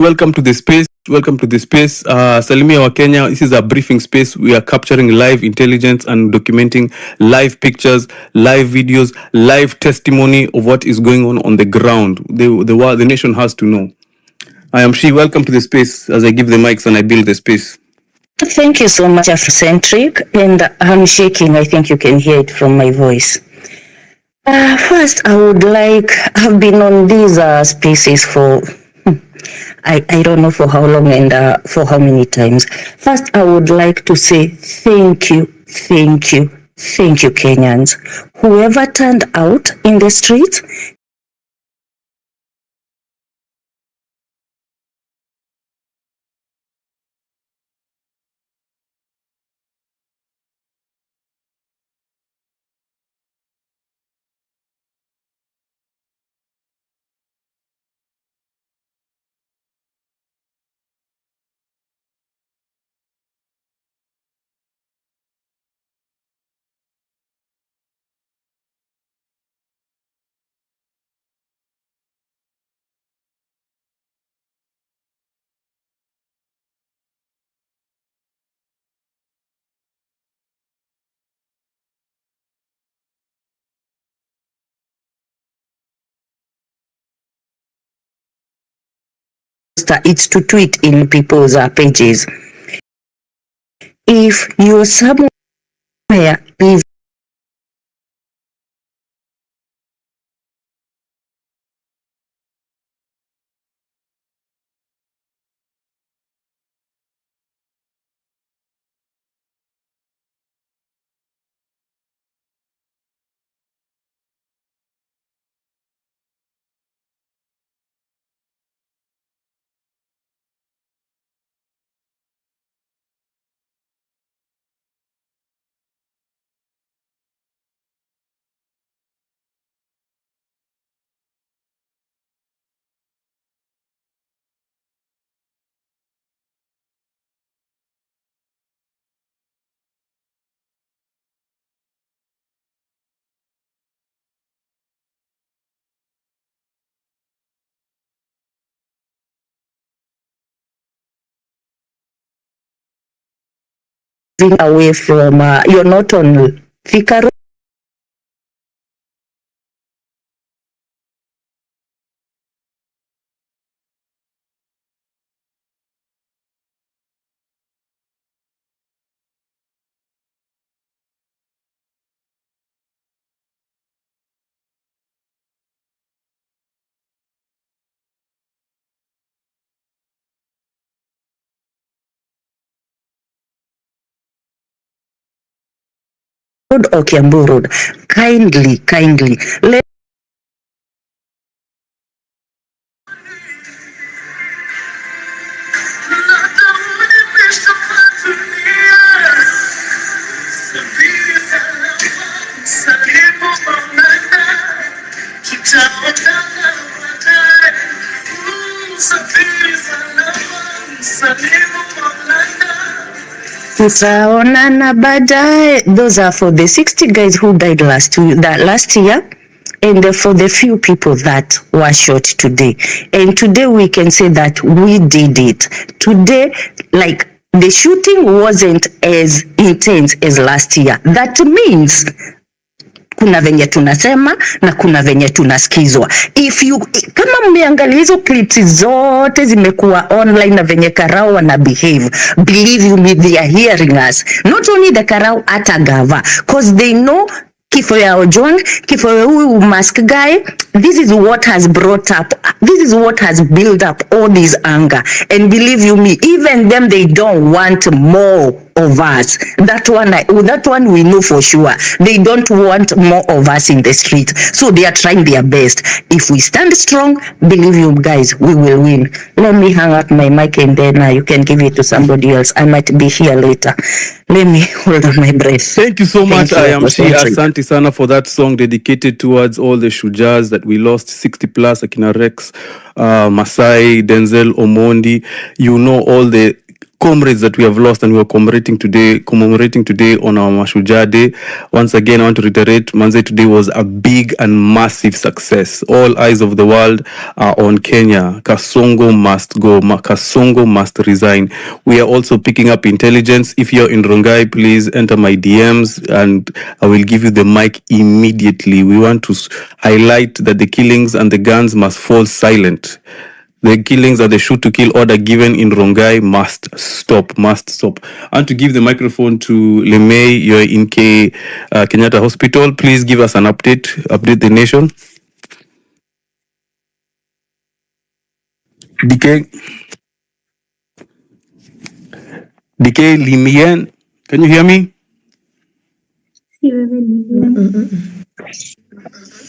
Welcome to the space. Welcome to the space. Salimia wa Kenya. This is a briefing space. We are capturing live intelligence and documenting live pictures, live videos, live testimony of what is going on the ground. The nation has to know. I am She. Welcome to the space as I give the mics and I build the space. Thank you so much, Afrocentric. And I'm shaking. I think you can hear it from my voice. First, I've been on these spaces for, I don't know for how long and for how many times. First, I would like to say thank you, Kenyans. Whoever turned out in the streets, it's to tweet in people's pages. If you're somewhere, if away from, you're not on Thika Road, or Kiambu Road. Kindly, let tutaonana baadaye. Those are for the 60 guys who died last year, and for the few people that were shot today. And today we can say that we did it. Today, like, the shooting wasn't as intense as last year. That means kuna venye tunasema na kuna venye tunasikizwa. Kama mmeangalia hizo clips zote zimekuwa online na venye Karau wana behave, believe you me, they are hearing us. Not only the Karau, ata gava, cause they know kifo ya Ojwang, kifo ya huyu mask guy. This is what has built up all this anger. And believe you me, even them, they don't want more of us. That one we know for sure. They don't want more of us in the street. So they are trying their best. If we stand strong, believe you guys, we will win. Let me hang up my mic and then you can give it to somebody else. I might be here later. Let me hold on my breath. Thank you so much. I am She. Asante sana for that song dedicated towards all the Shujaz that we lost, 60 plus, Akina Rex, Masai, Denzel Omondi. You know all the comrades that we have lost, and we are commemorating today on our Mashujaa Day. Once again, I want to reiterate, Manze today was a big and massive success. All eyes of the world are on Kenya. Kasongo must go. Kasongo must resign. We are also picking up intelligence. If you're in Rongai, please enter my DMs and I will give you the mic immediately. We want to highlight that the killings and the guns must fall silent. The killings and the shoot to kill order given in Rongai must stop. And to give the microphone to Lemay, you're in Kenyatta Hospital. Please give us an update the nation. DK Limien, can you hear me?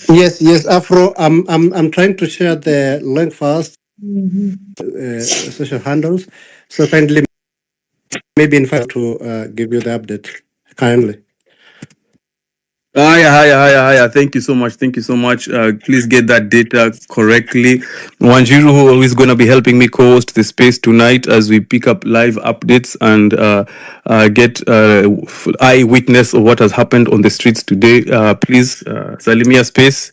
Yes, Afro. I'm trying to share the link first, social handles. So kindly, maybe in fact, to give you the update kindly. Hiya. Thank you so much. Please get that data correctly. Wanjiru, who is going to be helping me co-host the space tonight as we pick up live updates and get eyewitness of what has happened on the streets today. Please, Salimia Space.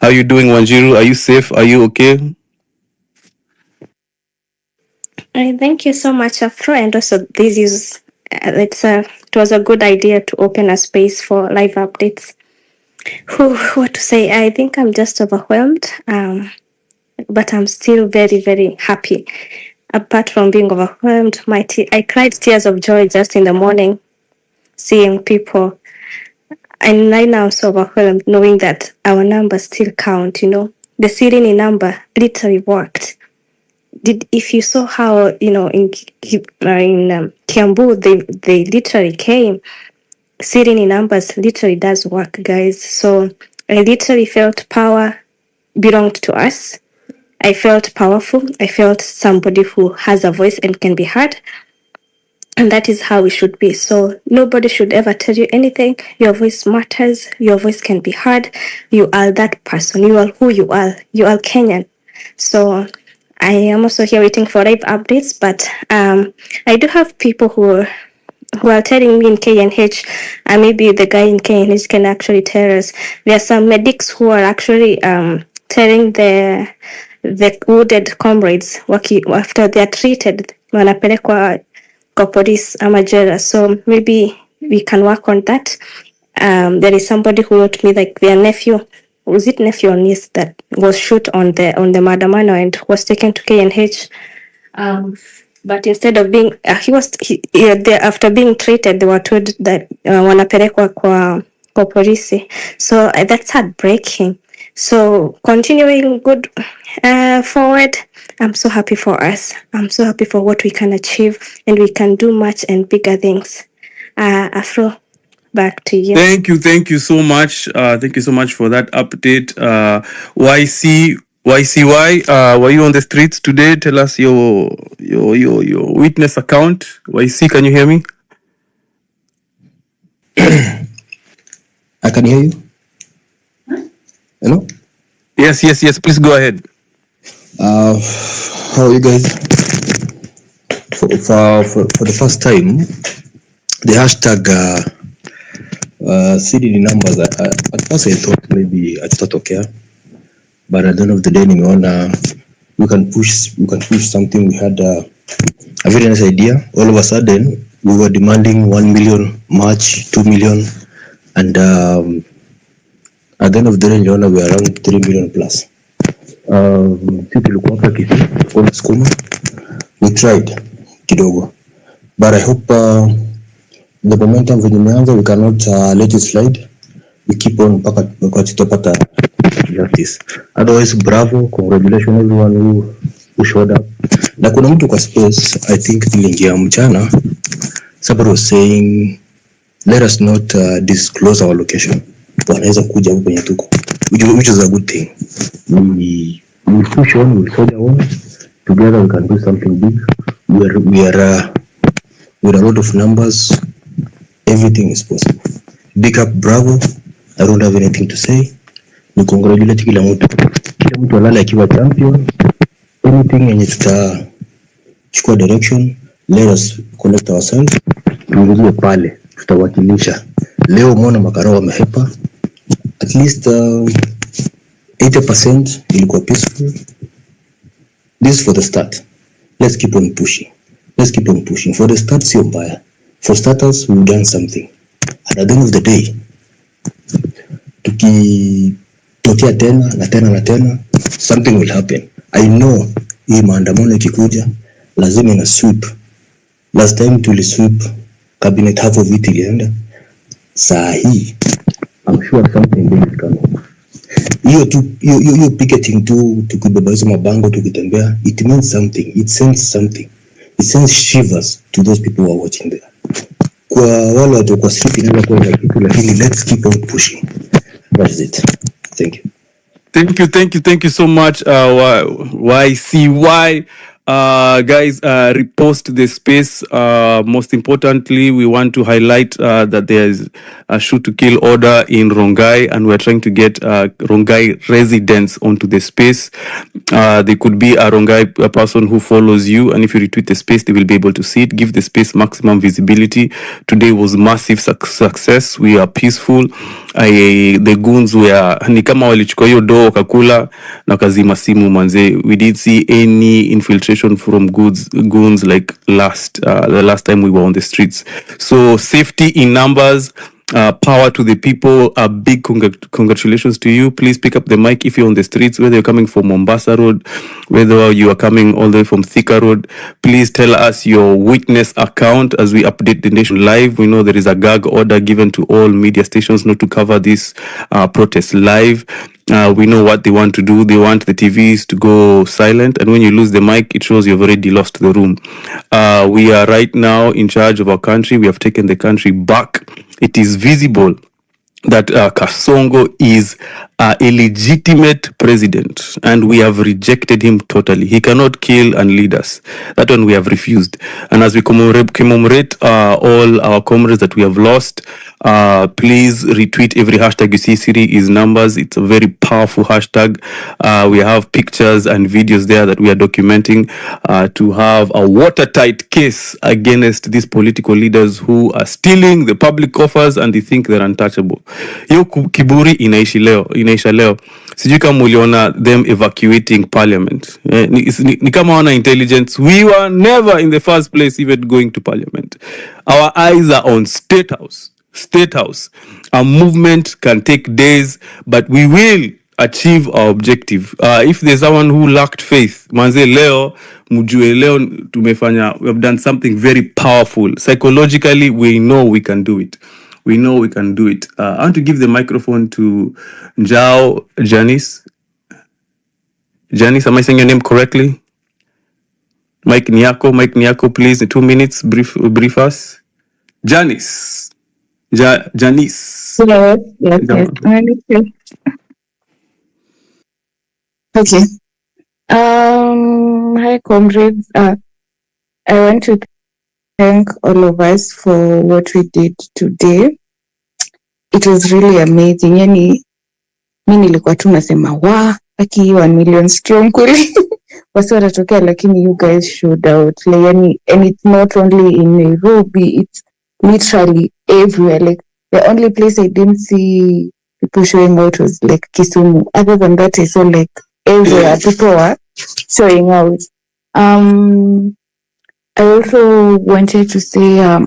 How are you doing, Wanjiru? Are you safe? Are you okay? Thank you so much, Afro. And also, it was a good idea to open a space for live updates. What to say? I think I'm just overwhelmed, but I'm still very, very happy. Apart from being overwhelmed, I cried tears of joy just in the morning, seeing people. And right now I'm so overwhelmed knowing that our numbers still count. The tyranny number literally worked. If you saw how in Kiambu they literally came, sitting in numbers literally does work, guys. So I literally felt power belonged to us. I felt powerful. I felt somebody who has a voice and can be heard. And that is how we should be. So nobody should ever tell you anything. Your voice matters. Your voice can be heard. You are that person. You are who you are. You are Kenyan. So I am also here waiting for live updates, but I do have people who are telling me in KNH, and maybe the guy in KNH can actually tell us. There are some medics who are actually telling the wounded comrades after they are treated, wanapelekwa kwa police ama jela. So maybe we can work on that. There is somebody who wrote me like their nephew. Was it nephew or niece that was shot on the Maandamano and was taken to KNH? But instead of being, after being treated, they were told that wanapelekwa kwa polisi. So that's heartbreaking. So continuing good forward, I'm so happy for us. I'm so happy for what we can achieve, and we can do much and bigger things. Afro, back to you. Thank you so much. Thank you so much for that update. YCY, were you on the streets today? Tell us your witness account. YC, can you hear me? I can hear you. Hello? Yes. Please go ahead. How are you guys? For the first time, the hashtag city numbers. At first I thought maybe okay, but at the end of the day, we can push something. We had a very nice idea. All of a sudden, we were demanding 1 million march, 2 million, and at the end of the day, we are around 3 million plus. We tried kidogo, but I hope the momentum we cannot let it slide. We keep on justice. Otherwise, bravo, congratulations everyone who showed up. Na kuna mtu kwa space, I think nilingia mchana, somebody was saying let us not disclose our location. Wanaweza kuja huko kwenye tuko, which is a good thing. We push on, we soldier on. Together we can do something big. We are with a lot of numbers. Everything is possible. Big up, bravo. I don't have anything to say. We congratulate kila mtu alale akiwa champion. Anything yenye tutachukua direction let us collect ourselves, tuingie pale, tutawakilisha. Leo umeona makarao wamehepa, at least 80% ilikuwa peaceful. This is for the start. Let's keep on pushing. Let's keep on pushing. For the start, sio mbaya. For starters, we've done something. And at the end of the day, tukitokea tena na tena na tena, something will happen. I know hii maandamano ikikuja lazima ina sweep. Last time tulisweep cabinet, half of it ilienda. Saa hii I'm sure something big is coming. Hiyo picketing tu, tukibeba hizo mabango tukitembea, it means something. It sends something. It sends shivers to those people who are watching there. Kwa wale watu kwa street inaweza kuwa na kitu, lakini let's keep on pushing. That's it. Thank you. Thank you so much. YCY. Guys, repost the space. Most importantly, we want to highlight that there is a shoot to kill order in Rongai, and we're trying to get Rongai residents onto the space. They could be a Rongai person who follows you, and if you retweet the space, they will be able to see it. Give the space maximum visibility. Today was massive success. We are peaceful. The goons were ni kama walichukua hiyo doo wakakula na kazima simu manze. We did see any infiltration from goons like the last time we were on the streets. So safety in numbers. Power to the people. A big congratulations to you. Please pick up the mic if you're on the streets, whether you're coming from Mombasa Road, whether you are coming all the way from Thika Road. Please tell us your witness account as we update the nation live. We know there is a gag order given to all media stations not to cover this protest live. We know what they want to do. They want the TVs to go silent, and when you lose the mic, it shows you've already lost the room. We are right now in charge of our country. We have taken the country back. It is visible that Kasongo is a illegitimate president, and we have rejected him totally. He cannot kill and lead us. That one we have refused. And as we commemorate all our comrades that we have lost, please retweet every hashtag you see. City is numbers. It's a very powerful hashtag. We have pictures and videos there that we are documenting to have a watertight case against these political leaders who are stealing the public coffers and they think they're untouchable. Hiyo kiburi inaisha leo. Sijui kama uliona them evacuating parliament. Ni kama wana intelligence. We were never in the first place even going to parliament. Our eyes are on State House. A movement can take days, but we will achieve our objective. If there's someone who lacked faith, manze leo, mjue leo tumefanya, we have done something very powerful. Psychologically, we know we can do it. I want to give the microphone to Njao Janice. Janice, am I saying your name correctly? Mike Nyako, please, in 2 minutes, brief us. Janice. Janice. Yes. Okay. Hi, comrades. I want to thank all of us for what we did today. It was really amazing. Yani, mi nilikuwa tu nasema, aki 1 million strong kweli. Wasi watatokea, lakini you guys showed out. Like, yani, and it's not only in Nairobi, it's literally everywhere. Like, the only place I didn't see people showing out was like Kisumu. Other than that, I saw like everywhere people were showing out. I also wanted to say, I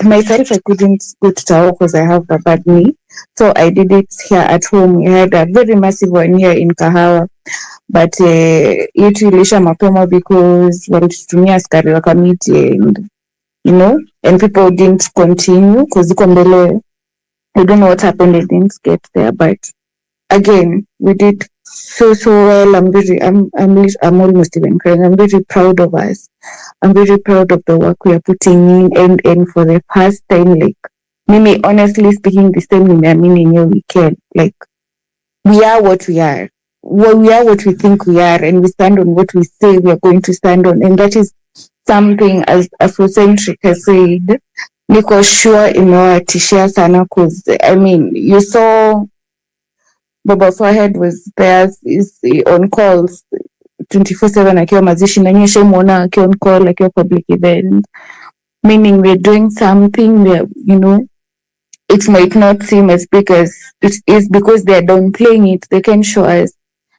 myself, I couldn't go to Tao because I have a bad knee. So I did it here at home. We had a very massive one here in Kahawa. But yetu ilisha mapema because walitutumia askari wakamiti and, and people didn't continue because I don't know what happened. They didn't get there. But again, we did so well. I'm almost even crying. I'm very proud of us. I'm very proud of the work we are putting in, and for the first time, like, Mimi, honestly speaking, this time we can, like, we are what we are. We are what we think we are, and we stand on what we say we are going to stand on, and that is something, as Afrocentric has said, niko sure imewatishia sana, because, I mean, you saw Baba Fahed was there, is on calls 24/7 akiwa mazishi na nyesha muona akiwa on call akiwa public event, meaning we're doing something, we're, you know, it might not seem as big as it is because they're downplaying it. They can show us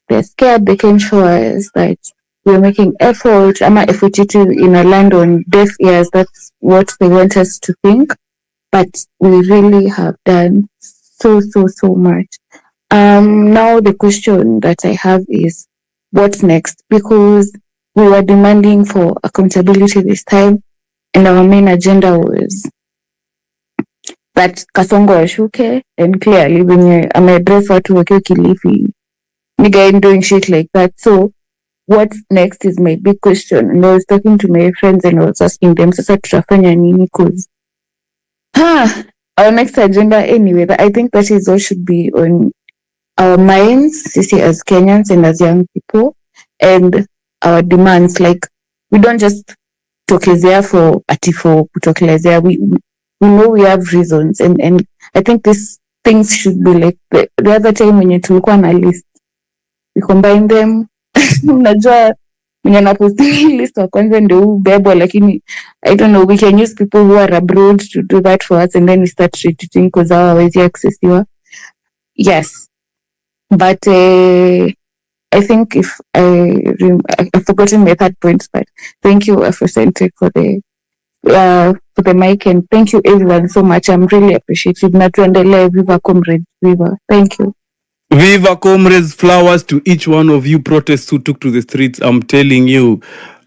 they're scared, they can show us that we're making effort, ama effort to in a land on deaf ears. That's what they want us to think. But we really have done so much. Now the question that I have is, what's next? Because we were demanding for accountability this time, and our main agenda was that Kasongo ashuke, and clearly when I'm address watu wakiwa Kilifi, nigga ain't doing shit like that. So what's next is my big question. And I was talking to my friends and I was asking them, sasa tutafanya nini? Cause our next agenda anyway, I think that is all should be on our minds, sisi as Kenyans and as young people, and our demands. Like, we don't just tokezea for kutokelezea. We know we have reasons, and I think these things should be like the other time when you tulikuwa na list, we combine them. Unajua mwenye naposti list wa kwanza ndio ubebwa, lakini I don't know, we can use people who are abroad to do that for us, and then we start retweeting because hawawezi accessiwa. Yes, but I think if I've forgotten my third point, but thank you, Afrocentric, for the mic, and thank you everyone so much. I'm really appreciative. Na tuendelee, viva comrades, viva. Thank you. Viva comrades, flowers to each one of you protests who took to the streets. I'm telling you,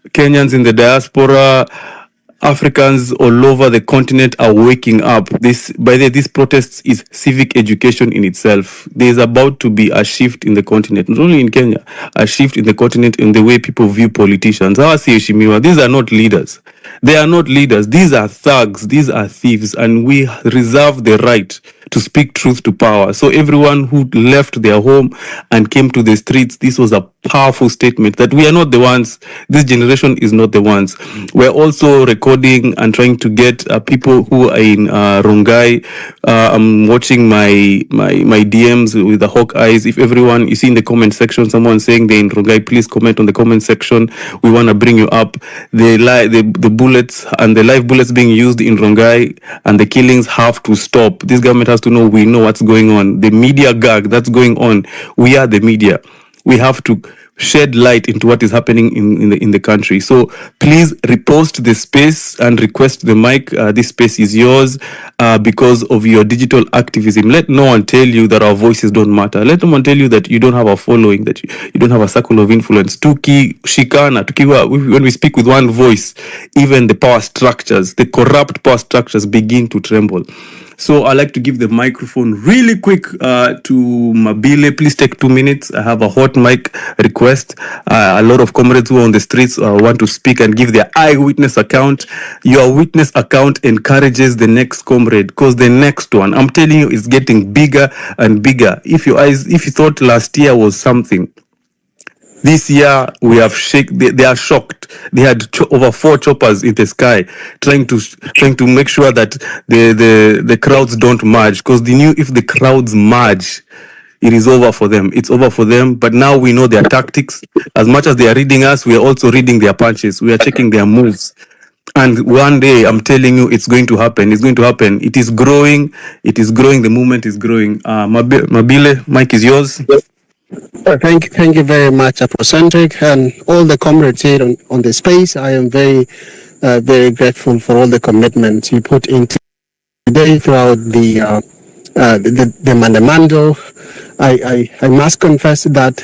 Kenyans in the diaspora, Africans all over the continent are waking up. This protests is civic education in itself. There's about to be a shift in the continent, not only in Kenya, a shift in the continent in the way people view politicians. These are not leaders. They are not leaders. These are thugs. These are thieves. And we reserve the right to speak truth to power. So everyone who left their home and came to the streets, this was a powerful statement that we are not the ones. This generation is not the ones. We're also recording and trying to get people who are in Rongai. I'm watching my DMs with the hawk eyes. If everyone, you see in the comment section, someone saying they're in Rongai, please comment on the comment section. We want to bring you up. The bullets and the live bullets being used in Rongai and the killings have to stop. This government has to know we know what's going on. The media gag that's going on, we are the media. We have to shed light into what is happening in the country. So please repost the space and request the mic. This space is yours because of your digital activism. Let no one tell you that our voices don't matter. Let no one tell you that you don't have a following, that you don't have a circle of influence. When we speak with one voice, even the power structures, the corrupt power structures begin to tremble. So I'd like to give the microphone really quick to Mabile. Please take 2 minutes. I have a hot mic request. A lot of comrades who are on the streets want to speak and give their eyewitness account. Your witness account encourages the next comrade, because the next one, I'm telling you, is getting bigger and bigger. If you thought last year was something, this year we have they are shocked. They had over 4 choppers in the sky trying to make sure that the crowds don't merge, because they knew if the crowds merge, it is over for them. It's over for them. But now we know their tactics. As much as they are reading us, we are also reading their punches. We are checking their moves. And one day, I'm telling you, it's going to happen. It's going to happen. It is growing. It is growing. The movement is growing. Mabile, mic is yours. Thank you very much, Afrocentric, and all the comrades here on the space. I am very grateful for all the commitments you put into today throughout the Maandamano. I must confess that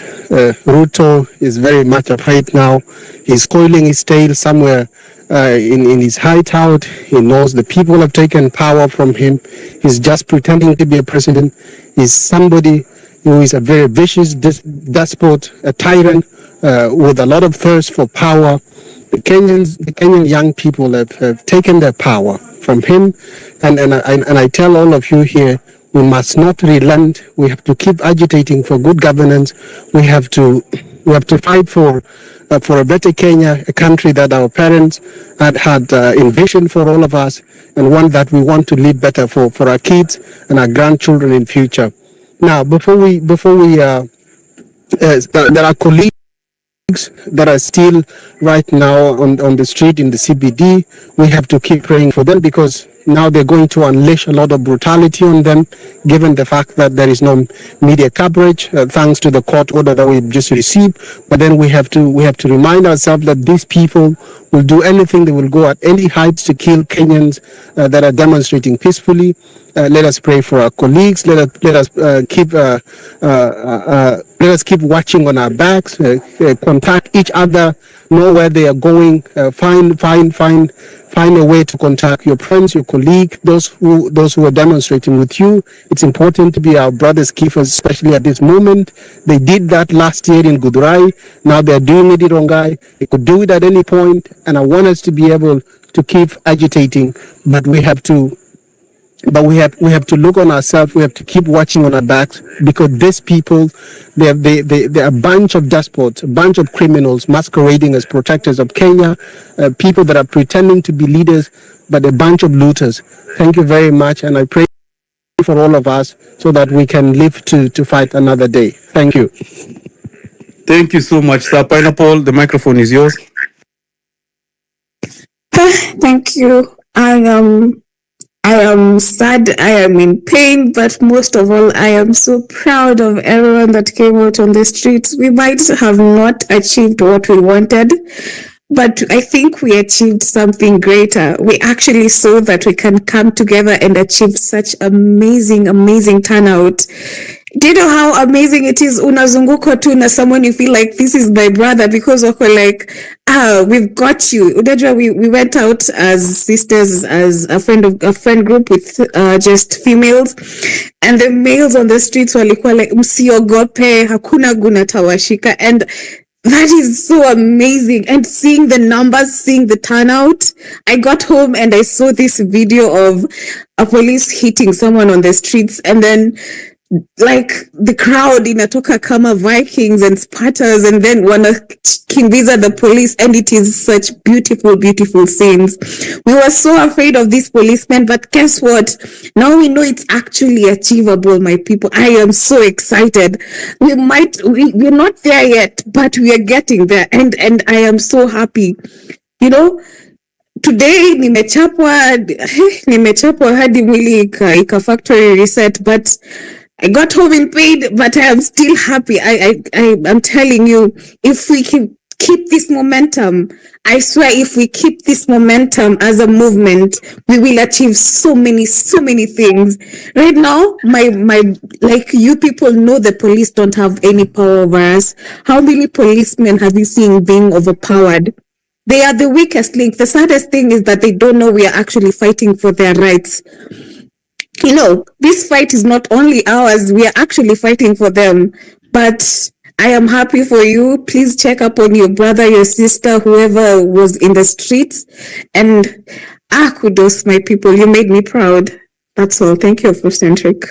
Ruto is very much afraid now. He's coiling his tail somewhere in his hideout. He knows the people have taken power from him. He's just pretending to be a president. He's somebody who is a very vicious despot, a tyrant with a lot of thirst for power. The Kenyan young people have taken their power from him, and I tell all of you here, we must not relent. We have to keep agitating for good governance. We have to fight for a better Kenya, a country that our parents had envisioned for all of us, and one that we want to leave better for our kids and our grandchildren in future. Now, before we there are colleagues that are still right now on the street in the CBD. We have to keep praying for them because now they're going to unleash a lot of brutality on them, given the fact that there is no media coverage, thanks to the court order that we've just received. But then we have to remind ourselves that these people will do anything. They will go at any heights to kill Kenyans that are demonstrating peacefully. Let us pray for our colleagues. Let us keep watching on our backs. Contact each other. Know where they are going. Find a way to contact your friends, your colleague, those who are demonstrating with you. It's important to be our brothers' keepers, especially at this moment. They did that last year in Gudurai. Now they're doing it in Rongai. They could do it at any point, and I want us to be able to keep agitating, but we have to look on ourselves. We have to keep watching on our backs because these people, they're a bunch of despots, a bunch of criminals masquerading as protectors of Kenya, people that are pretending to be leaders, but a bunch of looters. Thank you very much, and I pray for all of us so that we can live to fight another day. Thank you. Thank you so much, Sir Pineapple. The microphone is yours. Thank you. I am sad, I am in pain, but most of all, I am so proud of everyone that came out on the streets. We might have not achieved what we wanted, but I think we achieved something greater. We actually saw that we can come together and achieve such amazing turnout. Do you know how amazing it is? Unazunguko tu na someone you feel like this is my brother because wako like, we've got you. Unajua, we went out as sisters, as a friend group with just females, and the males on the streets walikuwa like, msiogope, hakuna guna tawashika, and that is so amazing. And seeing the numbers, seeing the turnout, I got home and I saw this video of a police hitting someone on the streets, and then like the crowd inatoka kama Vikings and Spartans, and then wanakimbiza the police, and it is such beautiful scenes. We were so afraid of these policemen, but guess what? Now we know it's actually achievable, my people. I am so excited. We're not there yet, but we are getting there, and I am so happy. You know, today nimechapwa hadi mwili ika factory reset, but I got home in pain, but I am still happy. I'm telling you, if we can keep this momentum, I swear, if we keep this momentum as a movement, we will achieve so many things. Right now, my like, you people know the police don't have any power over us. How many policemen have you seen being overpowered? They are the weakest link. The saddest thing is that they don't know we are actually fighting for their rights. You know, this fight is not only ours, we are actually fighting for them. But I am happy for you. Please check up on your brother, your sister, whoever was in the streets. And kudos, my people. You made me proud. That's all. Thank you, Afrocentric.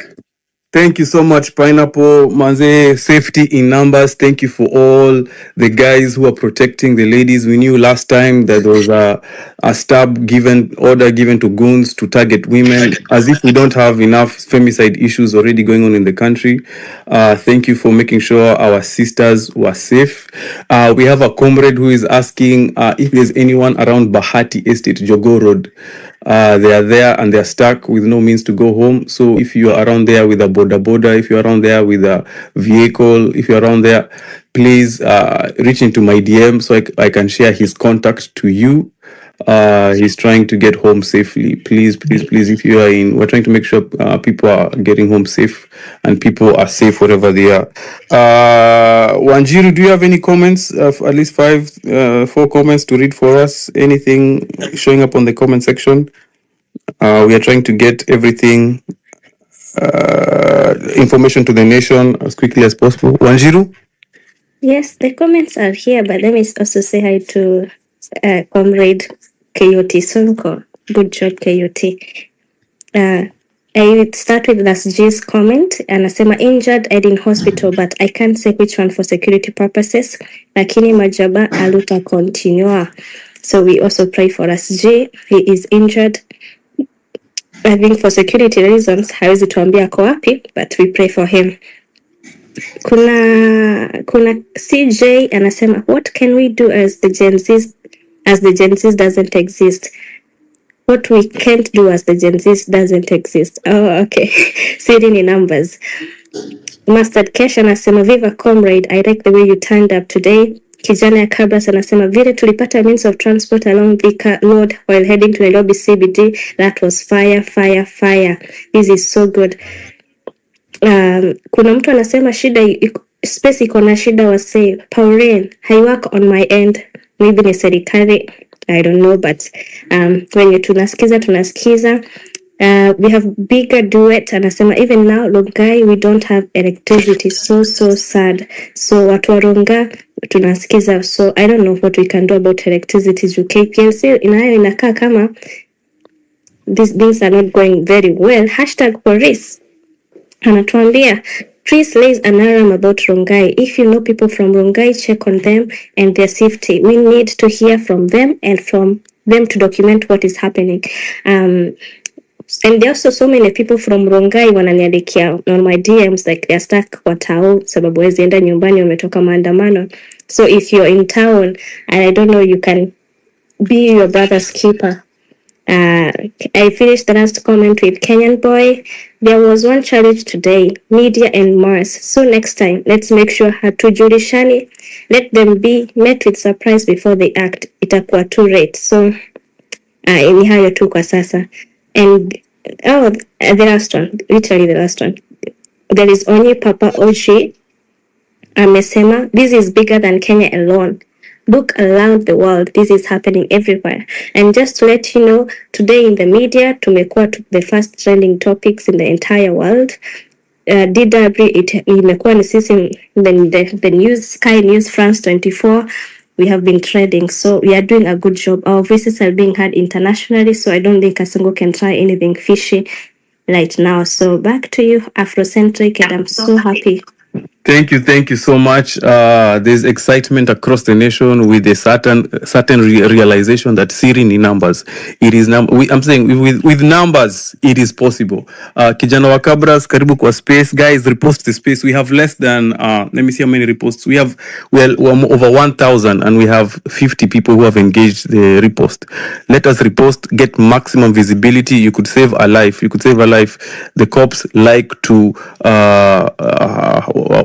Thank you so much, Pineapple. Manze, safety in numbers. Thank you for all the guys who are protecting the ladies. We knew last time that there was a order given to goons to target women, as if we don't have enough femicide issues already going on in the country. Thank you for making sure our sisters were safe. We have a comrade who is asking if there's anyone around Bahati Estate, Jogo Road. They are there and they're stuck with no means to go home. So if you are around there with a boda, if you're around there with a vehicle, if you're around there, please reach into my DM so I can share his contact to you. He's trying to get home safely. Please, if you are we're trying to make sure people are getting home safe and people are safe wherever they are. Wanjiru, do you have any comments? At least 4 comments to read for us? Anything showing up on the comment section? We are trying to get everything, information to the nation as quickly as possible. Wanjiru? Yes, the comments are here, but let me also say hi to Comrade KOT Sonko. Good job, KOT. I would start with Last G's comment. Anasema injured, and in hospital, but I can't say which one for security purposes. Lakini majaba aluta continua. So we also pray for Last G. He is injured. I think for security reasons, hawezi tuambia ako wapi, but we pray for him. kuna CJ anasema what can we do as the Gen Zs doesn't exist. What we can't do as the Gen Zs doesn't exist. Oh, okay. Sitting in numbers. Mustard Cash anasema viva comrade, I like the way you turned up today. Kijana ya Kabras anasema vile tulipata means of transport along Thika Road while heading to Nairobi CBD, that was fire. This is so good. Kuna mtu anasema space iko na shida wase. Pauline, work on my end. Maybe ni serikali, I don't know, but when tunasikiza. We have bigger duet anasema even now Rongai we don't have electricity, so sad. So watu wa Ronga tunasikiza, so I don't know what we can do about electricity. KPLC inayo inakaa kama these things are not going very well. #police anatuambia Chris lays an alarm about Rongai. If you know people from Rongai, check on them and their safety. We need to hear from them and from them to document what is happening. And there are also so many people from Rongai wananiandikia on my DMs like they're stuck kwa tao sababu wezi enda nyumbani wametoka maandamano. So if you're in town and I don't know, you can be your brother's keeper. I finished the last comment with Kenyan boy. There was one challenge today, media and Mars. So next time, let's make sure hatujulishani. Let them be met with surprise before they act. Itakuwa too late. So ni hayo tu kwa sasa. And the last one, literally the last one. There is only Papa Ochi amesema this is bigger than Kenya alone. Look around the world, this is happening everywhere. And just to let you know, today in the media, tumekuwa the first trending topics in the entire world. DW, imekuwa ni sisi, the news, Sky News, France 24, we have been trending. So we are doing a good job. Our voices are being heard internationally, so I don't think Kasongo can try anything fishy right now. So back to you, Afrocentric, and I'm so happy. Thank you so much. There's excitement across the nation with a certain realization that Syrian in numbers, it is I'm saying with numbers, it is possible. Kijana wa Kabras, karibu kwa space, guys. Repost the space. We have less than let me see how many reposts we have. We're over 1,000, and we have 50 people who have engaged the repost. Let us repost, get maximum visibility. You could save a life. The cops like to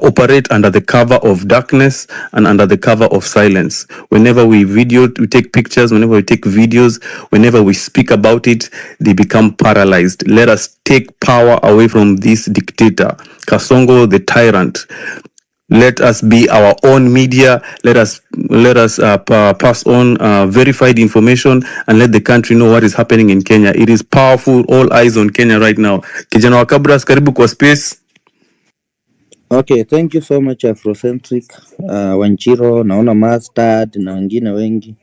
operate under the cover of darkness and under the cover of silence. Whenever we take pictures, whenever we take videos, whenever we speak about it, they become paralyzed. Let us take power away from this dictator, Kasongo the tyrant. Let us be our own media. Let us pass on verified information and let the country know what is happening in Kenya. It is powerful. All eyes on Kenya right now. Kijana wa Kabras, karibu kwa space. Okay, thank you so much Afrocentric, Wanchiro, naona Mustard na wengine wengi.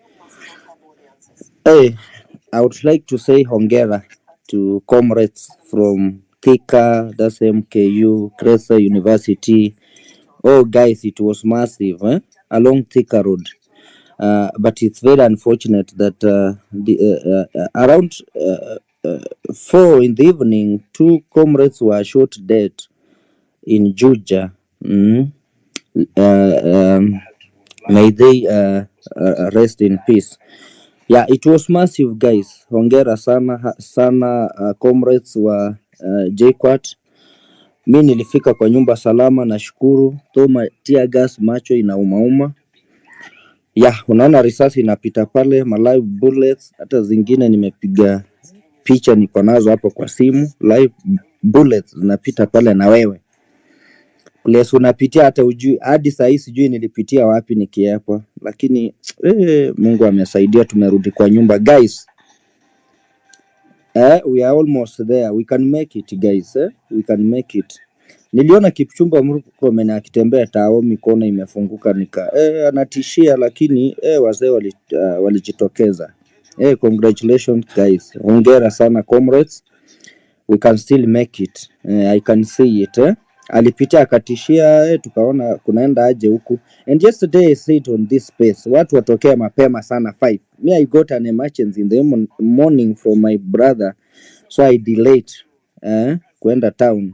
Hey, I would like to say hongera to comrades from Thika, that's MKU, Cresa University. Oh guys, it was massive along Thika Road. But it's very unfortunate that around 4 in the evening, 2 comrades were shot dead in Juja. May they rest in peace. Yeah, it was massive guys. Hongera sana comrades wa JKUAT. Mi nilifika kwa nyumba salama, nashukuru. Toma tear gas, macho inaumauma. Yeah, unaona risasi inapita pale, live bullets, hata zingine nimepiga picha niko nazo hapo kwa simu. Live bullets zinapita pale na wewe. Place unapitia hata ujui, hadi saa hii sijui nilipitia wapi nikiapa, lakini Mungu amesaidia tumerudi kwa nyumba guys. We are almost there. We can make it guys. We can make it. Niliona Kipchumba Murkomen akitembea tao, mikono imefunguka anatishia, lakini wazee walijitokeza. Congratulations guys. Hongera sana comrades. We can still make it. I can see it. Alipitia akatishia, tukaona kunaenda aje huku. And yesterday I said on this space, watu watokea mapema sana 5. Me, I got an emergency in the morning from my brother, so I delayed kuenda town.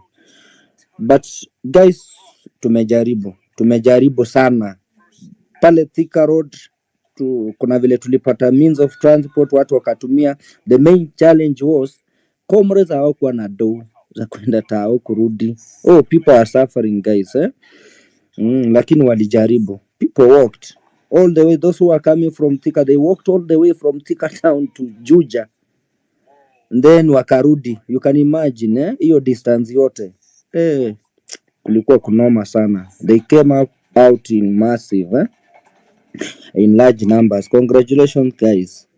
But guys, tumejaribu sana pale Thika Road kuna vile tulipata means of transport watu wakatumia. The main challenge was comrades hawakuwa na do za kwenda tao kurudi. People are suffering guys lakini walijaribu. People walked all the way. Those who are coming from Thika, they walked all the way from Thika town to Juja and then wakarudi. You can imagine hiyo distance yote kulikuwa kunoma sana. They came out in massive in large numbers. Congratulations guys.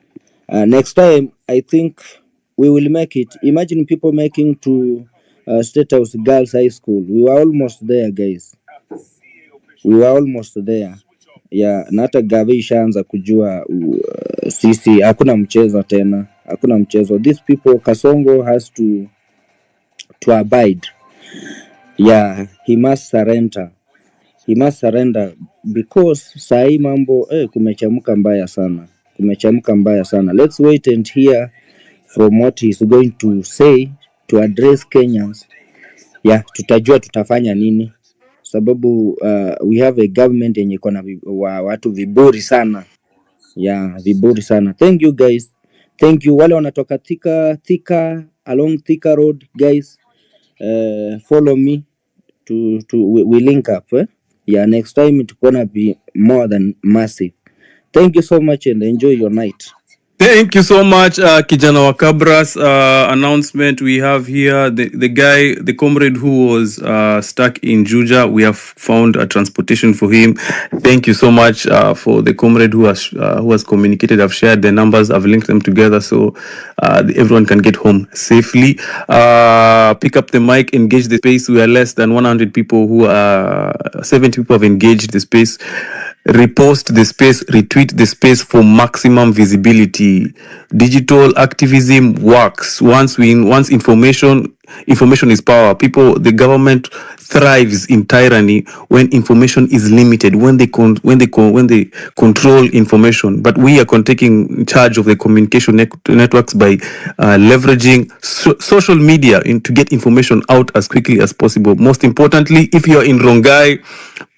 Next time I think we will make it. Imagine people making to State House Girls High School. We were almost there guys. We were almost there. Yeah, na hata Gavi ishaanza kujua sisi hakuna mchezo tena. Hakuna mchezo. These people Kasongo has to abide. Yeah, he must surrender. He must surrender because sahi mambo kumechemka mbaya sana. Kumechemka mbaya sana. Let's wait and hear from what he's going to say to address Kenyans. Yeah, tutajua tutafanya nini. Sababu we have a government yenye iko watu viburi sana. Yeah, viburi sana. Thank you guys. Thank you wale wanatoka Thika along Thika Road guys. Follow me we link up. Yeah, next time it's gonna be more than massive. Thank you so much and enjoy your night. Thank you so much, Kijana Wakabra's announcement. We have here the guy, the comrade who was stuck in Juja. We have found a transportation for him. Thank you so much for the comrade who has communicated. I've shared the numbers. I've linked them together so everyone can get home safely. Pick up the mic, engage the space. We are less than 100 people 70 people have engaged the space. Repost the space, retweet the space for maximum visibility. Digital activism works. Once information is power. The government thrives in tyranny when information is limited, when they control information. But we are taking charge of the communication networks by leveraging social media to get information out as quickly as possible. Most importantly, if you are in Rongai,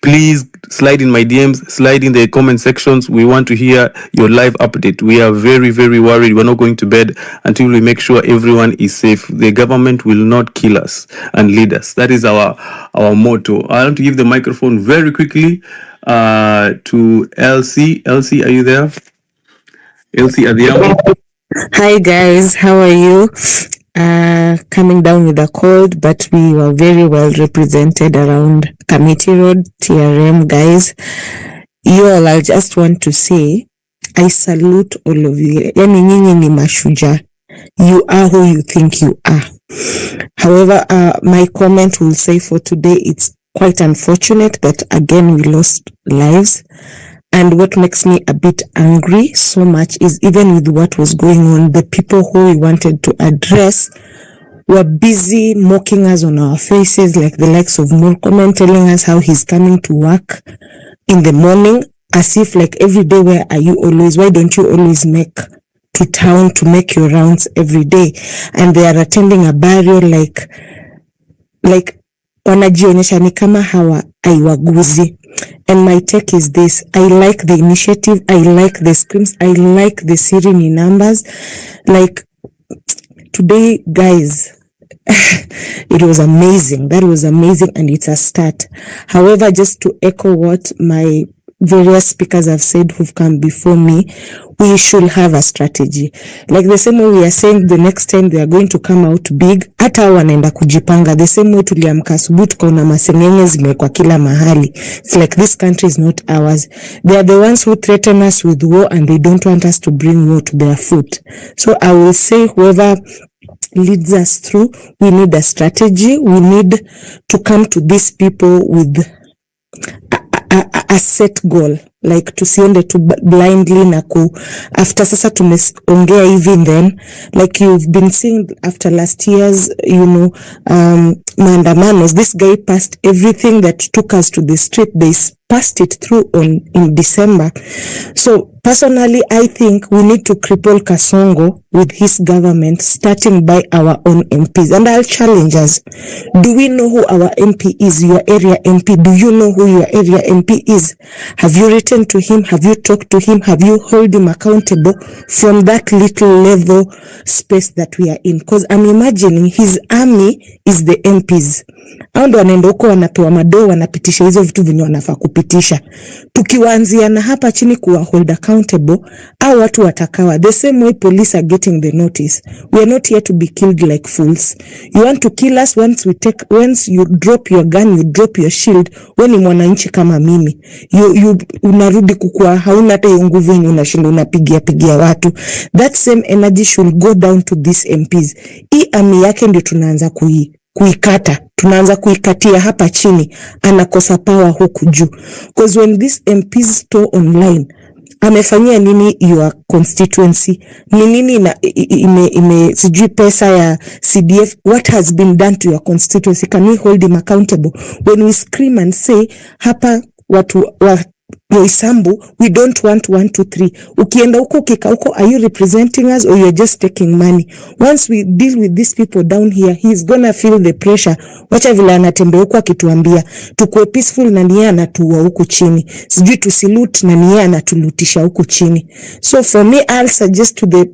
please slide in my DMs, slide in the comment sections. We want to hear your live update. We are very, very worried. We're not going to bed until we make sure everyone is safe. The government will not kill us and lead us. That is our motto. I want to give the microphone very quickly to Elsie. Elsie, are you there? Elsie Adhiambo. Hi guys, how are you? Coming down with a cold, but we were very well represented around Committee Road, TRM guys. You all, I just want to say, I salute all of you. Yani nyinyi ni mashujaa. You are who you think you are. However, my comment will say for today, it's quite unfortunate that again we lost lives. And what makes me a bit angry so much is even with what was going on, the people who we wanted to address were busy mocking us on our faces, like the likes of Murkomen telling us how he's coming to work in the morning, as if like every day, where are you always? Why don't you always make to town to make your rounds every day? And they are attending a burial like wanajionyesha ni kama hawa aiwaguzi. And my take is this: I like the initiative, I like the screams, I like the Syrian numbers. Like today, guys, it was amazing. That was amazing, and it's a start. However, just to echo what my various speakers have said who've come before me, we should have a strategy. Like the same way we are saying the next time they are going to come out big, hata wanaenda kujipanga. The same way tuliamka asubuhi tukaona masengenge zimekwa kila mahali. It's like this country is not ours. They are the ones who threaten us with war, and they don't want us to bring war to their foot. So I will say, whoever leads us through, we need a strategy. We need to come to these people with a set goal, like tusiende tu blindly na after sasa tumeongea even then, like you've been seeing after last year's Maandamanos, this guy passed everything that took us to the street. They passed it through in December. So personally, I think we need to cripple Kasongo with his government, starting by our own MPs. And I'll challenge us. Do we know who our MP is, your area MP? Do you know who your area MP is? Have you written to him? Have you talked to him? Have you held him accountable from that little level space that we are in? Because I'm imagining his army is the MPs. Hao ndo wanaenda huko wanapewa madoo, wanapitisha hizo vitu venye wanafaa kupitisha. Tukiwaanzia na hapa chini kuwa hold accountable, au watu watakawa. The same way police are getting the notice. We are not here to be killed like fools. You want to kill us once you drop your gun, you drop your shield, weni mwananchi kama mimi. You unarudi kukua, hauna hata hiyo nguvu yenye unashinda unapigia watu. That same energy should go down to these MPs. Hii army yake ndio tunaanza kuikata. Tunaanza kuikatia hapa chini, anakosa power huku juu. Because when these MPs store online, amefanyia nini your constituency? Ni nini sijui pesa ya CDF? What has been done to your constituency? Can we hold him accountable? When we scream and say, hapa watu Yoisambu, we don't want 1, 2, 3. Ukienda huko ukika huko, are you representing us or you're just taking money? Once we deal with these people down here, he's gonna feel the pressure. Wacha vile anatembea huko akituambia tukue peaceful na niye anatuua huku chini. Sijui tusilute na niye anatulutisha huku chini. So for me, I'll suggest to the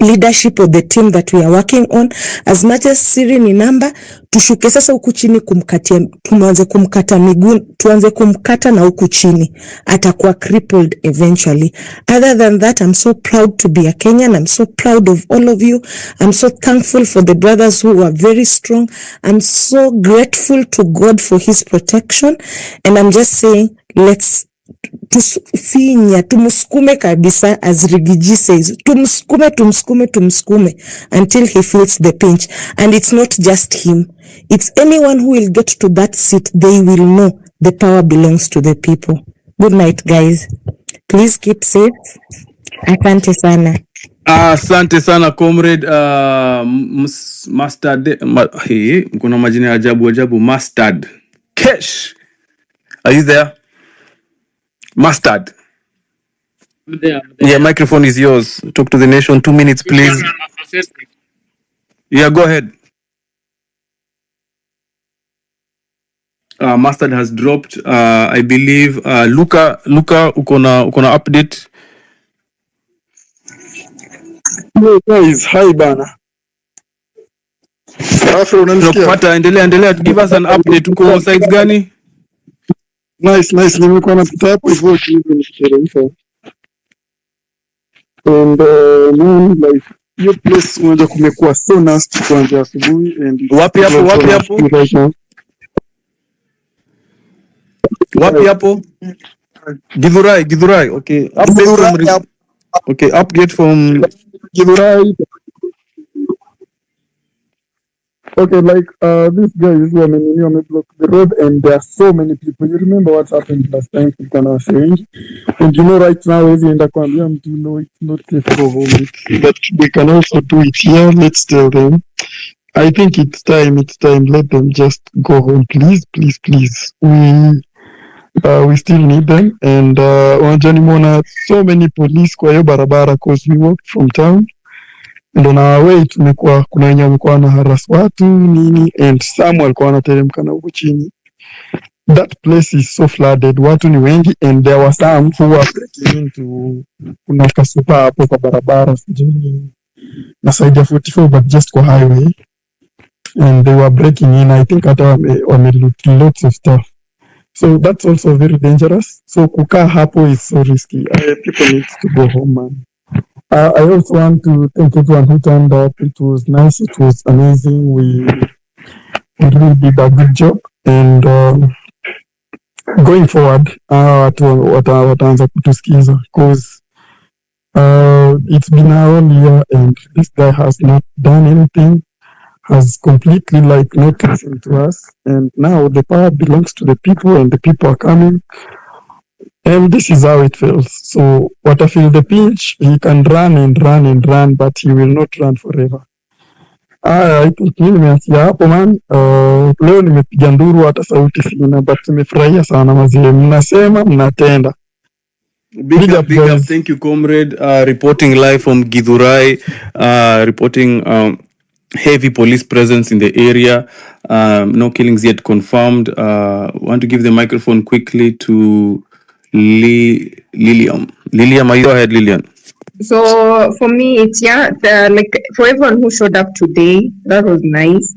leadership of the team that we are working on, as much as siri ni namba, tushuke sasa huku chini kumkatia, tuanze kumkata miguu, tuanze kumkata na huku chini, atakuwa crippled eventually. Other than that, I'm so proud to be a Kenyan. I'm so proud of all of you. I'm so thankful for the brothers who are very strong. I'm so grateful to God for his protection, and I'm just saying, let's tumusukume kabisa, as Rigiji says, tumsukume until he feels the pinch. And it's not just him, it's anyone who will get to that seat. They will know the power belongs to the people. Good night, guys. Please keep safe. Asante sana. Asante sana comrade. Mustard, kuna majina ya ajabu. Mustard Kesh, are you there? Mustard. I'm there. Yeah, microphone is yours. Talk to the nation. 2 minutes, please. Yeah, go ahead. Mustard has dropped. I believe Luca, ukona update. Hey guys, hi bana. Afro unanisikia? Endelea, give us an update. Uko sides gani? Nice. Nimekuwa napita hapo hivyo hivi nikiteremka. And like your place unaanza kumekuwa so nasty kuanzia asubuhi and wapi hapo? Githurai. Okay. Update from Githurai. Okay, like these guys who are block the road, and there are so many people. You remember what happened last time? And you know, right now, as you know, it's not safe to go home. But we can also do it here. Let's tell them. I think it's time. Let them just go home, please. We still need them. And Mona, so many police kwa hiyo barabara, cause we walked from town. And on our way kuna wenye wamekuwa na harass watu nini, and some walikuwa wanateremka na huko chini. That place is so flooded, watu ni wengi, and there were some who were breaking into kuna kasupa hapo kwa barabara na side ya 44 but just kwa highway, and they were breaking in. I think hata wame lots of stuff, so that's also very dangerous. So kukaa hapo is so risky. People need to go home, man. I also want to thank everyone who turned up. It was nice. It was amazing. We really did a good job. And going forward, wataanza kutusikiza because it's been a whole year and this guy has not done anything, has completely like not listened to us. And now the power belongs to the people and the people are coming. And this is how it feels. So what I feel the pinch, he can run, but he will not run forever. I think nimeanzia hapo man. Leo nimepiga nduru hata sauti sina, but nimefurahia sana mazee. Mnasema mnatenda. Big up, big up. guys. Thank you, comrade. Reporting live from Githurai, reporting heavy police presence in the area. No killings yet confirmed. Want to give the microphone quickly to Lilian. Lilian, are you go ahead, Lilian? So for me, it's like for everyone who showed up today, that was nice.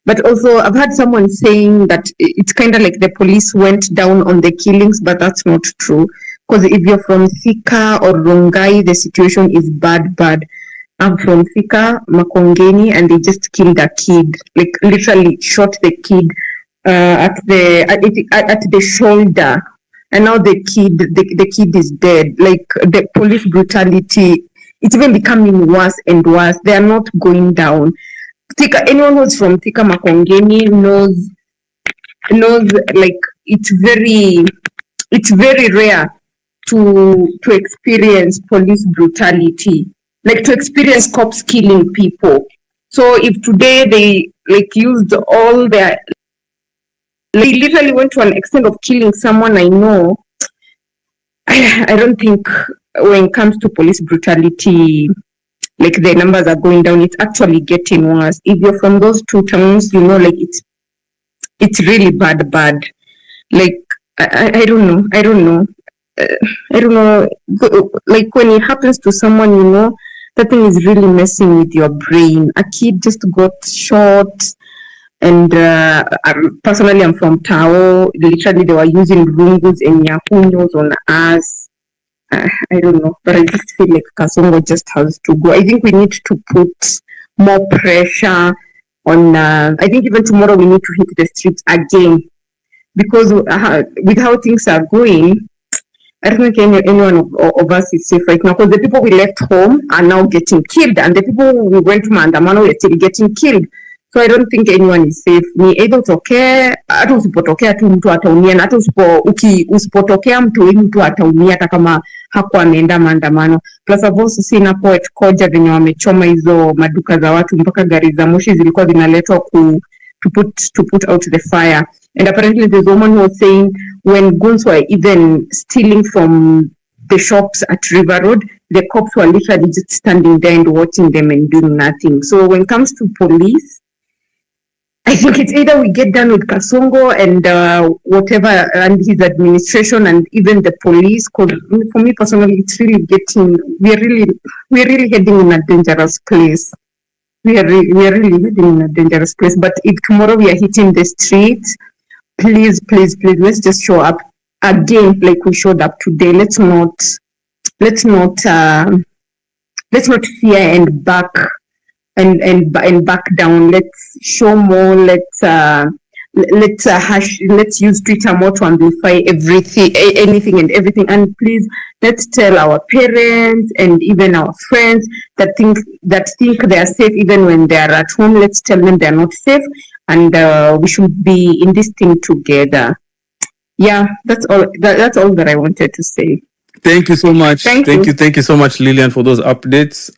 But also, I've had someone saying that it's kind of like the police went down on the killings, but that's not true. Because if you're from Thika or Rongai, the situation is bad, bad. I'm from Thika, Makongeni, and they just killed a kid, like literally shot the kid at the shoulder, and now the kid is dead. Like the police brutality, it's even becoming worse and worse. They are not going down. Thika, anyone who's from Thika Makongeni knows like it's very rare to experience police brutality, like to experience cops killing people. So if today they like used all their, they literally went to an extent of killing someone I know, I don't think when it comes to police brutality, like the numbers are going down. It's actually getting worse. If you're from those two towns, you know, like it's really bad. Like I don't know. I don't know. Like when it happens to someone, you know, that thing is really messing with your brain. A kid just got shot, and personally, I'm from Tao. Literally, they were using rungus and nyakunyos on us. I don't know, but I just feel like Kasongo just has to go. I think we need to put more pressure on. I think even tomorrow we need to hit the streets again, because with how things are going, I don't think anyone of us is safe right now, because the people we left home are now getting killed, and the people we went to Maandamano are still getting killed. So I don't think anyone is safe. Ni either utokee, hata usipotokea tu mtu ataumia, na hata usipotokea mtu wengi mtu ataumia hata kama hakuwa ameenda maandamano. Plus of all, sisi na poet koja venye wamechoma hizo maduka za watu mpaka gari za moshi zilikuwa zinaletwa to put out the fire. And apparently there's a woman who was saying when goons were even stealing from the shops at River Road, the cops were literally just standing there and watching them and doing nothing. So when it comes to police, I think it's either we get done with Kasongo and whatever, and his administration, and even the police. Cause for me personally, it's really we're really heading in a dangerous place. We are really heading in a dangerous place. But if tomorrow we are hitting the streets, please, let's just show up again like we showed up today. Let's not fear and back back down. Let's show more. Let's use Twitter more to amplify anything and everything. And please, let's tell our parents and even our friends that think they are safe even when they are at home. Let's tell them they are not safe, and we should be in this thing together. Yeah, that's all. That's all that I wanted to say. Thank you so much. Thank you so much, Lilian, for those updates.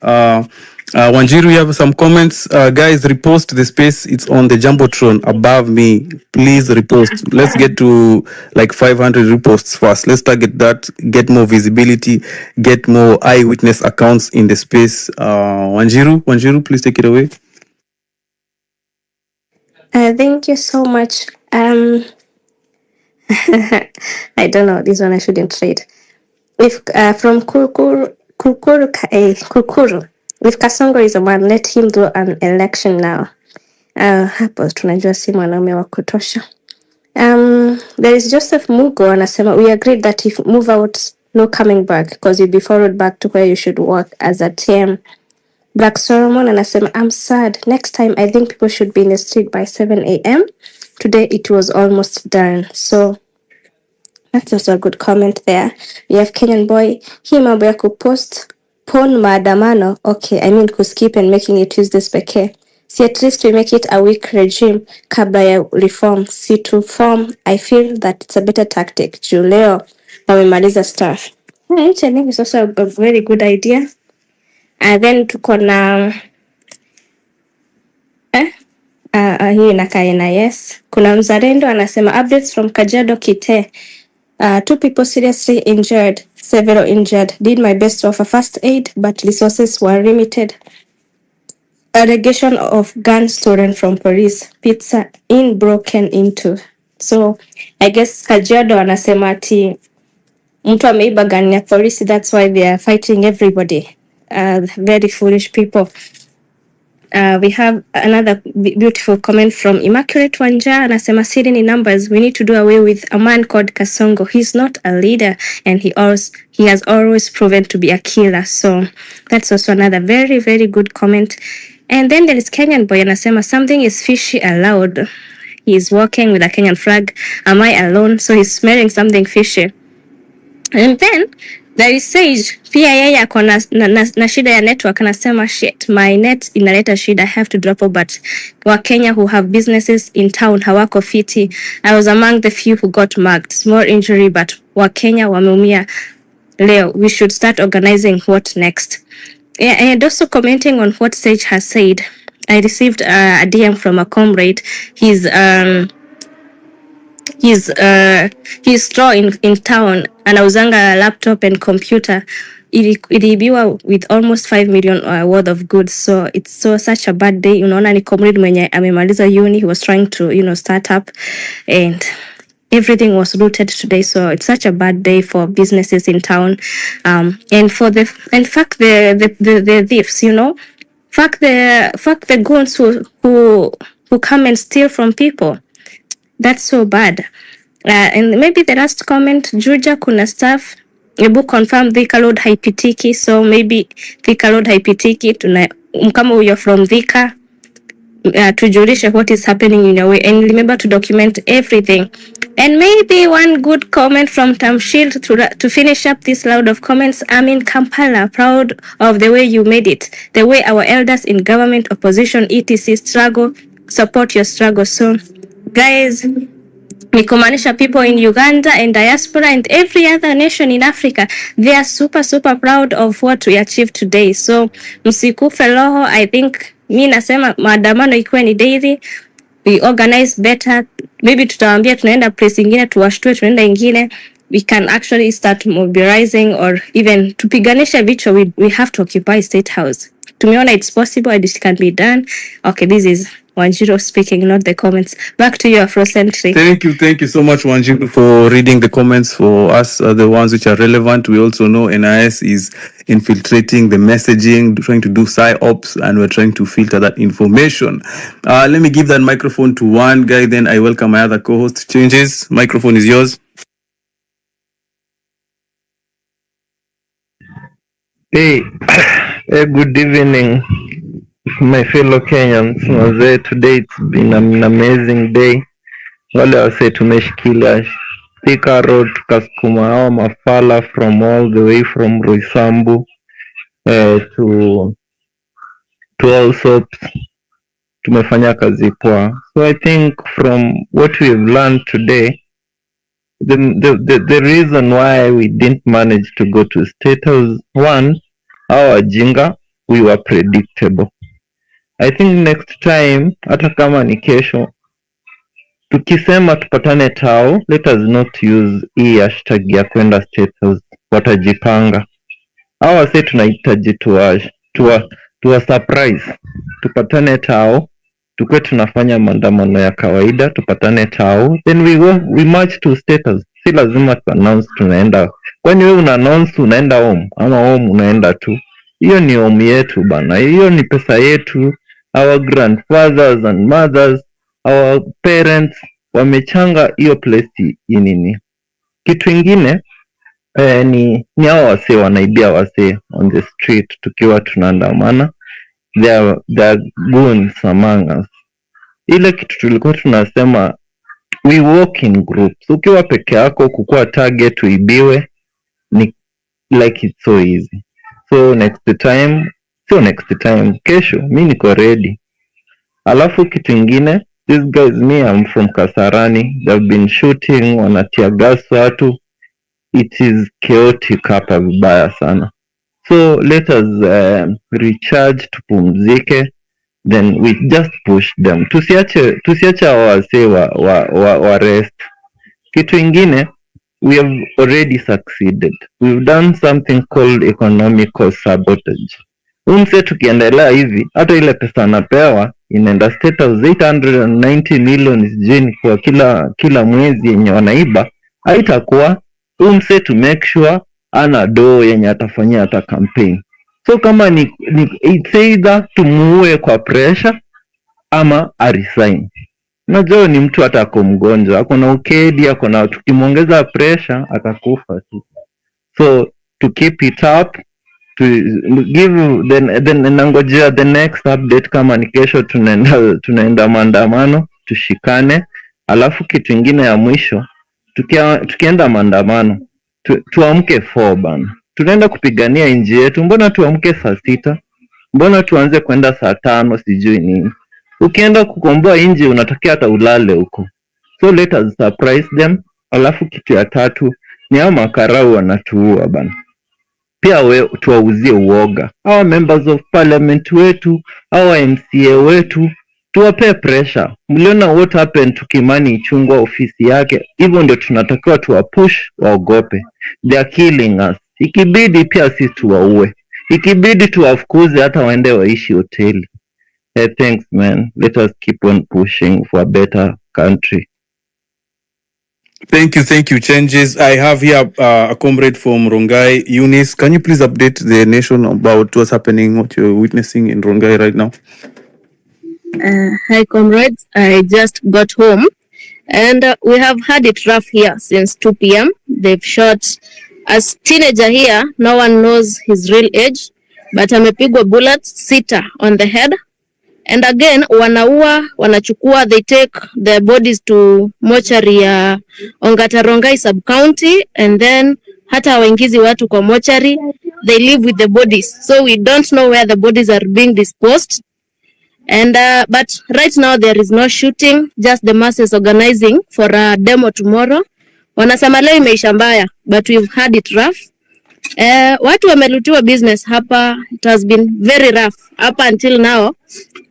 Wanjiru, you have some comments. Guys, repost the space. It's on the Jumbotron above me. Please repost. Let's get to like 500 reposts first. Let's target that. Get more visibility. Get more eyewitness accounts in the space. Wanjiru, please take it away. Thank you so much. I don't know. This one I shouldn't trade. If from Kukuru, if Kasongo is a man, let him do an election now. Hapo tunajua si mwanaume wa kutosha. There is Joseph Mugo anasema, we agreed that if move out, no coming back, because you'll be forward back to where you should work as a TM. Black Solomon anasema, I'm sad. Next time I think people should be in the street by 7 a.m. Today it was almost done. So that's also a good comment there. We have Kenyan boy, hii mambo ya kupost pon maandamano. Okay, I mean kuskip and making it Tuesdays pekee. See, at least we make it a week regime kabla ya reform. See, to form, I feel that it's a better tactic. Juu leo wamemaliza stuff. Which I think is also a very good idea. And then tuko na hii inakaa na yes. Kuna mzalendo anasema updates from Kajiado Kite. 2 people seriously injured, several injured. Did my best to offer first aid, but resources were limited. Allegation of gun stolen from police, pizza in broken into. So I guess Kajiado anasema ati mtu ameiba gun ya polisi, that's why they are fighting everybody. Very foolish people. We have another beautiful comment from Immaculate Wanja. Anasema sitting in numbers, we need to do away with a man called Kasongo. He's not a leader, and he has always proven to be a killer. So that's also another very, very good comment. And then there is Kenyan boy. Anasema something is fishy aloud. He is walking with a Kenyan flag. Am I alone? So he's smelling something fishy. And then there is Sage, pia yeye ako na shida ya network, anasema shit, my net inaleta shida, I have to drop out, but Wakenya who have businesses in town hawako fiti. I was among the few who got marked, small injury, but Wakenya wameumia leo. We should start organizing what next. Yeah, and also commenting on what Sage has said, I received a DM from a comrade. His store in town anauzanga laptop and computer iliibiwa with almost 5 million worth of goods. So it's such a bad day. Unaona ni comrade mwenye amemaliza uni, he was trying to start up, and everything was looted today. So it's such a bad day for businesses in town, and fuck the thieves, fuck the goons who come and steal from people. That's so bad. And maybe the last comment, Juja kuna staff, ebu confirm Thika Road haipitiki. So maybe Thika Road haipitiki, kama you're from Thika, tujulishe what is happening in your way, and remember to document everything. And maybe one good comment from Tamshil to finish up this loud of comments. I'm in Kampala, proud of the way you made it, the way our elders in government, opposition, etc. struggle, support your struggle. So guys, ni kumaanisha people in Uganda and diaspora and every other nation in Africa, they are super proud of what we achieved today. So msikufe roho. I think mi nasema maandamano ikuwe ni daily, we organize better. Maybe tutawaambia tunaenda place ingine, tuwashtue tunaenda ingine. We can actually start mobilizing, or even tupiganisha vichwa. We have to occupy State House. Tumeona it's possible and it can be done. Okay, this is Wanjiru speaking, not the comments. Back to you, Afrocentric. Thank you so much, Wanjiru, for reading the comments for us, the ones which are relevant. We also know NIS is infiltrating the messaging, trying to do psyops, and we're trying to filter that information. Let me give that microphone to one guy, then I welcome my other co-host. Changes, microphone is yours. Hey, good evening, my fellow Kenyans. Today it's been an amazing day. Wale wase tumeshikilia Thika Road, tukasukuma hao mafala from all the way from Roysambu to Allsops. Tumefanya kazi poa. So I think from what we've learned today, the reason why we didn't manage to go to State House, one, our jinga, we were predictable. I think next time, hata kama ni kesho, tukisema tupatane tao, let us not use hii hashtag ya kwenda State House. Watajipanga. Hawa say tunahitaji tuwa surprise. Tupatane tao, tukwe tunafanya maandamano ya kawaida, tupatane tao, then we march to State House. Si lazima tu announce tunaenda. Kwani wewe una announce unaenda home, ama home unaenda tu. Hiyo ni home yetu bana. Hiyo ni pesa yetu. Our grandfathers and mothers, our parents wamechanga hiyo place nini. Kitu ingine ni hao wase wanaibia wase on the street tukiwa tunaandamana. They are goons among us. Ile kitu tulikuwa tunasema, we walk in groups. Ukiwa peke yako kukua target uibiwe ni like it's so easy. So next time, kesho mi niko ready. Alafu kitu ingine, these guys, me I'm from Kasarani, they've been shooting, wanatia gas watu. It is chaotic hapa vibaya sana. So let us recharge, tupumzike, then we just push them. Tusiache wase wa rest. Kitu ingine, we have already succeeded. We've done something called economical sabotage. Umse tukiendelea hivi, hata ile pesa anapewa inaenda state of 890 million jini kwa kila mwezi yenye wanaiba, haitakuwa umse to make sure ana doo yenye atafanyia hata campaign. So kama ni it's either tumuue kwa pressure ama aresign. Unajua ni mtu hata ako mgonjwa, ako na ukedi, ako na tukimwongeza pressure atakufa tu. So to keep it up, to give then nangojea the next update kama ni kesho tunaenda maandamano, tushikane. Alafu kitu ingine ya mwisho, tukienda maandamano tuamke 4 bana. Tunaenda kupigania nchi yetu, mbona tuamke saa 6? Mbona tuanze kwenda saa 5 sijui nini? Ukienda kukomboa nchi unatokea hata ulale huko. So let us surprise them. Alafu kitu ya 3 ni hao makarau wanatuua bana. Pia tuwauzie uoga. Hawa members of parliament wetu, hawa MCA wetu, tuwape pressure. Mliona what happened to Kimani Ichung'wah ofisi yake. Hivyo ndio tunatakiwa tuwapush waogope. They are killing us. Ikibidi pia sisi tuwaue. Ikibidi tuwafukuze hata waende waishi hoteli. Thanks man. Let us keep on pushing for a better country. Thank you, Changes. I have here a comrade from Rongai, Eunice. Can you please update the nation about what's happening, what you're witnessing in Rongai right now? Hi, comrades. I just got home and we have had it rough here since 2 p.m. They've shot a teenager here. No one knows his real age, but amepigwa bullets 6 on the head. And again, wanachukua, they take the bodies to mortuary ya Ongata-Rongai sub-county, and then hata waingizi watu kwa mortuary, they live with the bodies. So we don't know where the bodies are being disposed. And but right now there is no shooting, just the masses organizing for a demo tomorrow. Wanasema leo imeisha mbaya, but we've had it rough. Watu wamelutiwa business hapa. It has been very rough up until now.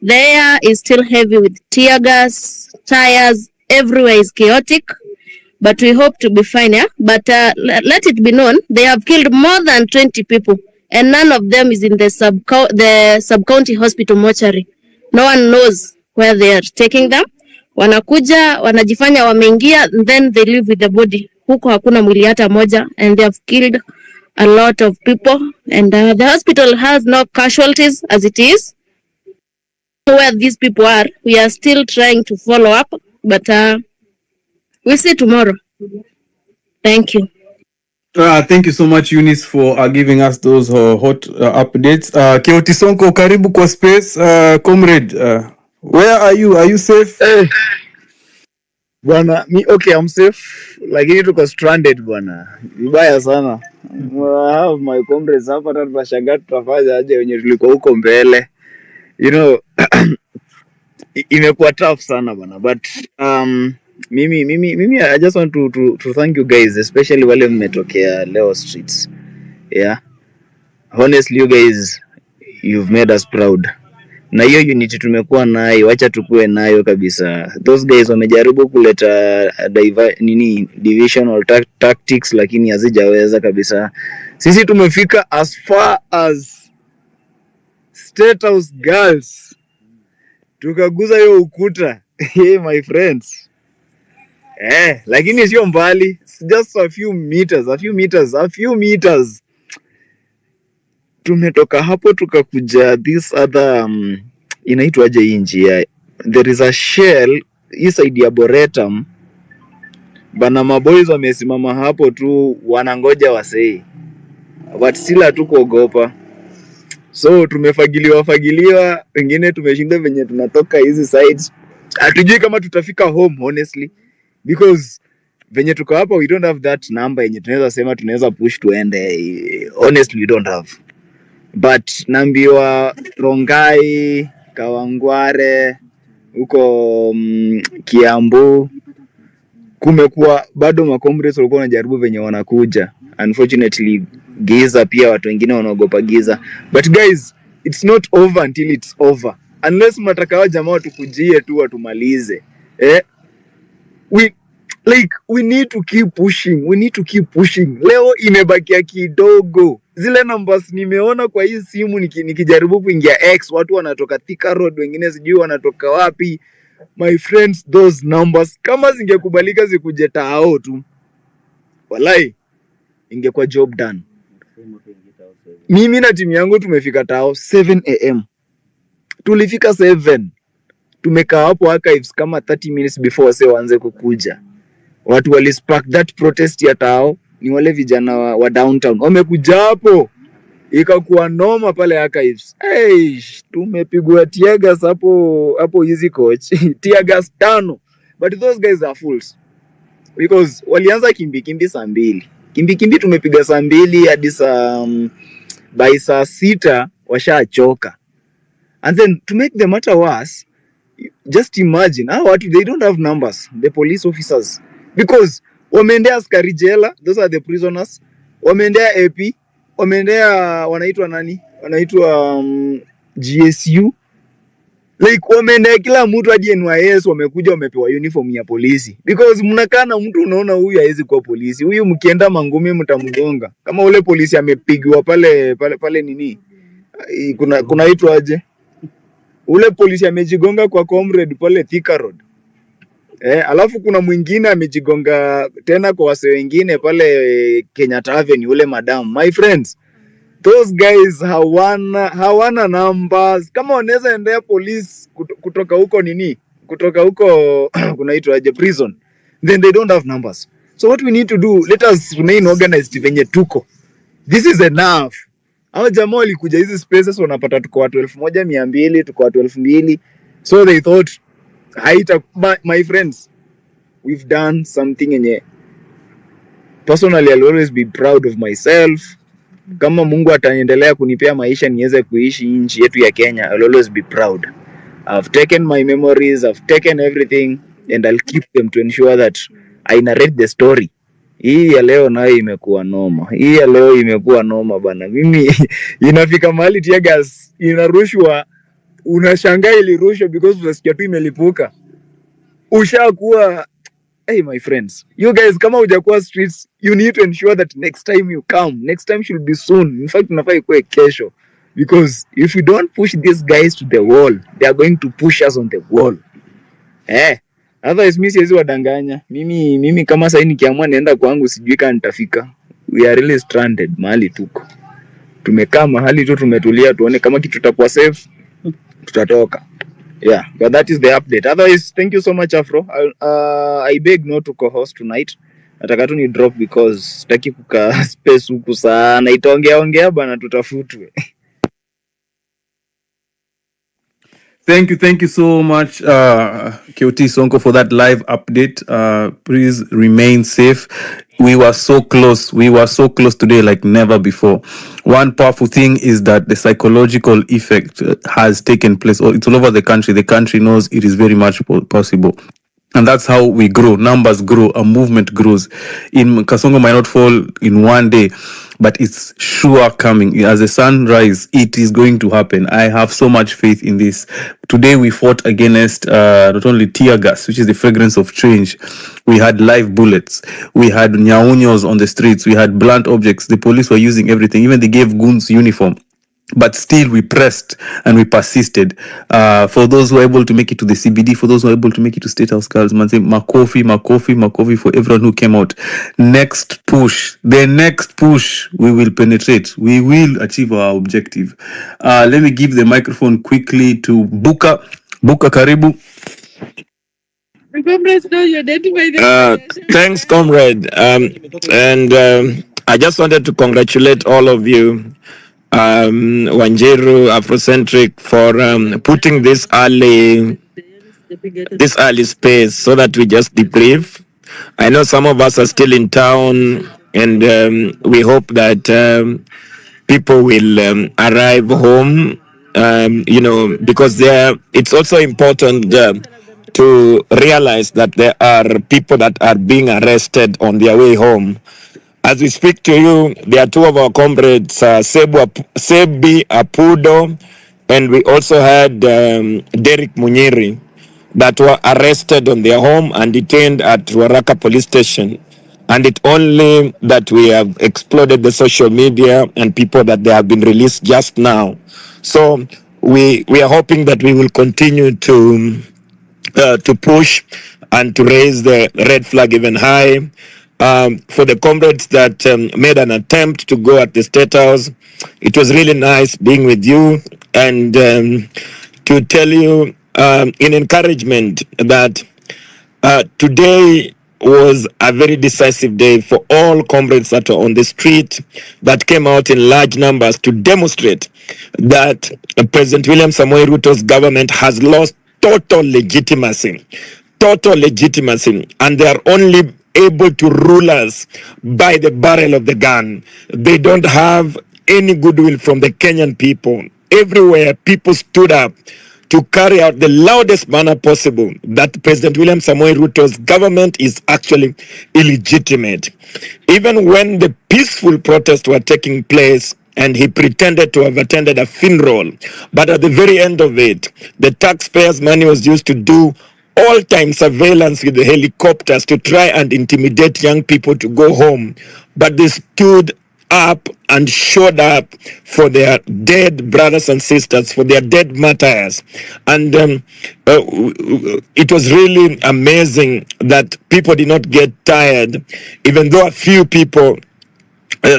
The air is still heavy with tear gas, tires, everywhere is chaotic, but we hope to be fine. Yeah? But let it be known, they have killed more than 20 people, and none of them is in the sub-county hospital mortuary. No one knows where they are taking them. Wanakuja, wanajifanya wameingia, then they leave with the body. Huko hakuna mwili hata moja, and they have killed a lot of people, and the hospital has no casualties as it is. Where these people are, we are still trying to follow up, but we'll see tomorrow. Thank you. Thank you so much, Eunice, for giving us those hot updates. Keoti Sonko, karibu kwa space. Comrade, where are you? Are you safe? Bwana, okay, I'm safe. Lakini tuko stranded bwana. Vibaya sana. I have my comrades hapa, hata tunashangaa tutafanya aje wenye tulikuwa huko mbele. You know, imekuwa tough sana bwana, but mimi I just want to thank you guys, especially wale mmetokea leo streets. Yeah, honestly you guys, you've made us proud, na hiyo unity tumekuwa nayo, acha tukue nayo kabisa. Those guys wamejaribu kuleta divisional tactics, lakini hazijaweza kabisa. Sisi tumefika as far as State House girls, tukaguza hiyo ukuta. Hey my friends, lakini sio mbali, just a few meters. Tumetoka hapo tukakuja this other inaitwaje hii njia, there is a shell inside ya Boretum bana. Maboys wamesimama hapo tu wanangoja wasee, but still hatukuogopa. So tumefagiliwa, wengine tumeshinda venye tunatoka hizi sides. Hatujui kama tutafika home honestly, because venye tuko hapa we don't have that number yenye tunaweza sema tunaweza push tuende. Honestly we don't have. But naambiwa Rongai, Kawangware, huko Kiambu kumekuwa bado makomrades walikuwa wanajaribu venye wanakuja. Unfortunately giza pia watu wengine wanaogopa giza. But guys, it's not over until it's over. Unless mnataka jamaa tukujie tu watumalize. Like we need to keep pushing. Leo imebakia kidogo. Zile numbers nimeona kwa hii simu nikijaribu kuingia X, watu wanatoka Thika Road, wengine sijui wanatoka wapi. My friends, those numbers kama zingekubalika zikuje tao tu, walai ingekuwa job done. Mimi na timu yangu tumefika tao 7 am. Tulifika 7. Tumekaa hapo archives kama 30 minutes before wase waanze kukuja. Watu walispark that protest ya tao ni wale vijana wa downtown. Wamekuja hapo. Ikakuwa noma pale archives. Hey, tumepigwa tear gas hapo easy coach. Tear gas 5. But those guys are fools. Because walianza kimbi saa 2. Kimbi tumepiga saa 2 hadi by saa 6 washachoka. And then to make the matter worse, just imagine how they don't have numbers, the police officers, because wameendea askari jela, those are the prisoners, wameendea AP, wameendea wanaitwa nani, wanaitwa GSU, like wameendea kila mtu hadi NYS, wamekuja wamepewa uniform ya polisi, because mnakaa na mtu unaona huyu haizi kuwa polisi, huyu mkienda mangumi mtamgonga kama ule polisi amepigwa pale nini, kuna itwa aje, ule polisi amejigonga kwa comrade pale Thika Road. Alafu kuna mwingine amejigonga tena kwa wase wengine pale Kenyatta Avenue, ule madam. My friends, those guys hawana numbers. Kama wanaweza endea police kutoka huko nini, kutoka huko kunaitwa aje prison, then they don't have numbers. So what we need to do, let us remain organized venye tuko. This is enough. Hao jamaa walikuja hizi spaces wanapata tuko watu 1200, tuko watu 2000. So they thought my friends, we've done something yenye personally I'll always be proud of myself. Kama Mungu ataendelea kunipea maisha niweze kuishi nchi yetu ya Kenya, I'll always be proud. I've taken my memories, I've taken everything, and I'll keep them to ensure that I narrate the story. Hii ya leo nayo imekuwa noma. Bana. Mimi inafika mahali tear gas inarushwa, unashangaa ilirushwa because unasikia tu imelipuka. Ushakuwa, hey my friends, you guys kama hujakuwa streets, you need to ensure that next time you come, next time should be soon. In fact, unafaa ikuwe kesho, because if you don't push these guys to the wall, they are going to push us on the wall. Otherwise mimi siwezi wadanganya. Mimi kama sasa nikiamua naenda kwangu sijui kama nitafika. We are really stranded mahali tuko. Tumekaa mahali tu tumetulia tuone kama kitu tutakuwa safe, tutatoka. Yeah, but that is the update. Otherwise, thank you so much Afro. I beg not to co-host tonight. Nataka tu ni drop because sitaki kukaa space huku sana. Itaongea bana tutafutwe. Thank you so much, KOT Sonko, for that live update. Please remain safe. We were so close today like never before. One powerful thing is that the psychological effect has taken place. It's all over the country. The country knows it is very much possible. And that's how we grow. Numbers grow. A movement grows. In Kasongo might not fall in one day, but it's sure coming. As the sun rises, it is going to happen. I have so much faith in this. Today we fought against not only tear gas, which is the fragrance of change. We had live bullets. We had nyaunyos on the streets. We had blunt objects. The police were using everything. Even they gave goons uniform. But still, we pressed and we persisted. For those who are able to make it to the CBD, for those who are able to make it to State House, girls, man, say makofi for everyone who came out. The next push, we will penetrate. We will achieve our objective. Let me give the microphone quickly to Buka. Buka, karibu. Thanks, comrade. I just wanted to congratulate all of you, Wanjiru, Afrocentric, for putting this early space so that we just debrief. I know some of us are still in town, and we hope that people will arrive home. Because it's also important to realize that there are people that are being arrested on their way home. As we speak to you, there are two of our comrades, Sebi Apudo, and we also had Derek Munyiri. that were arrested on their home and detained at Ruaraka police station. And it only that we have exploded the social media and people that they have been released just now. So we are hoping that we will continue to push and to raise the red flag even high. For the comrades that made an attempt to go at the State House, it was really nice being with you and to tell you in encouragement that today was a very decisive day for all comrades that were on the street that came out in large numbers to demonstrate that President William Samoei Ruto's government has lost total legitimacy. Total legitimacy, and they are only able to rule us by the barrel of the gun. They don't have any goodwill from the Kenyan people. Everywhere, people stood up to carry out the loudest manner possible that President William Samoei Ruto's government is actually illegitimate. Even when the peaceful protests were taking place, and he pretended to have attended a funeral, but at the very end of it, the taxpayers' money was used to do all-time surveillance with the helicopters to try and intimidate young people to go home. But they stood up and showed up for their dead brothers and sisters, for their dead martyrs. And it was really amazing that people did not get tired, even though a few people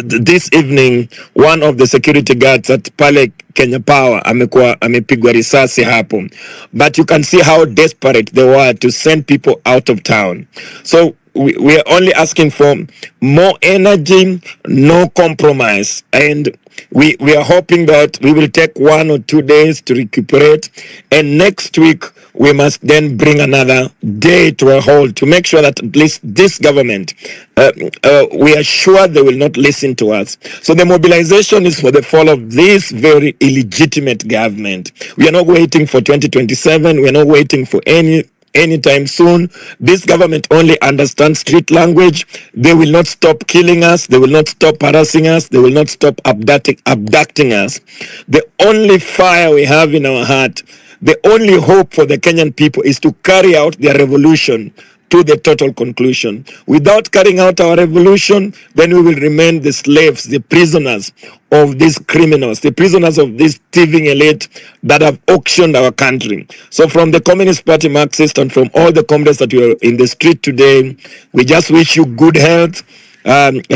this evening, one of the security guards at Pale Kenya Power amepigwa risasi hapo, but you can see how desperate they were to send people out of town. So we are only asking for more energy, no compromise, and we are hoping that we will take 1 or 2 days to recuperate, and next week we must then bring another day to a halt to make sure that at least this government, we are sure they will not listen to us. So the mobilization is for the fall of this very illegitimate government. We are not waiting for 2027. We are not waiting for anytime soon. This government only understands street language. They will not stop killing us. They will not stop harassing us. They will not stop abducting us. The only fire we have in our heart, the only hope for the Kenyan people is to carry out their revolution to the total conclusion. Without carrying out our revolution, then we will remain the slaves, the prisoners of these criminals, the prisoners of this thieving elite that have auctioned our country. So from the Communist Party Marxist and from all the comrades that were in the street today, we just wish you good health.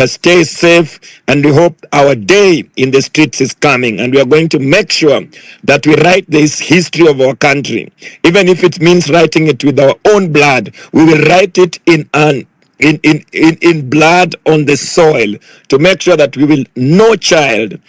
Stay safe, and we hope our day in the streets is coming, and we are going to make sure that we write this history of our country, even if it means writing it with our own blood. We will write it in blood on the soil to make sure that no child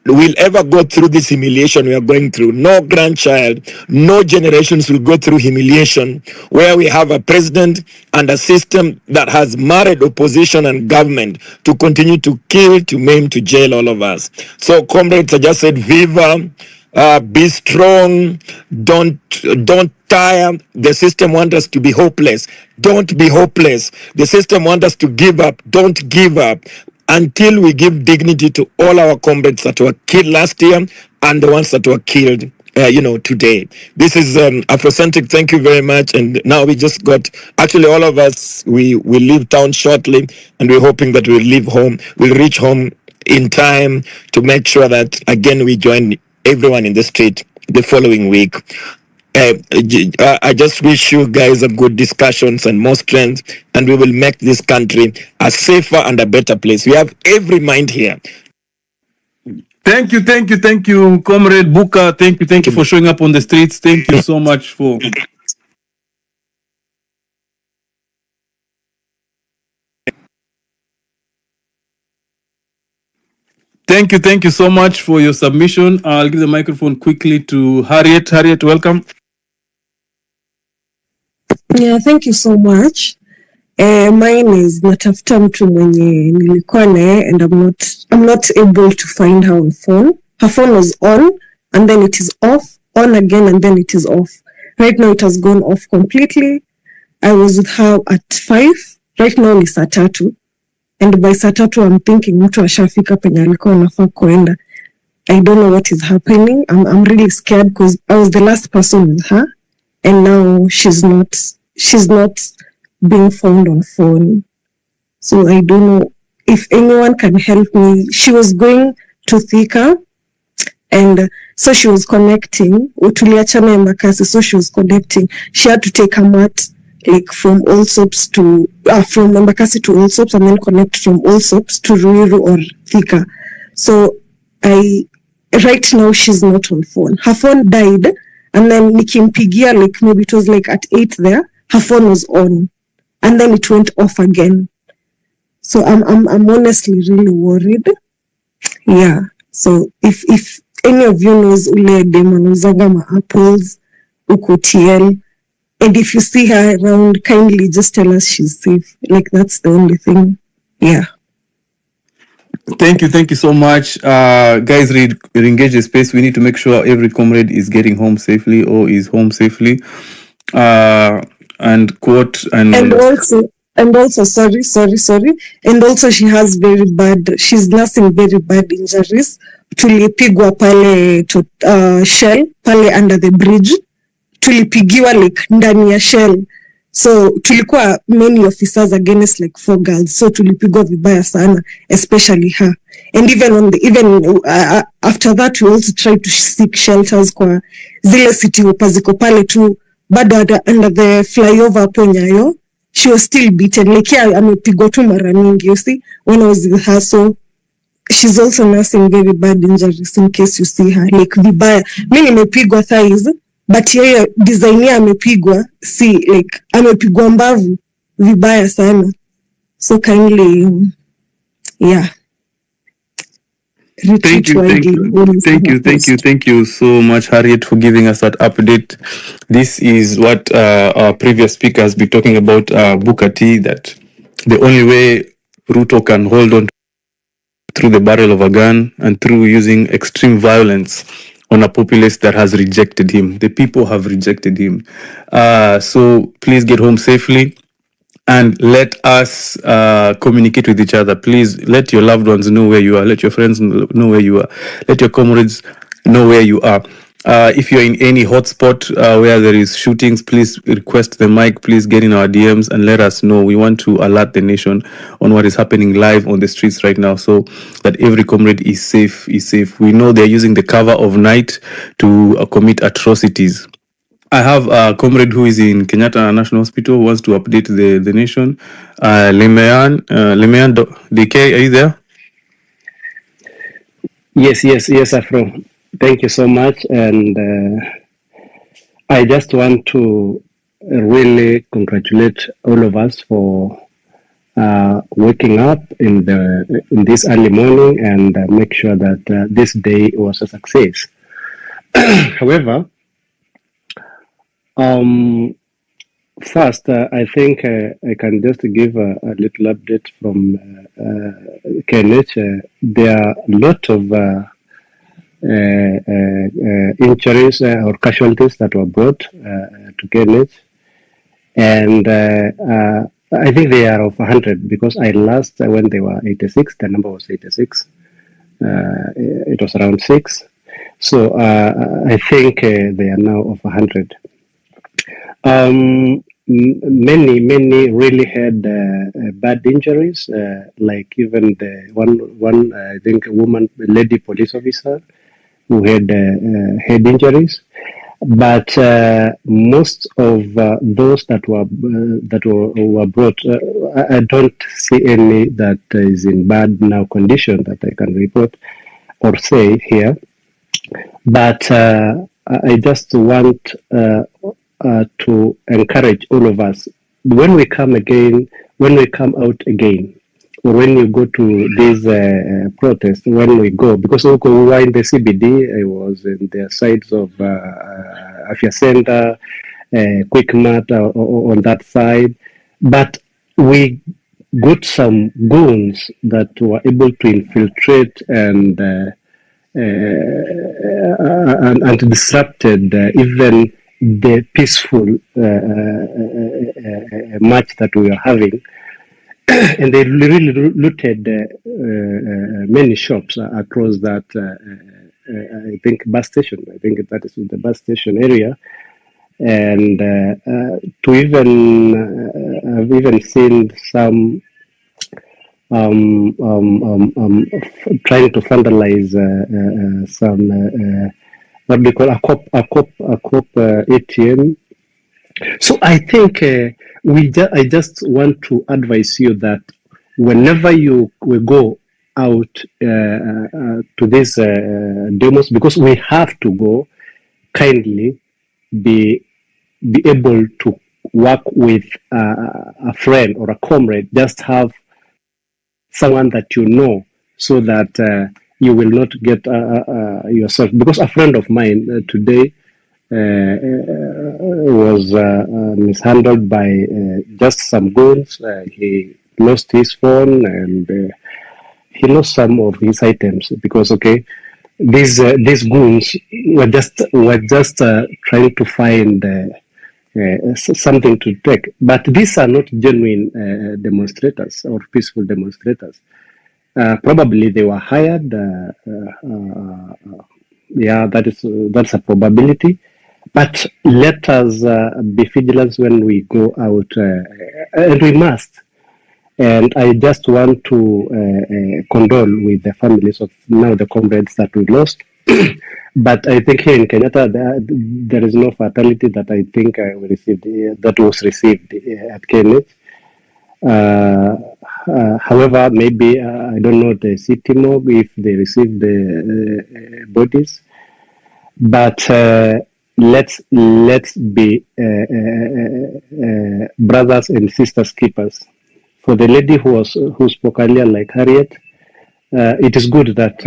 will ever go through this humiliation we are going through. No grandchild, no generations will go through humiliation where we have a president and a system that has married opposition and government to continue to kill, to maim, to jail all of us. So comrades, I just said, viva, be strong, don't tire. The system wants us to be hopeless. Don't be hopeless. The system wants us to give up. Don't give up until we give dignity to all our comrades that were killed last year and the ones that were killed today. This is Afrocentric. Thank you very much. And now we just got, actually all of us, we leave town shortly, and we're hoping that we'll reach home in time to make sure that, again, we join everyone in the street the following week. I just wish you guys a good discussions and more strength, and we will make this country a safer and a better place. We have every mind here. Thank you, Comrade Buka. Thank you for showing up on the streets. Thank you so much for. Thank you so much for your submission. I'll give the microphone quickly to Harriet. Harriet, welcome. Yeah, thank you so much. Mine is natafuta mtu mwenye nilikuwa naye, and I'm not able to find her on phone. Her phone was on and then it is off, on again and then it is off. Right now it has gone off completely. I was with her at 5. Right now ni saa 3. And by saa 3 I'm thinking mtu ashafika penye alikuwa anafaa kuenda. I don't know what is happening. I'm really scared because I was the last person with her. and now she's not being found on phone. So I don't know if anyone can help me. She was going to Thika, and so she was connecting. Tuliachana Embakasi, so she was connecting. She had to take a mat like from Allsops to from Embakasi to Allsops, and then connect from Allsops to Ruiru or Thika. So right now she's not on phone. Her phone died, and then nikimpigia, like maybe it was like at 8 there, her phone was on, and then it went off again. So I'm honestly really worried. Yeah. So if any of you knows ule demon uzaga ma apples uko TL, and if you see her around, kindly just tell us she's safe. Like that's the only thing. Yeah. Thank you so much. Guys, re-engage the space. We need to make sure every comrade is getting home safely or is home safely. And quote and also sorry. And also she's nursing very bad injuries. Tulipigwa pale Shell pale under the bridge. Tulipigiwa like ndani ya Shell. So tulikuwa many officers against like 4 girls. So tulipigwa vibaya sana, especially her. And even after that we also tried to seek shelters kwa zile city ziko pale tu bado under the flyover hapo Nyayo. She was still beaten. Like amepigwa tu mara mingi, you see, when I was with her. So she's also nursing very bad injuries in case you see her. Like vibaya. Mimi nimepigwa thighs, but yeye design ya amepigwa, see, like amepigwa mbavu vibaya sana. So kindly, yeah. Thank you so much, Harriet, for giving us that update. This is what our previous speakers be talking about, Booker T, that the only way Ruto can hold on through the barrel of a gun and through using extreme violence on a populace that has rejected him. The people have rejected him. So please get home safely. And let us communicate with each other. Please let your loved ones know where you are. Let your friends know where you are. Let your comrades know where you are. If you're in any hotspot where there is shootings, please request the mic. Please get in our DMs and let us know. We want to alert the nation on what is happening live on the streets right now, so that every comrade is safe. We know they're using the cover of night to commit atrocities. I have a comrade who is in Kenyatta National Hospital who wants to update the nation. Lemean DK, are you there? Yes, Afro. Thank you so much. And I just want to really congratulate all of us for waking up in this early morning and make sure that this day was a success. However, first, I think I can just give a little update from KNH. There are a lot of injuries or casualties that were brought to KNH, and I think they are of 100 because when they were 86, the number was 86. It was around 6. So I think they are now of 100. Many really had bad injuries, like even the one I think a lady police officer who had head injuries. But most of those that were brought, I don't see any that is in bad now condition that I can report or say here. But I just want to encourage all of us when we come out again, or when you go to these protests, when we go, because we were in the CBD, I was in the sides of Afya Center, Quick Mart on that side, but we got some goons that were able to infiltrate and disrupted even the peaceful march that we are having. And they really looted many shops across that, I think, bus station. I think that is in the bus station area. and to even I've even seen some trying to vandalize some what do you call a cop ATM. So I think I just want to advise you that whenever you will go out to these demos, because we have to go, kindly be able to work with a friend or a comrade. Just have someone that you know, so that you will not get yourself. Because a friend of mine today was mishandled by just some goons. He lost his phone and he lost some of his items because these goons were just trying to find something to take. But these are not genuine demonstrators or peaceful demonstrators. Probably they were hired. Yeah, that's a probability. But let us be vigilant when we go out, and we must. And I just want to condole with the families of now the comrades that we lost. But I think here in Kenyatta, there is no fatality that I think we received, that was received at Kenneth. However, maybe I don't know the city mob if they received the bodies, but let's be brothers and sisters keepers. For the lady who spoke earlier, like Harriet, it is good that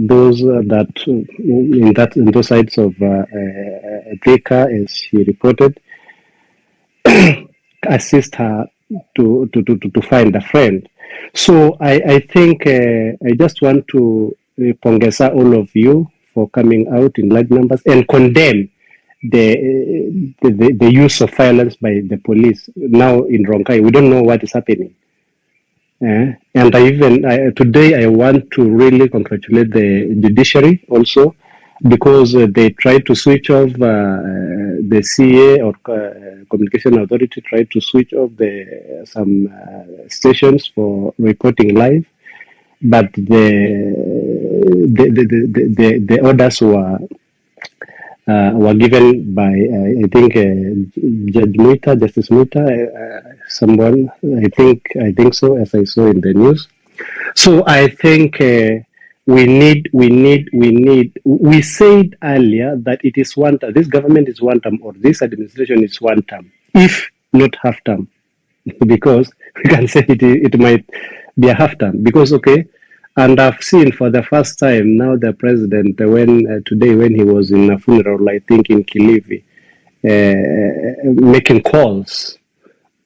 those that in those sides of Thika, as she reported, assist her to find a friend. So I think I just want to pongeza all of you for coming out in large numbers and condemn the use of violence by the police now in Rongai. We don't know what is happening. And today I want to really congratulate the judiciary also, because they tried to switch off the CA or Communication Authority tried to switch off some stations for reporting live, but the orders were given by I think Justice Muita, someone I think so, as I saw in the news. So I think we said earlier that it is one term. This government is one term, or this administration is one term, if not half term, because we can say it might be a half term. Because and I've seen for the first time now the president today when he was in a funeral, I think in Kilifi, making calls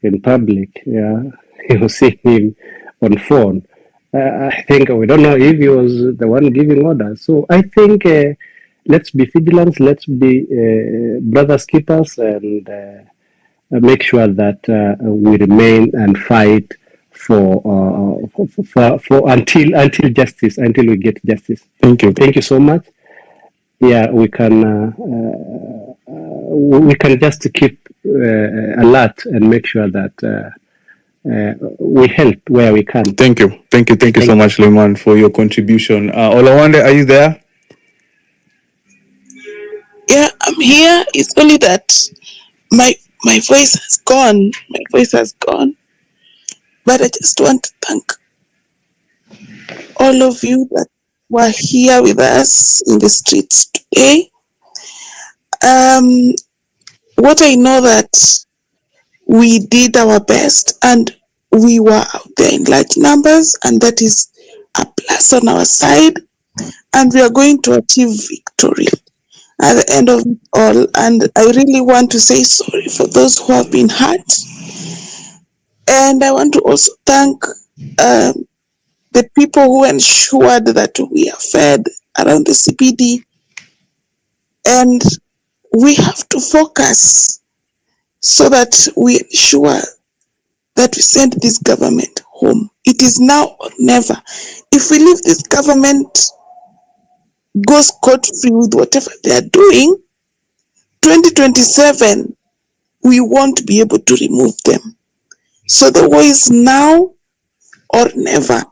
in public. Yeah, you will see him on phone. I think we don't know if he was the one giving orders. So I think let's be vigilant, let's be brothers keepers, and make sure that we remain and fight for until justice, until we get justice. Thank you. Thank you so much. Yeah, we can just keep alert and make sure that we help where we can. Thank you so much, Leman, for your contribution. Olawande, are you there? Yeah, I'm here. It's only that my voice has gone. My voice has gone. But I just want to thank all of you that were here with us in the streets today. What I know that we did our best and we were out there in large numbers, and that is a plus on our side, and we are going to achieve victory at the end of it all. And I really want to say sorry for those who have been hurt, and I want to also thank the people who ensured that we are fed around the CPD, and we have to focus so that we ensure that we send this government home. It is now or never. If we leave this government go scot-free with whatever they are doing, 2027, we won't be able to remove them. So the war is now or never.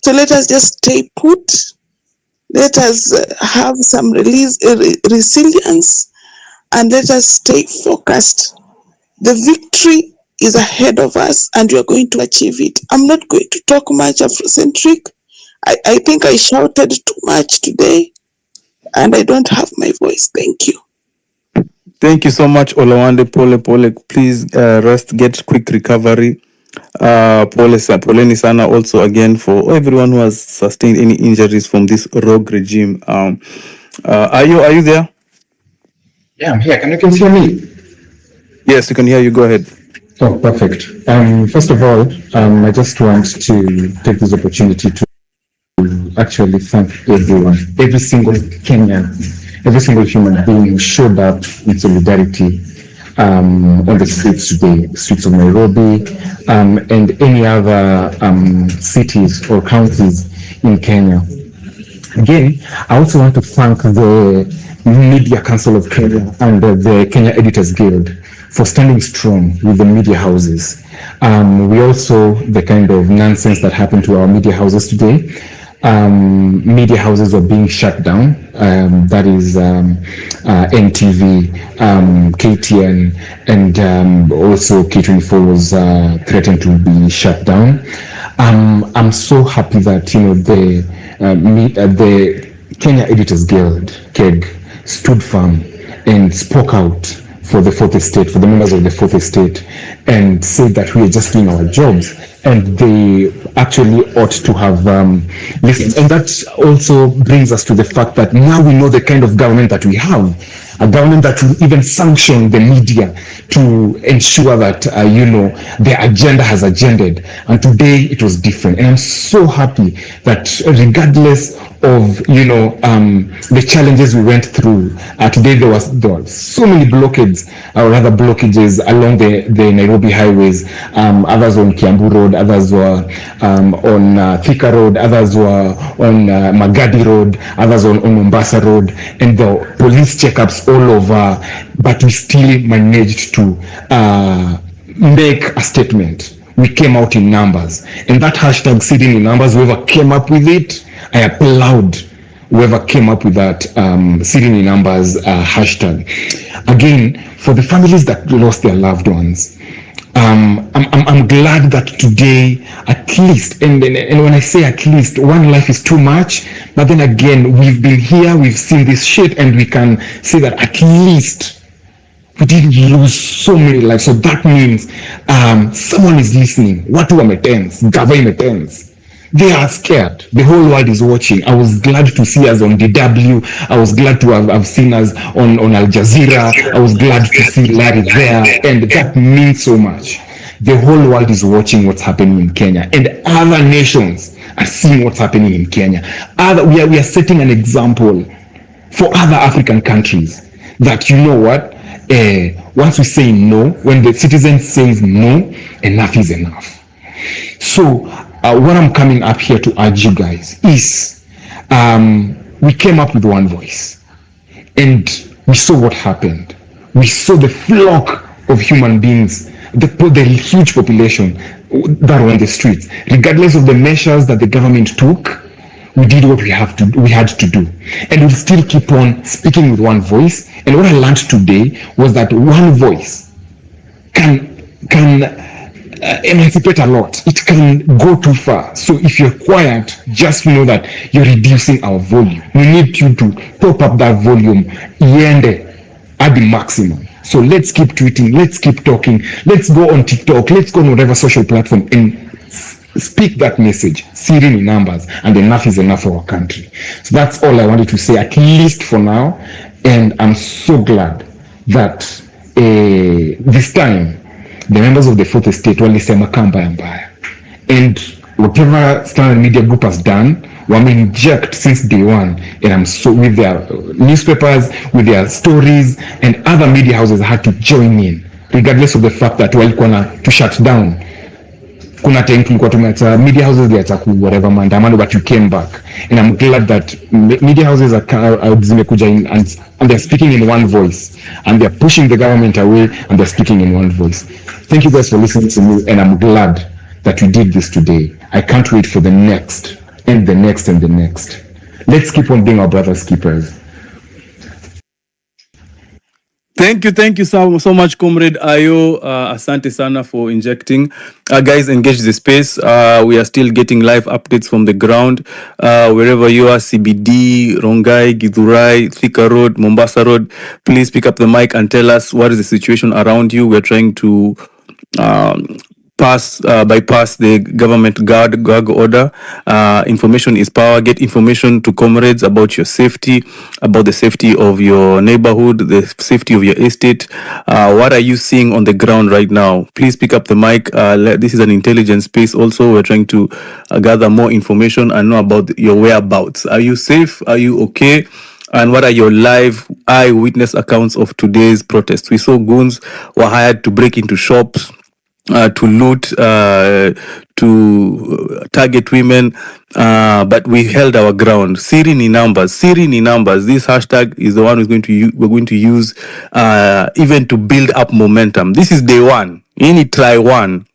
So let us just stay put. Let us have some resilience, and let us stay focused. The victory is ahead of us, and we are going to achieve it. I'm not going to talk much Afrocentric. I think I shouted too much today, and I don't have my voice. Thank you. Thank you so much, Olawande Pole. Please rest, get quick recovery. Poleni sana also again for everyone who has sustained any injuries from this rogue regime. Are you there? Yeah, I'm here. Can you guys hear me? Yes, we can hear you. Go ahead. Oh, perfect. First of all, I just want to take this opportunity to actually thank everyone, every single Kenyan, every single human being who showed up in solidarity on the streets today, streets of Nairobi, and any other cities or counties in Kenya. Again, I also want to thank the Media Council of Kenya and the Kenya Editors Guild for standing strong with the media houses. We also, the kind of nonsense that happened to our media houses today, media houses were being shut down. That is NTV, KTN, and also K24 was threatened to be shut down. I'm so happy that the Kenya Editors Guild (KEG) stood firm and spoke out for the fourth estate, for the members of the fourth estate, and said that we are just doing our jobs, and they actually ought to have listened. And that also brings us to the fact that now we know the kind of government that we have, a government that will even sanction the media to ensure that their agenda has agended. And today it was different, and I'm so happy that regardless of the challenges we went through, today there was so many blockades, or rather blockages along the Nairobi highways. Others on Kiambu Road, others were on Thika Road, others were on Magadi Road, others on Mombasa Road, and the police checkups all over. But we still managed to make a statement. We came out in numbers, and that hashtag sitting in numbers, whoever came up with it, I applaud whoever came up with that sitting in numbers hashtag. Again, for the families that lost their loved ones, I'm glad that today, at least, and when I say at least, one life is too much, but then again, we've been here, we've seen this shit, and we can say that at least we didn't lose so many lives. So that means someone is listening. Watu wametense, gava imetense. They are scared. The whole world is watching. I was glad to see us on DW. I was glad to have seen us on Al Jazeera. I was glad to see Larry there. And that means so much. The whole world is watching what's happening in Kenya. And other nations are seeing what's happening in Kenya. We are setting an example for other African countries that, you know what, once we say no, when the citizen says no, enough is enough. So what I'm coming up here to urge you guys is we came up with one voice, and we saw what happened. We saw the flock of human beings, the huge population that were on the streets. Regardless of the measures that the government took, we did what we had to do, and we'll still keep on speaking with one voice. And what I learned today was that one voice can emancipate a lot. It can go too far. So if you're quiet, just know that you're reducing our volume. We need you to top up that volume at the maximum. So let's keep tweeting, let's keep talking, let's go on TikTok, let's go on whatever social platform and speak that message, sitting in numbers, and enough is enough for our country. So that's all I wanted to say, at least for now. And I'm so glad that this time the members of the fourth estate walisema kamba mbaya, and whatever Standard Media Group has done, inject since day one. And I'm so, with their newspapers, with their stories, and other media houses had to join in, regardless of the fact that walikuwa to shut down kuna time tulikuwa tumeacha media houses liacha ku whatever maandamano, but you came back, and I'm glad that media houses are zimekuja in and they're speaking in one voice, and they're pushing the government away, and they're speaking in one voice. Thank you guys for listening to me, and I'm glad that we did this today. I can't wait for the next and the next and the next. Let's keep on being our brothers' keepers. Thank you so much, Comrade Ayo. Asante sana for injecting. Guys, engage the space. We are still getting live updates from the ground. Wherever you are, CBD, Rongai, Githurai, Thika Road, Mombasa Road, please pick up the mic and tell us what is the situation around you. We're trying to bypass the government gag order. Information is power. Get information to comrades about your safety, about the safety of your neighborhood, the safety of your estate. What are you seeing on the ground right now? Please pick up the mic. This is an intelligence space also. We're trying to gather more information and know about your whereabouts. Are you safe? Are you okay? And what are your live eyewitness accounts of today's protest? We saw goons were hired to break into shops, to loot, to target women, but we held our ground. Siri ni numbers. This hashtag is the one we're going to use even to build up momentum. This is day one. Any try one.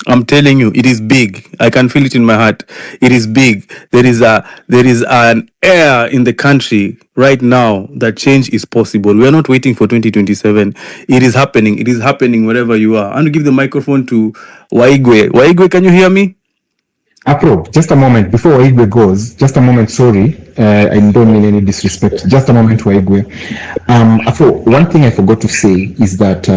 I'm telling you, it is big. I can feel it in my heart. It is big. There is an air in the country right now that change is possible. We are not waiting for 2027. It is happening. It is happening wherever you are. I'm going to give the microphone to Waigwe. Waigwe, can you hear me? Afro, just a moment before Waigwe goes. Just a moment. Sorry, I don't mean any disrespect. Just a moment, Waigwe. Afro, one thing I forgot to say is that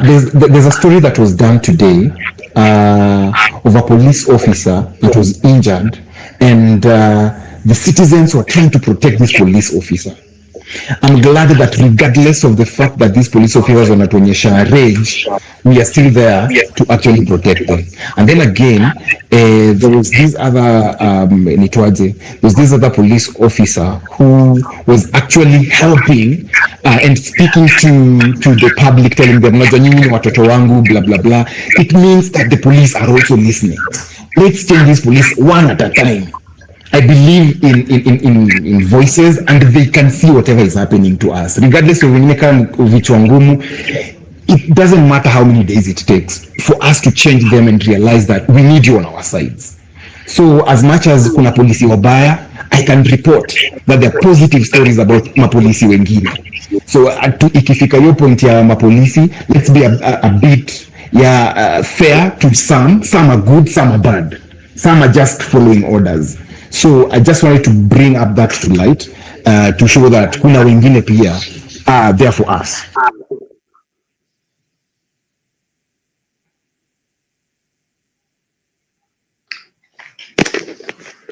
there's a story that was done today of a police officer that was injured, and the citizens were trying to protect this police officer. I'm glad that regardless of the fact that these police officers wanatuonyesha rage, we are still there to actually protect them. And then again, there was this other there's this other police officer who was actually helping and speaking to the public, telling them, "Najua nyinyi ni watoto wangu, blah blah blah." It means that the police are also listening. Let's change this police one at a time. I believe in voices, and they can see whatever is happening to us, regardless of vichwa ngumu. It doesn't matter how many days it takes for us to change them and realize that we need you on our sides. So as much as kuna polisi wabaya, I can report that there are positive stories about mapolisi wengine. So ikifika hiyo point ya mapolisi, let's be a bit fair to some. Some are good, some are bad, some are just following orders. So I just wanted to bring up that to light to show that kuna wengine pia are there for us.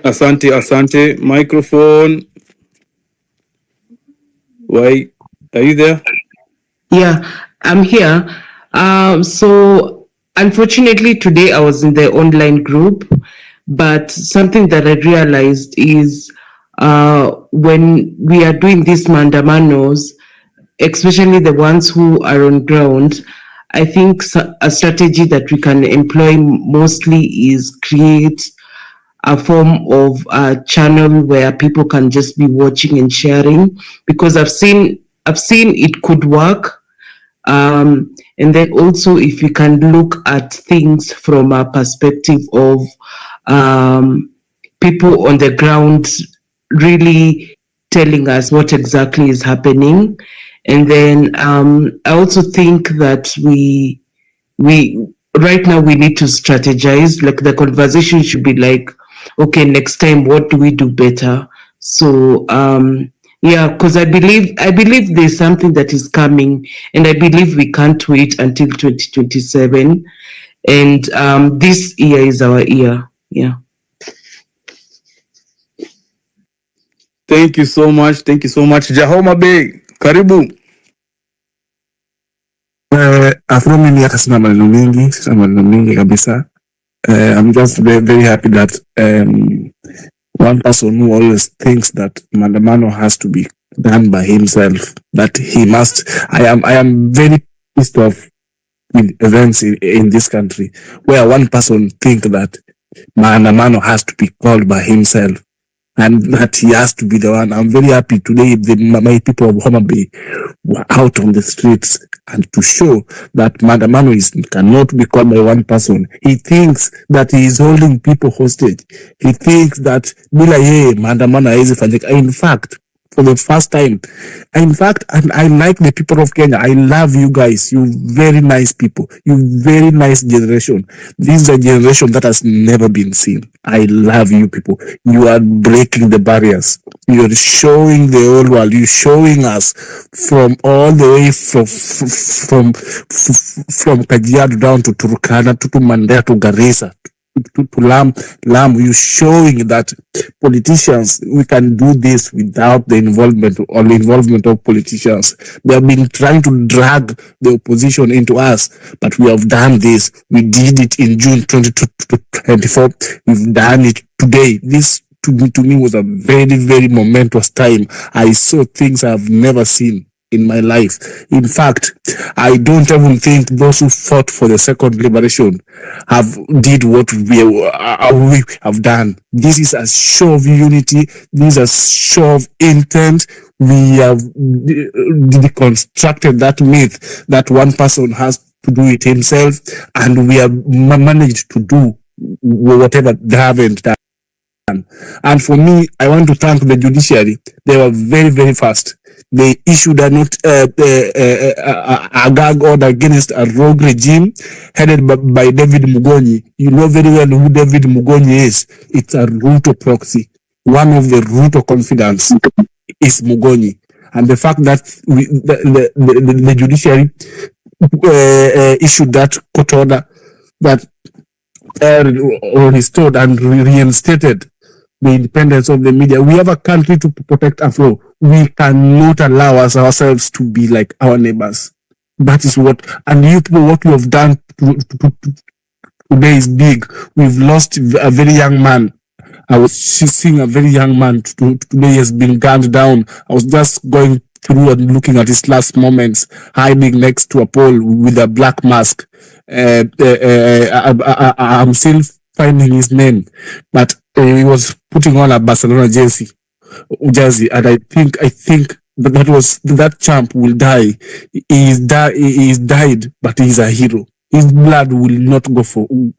Asante. Microphone. Why? Are you there? Yeah, I'm here. So unfortunately today I was in the online group, but something that I realized is when we are doing these mandamanos, especially the ones who are on ground, I think a strategy that we can employ mostly is create a form of a channel where people can just be watching and sharing, because I've seen it could work. And then also if we can look at things from a perspective of people on the ground really telling us what exactly is happening. And then I also think that we right now we need to strategize. Like the conversation should be like, okay, next time what do we do better? So because I believe there's something that is coming, and I believe we can't wait until 2027. And this year is our year. Yeah. Thank you so much. Jahoma Bay, karibu. Afro mimi hata sina maneno mingi kabisa. I'm just very, very happy that one person who always thinks that Maandamano has to be done by himself, that he must. I am very pissed off with events in this country where one person think that Maandamano has to be called by himself and that he has to be the one. I'm very happy today my people of Homa Bay were out on the streets and to show that Maandamano cannot be called by one person. He thinks that he is holding people hostage. He thinks that bila yeye Maandamano haiwezi fanyika. In fact, for the first time, in fact, and I like the people of Kenya. I love you guys. You very nice people. You very nice generation. This is a generation that has never been seen. I love you people. You are breaking the barriers. You are showing the whole world. You're showing us from all the way from Kajiado down to Turkana to Mandera to Garissa to Lam, you showing that politicians, we can do this without the involvement of politicians. They have been trying to drag the opposition into us, but we have done this. We did it in June 2024. We've done it today. This to me was a very, very momentous time. I saw things I've never seen in my life. In fact, I don't even think those who fought for the second liberation have did what we have done. This is a show of unity. This is a show of intent. We have deconstructed that myth that one person has to do it himself, and we have managed to do whatever they haven't done. And for me, I want to thank the judiciary. They were very, very fast. They issued a gag order against a rogue regime headed by David Mugonyi. You know very well who David Mugonyi is. It's a Ruto proxy. One of the Ruto confidants is Mugonyi. And the fact that the judiciary issued that court order that restored and reinstated the independence of the media. We have a country to protect Afro. We cannot allow ourselves to be like our neighbors. That is what, and you people, what you have done today is big. We've lost a very young man. I was seeing a very young man today has been gunned down. I was just going through and looking at his last moments, hiding next to a pole with a black mask. I'm still finding his name, but he was putting on a Barcelona jersey, and I think that champ will die. He's died, but he's a hero. His blood will not go free.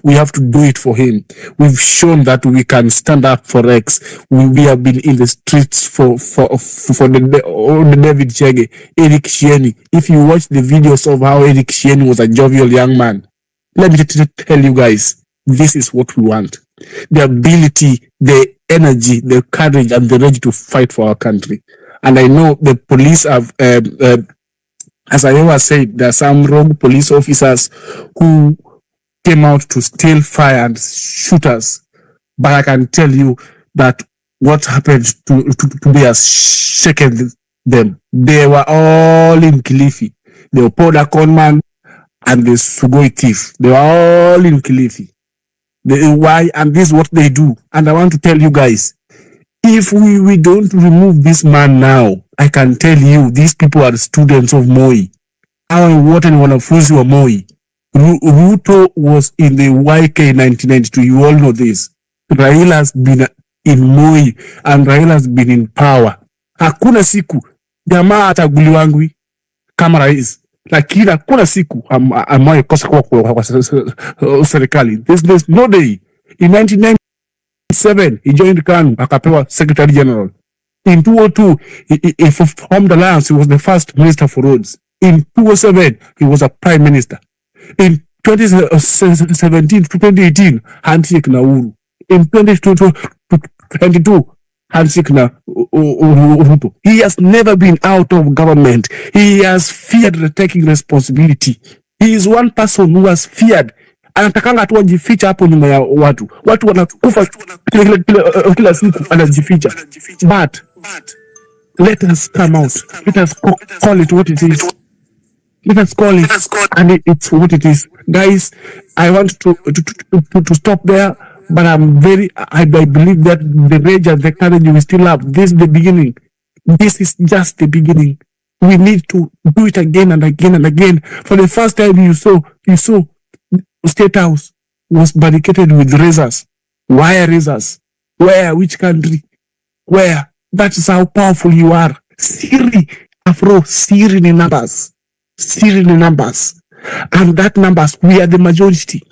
We have to do it for him. We've shown that we can stand up for X. We have been in the streets for the David Chege, Eric Shieni. If you watch the videos of how Eric Shieni was a jovial young man, let me tell you guys, this is what we want. The ability, the energy, the courage, and the ready to fight for our country. And I know the police have, as I always said, there are some rogue police officers who came out to steal fire and shoot us. But I can tell you that what happened today has shaken them. They were all in Kilifi. The Opoda conman and the Sugoi thief. They were all in Kilifi. Why? And this is what they do. And I want to tell you guys, if we don't remove this man now, I can tell you, these people are students of Moi. Hawa wote ni wanafunzi wa Moi. Ruto was in the YK 1992. You all know this. Raila has been in Moi and Raila has been in power. Hakuna siku jamaa ataguliwangwi kama rais, lakini hakuna siku ambaye kosa kwa serikali. There's no day. In 1997 he joined KANU akapewa secretary general. In 2002 he formed alliance. He was the first minister for roads. In 2007 he was a prime minister. In 2017 to 2018 handshake na Uhuru. In 2022 handshake na Ruto. He has never been out of government. He has feared taking responsibility. He is one person who has feared. Anatakanga tu ajificha hapo nyuma ya watu. Watu wanakufa kila siku anajificha. But let us come out. Let us call it what it is. Let us call it, and it's what it is. Guys, I want to stop there, but I believe that the rage and the courage we still have. This is the beginning. This is just the beginning. We need to do it again and again and again. For the first time, you saw State House was barricaded with razors, wire razors. Where? Which country? Where? That is how powerful you are. Siri, Afro, Siri in numbers. Siri in numbers. And that numbers, we are the majority.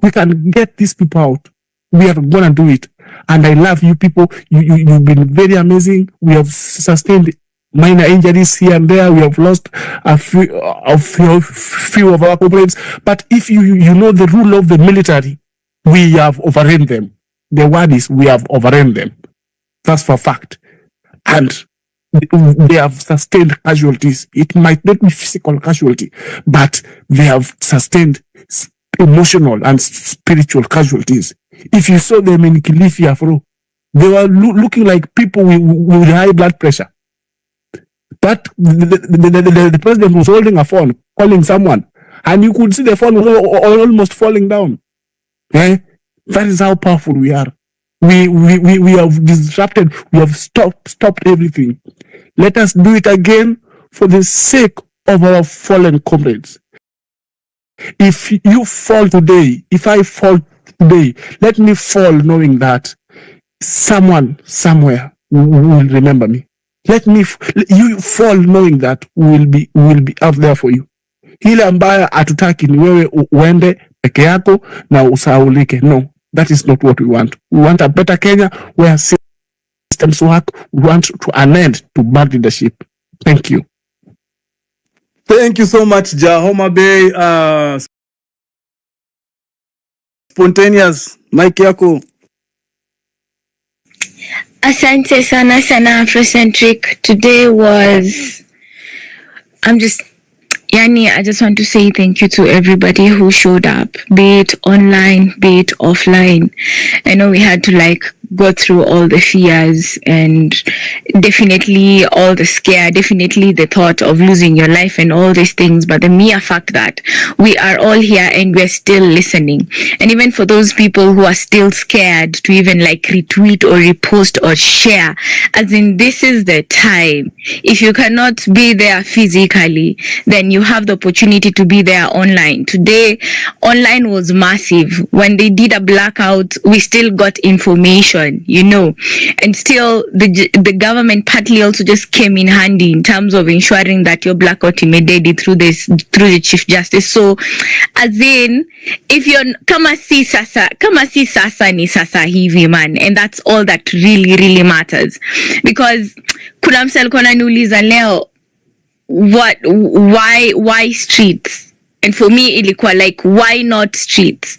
We can get these people out. We are going to do it. And I love you people. You've been very amazing. We have sustained minor injuries here and there. We have lost a few of our comrades. But if you know the rule of the military, we have overrun them. The word is we have overrun them. That's for fact. And they have sustained casualties. It might not be physical casualty, but they have sustained emotional and spiritual casualties. If you saw them in Kilifi, Afro, they were looking like people with high blood pressure. But the president was holding a phone, calling someone, and you could see the phone was almost falling down. Eh? That is how powerful we are. We have disrupted, we have stopped everything. Let us do it again for the sake of our fallen comrades. If you fall today, if I fall today, let me fall knowing that someone somewhere will remember me. Let me you fall knowing that we will be out there for you. Ile ambayo hatutaki ni wewe uende peke yako na usaulike. No, that is not what we want. We want a better Kenya where systems work. We want to an end to bad leadership. Thank you. Thank you so much, Jahoma Bay. Spontaneous, Mike yako. Asante sana sana Afrocentric. Today was, I just want to say thank you to everybody who showed up, be it online, be it offline. I know we had to go through all the fears and definitely all the scare, definitely the thought of losing your life and all these things, but the mere fact that we are all here and we're still listening. And even for those people who are still scared to even retweet or repost or share, as in this is the time. If you cannot be there physically, then you have the opportunity to be there online. Today, online was massive. When they did a blackout, we still got information, and still the government partly also just came in handy in terms of ensuring that your blackout immediately through the Chief Justice. So as in, if you're kama si sasa ni sasa hivi, man, and that's all that really matters. Because kuna mse alikuwa ananiuliza leo, why streets? And for me, ilikuwa why not streets?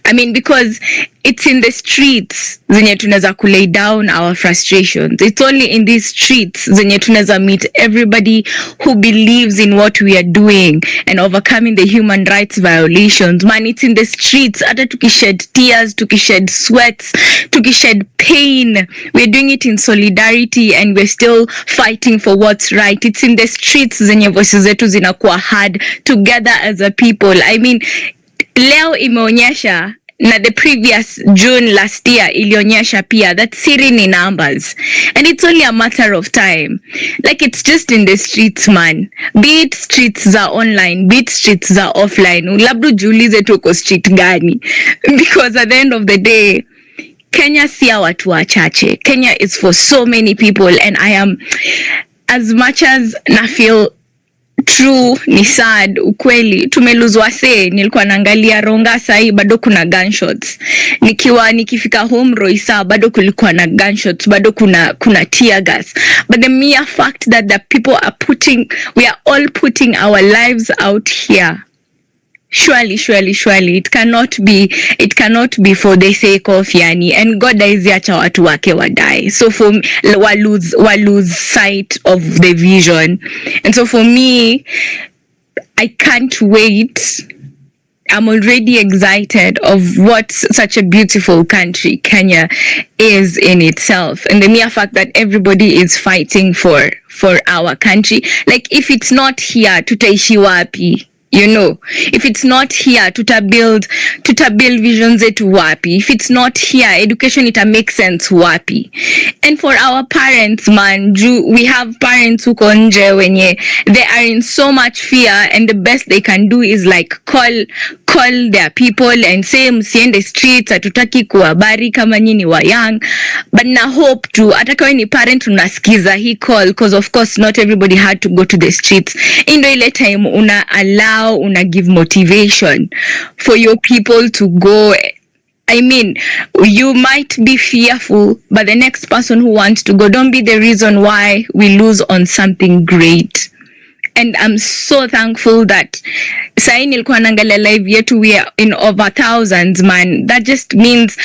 I mean, because it's in the streets zenye tunaweza lay down our frustrations. It's only in these streets zenye tunaweza meet everybody who believes in what we are doing and overcoming the human rights violations. Man, it's in the streets. Hata tukished tears, tukished sweats, tukished pain. We're doing it in solidarity and we're still fighting for what's right. It's in the streets zenye voices zetu zinakuwa heard together as a people. I mean, leo imeonyesha na the previous June last year ilionyesha pia that Siri ni numbers, and it's only a matter of time. It's just in the streets, man. Be it streets za online, be it streets za offline. Labda jiulize tuko street gani, because at the end of the day, Kenya si ya watu wachache. Kenya is for so many people, and I am, as much as na feel true ni sad, ukweli tumeluzwa see. Nilikuwa naangalia Ronga sahi bado kuna gunshots, nikifika home Roisa bado kulikuwa na gunshots, bado kuna tear gas. But the mere fact that the people we are all putting our lives out here, surely it cannot be for the sake of and God aiziacha watu wake wadai. So for lose sight of the vision. And so for me, I can't wait. I'm already excited of what such a beautiful country Kenya is in itself, and the mere fact that everybody is fighting for our country. If it's not here, tutaishi wapi? You know, if it's not here, tutabuild vision zetu wapi. If it's not here, education ita make sense wapi. And for our parents, man, we have parents who nje wenye they are in so much fear, and the best they can do is like call their people and say msiende streets, hatutaki kuhabari kama nyinyi wa young. But na hope tu hata kama ni parent unasikiza hii call, because of course not everybody had to go to the streets. Indo ile time una give motivation for your people to go. I mean, you might be fearful, but the next person who wants to go, don't be the reason why we lose on something great. And I'm so thankful that sai nilikuwa naangalia live yetu, we are in over thousands, man. That just means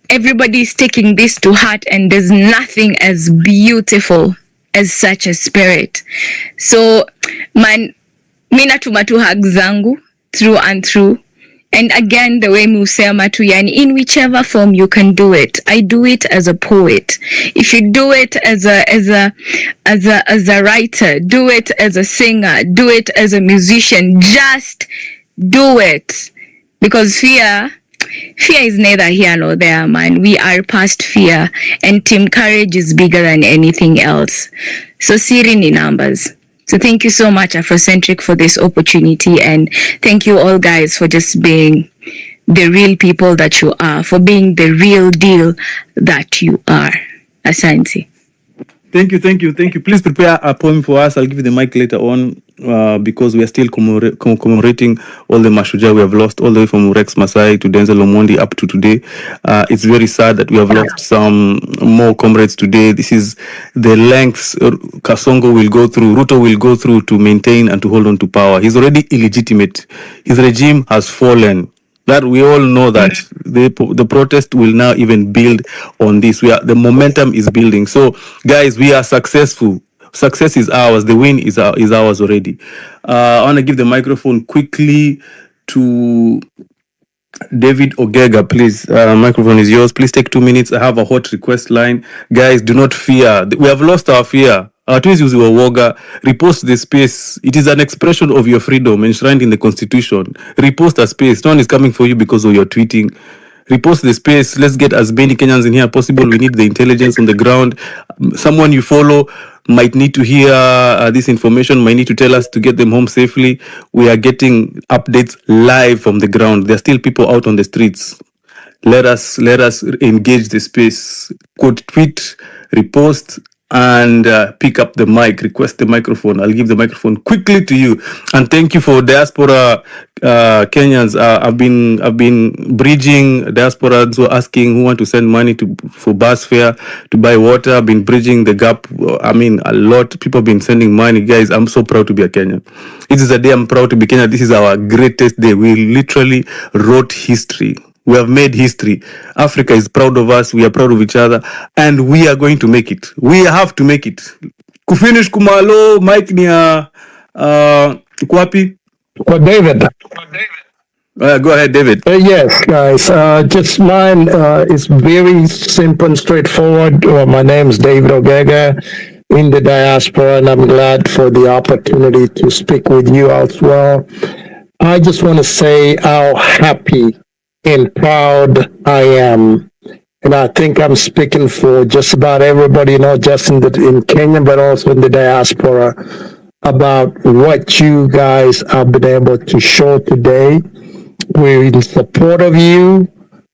everybody is taking this to heart, and there's nothing as beautiful as such a spirit. So, man, mina tumatu hug zangu through and through. And again, the way musema tu, yani, in whichever form you can do it. I do it as a poet. If you do it as a writer, do it as a singer, do it as a musician, just do it. Because fear is neither here nor there, man. We are past fear, and team courage is bigger than anything else. So siri ni numbers. So thank you so much, Afrocentric, for this opportunity, and thank you all guys for just being the real people that you are, for being the real deal that you are. Asante. Thank you. Please prepare a poem for us. I'll give you the mic later on, because we are still commemorating all the Mashujaa we have lost, all the way from Rex Masai to Denzel Omondi up to today. It's very sad that we have lost some more comrades today. This is the lengths Kasongo will go through, Ruto will go through to maintain and to hold on to power. He's already illegitimate. His regime has fallen. That we all know that the protest will now even build on this. The momentum is building. So, guys, we are successful. Success is ours. The win is ours already. I want to give the microphone quickly to David Ogega, please. Microphone is yours. Please take 2 minutes. I have a hot request line. Guys, do not fear. We have lost our fear. Repost the space. It is an expression of your freedom enshrined in the Constitution. Repost a space. No one is coming for you because of your tweeting. Repost the space. Let's get as many Kenyans in here as possible. We need the intelligence on the ground. Someone you follow might need to hear this information, might need to tell us to get them home safely. We are getting updates live from the ground. There are still people out on the streets. Let us engage the space. Quote, tweet, repost, and pick up the mic, request the microphone. I'll give the microphone quickly to you. And thank you for diaspora Kenyans. I've been bridging diasporans who are asking who want to send money for bus fare, to buy water. I've been bridging the gap. I mean, a lot. People have been sending money. Guys, I'm so proud to be a Kenyan. This is a day I'm proud to be Kenyan. This is our greatest day. We literally wrote history. We have made history. Africa is proud of us. We are proud of each other. And we are going to make it. We have to make it. Kufinish kumalo, Mike ni kwapi? Well, David. Go ahead, David. Yes, guys. Just mine is very simple and straightforward. My name is David Ogega in the diaspora, and I'm glad for the opportunity to speak with you as well. I just want to say how happy and proud I am, and I think I'm speaking for just about everybody, not just in Kenya, but also in the diaspora, about what you guys have been able to show today. We're in support of you.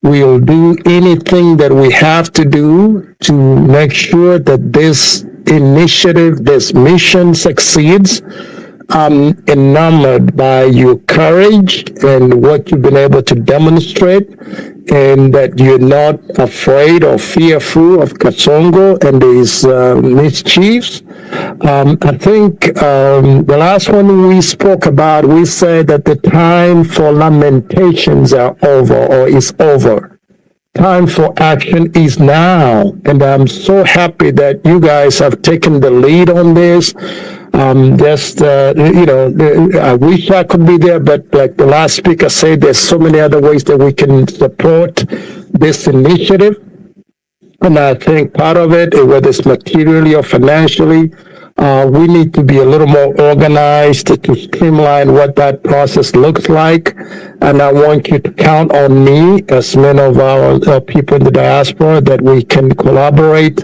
We'll do anything that we have to do to make sure that this initiative, this mission succeeds. I'm enamored by your courage and what you've been able to demonstrate, and that you're not afraid or fearful of Kasongo and his mischiefs. I think the last one we spoke about, we said that the time for lamentations are over or is over. Time for action is now. And I'm so happy that you guys have taken the lead on this. I wish I could be there, but like the last speaker said, there's so many other ways that we can support this initiative. And I think part of it, whether it's materially or financially, We need to be a little more organized to streamline what that process looks like. And I want you to count on me, as many of our people in the diaspora, that we can collaborate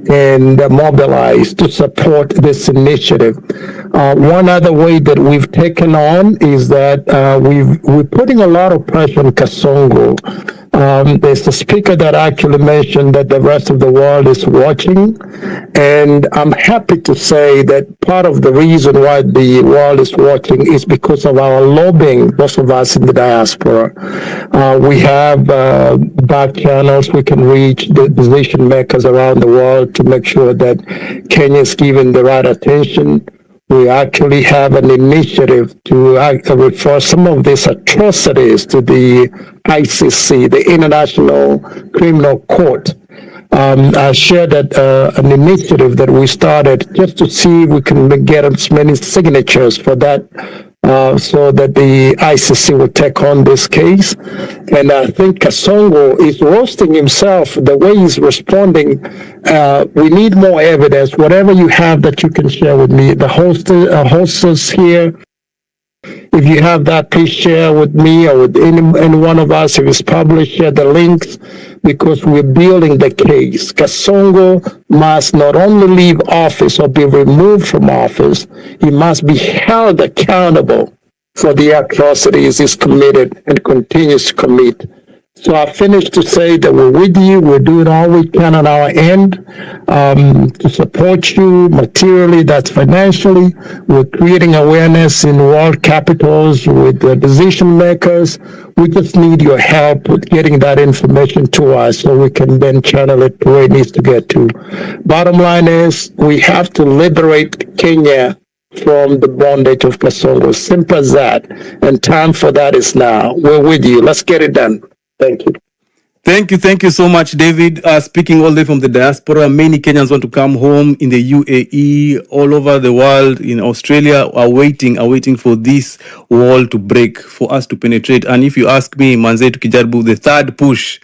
and mobilize to support this initiative. One other way that we've taken on is that we're putting a lot of pressure on Kasongo. There's a speaker that actually mentioned that the rest of the world is watching, and I'm happy to say that part of the reason why the world is watching is because of our lobbying, those of us in the diaspora. We have back channels we can reach the decision makers around the world to make sure that Kenya is given the right attention. We actually have an initiative to refer some of these atrocities to the ICC, the International Criminal Court. I shared that an initiative that we started just to see if we can get as many signatures for that, so that the ICC will take on this case. And I think Kasongo is roasting himself the way he's responding. We need more evidence. Whatever you have that you can share with me, the hostess here. If you have that, please share with me or with any one of us. If it's published, share the links, because we're building the case. Kasongo must not only leave office or be removed from office, he must be held accountable for the atrocities he's committed and continues to commit. So I finished to say that we're with you. We're doing all we can on our end to support you materially, that's financially. We're creating awareness in world capitals with the decision makers. We just need your help with getting that information to us so we can then channel it to where it needs to get to. Bottom line is we have to liberate Kenya from the bondage of Kasongo. Simple as that. And time for that is now. We're with you. Let's get it done. Thank you. Thank you so much, David. Speaking all the way from the diaspora, many Kenyans want to come home in the UAE, all over the world, in Australia, are waiting for this wall to break, for us to penetrate. And if you ask me, Manze Tukijarbu, the third push,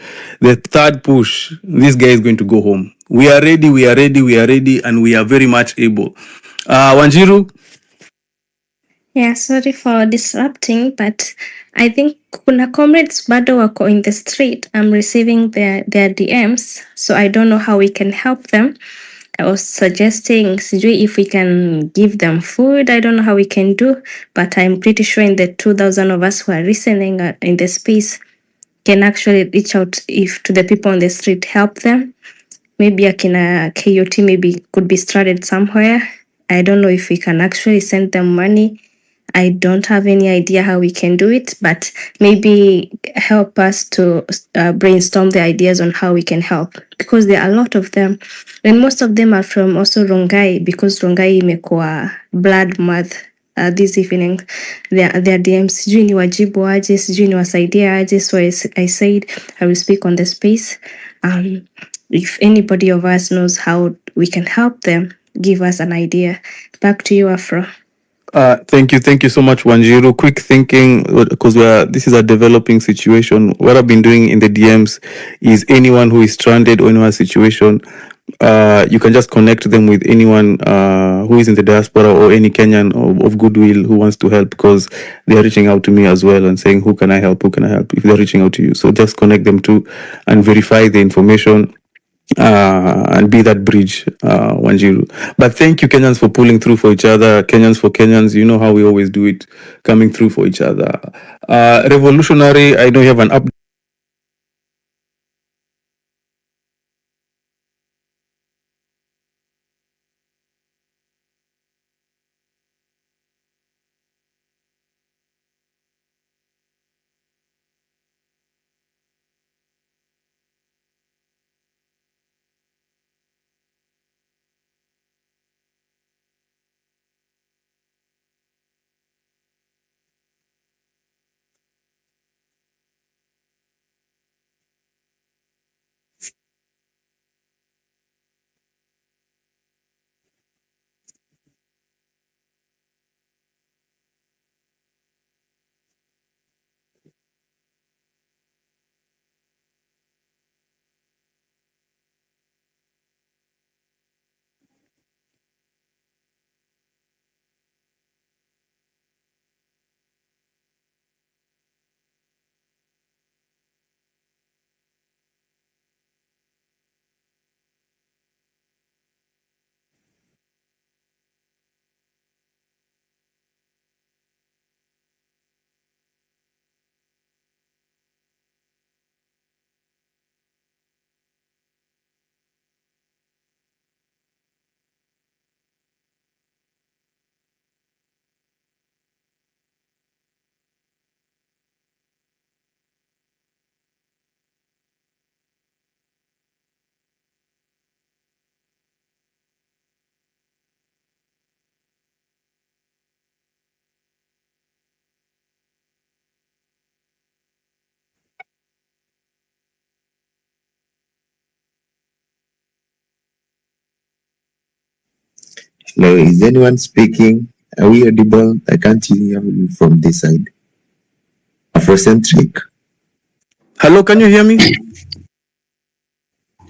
this guy is going to go home. We are ready, and we are very much able. Wanjiru? Yeah, sorry for disrupting, but I think kuna comrades bado wako in the street. I'm receiving their DMs, so I don't know how we can help them. I was suggesting, sijui, if we can give them food. I don't know how we can do, but I'm pretty sure in the 2,000 of us who are listening in the space can actually reach out if to the people on the street, help them. Maybe akina KOT maybe could be started somewhere. I don't know if we can actually send them money. I don't have any idea how we can do it, but maybe help us to brainstorm the ideas on how we can help, because there are a lot of them, and most of them are from also Rongai, because Rongai imekuwa blood month this evening. Their DMs, sijui ni wajibu aje, sijui ni wasaidie aje, so I said I will speak on the space. If anybody of us knows how we can help them, give us an idea. Back to you, Afro. Thank you so much, Wanjiru. Quick thinking, because this is a developing situation. What I've been doing in the DMs is anyone who is stranded or in a situation, you can just connect them with anyone who is in the diaspora or any Kenyan of goodwill who wants to help, because they are reaching out to me as well and saying, who can I help? If they're reaching out to you. So just connect them to and verify the information. And be that bridge, Wanjiru. But thank you, Kenyans, for pulling through for each other. Kenyans for Kenyans, you know how we always do it, coming through for each other. Revolutionary, I know you have an update. Hello, is anyone speaking? Are we audible? I can't hear you from this side. Afrocentric. Hello, can you hear me?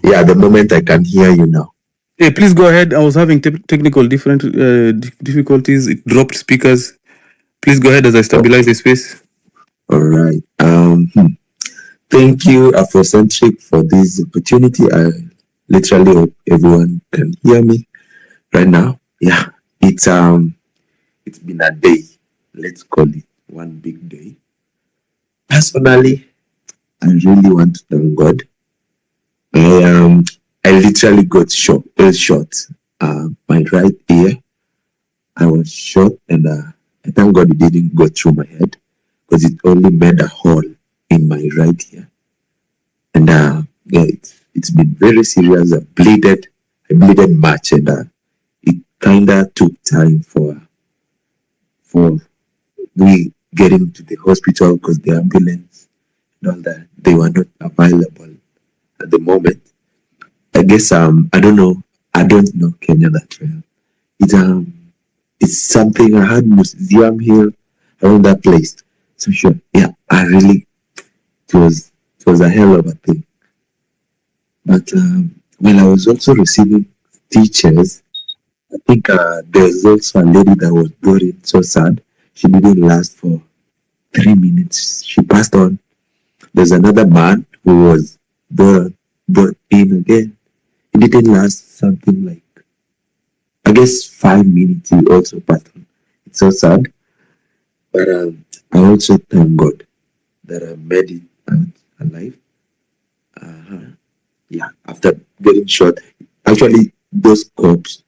Yeah, the moment I can hear you now. Hey, please go ahead. I was having technical difficulties. It dropped speakers. Please go ahead as I stabilize the space. All right. Thank you, Afrocentric, for this opportunity. I literally hope everyone can hear me right now. Yeah, it's been a day. Let's call it one big day. Personally, I really want to thank God. I literally got shot. My right ear. I was shot, and I thank God it didn't go through my head, because it only made a hole in my right ear. And yeah, it's been very serious. I bleeded much, and it kinda took time for we getting to the hospital, because the ambulance and all that, they were not available at the moment. I guess I don't know Kenya that well. It's something I had museum here around that place. So sure, yeah, it was a hell of a thing. But when I was also receiving teachers, I think there's also a lady that was brought in so sad. She didn't last for 3 minutes. She passed on. There's another man who was brought in again. He didn't last something like, I guess, 5 minutes. He also passed on. It's so sad. But I also thank God that I made it out alive. Yeah, after getting shot. Actually, those cops,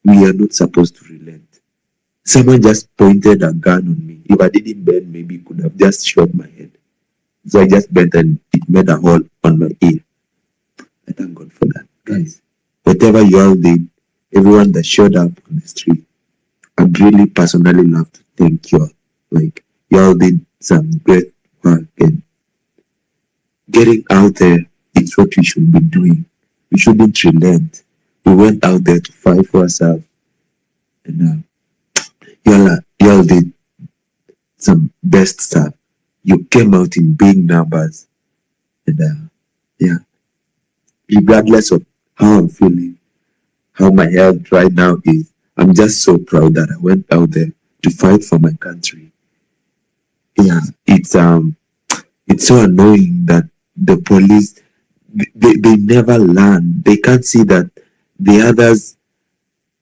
we are not supposed to relent. Someone just pointed a gun on me. If I didn't bend, maybe it could have just shot my head. So I just bent, and it made a hole on my ear. I thank God for that. Guys, whatever you all did, everyone that showed up on the street, I'd really personally love to thank you all. Like, you all did some great work, and getting out there, it's what we should be doing. We shouldn't relent. We went out there to fight for ourselves, and you all did some best stuff. You came out in big numbers, and yeah, regardless of how I'm feeling, how my health right now is, I'm just so proud that I went out there to fight for my country. Yeah, it's so annoying that the police, they never learn. They can't see that the others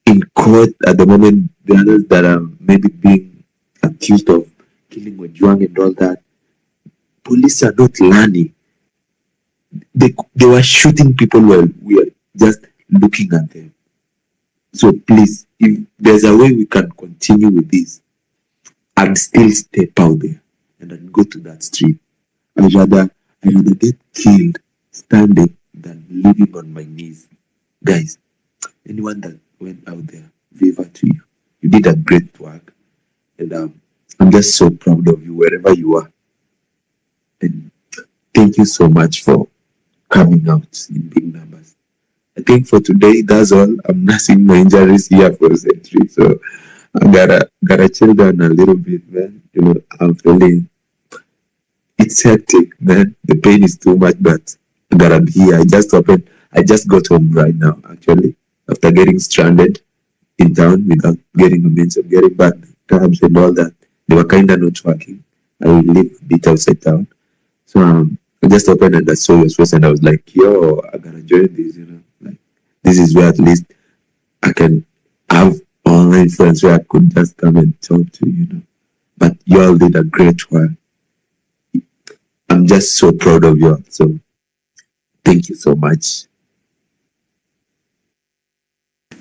in court at the moment, the others that are maybe being accused of killing Ojwang and all that, police are not learning. They were shooting people while we are just looking at them. So please, if there's a way we can continue with this, I'd still step out there and I'd go to that street. I'd rather get killed standing than living on my knees. Guys, anyone that went out there, favor to you. You did a great work, and I'm just so proud of you wherever you are. And thank you so much for coming out in big numbers. I think for today, that's all. I'm nursing my injuries here for a century, so I gotta chill down a little bit, man. You know, I'm feeling it's hectic, man. The pain is too much, but I gotta be here. I just got home right now, actually, after getting stranded in town without getting a means of getting back cabs and all that. They were kind of not working. I live a bit outside town. So I just opened and I saw your space, and I was like, yo, I gotta join this, you know. Like, this is where at least I can have online friends where I could just come and talk to, you know. But you all did a great work. I'm just so proud of you all. So thank you so much.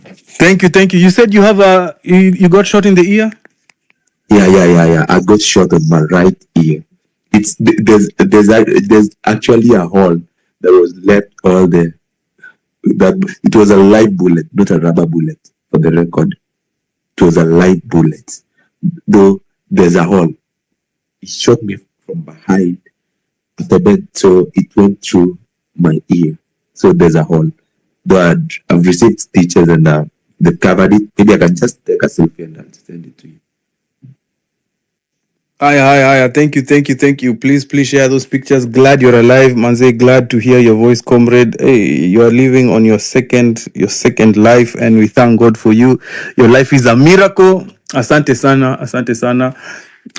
Thank you. You said you have you got shot in the ear? Yeah. I got shot on my right ear. There's actually a hole that was left all there. That it was a live bullet, not a rubber bullet, for the record. It was a live bullet. Though there's a hole. It shot me from behind after that, so it went through my ear. So there's a hole. Though I've received stitches, and they've covered it. Maybe I can just take a selfie and I'll send it to you. Hi. Thank you. Please share those pictures. Glad you're alive, Manze. Glad to hear your voice, comrade. Hey, you are living on your second life, and we thank God for you. Your life is a miracle. Asante sana.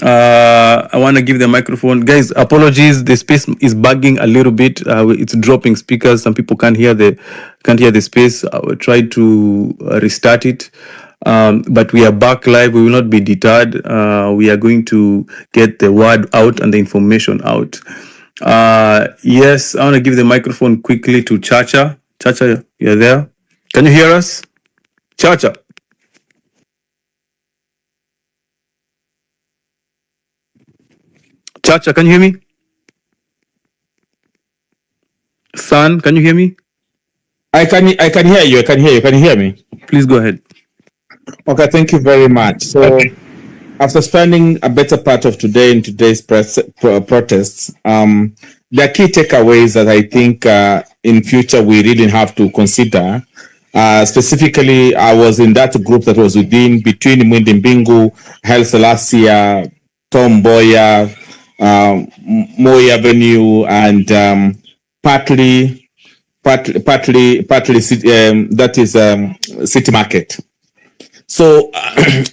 I want to give the microphone, guys. Apologies, the space is bugging a little bit. It's dropping speakers. Some people can't hear the space. I will try to restart it. But we are back live. We will not be deterred. We are going to get the word out and the information out. Yes, I want to give the microphone quickly to Chacha. Chacha, you're there? Can you hear us? Chacha. Chacha, can you hear me? San, can you hear me? I can hear you. Can you hear me? Please go ahead. Okay, thank you very much. So, after spending a better part of today in today's protests, there are key takeaways that I think in future we really have to consider. Specifically, I was in that group that was between Mwindi Mbingu, Haile Selassie, Tom Mboya, Moi Avenue, and partly that is City Market. So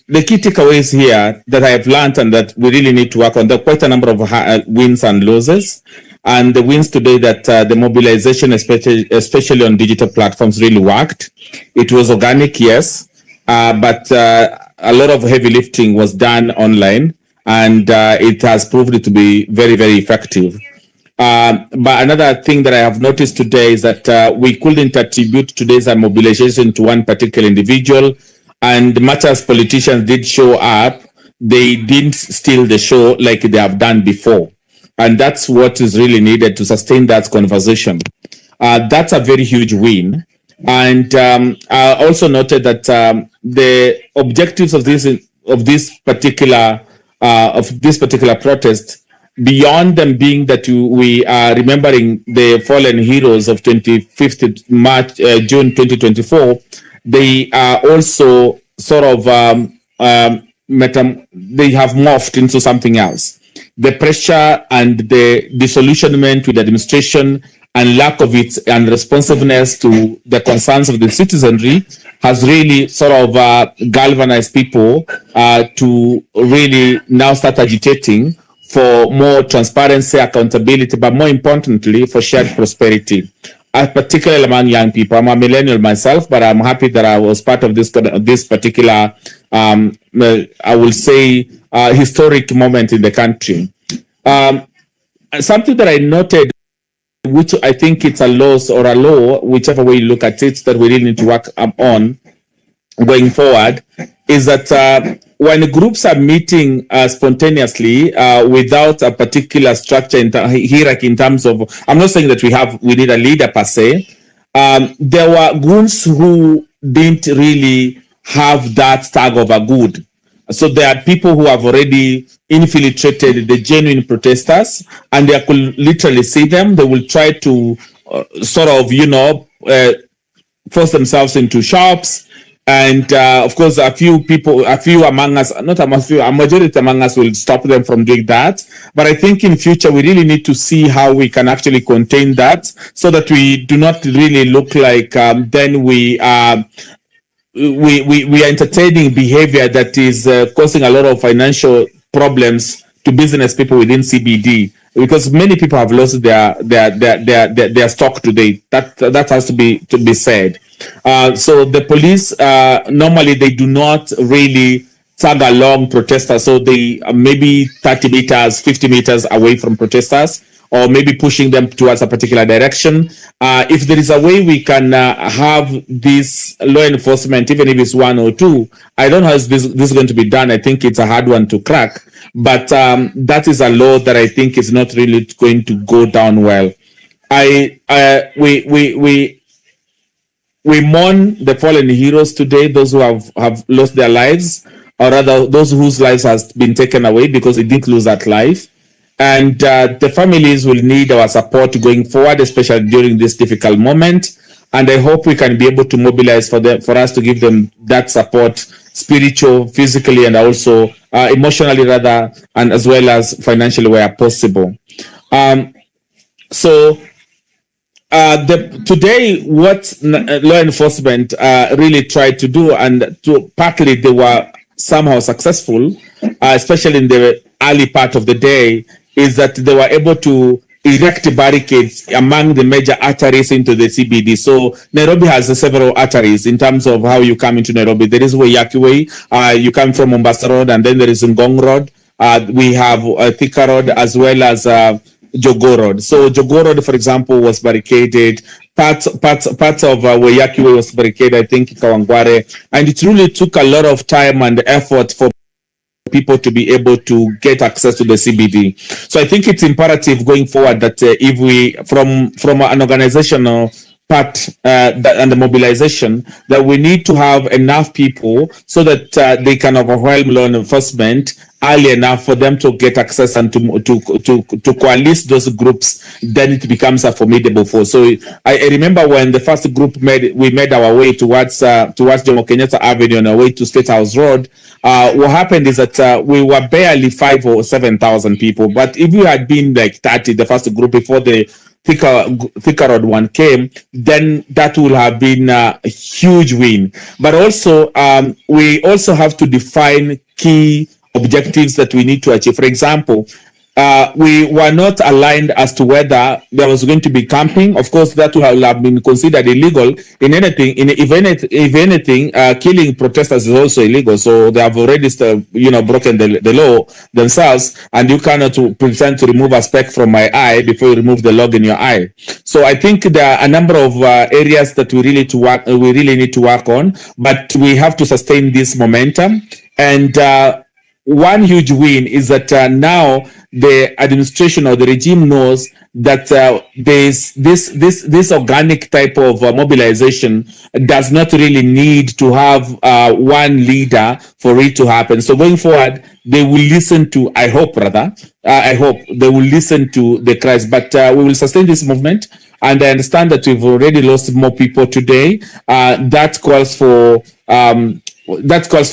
the key takeaways here that I have learned and that we really need to work on, there are quite a number of wins and losses. And the wins today that the mobilization, especially on digital platforms, really worked. It was organic, yes, but a lot of heavy lifting was done online, and it has proved to be very, very effective. But another thing that I have noticed today is that we couldn't attribute today's mobilization to one particular individual. And much as politicians did show up, they didn't steal the show like they have done before. And that's what is really needed to sustain that conversation. That's a very huge win. And I also noted that the objectives of this particular protest, beyond them being that we are remembering the fallen heroes of 25th June 2024, they are also sort of they have morphed into something else. The pressure and the disillusionment with the administration and lack of its and responsiveness to the concerns of the citizenry has really sort of galvanized people to really now start agitating for more transparency, accountability, but more importantly, for shared prosperity. Particularly among young people. I'm a millennial myself, but I'm happy that I was part of this particular, I will say, historic moment in the country. Something that I noted, which I think it's a loss or a law, whichever way you look at it, that we really need to work on going forward, is that when groups are meeting spontaneously without a particular structure and hierarchy in terms of, I'm not saying that we need a leader per se. There were groups who didn't really have that tag of a good. So there are people who have already infiltrated the genuine protesters, and they could literally see them. They will try to sort of, force themselves into shops. And of course, a few among us, not a few, a majority among us will stop them from doing that. But I think in future, we really need to see how we can actually contain that so that we do not really look like then we are entertaining behavior that is causing a lot of financial problems to business people within CBD, because many people have lost their stock today. That has to be said. So the police normally they do not really tag along protesters, so they are maybe 30 meters, 50 meters away from protesters, or maybe pushing them towards a particular direction. If there is a way we can have this law enforcement, even if it's one or two, I don't know how this is going to be done. I think it's a hard one to crack, but that is a law that I think is not really going to go down well. We mourn the fallen heroes today, those who have lost their lives, or rather those whose lives has been taken away because they didn't lose that life. And the families will need our support going forward, especially during this difficult moment. and I hope we can be able to mobilize for us to give them that support, spiritual, physically, and also emotionally, rather, and as well as financially where possible. So today, what law enforcement really tried to do, and partly they were somehow successful, especially in the early part of the day, is that they were able to erect barricades among the major arteries into the CBD. So Nairobi has several arteries in terms of how you come into Nairobi. There is Waiyaki Way, you come from Mombasa Road, and then there is Ngong Road. We have Thika Road as well as Jogoo Road. So Jogoo Road, for example, was barricaded. Parts of Waiyaki Way was barricaded, I think, Kawangware. And it really took a lot of time and effort for people to be able to get access to the CBD. So I think it's imperative going forward that if we, from an organizational part and the mobilization, that we need to have enough people so that they can overwhelm law enforcement early enough for them to get access and to coalesce those groups. Then it becomes a formidable force. So I remember when the first group we made our way towards Jomo Kenyatta Avenue on our way to State House Road. What happened is that we were barely 5,000 or 7,000 people. But if we had been like 30, the first group before the Thika Road one came, then that would have been a huge win. But also, we also have to define key objectives that we need to achieve. For example, we were not aligned as to whether there was going to be camping. Of course, that would have been considered illegal. If anything, killing protesters is also illegal. So they have already, broken the law themselves. And you cannot pretend to remove a speck from my eye before you remove the log in your eye. So I think there are a number of areas that we really need to work on. But we have to sustain this momentum. And one huge win is that now the administration or the regime knows that there's this organic type of mobilization does not really need to have one leader for it to happen. So going forward, they will listen to, I hope they will listen to the cries, but we will sustain this movement. And I understand that we've already lost more people today. That calls for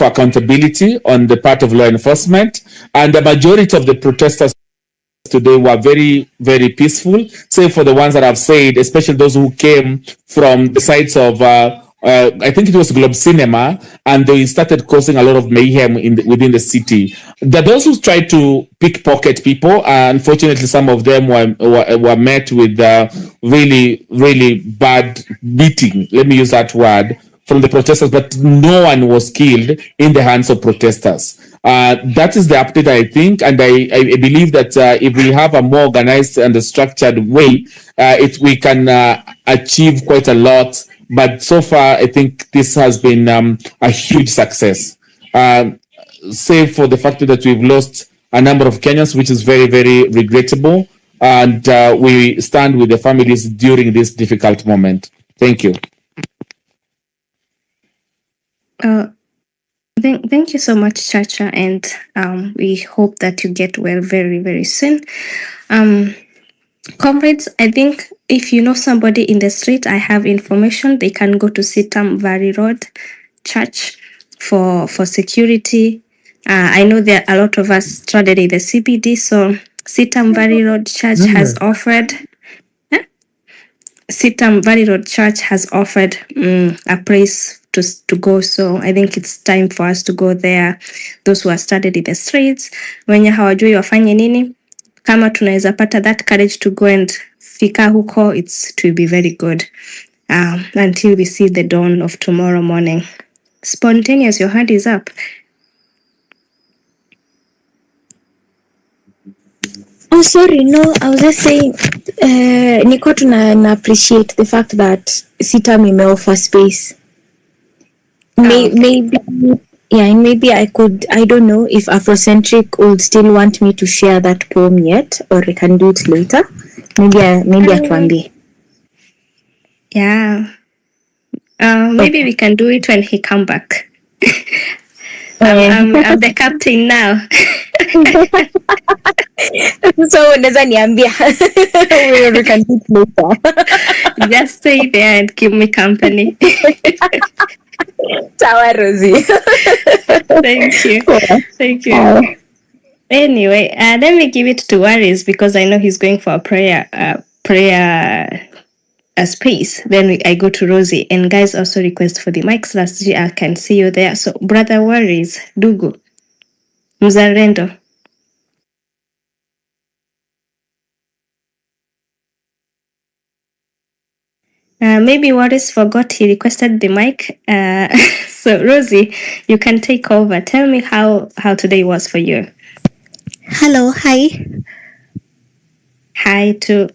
accountability on the part of law enforcement. And the majority of the protesters today were very, very peaceful, save for the ones that I've said, especially those who came from the sides of, I think it was Globe Cinema, and they started causing a lot of mayhem within the city. Those who tried to pickpocket people, unfortunately, some of them were met with really, really bad beating. Let me use that word, from the protesters, but no one was killed in the hands of protesters. That is the update, I think, and I believe that if we have a more organized and structured way, we can achieve quite a lot. But so far, I think this has been a huge success, save for the fact that we've lost a number of Kenyans, which is very, very regrettable. And we stand with the families during this difficult moment. Thank you. Thank you so much, Chacha, and we hope that you get well very, very soon. Comrades, I think if you know somebody in the street, I have information. They can go to Sitam Valley Road Church for security. I know there are a lot of us stranded in the CBD, so Sitam Valley Road Church has offered. Sitam Valley Road Church has offered a place to go, so I think it's time for us to go there. Those who are stranded in the streets, wenye hawajui wafanye nini, kama tunaweza pata that courage to go and fika huko, it will be very good until we see the dawn of tomorrow morning. Spontaneous, your hand is up. Oh, sorry, no, I was just saying, niko na appreciate the fact that Sitam imeoffer space. Maybe I could, I don't know if Afrocentric would still want me to share that poem yet, or I can do it later. Maybe atuambie. Yeah. Maybe we can do it when he come back. I'm the captain now. So unaweza niambia we can do it later. Just stay there and keep me company. Sawa, Rosie. Thank you. Thank you. Anyway, let me give it to Waris because I know he's going for a prayer space. Then I go to Rosie, and guys also request for the mics last year. I can see you there. So, brother Waris, Dugu, Mzalendo. Maybe Waris forgot he requested the mic. So Rosie, you can take over. Tell me how today was for you. Hello, hi. Hi to.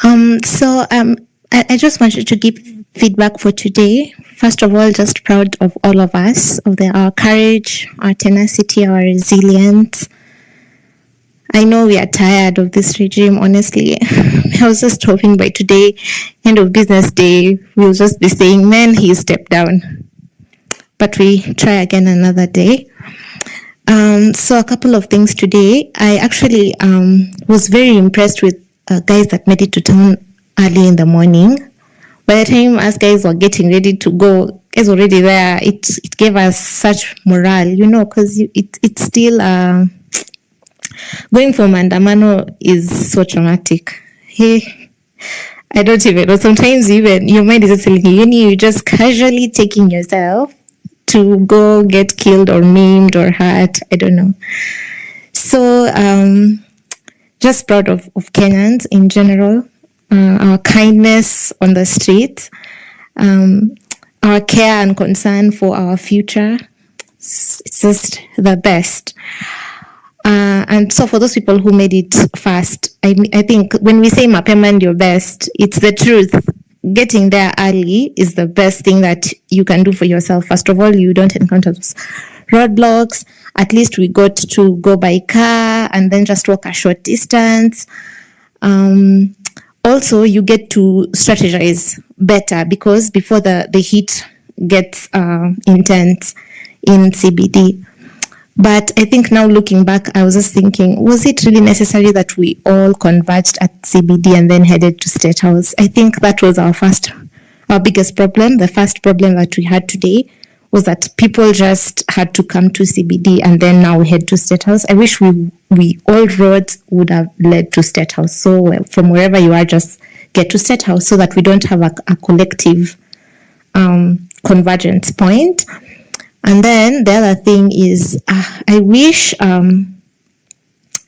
I just wanted to give feedback for today. First of all, just proud of all of us, of our courage, our tenacity, our resilience. I know we are tired of this regime, honestly. I was just hoping by today, end of business day, we'll just be saying, man, he stepped down. But we try again another day. So a couple of things today. I actually was very impressed with guys that made it to town early in the morning. By the time us guys were getting ready to go, guys already there. It gave us such morale, because it's still going for Maandamano is so traumatic. Hey, I don't even know. Sometimes even your mind is just telling you, you're just casually taking yourself to go get killed or maimed or hurt. I don't know. So just proud of Kenyans in general, our kindness on the streets, our care and concern for our future. It's just the best. And so for those people who made it fast, I think when we say mapema ndio best, it's the truth. Getting there early is the best thing that you can do for yourself. First of all, you don't encounter those roadblocks. At least we got to go by car and then just walk a short distance. Also, you get to strategize better because before the heat gets intense in CBD. But I think now looking back, I was just thinking, was it really necessary that we all converged at CBD and then headed to State House? I think that was our biggest problem. The first problem that we had today was that people just had to come to CBD and then now head to State House. I wish we all roads would have led to State House. So from wherever you are, just get to State House so that we don't have a collective convergence point. And then the other thing is, I wish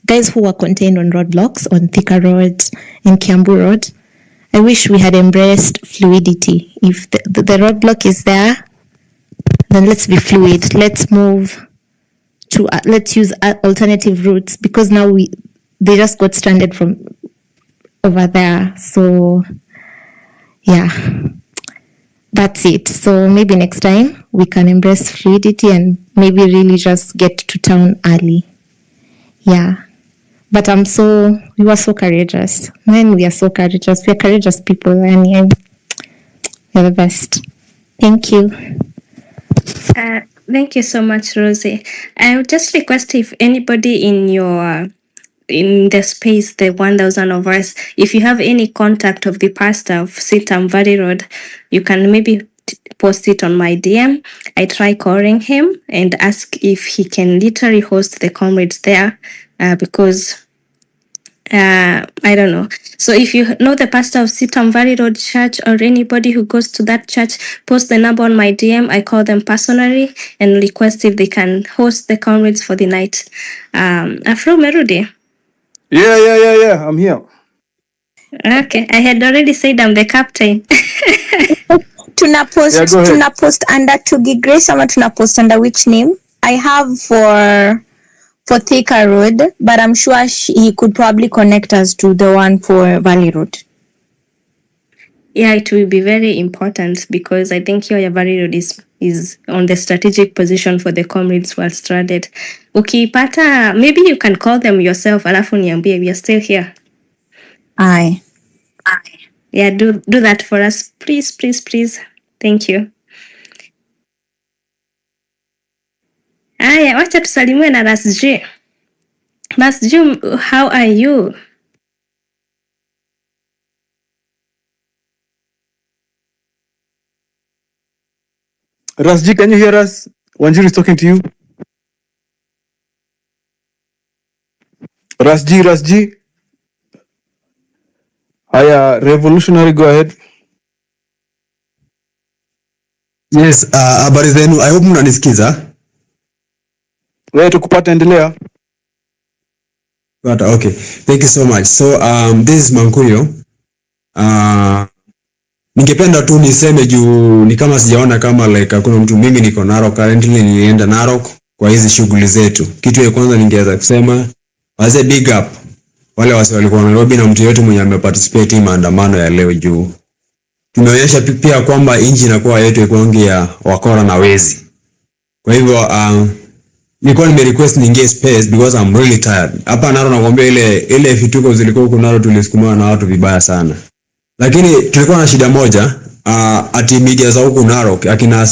guys who were contained on roadblocks, on Thika Road and Kiambu Road, I wish we had embraced fluidity. If the roadblock is there, then let's be fluid. Let's move to, let's use alternative routes because now they just got stranded from over there. So, yeah. That's it. So maybe next time we can embrace fluidity and maybe really just get to town early. Yeah. But we were so courageous. Man, we are so courageous. We are courageous people. And yeah, you're the best. Thank you. Thank you so much, Rosie. I would just request if anybody in the space, the 1,000 of us, if you have any contact of the pastor of Sitam Valley Road, you can maybe post it on my DM. I try calling him and ask if he can literally host the comrades there because I don't know. So if you know the pastor of Sitam Valley Road Church or anybody who goes to that church, post the number on my DM. I call them personally and request if they can host the comrades for the night. Afro Merudi. Yeah. I'm here. Okay, I had already said I'm the captain. Tunapost under Tugi Grace ama tunapost under which name? I have for Thika Road, but I'm sure he could probably connect us to the one for Valley Road. Yeah, it will be very important because I think your Valley Road is on the strategic position for the comrades who are stranded. Ukipata, maybe you can call them yourself, alafu niambie, we are still here. Aye. Yeah, do that for us, please. Thank you. Aya, wacha tusalimiwe na Rasji. Rasji, how are you? Rasji, can you hear us? Wanjiru is talking to you. Rasji. Haya, revolutionary, go ahead. Yes, habari zenu. I hope mnanisikiza. Wewe tukupata, endelea. But okay. Thank you so much. So this is Mankuyo. Ningependa tu niseme juu ni kama sijaona kama like hakuna mtu, mimi niko Narok currently, nilienda Narok kwa hizi shughuli zetu. Kitu ya kwanza ningeweza kusema wazee, big up wale wase walikuwa Nairobi na mtu yote mwenye ameparticipate hii maandamano ya leo, juu tumeonyesha pia kwamba inji inakuwa yetu ikuangi ya wakora na wezi. Kwa hivyo nilikuwa nimerequest niingie space because I'm really tired. Hapa Narok nakwambia ile vituko zilikuwa huko Narok tulisukumana na watu vibaya sana. Lakini tulikuwa na shida moja, ati media za huko Narok, akina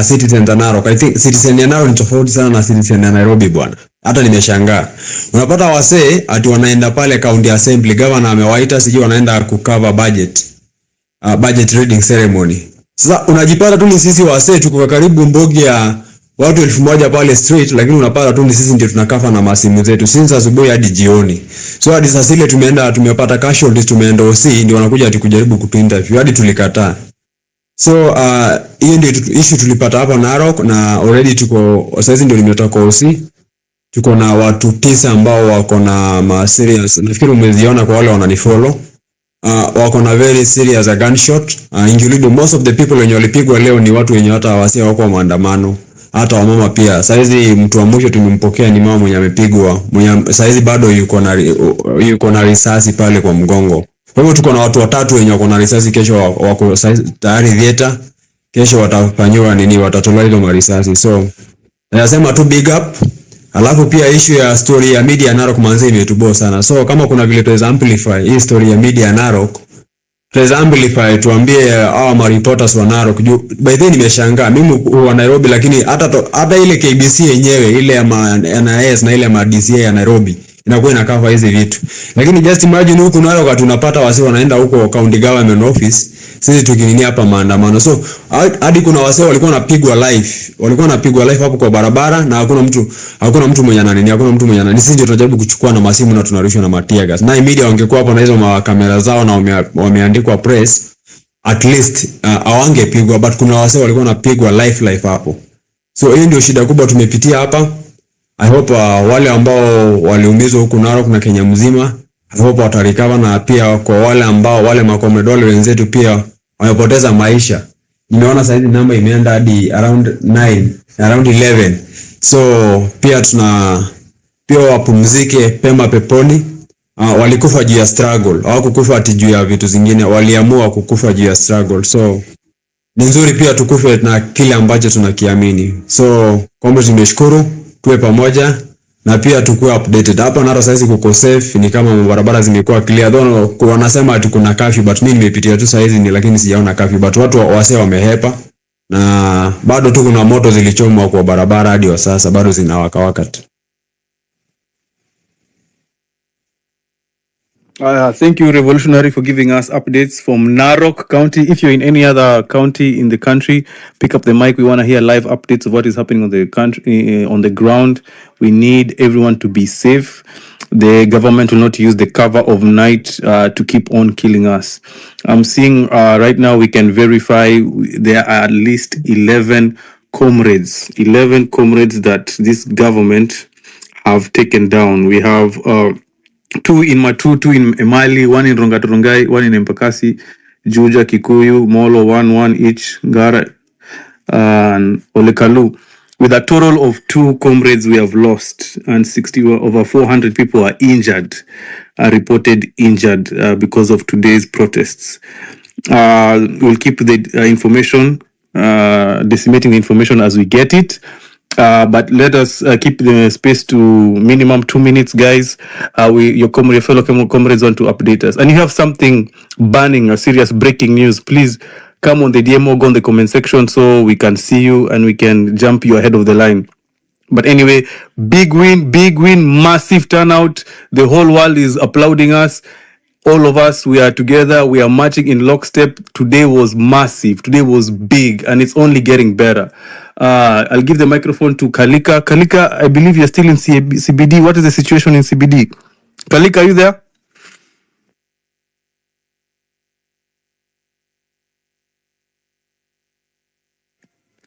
Citizen za Narok. I think Citizen ya Narok ni tofauti sana na Citizen ya Nairobi bwana. Hata nimeshangaa. Unapata wasee ati wanaenda pale county assembly, governor amewaita, sijui wanaenda kucover budget reading ceremony. Sasa unajipata tu ni sisi wasee tuko karibu mbogi ya watu 1000 pale street, lakini unapata tu ni sisi ndio tunakafa na masimu zetu since asubuhi hadi jioni. So hadi sasa ile tumepata casualties, tumeenda OC, ndio wanakuja ati kujaribu kutuinterview, hadi tulikataa. So hiyo ndio issue tulipata hapa Narok, na already tuko sasa ndio nimetoka OC. Tuko na watu 9 ambao wako na serious, nafikiri umeziona kwa wale wananifollow. Wako na very serious a gunshot, including most of the people wenye walipigwa leo ni watu wenye hata wasia wako maandamano, hata wamama pia. Saizi mtu wa mwisho tumempokea ni mama mwenye amepigwa, saizi bado yuko na risasi pale kwa mgongo. Kwa hivyo tuko na watu 3 wenye wako na risasi, kesho wako tayari theater, kesho watafanywa watatolewa hizo marisasi. So nasema tu big up. Alafu pia issue ya story ya media Narok manze imetubo sana. So kama kuna vile tuweza amplify hii story ya media Narok, tuweza amplify, tuambie hawa reporters wa Narok. By the way nimeshangaa mimi wa Nairobi, lakini hata ile KBC yenyewe ile ya NIS na ile ya DCA ya Nairobi inakuwa inakava hizi vitu. Lakini just imagine huku Narok tunapata wasi wanaenda huko county government office, sisi tukinini hapa maandamano. So hadi kuna wase walikuwa wanapigwa live hapo kwa barabara, na hakuna mtu mwenye anani. Sisi ndio tunajaribu kuchukua na masimu na tunarushwa na matia gas. Na media wangekuwa hapo na hizo kamera zao na wameandikwa press, at least hawangepigwa, but kuna wase walikuwa wanapigwa live hapo. So hiyo ndio shida kubwa tumepitia hapa. I hope wale ambao waliumizwa huku Narok na Kenya mzima, I hope watarecover, na pia kwa wale makomedole wenzetu pia wamepoteza maisha. Nimeona saizi namba imeenda hadi around 11. So pia wapumzike pema peponi. Walikufa juu ya struggle, hawakukufa ati juu ya vitu zingine, waliamua kukufa juu ya struggle. So ni nzuri pia tukufe na kile ambacho tunakiamini. So kwamba tumeshukuru, tuwe pamoja na pia tukue updated. Hapa Narok saizi kuko safe, ni kama barabara zimekuwa clear. Though wanasema ati kuna curfew, but mimi nimepitia tu saizi lakini sijaona curfew, but watu wase wamehepa, na bado tu kuna moto zilichomwa kwa barabara hadi wa sasa bado zinawaka wakati. Thank you, Revolutionary, for giving us updates from Narok County. If you're in any other county in the country, pick up the mic. We want to hear live updates of what is happening on the country, on the ground. We need everyone to be safe. The government will not use the cover of night to keep on killing us. I'm seeing right now we can verify there are at least 11 comrades that this government have taken down. We have 2 in Matu, 2 in Emali, 1 in Rongaturungai, 1 in Mpakasi, Juja, Kikuyu, Molo, 1 each, Ngara, and Olekalu. With a total of 2 comrades we have lost, and over 400 people are injured, reported injured because of today's protests. We'll keep the information, decimating the information as we get it. But let us keep the space to minimum 2 minutes, guys. Your fellow comrades want to update us. And you have something burning, a serious breaking news, please come on the DM or go on the comment section so we can see you and we can jump you ahead of the line. But anyway, big win, massive turnout. The whole world is applauding us. All of us, we are together. We are marching in lockstep. Today was massive. Today was big, and it's only getting better. I'll give the microphone to Kalika. Kalika, I believe you're still in CBD. What is the situation in CBD? Kalika, are you there?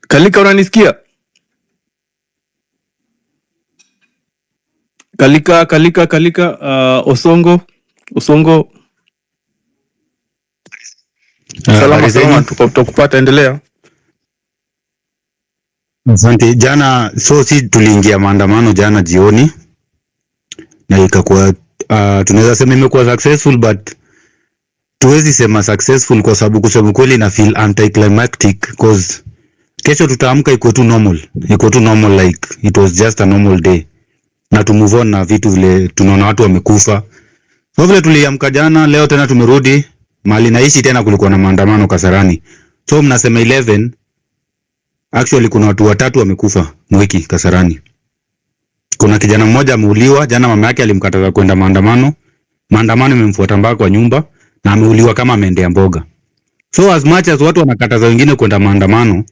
Kalika, unanisikia? Kalika, Osongo. Salama, tukupata, endelea. Asante. Jana si tuliingia maandamano jana jioni na ikakuwa tunaweza sema imekuwa successful, but tuwezi sema successful kwa sababu kusema kweli na feel anticlimactic cause kesho tutaamka iko tu normal like it was just a normal day na to move on na vitu vile tunaona watu wamekufa. So vile tuliamka jana, leo tena tumerudi mali naishi tena, kulikuwa na maandamano Kasarani. So mnasema 11, actually kuna watu 3 wamekufa Mwiki Kasarani. Kuna kijana mmoja ameuliwa jana, mama yake alimkataza kwenda maandamano imemfuata mpaka kwa nyumba na ameuliwa kama ameendea mboga. So as much as watu wanakataza wengine kwenda maandamano,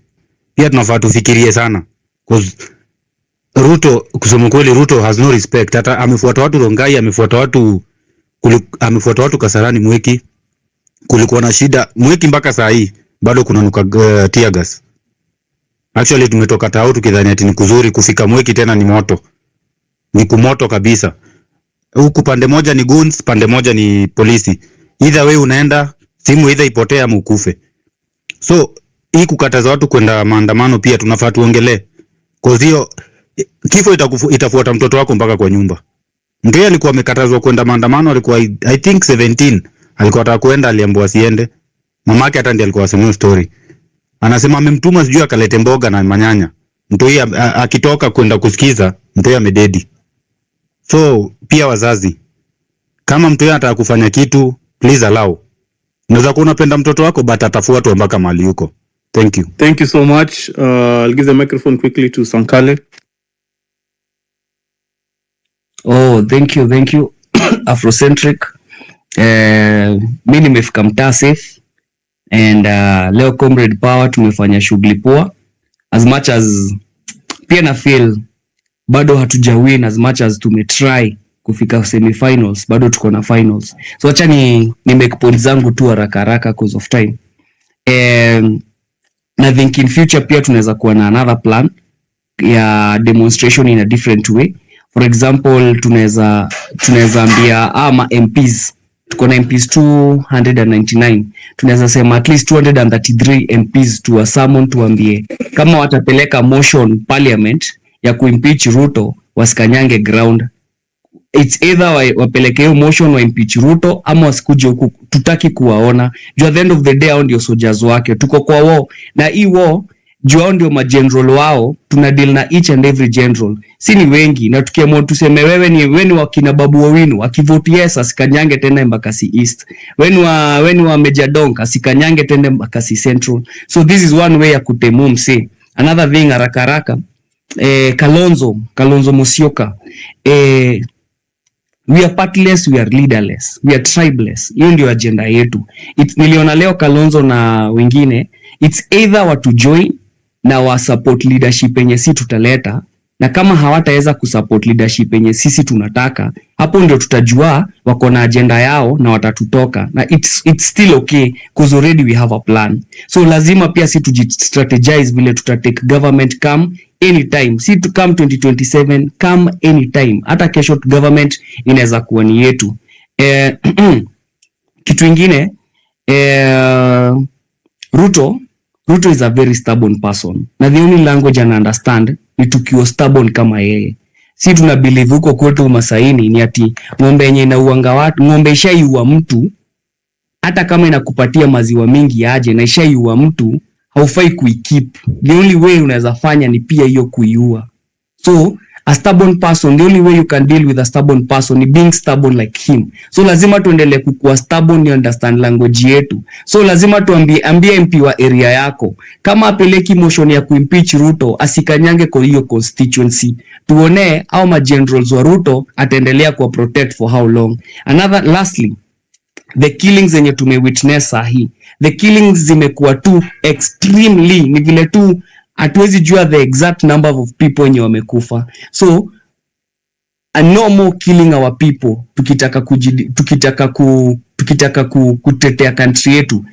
pia tunafaa tufikirie sana cause Ruto, kusema kweli, Ruto has no respect. Hata amefuata watu Rongai, amefuata watu Kasarani. Mwiki kulikuwa na shida Mwiki mpaka saa hii bado kuna nuka tear gas. Actually tumetoka tao tukidhani ati ni kuzuri, kufika Mwiki tena ni moto. Ni kumoto kabisa. Huku pande moja ni goons, pande moja ni polisi. Either way unaenda, simu either ipotea ama ukufe. So hii kukataza watu kwenda maandamano pia tunafaa tuongelee. Cause hiyo kifo itafuata mtoto wako mpaka kwa nyumba. Ndio alikuwa amekatazwa kwenda maandamano, alikuwa I think 17, alikuwa anataka kwenda, aliambiwa asiende. Mamake hata ndiye alikuwa asema story. Anasema amemtuma sijui akalete mboga na manyanya. Mtoi akitoka kwenda kusikiza, mtoi amededi. So pia wazazi, kama mtoi anataka kufanya kitu, please allow. Unaweza kuwa unapenda mtoto wako but atafuatwa mpaka mahali huko. Thank you. Thank you so much. I'll give the microphone quickly to Sankale. Oh, thank you. Afrocentric. Mimi nimefika mtaa safe and leo Comrade Power tumefanya shughuli poa, as much as pia na feel bado hatuja win, as much as tumetry kufika semi-finals, bado tuko na finals. So acha ni make points zangu tu haraka cause of time. Na think in future pia tunaweza kuwa na another plan ya demonstration in a different way. For example, tunaweza ambia ama MPs, tuko na MPs 299, tunaweza sema at least 233 MPs to a summon, tuambie kama watapeleka motion parliament ya kuimpeach Ruto, wasikanyange ground. It's either wapeleke hiyo motion wa impeach Ruto ama wasikuje huku, tutaki kuwaona. Juu at the end of the day hao ndio soldiers wake, tuko kwa war, na hii war juu hao ndio mageneral wao, tuna deal na each and every general. Si ni wengi, na tukiamua tuseme wewe ni wakina Babu Owino, akivote yes asikanyange tena Embakasi East, weni wa Major Donk asikanyange tena Embakasi Central. So this is one way ya kutemu mse. Another thing haraka Kalonzo Musyoka, we are partless, we are leaderless, we are tribeless. Hiyo ndio agenda yetu. Niliona leo Kalonzo na wengine, it's either watu join na wa support leadership yenye si tutaleta, na kama hawataweza kusupport leadership yenye sisi tunataka, hapo ndio tutajua wako na agenda yao na watatutoka. Na it's still okay because already we have a plan. So lazima pia si tujistrategize vile tutatake government come anytime. Si to come 2027, come anytime. Hata kesho government inaweza kuwa ni yetu. Kitu ingine, Ruto is a very stubborn person. Na the only language I understand ni tukiwa stubborn kama yeye. Si tuna believe huko kwetu Masaini ni ati ng'ombe yenye inauanga watu, ng'ombe ishaiua mtu, hata kama inakupatia maziwa mingi aje na ishaiua mtu, haufai kuikeep. The only way unaweza fanya ni pia hiyo kuiua. So a stubborn person, the only way you can deal with a stubborn person is being stubborn like him. So lazima tuendelee kukuwa stubborn, you understand language yetu. So lazima ambie MP wa area yako kama apeleki motion ya kuimpeach Ruto asikanyange kwa hiyo constituency. Tuone au ma generals wa Ruto ataendelea kuwa protect for how long. Lastly, the killings zenye tumewitness sahi, the killings zimekuwa tu extremely, ni vile tu hatuwezi jua the exact number of people wenye wamekufa. So no more killing our people tukitaka kutetea country yetu.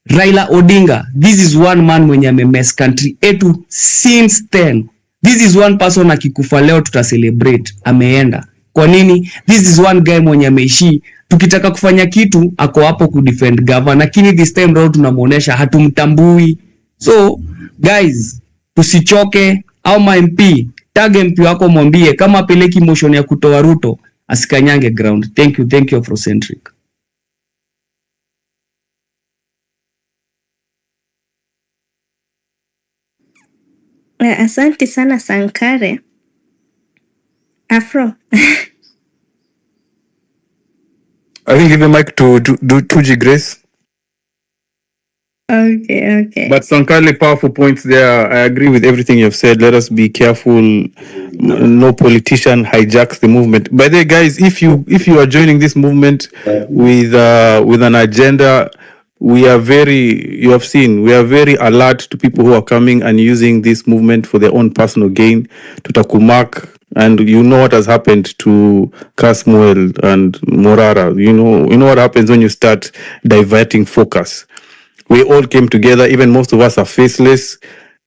Raila Odinga, this is one man mwenye amemess country yetu since 10. This is one person akikufa leo tutacelebrate, ameenda. Kwa nini? This is one guy mwenye ameishi, tukitaka kufanya kitu ako hapo kudefend governor, lakini this time round tunamuonesha hatumtambui. So guys, tusichoke, au ma MP, tag MP wako mwambie kama apeleki motion ya kutoa Ruto asikanyange ground. Thank you Afrocentric. Asante sana Sankare. Afro. I think give the mic to Tuji Grace. Okay. But Sankale, powerful points there. I agree with everything you've said. Let us be careful. No politician hijacks the movement. By the way, guys, if you are joining this movement with an agenda, we are very alert to people who are coming and using this movement for their own personal gain. Tutakumak, and you know what has happened to Kasmuel and Morara. You know what happens when you start diverting focus. We all came together, even most of us are faceless.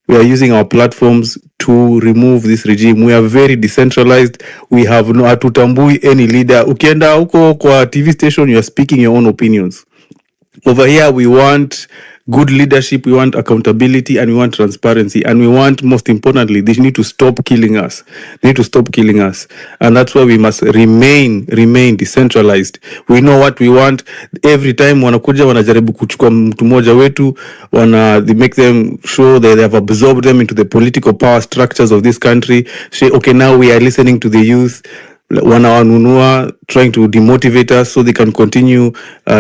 We are using our platforms to remove this regime. We are very decentralized. We have no hatutambui any leader. Ukienda huko kwa TV station, you are speaking your own opinions. Over here, we want good leadership, we want accountability, and we want transparency. And we want, most importantly, they need to stop killing us. They need to stop killing us. And that's why we must remain decentralized. We know what we want. Every time wanakuja wanajaribu kuchukua mtu mmoja wetu, they make them sure that they have absorbed them into the political power structures of this country. Say, okay, now we are listening to the youth. Wanawanunua, trying to demotivate us so they can continue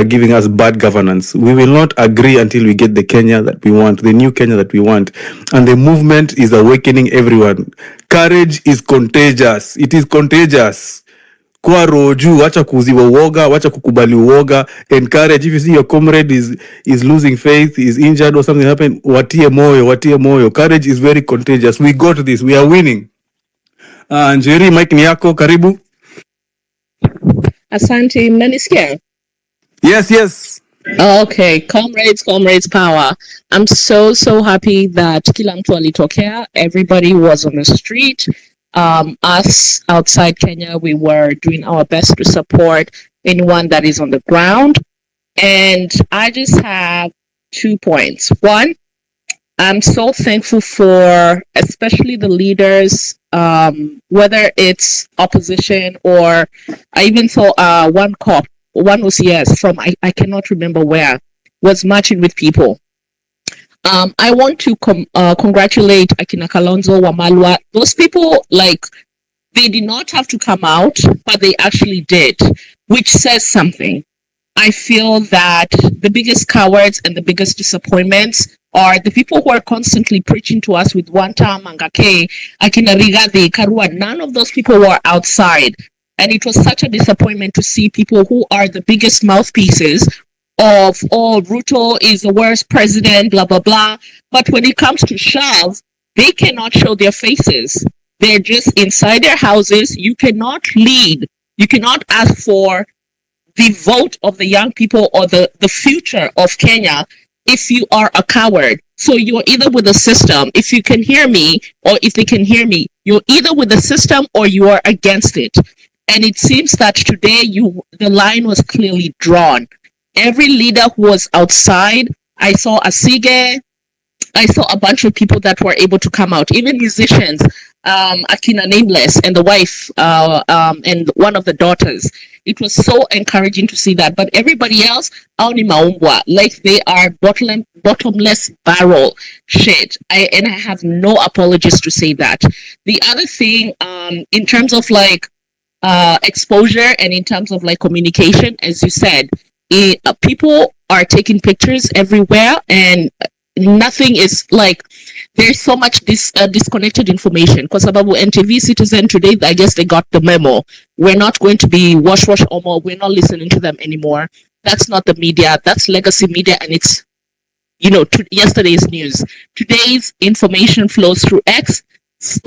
giving us bad governance. We will not agree until we get the Kenya that we want, the new Kenya that we want. And the movement is awakening everyone. Courage is contagious. It is contagious. Kwa roju, wacha kuziwa uoga, wacha kukubali uoga. Encourage. If you see your comrade is losing faith, is injured or something happened, watie moyo. Courage is very contagious. We got this. We are winning. Njeri, Mike ni yako, karibu. Asante, mnanisikia? Yes. Okay, comrades power. I'm so happy that kila mtu alitokea. Everybody was on the street. Us outside Kenya, we were doing our best to support anyone that is on the ground. And I just have 2 points. One, I'm so thankful for especially the leaders, whether it's opposition or I even saw one cop, one OCS from I cannot remember where, was marching with people. I want to congratulate Akina Kalonzo, Wamalwa. Those people, like, they did not have to come out, but they actually did, which says something. I feel that the biggest cowards and the biggest disappointments are the people who are constantly preaching to us with Wanta, Mangake, Akina Rigathi, Karua. None of those people were outside. And it was such a disappointment to see people who are the biggest mouthpieces of, oh, Ruto is the worst president, blah, blah, blah. But when it comes to shove, they cannot show their faces. They're just inside their houses. You cannot lead. You cannot ask for the vote of the young people or the future of Kenya if you are a coward. So you're either with the system, if you can hear me, or if they can hear me, you're either with the system or you are against it. And it seems that today the line was clearly drawn. Every leader who was outside, I saw Asige, I saw a bunch of people that were able to come out, even musicians. Akina Nameless and the wife and one of the daughters. It was so encouraging to see that. But everybody else, aoni maumbwa, like they are bottomless barrel shit. I have no apologies to say that. The other thing, in terms of like exposure and in terms of like communication, as you said, people are taking pictures everywhere and nothing is like, there's so much disconnected information. Kwa sababu NTV Citizen today, I guess they got the memo. We're not going to be wash omo. We're not listening to them anymore. That's not the media. That's legacy media, and it's, you know, yesterday's news. Today's information flows through X,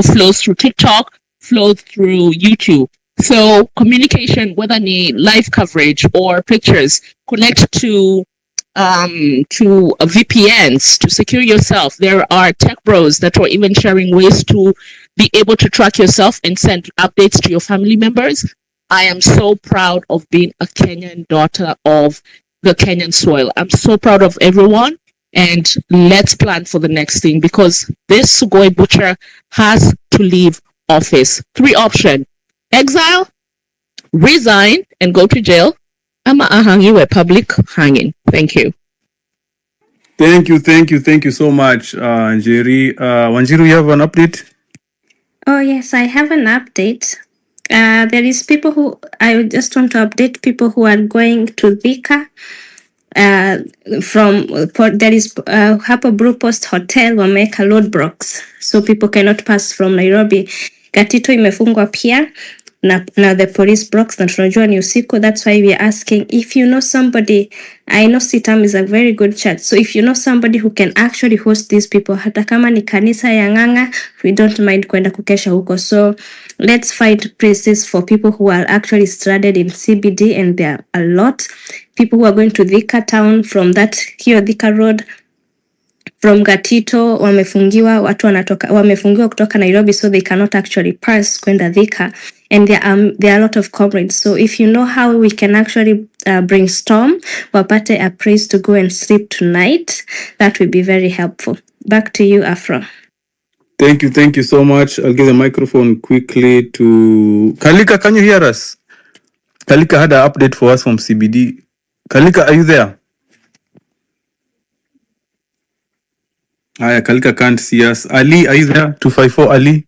flows through TikTok, flows through YouTube. So communication, whether ni live coverage or pictures, connect to VPNs to secure yourself. There are tech bros that are even sharing ways to be able to track yourself and send updates to your family members. I am so proud of being a Kenyan daughter of the Kenyan soil. I'm so proud of everyone, and let's plan for the next thing, because this Sugoi butcher has to leave office. 3 options: exile, resign and go to jail, ama ahangiwe public hanging. Thank you. Thank you so much, Njeri. Wanjiru, you have an update? Oh yes, I have an update. There is people who, I just want to update people who are going to Thika. There is Hapo Blue Post Hotel wameweka roadblocks, so people cannot pass from Nairobi. Gatito imefungwa pia na the police blocks, na tunajua ni usiku. That's why we are asking if you know somebody. I know Sitam is a very good church, so if you know somebody who can actually host these people, hata kama ni kanisa ya Ng'ang'a, we don't mind kwenda kukesha huko. So let's find places for people who are actually stranded in CBD, and there are a lot. People who are going to Thika town from hiyo Thika road, from Gatito wamefungiwa, watu wamefungiwa kutoka Nairobi, so they cannot actually pass kwenda Thika, and there are a lot of comrades. So if you know how we can actually brainstorm wapate a place to go and sleep tonight, that will be very helpful. Back to you, Afro. Thank you so much. I'll give the microphone quickly to Kalika. Can you hear us? Kalika had an update for us from CBD. Kalika, are you there? Kalika can't see us. Ali, are you there? 254 Ali.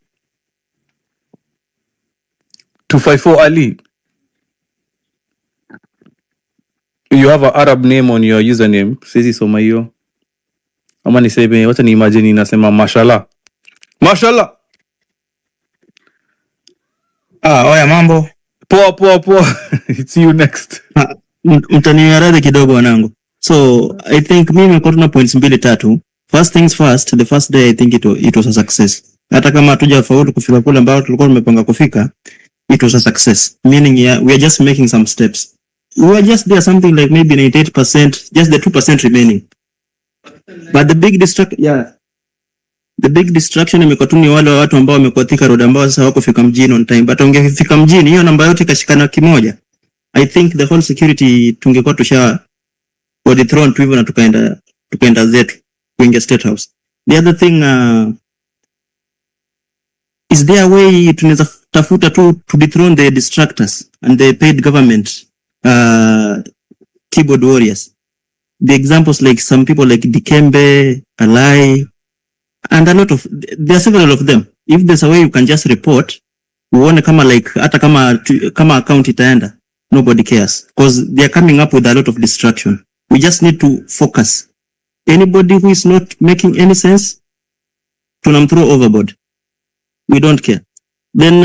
254 Ali. You have an Arab name on your username. Sisi soma hiyo. Ama niseme, wacha ni imagine inasema mashallah. Mashallah. Oya mambo. Poa. It's you next. Mtaniradhi kidogo wanangu. So I think mimi nimekuwa tuna points 2-3. First things first, the first day I think it was a success. Hata kama hatujafaulu kufika kule ambao tulikuwa tumepanga kufika, it was a success. Meaning we are just making some steps. We are just there something like maybe 98%, just the 2% remaining. But the big distraction imekuwa tu ni wale watu ambao wamekuwa Thika road ambao sasa wako fika mjini on time. But ungefika mjini hiyo namba yote ikashikana kimoja, I think the whole security tungekuwa tusha thrown tu hivyo na tukaenda zetu kuingia State House. The other thing, is there a way tunaweza tafuta tu to dethrone the distractors and the paid government keyboard warriors? The examples like some people like Dikembe, Alai, and a lot of, there are several of them. If there's a way you can just report, uone kama like hata kama account itaenda, nobody cares, because they are coming up with a lot of distraction. We just need to focus. Anybody who is not making any sense, tunamthrow overboard. We don't care. Then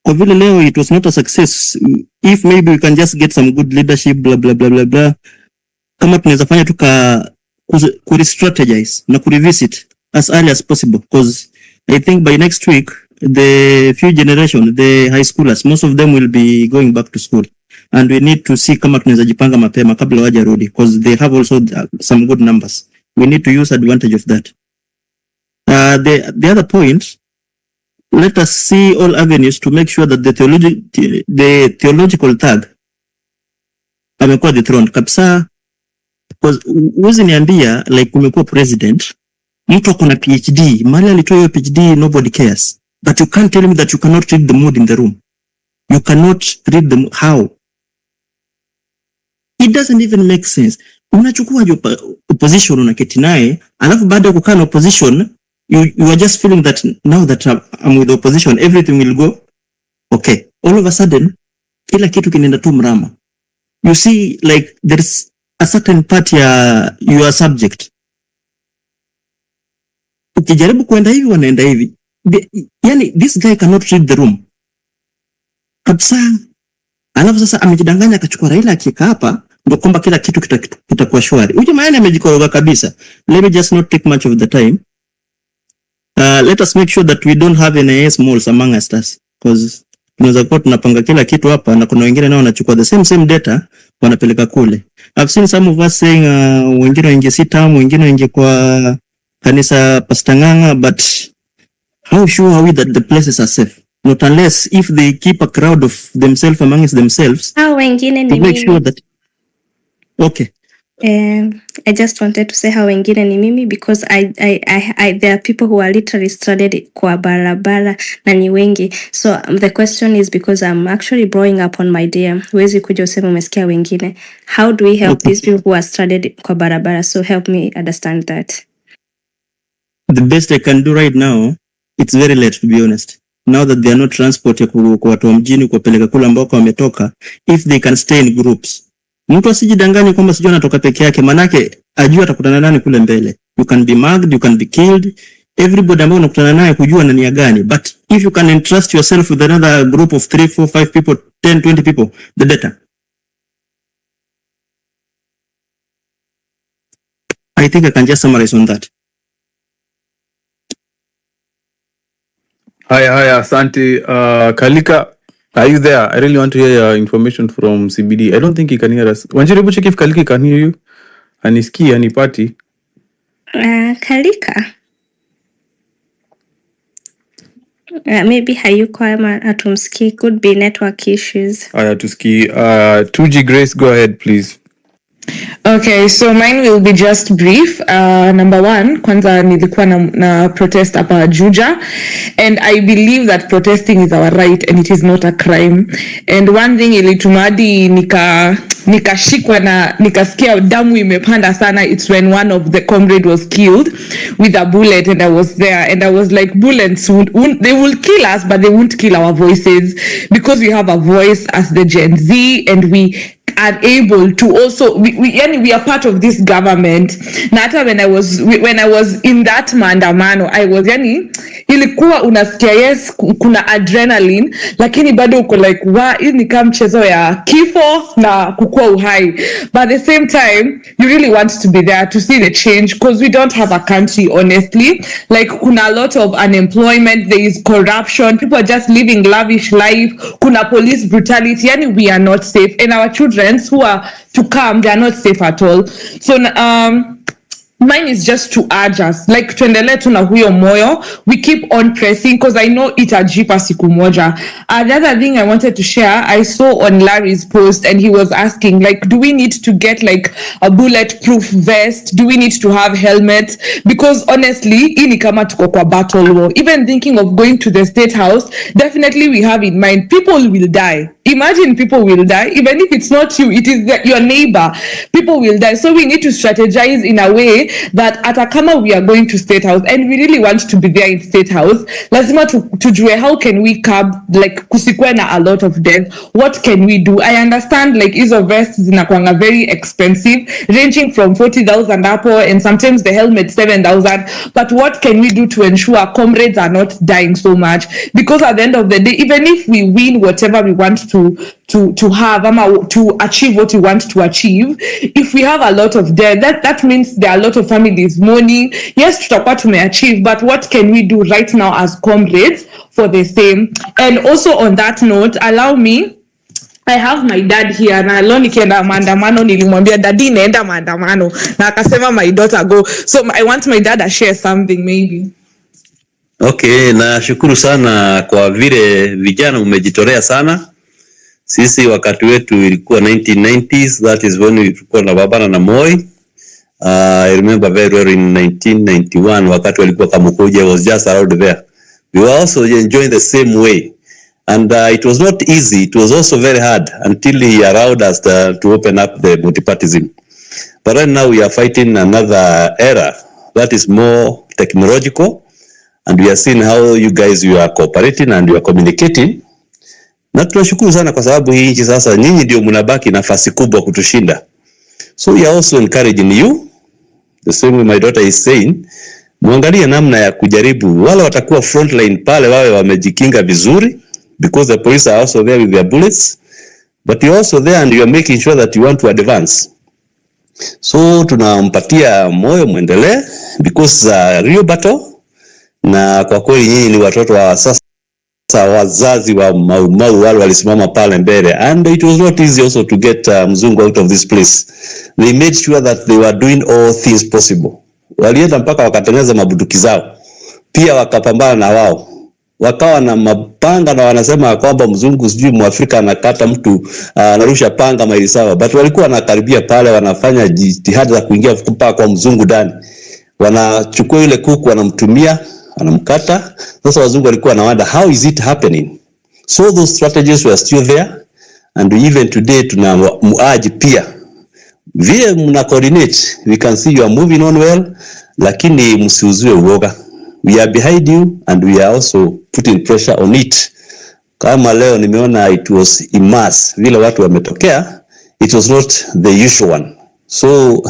kwa vile leo it was not a success, if maybe we can just get some good leadership, blah blah blah blah blah, kama tunaweza fanya ku-strategize na ku-revisit as early as possible, because I think by next week the few generation, the high schoolers, most of them will be going back to school, and we need to see kama tunaweza jipanga mapema kabla wajarudi, because they have also some good numbers. We need to use advantage of that. The other point, let us see all avenues to make sure that the theological thug amekuwa dethroned kabisa, because uwezi niambia like kumekuwa president Mtu akona PhD, mali alitoa hiyo PhD, nobody cares. But you can't tell me that you cannot read the mood in the room. You cannot read the how. It doesn't even make sense. Unachukua opposition unaketi naye, alafu baada ya kukaa na opposition, you are just feeling that now that I'm with the opposition, everything will go okay. All of a sudden, kila kitu kinaenda tu mrama. You see, like, there's a certain part ya your subject. Ukijaribu kuenda hivi, wanaenda hivi. Yani, this guy cannot read the room. Kabisa. Alafu sasa amejidanganya akachukua Raila akieka hapa, ndio kwamba kila kitu kitakuwa shwari. Huyu maana amejikoroga kabisa. Let me just not take much of the time. Let us make sure that we don't have any smalls among us, because tunaweza kuwa tunapanga kila kitu hapa na kuna wengine nao wanachukua the same data wanapeleka kule. I've seen some of us saying wengine wengi sitamu, wengine wengi kwa kanisa Pastanganga, but how sure are we that the places are safe? Not unless if they keep a crowd of themselves amongst themselves. Hao wengine ni make sure that okay. I just wanted to say how wengine ni mimi because I there are people who are literally stranded kwa barabara na ni wengi. So the question is because I'm actually growing up on my dear. Huwezi kuja useme umesikia wengine. How do we help these people who are stranded kwa barabara? So help me understand that. The best I can do right now, it's very late to be honest. Now that they are not transported kwa watu wa mjini kupeleka kule ambako wametoka, if they can stay in groups. Mtu asijidanganye kwamba sijui anatoka peke yake, manake ajua atakutana nani kule mbele. You can be mugged, you can be killed. Everybody ambao unakutana naye kujua na nia gani. But if you can entrust yourself with another group of 3, 4, 5 people, 10, 20 people, the better. I think I can just summarize on that. Hi, asante. Kalika, are you there? I really want to hear your information from CBD. I don't think he can hear us. Wanjaribu check if Kalika can hear you. Aniski, anipati. Kalika. Maybe hayuko ama atumski. Could be network issues. Aya, tuski. 2G Grace, go ahead, please. Okay, so mine will be just brief. Number one, kwanza nilikuwa na protest hapa Juja, and I believe that protesting is our right and it is not a crime. And one thing ilitumadi nikashikwa na nikasikia damu imepanda sana, it's when one of the comrade was killed with a bullet, and I was there and I was like, bullets they will kill us but they won't kill our voices, because we have a voice as the Gen Z and we are able to also we are part of this government. Na hata when I was in that maandamano, I was ilikuwa unasikia yes kuna adrenaline, lakini bado uko like hii ni kama mchezo ya kifo na kukua uhai, but at the same time you really want to be there to see the change, because we don't have a country honestly. Like kuna a lot of unemployment, there is corruption, people are just living lavish life, kuna police brutality, we are not safe, and our children who are to come, they are not safe at all. So mine is just to urge us, like tuendelee tu na huyo moyo, we keep on pressing, because I know itajipa siku moja. The other thing I wanted to share, I saw on Larry's post and he was asking, like, do we need to get like a bulletproof vest? Do we need to have helmets? Because honestly, hii ni kama tuko kwa battle war. Even thinking of going to the State House, definitely we have in mind people will die. Imagine people will die, even if it's not you, it is your neighbor. People will die. So we need to strategize in a way that atakama we are going to State House and we really want to be there in State House, lazima tujue how can we curb, like kusikwe na a lot of death. What can we do? I understand like hizo vests zinakuanga very expensive, ranging from 40,000 hapo, and sometimes the helmet 7,000. But what can we do to ensure comrades are not dying so much? Because at the end of the day, even if we win whatever we want to have, to achieve what we want to achieve, if we have a lot of death, that means there are a lot of families mourning. Yes, tutakuwa tumeachieve, but what can we do right now as comrades for the same? And also on that note, allow me, I have my dad here, na leo nikienda maandamano nilimwambia daddy naenda maandamano, na akasema my daughter go. So I want my dad to share something maybe. Okay, na shukuru sana kwa vile vijana umejitolea sana. Sisi wakati wetu ilikuwa 1990s, that is when tulikuwa na babana na Moi. I remember very well in 1991 wakati walikuwa Kamukuja, I was just around there. We were also enjoying the same way. And it was not easy. It was also very hard until he allowed us to open up the multipartism. But right now we are fighting another era that is more technological. And we are seeing how you guys, you are cooperating and you are communicating. Na tunashukuru sana kwa sababu hii nchi sasa nyinyi ndio mnabaki nafasi kubwa kutushinda. So we are also encouraging you, the same way my daughter is saying, muangalie namna ya kujaribu wale watakuwa frontline pale wawe wamejikinga vizuri, because the police are also there with their bullets, but you're also there and you are making sure that you want to advance. So tunampatia moyo muendelee, because real battle, na kwa kweli nyinyi ni watoto wa sasa wazazi wa Mau wale walisimama pale mbele, and it was not easy also to get mzungu out of this place. They made sure that they were doing all things possible. Walienda mpaka wakatengeneza mabuduki zao, pia wakapambana na wao, wakawa na mapanga na wanasema kwamba mzungu sijui Mwafrika anakata mtu anarusha panga maili sawa, but walikuwa wanakaribia pale, wanafanya jitihada za kuingia mpaka kwa mzungu ndani, wanachukua ile kuku wanamtumia, anamkata. Sasa wazungu walikuwa wanawaza how is it happening. So those strategies were still there, and even today tuna muaji pia vile mna coordinate, we can see you are moving on well, lakini msiuzue uoga. We are behind you and we are also putting pressure on it. Kama leo nimeona it was immense vile watu wametokea, it was not the usual one. So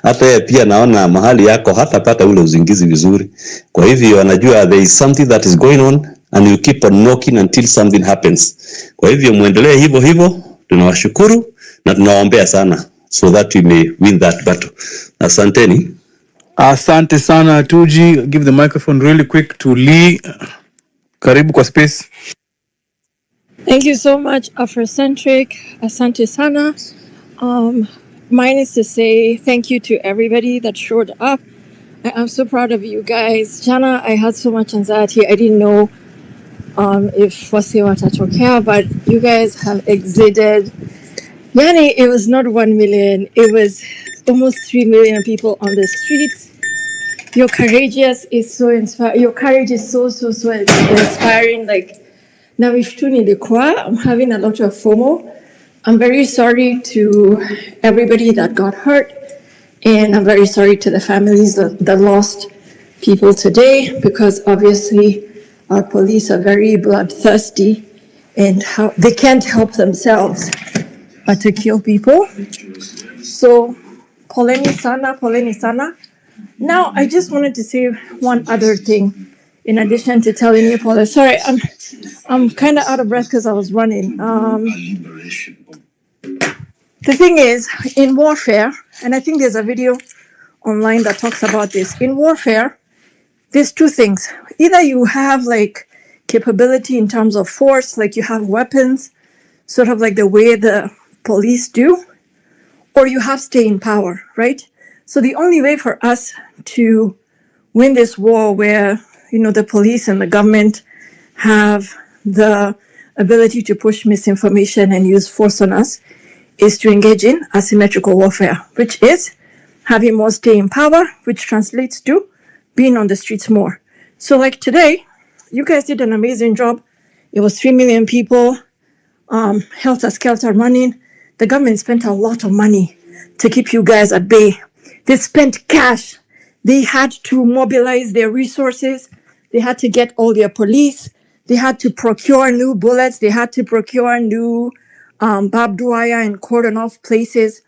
hata pia naona mahali yako hata pata ule uzingizi vizuri. Kwa hivyo wanajua there is something that is going on and you keep on knocking until something happens. Kwa hivyo muendelee hivyo hivyo, tunawashukuru na tunawaombea sana so that we may win that battle. Asanteni. Asante sana Tuji. Give the microphone really quick to Lee. Karibu kwa space. Thank you so much, Afrocentric. Asante sana. Mine is to say thank you to everybody that showed up. I'm so proud of you guys. Jana, I had so much anxiety. I didn't know if wase watatokea, but you guys have exceeded. Yani, it was not 1 million. It was almost 3 million people on the streets. Your courageous is so inspiring. Your courage is so inspiring. Like, now I'm having a lot of FOMO. I'm very sorry to everybody that got hurt, and I'm very sorry to the families that lost people today, because obviously our police are very bloodthirsty and they can't help themselves but to kill people. So, poleni sana. Now, I just wanted to say one other thing, in addition to telling you, Paula. Sorry, I'm kind of out of breath because I was running. The thing is, in warfare, and I think there's a video online that talks about this. In warfare, there's two things. Either you have like capability in terms of force, like you have weapons, sort of like the way the police do, or you have staying power, right? So the only way for us to win this war where, the police and the government have the ability to push misinformation and use force on us is to engage in asymmetrical warfare, which is having more staying power, which translates to being on the streets more. So like today, you guys did an amazing job. It was 3 million people, helter-skelter running. The government spent a lot of money to keep you guys at bay. They spent cash. They had to mobilize their resources. They had to get all their police. They had to procure new bullets. They had to procure new barbed wire and cordon off places.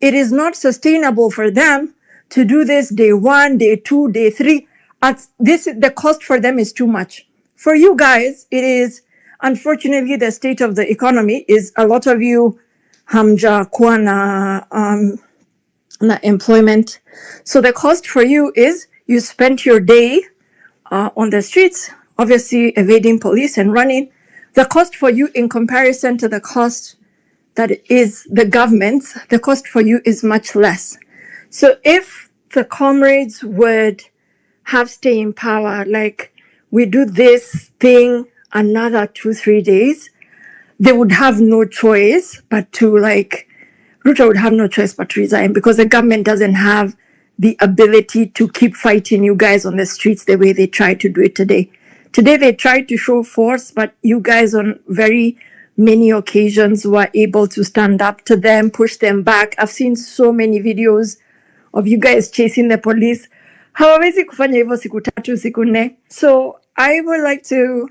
It is not sustainable for them to do this day 1, day 2, day 3. The cost for them is too much. For you guys, it is, unfortunately, the state of the economy is a lot of you hamja kuwa na employment. So the cost for you is you spent your day on the streets, obviously evading police and running. The cost for you in comparison to the cost that is the government's, the cost for you is much less. So if the comrades would have staying power, like we do this thing another 2-3 days, they would have no choice but to Ruto would have no choice but to resign, because the government doesn't have the ability to keep fighting you guys on the streets the way they try to do it today. Today they tried to show force, but you guys on very many occasions were able to stand up to them, push them back. I've seen so many videos of you guys chasing the police. Hawawezi kufanya hivyo siku tatu, siku nne. So I would like to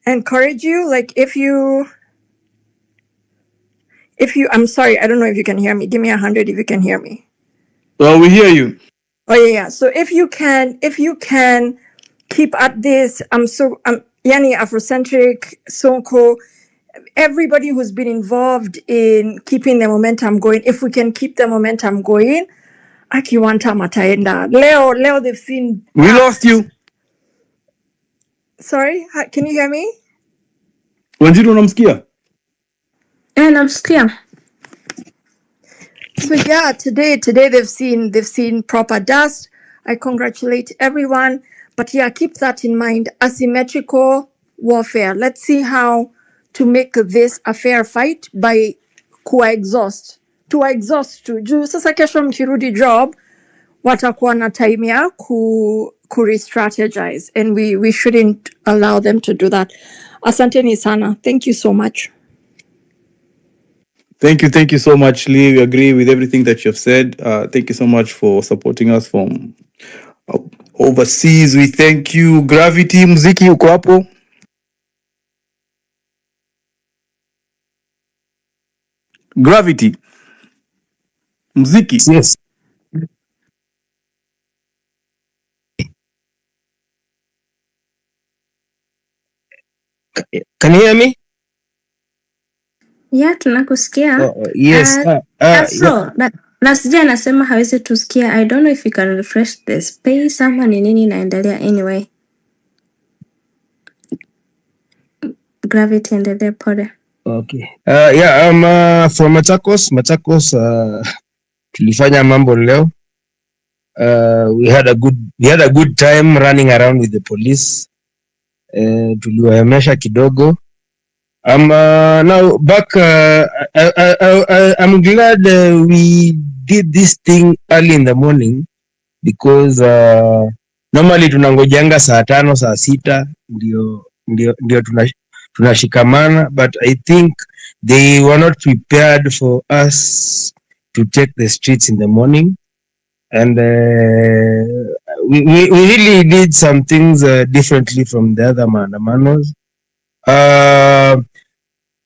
encourage you, like if you, I'm sorry, I don't know if you can hear me. Give me 100 if you can hear me. Well, we hear you. Oh yeah. So if you can keep at this, Yani Afrocentric, Sonko, everybody who's been involved in keeping the momentum going, if we can keep the momentum going, Akiwanta Mataenda. Leo, they've seen. We lost you. Sorry, can you hear me? Wanjiru unamsikia? Namsikia. So yeah, today they've seen proper dust. I congratulate everyone. But yeah, keep that in mind. Asymmetrical warfare. Let's see how to make this a fair fight by exhaust tu. Juu sasa kesho mkirudi job watakuwa na time ya ku re-strategize, and we shouldn't allow them to do that. Asanteni sana. Thank you so much. Thank you so much, Lee. We agree with everything that you've said. Thank you so much for supporting us from overseas. We thank you. Gravity, muziki uko hapo? Gravity. Muziki. Yes. Can you hear me? Yeah, tunakusikia. Yes. Afro, na sija anasema hawezi tusikia. I don't know if you can refresh the space ama ni nini inaendelea. Anyway, Gravity endelee pole. Okay. Yeah, I'm from Machakos. Tulifanya mambo leo. We had a good time running around with the police. Tuliwaemesha kidogo. Now back. I'm glad we did this thing early in the morning because normally tunangojanga saa 5 saa 6 ndio tunashikamana, but I think they were not prepared for us to take the streets in the morning, and we really did some things differently from the other maandamanos.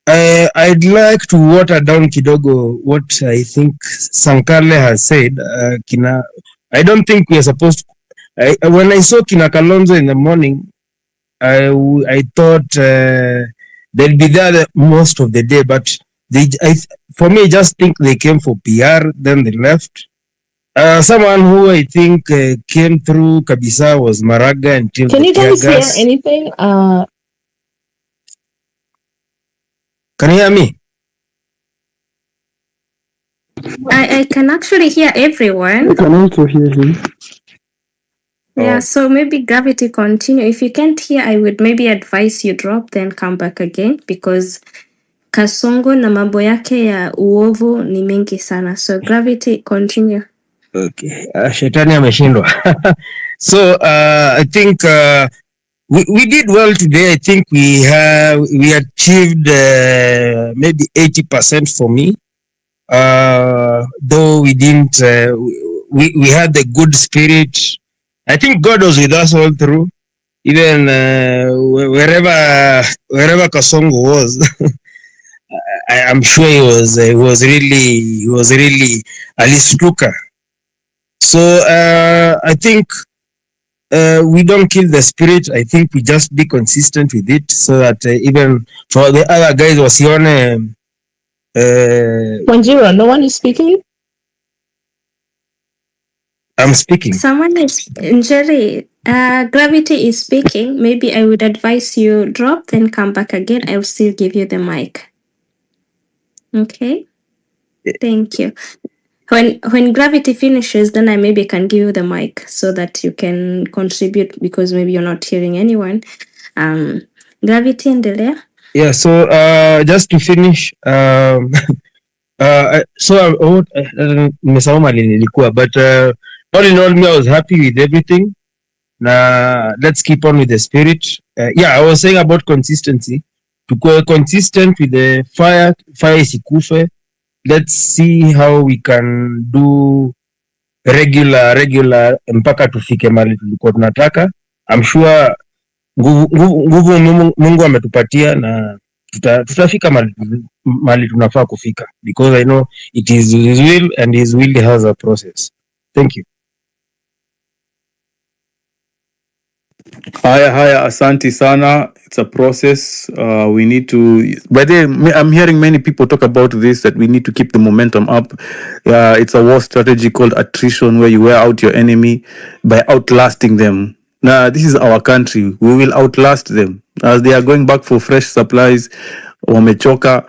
I'd like to water down kidogo what I think Sankale has said. I don't think we are supposed to, when I saw Kina Kalonzo in the morning, I thought they'll be there most of the day, but for me, I just think they came for PR, then they left. Someone who I think came through Kabisa was Maraga until Can the you guys hear gas. anything? Can you hear me? I can actually hear everyone. I can also hear him. Yeah, so maybe Gravity continue. If you can't hear, I would maybe advise you drop then come back again, because Kasongo na mambo yake ya uovu ni mengi sana. So Gravity continue. Okay. Shetani ameshindwa. So I think we did well today. I think we achieved maybe 80% for me. Though we didn't, we had the good spirit. I think God was with us all through, even wherever Kasongo was. I'm sure he was really alistuka. So I think we don't kill the spirit. I think we just be consistent with it, so that even for the other guys wasione. Wanjiru, no one is speaking. I'm speaking. Someone is Jerry. Gravity is speaking. Maybe I would advise you drop, then come back again. I will still give you the mic. Okay. Thank you. When Gravity finishes, then I maybe can give you the mic so that you can contribute, because maybe you're not hearing anyone. Gravity endelea. Yeah. So just to finish, so nimesahau mali nilikuwa, but all in all, me, I was happy with everything. Now, let's keep on with the spirit. I was saying about consistency. To go consistent with the fire isikufe. Let's see how we can do regular mpaka tufike mali tulikuwa tunataka. I'm sure nguvu Mungu ametupatia na tutafika mali tunafaa kufika, because I know it is his will and his will has a process. Thank you. Haya, asante sana. It's a process. We need to. By the way, I'm hearing many people talk about this, that we need to keep the momentum up. It's a war strategy called attrition, where you wear out your enemy by outlasting them. Now, this is our country. We will outlast them as they are going back for fresh supplies. Wamechoka.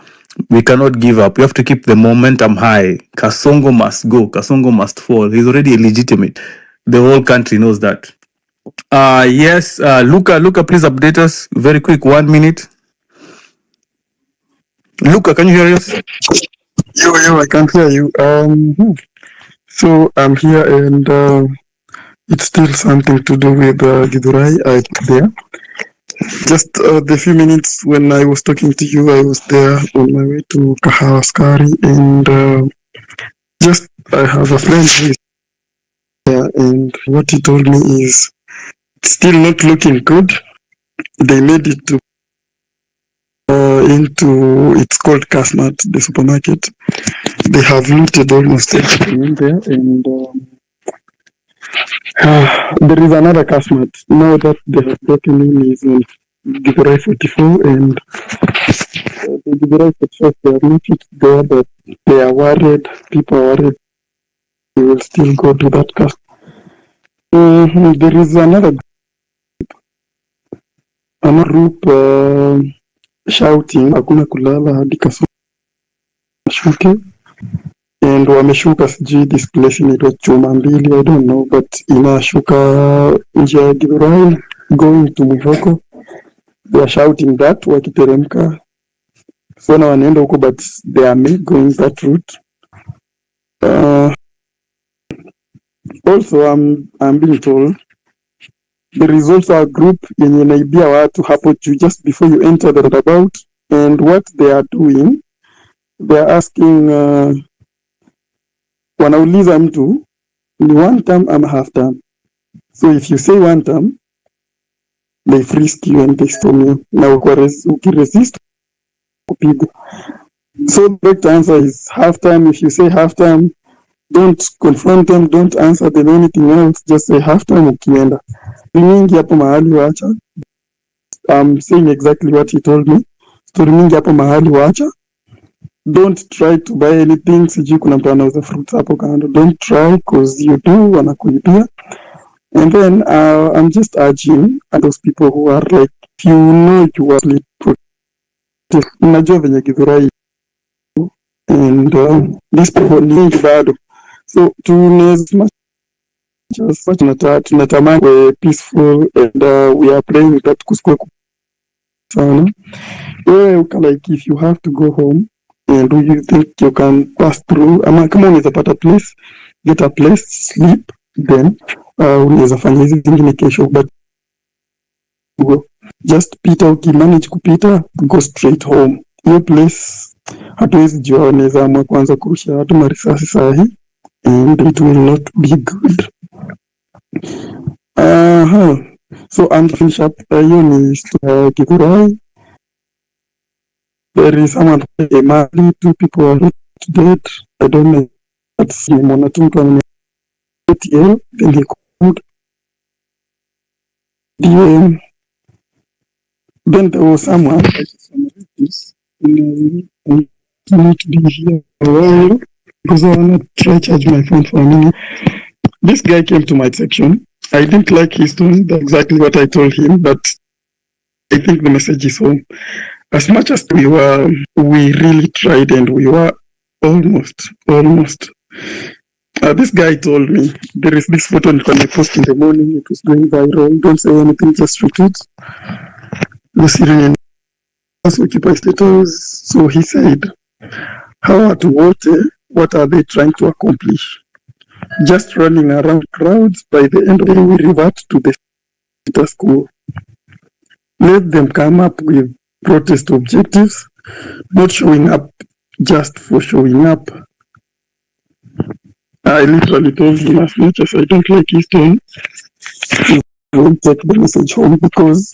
We cannot give up. We have to keep the momentum high. Kasongo must go. Kasongo must fall. He's already illegitimate. The whole country knows that. Yes, Luca, please update us very quick, 1 minute. Luca, can you hear us? Yo, I can hear you. So I'm here, and it's still something to do with Githurai there. Just the few minutes when I was talking to you, I was there on my way to Kahawaskari, and just I have a friend who is there, and what he told me is it's still not looking good. They made it to into, it's called Kasmat, the supermarket. They have looted almost everything in there, and there is another Kasmat now that they have broken in is on Githurai 44, and the Githurai 44, they are not yet there, but they are worried, people are worried they will still go to that Kasmat. There is another group shouting hakuna kulala hadi kashuke, and wameshuka sijui this place inaitwa Chuma Mbili, I don't know, but inashuka njia ya Githurai going to Muvoko. They are shouting that wakiteremka, so na wanaenda huko, but they are going that route. Also I'm being told there is also a group yenye inaibia watu hapo juu just before you enter the roundabout, and what they are doing, they are asking wanauliza mtu ni one term ama half term. So if you say one term, they frisk you and they stone you. Na ukiresist kupigwa. So the correct answer is half term. If you say half term, don't confront them, don't answer them anything else, just say half term ukienda. Mingi hapo mahali wacha. I'm saying exactly what he told me. Story mingi hapo mahali wacha. Don't try to buy anything. Sijui kuna mtu anauza fruits hapo kando. Don't try, because you do wanakuibia. And then I'm just urging those people who are like, if you know you are late protest, unajua venye Githurai, and these people ni bado. So tunaweza tunatamani we peaceful, and we are praying that kusikwe sana. Like if you have to go home and do you think you can pass through, ama kama unaweza pata place, get a place, sleep, then unaweza fanya hizi zingine kesho, but just pita, ukimanage kupita, go straight home. Hiyo place hatuwezi jua, wanaweza amua kwanza kurusha watu marisasi sahi, and it will not be good. So I'm finish up. Hiyo ni Githurai. There is someone Mali, 2 people are dead. I don't know. That's Mona Tunka ATL. Then they called. Then there was someone this need to be here a while because I wanna try charge my phone for a minute. This guy came to my section. I didn't like his tone. That's exactly what I told him, but I think the message is home. As much as we really tried, and we were almost. This guy told me there is this photo on my post in the morning. It was going viral. Don't say anything, just shoot it. Occupy status. So he said, "How to vote? What are they trying to accomplish?" just running around crowds. By the end of the day, we revert to the status quo. Let them come up with protest objectives, not showing up just for showing up. I literally told him as much as I don't like his tone, I won't take the message home because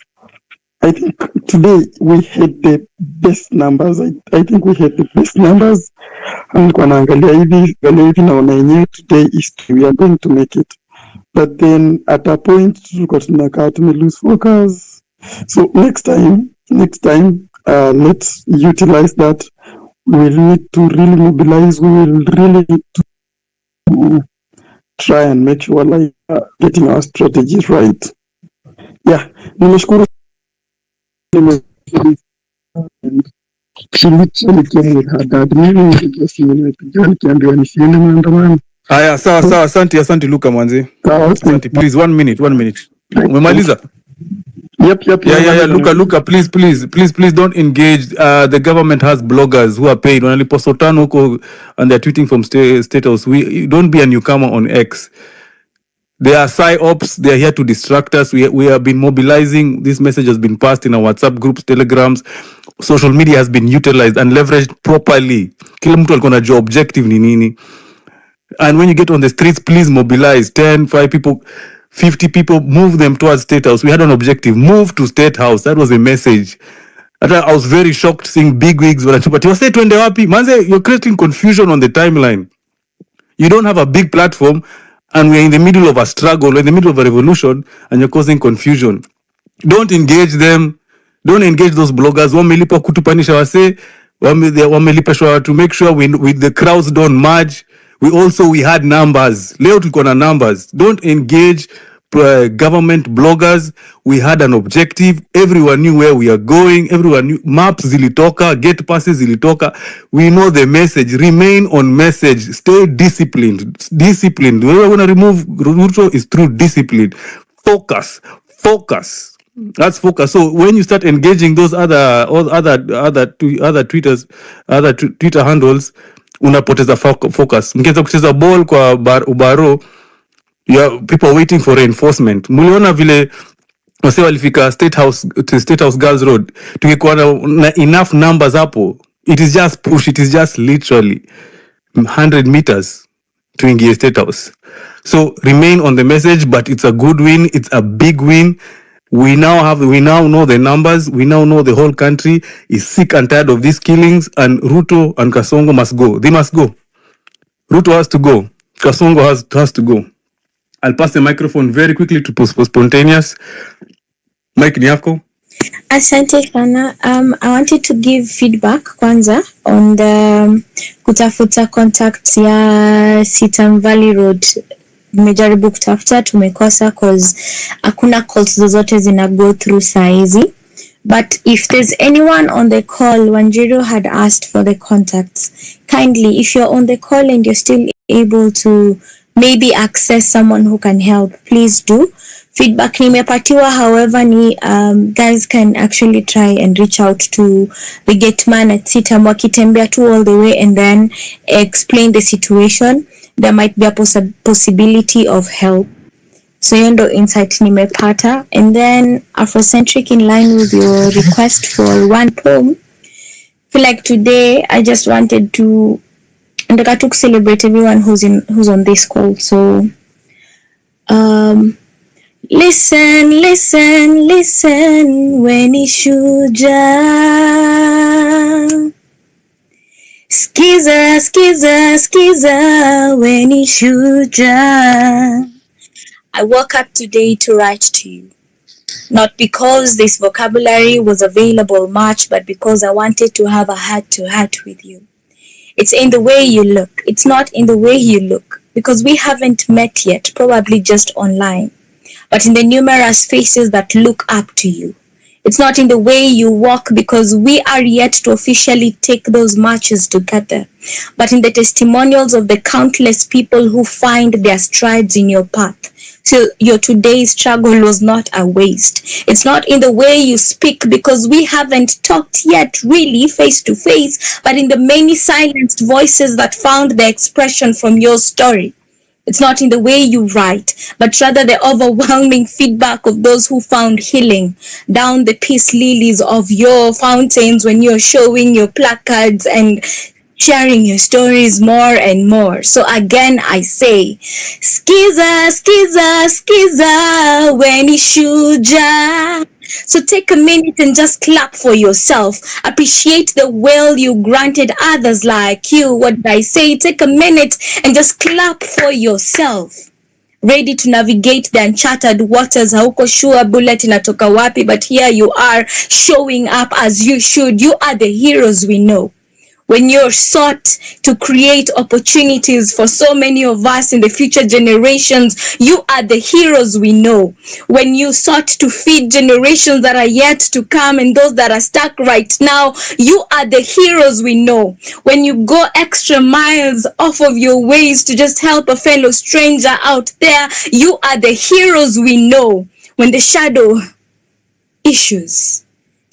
I think today we had the best numbers. I think we had the best numbers. And kwa naangalia hivi naona yenyewe today is we are going to make it. But then at a point tulikuwa tunakaa lose focus. So next time, let's utilize that. We will need to really mobilize. We will really need to try and make sure like getting our strategies right. Yeah, nimeshukuru. She literally came with her dad. Mimi just nimepiga nikiambiwa nisiende maandamano. Haya, sawa, asante Luka mwanzi. Asante, please 1 minute. Umemaliza? Yep. Yeah. Luka, please don't engage. The government has bloggers who are paid. Wanalipostana huko and they're tweeting from state house. Don't be a newcomer on X. They are psyops. They are here to distract us. We have been mobilizing. This message has been passed in our WhatsApp groups, Telegrams. Social media has been utilized and leveraged properly. Kila mtu alikuwa anajua objective ni nini. And when you get on the streets, please mobilize 10, 5 people, 50 people, move them towards State House. We had an objective, move to State House. That was a message. I was very shocked seeing big wigs. But you say twende wapi? Manze, you're creating confusion on the timeline. You don't have a big platform and we're in the middle of a struggle, we're in the middle of a revolution and you're causing confusion. Don't engage them. Don't engage those bloggers. Wamelipa kutupanisha wase. Wamelipashwa to make sure with the crowds don't merge. We had numbers. Leo tulikuwa na numbers. Don't engage government bloggers. We had an objective. Everyone knew where we are going. Everyone knew maps zilitoka, gate passes zilitoka. We know the message. Remain on message. Stay disciplined. Disciplined. Where we're going to remove Ruto is through discipline. Focus. That's focus. So when you start engaging those other tweeters, Twitter handles, unapoteza focus. Mkianza kucheza ball kwa ubaro, people are waiting for reinforcement. Muliona vile wase walifika State House Girls Road. Tukikuwa na enough numbers hapo, it is just push. It is just literally 100 meters to ingie State House. So remain on the message, but it's a good win. It's a big win. We now know the numbers. We now know the whole country is sick and tired of these killings, and Ruto and Kasongo must go. They must go. Ruto has to go. Kasongo has to go. I'll pass the microphone very quickly to Spontaneous. Mike ni yako. Asante sana. I wanted to give feedback kwanza on the kutafuta contact ya Sitam Valley Road. Nimejaribu kutafuta, tumekosa cause hakuna calls zozote zina go through saizi. But if there's anyone on the call, Wanjiru had asked for the contacts. Kindly, if you're on the call and you're still able to maybe access someone who can help, please do. Feedback nimepatiwa, however, guys can actually try and reach out to the gate man at Sitam, wakitembea tu all the way and then explain the situation. There might be a possibility of help. So yondo insight nimepata. And then Afrocentric, in line with your request for one poem, feel like today I just wanted to celebrate everyone who's on this call. So listen weni shuja, skiza weni shuja. I woke up today to write to you, not because this vocabulary was available much, but because I wanted to have a heart-to-heart with you. It's in the way you look. It's not in the way you look, because we haven't met yet, probably just online, but in the numerous faces that look up to you. It's not in the way you walk, because we are yet to officially take those marches together, but in the testimonials of the countless people who find their strides in your path. So your today's struggle was not a waste. It's not in the way you speak, because we haven't talked yet really face to face, but in the many silenced voices that found their expression from your story. It's not in the way you write, but rather the overwhelming feedback of those who found healing down the peace lilies of your fountains when you're showing your placards and sharing your stories more and more. So again, I say, skiza, skiza, skiza, weni shuja. So take a minute and just clap for yourself. Appreciate the will you granted others like you. What did I say? Take a minute and just clap for yourself. Ready to navigate the uncharted waters. Hauko sure bullet inatoka wapi, but here you are showing up as you should. You are the heroes we know. When you're sought to create opportunities for so many of us in the future generations, you are the heroes we know. When you sought to feed generations that are yet to come and those that are stuck right now, you are the heroes we know. When you go extra miles off of your ways to just help a fellow stranger out there, you are the heroes we know. When the shadow issues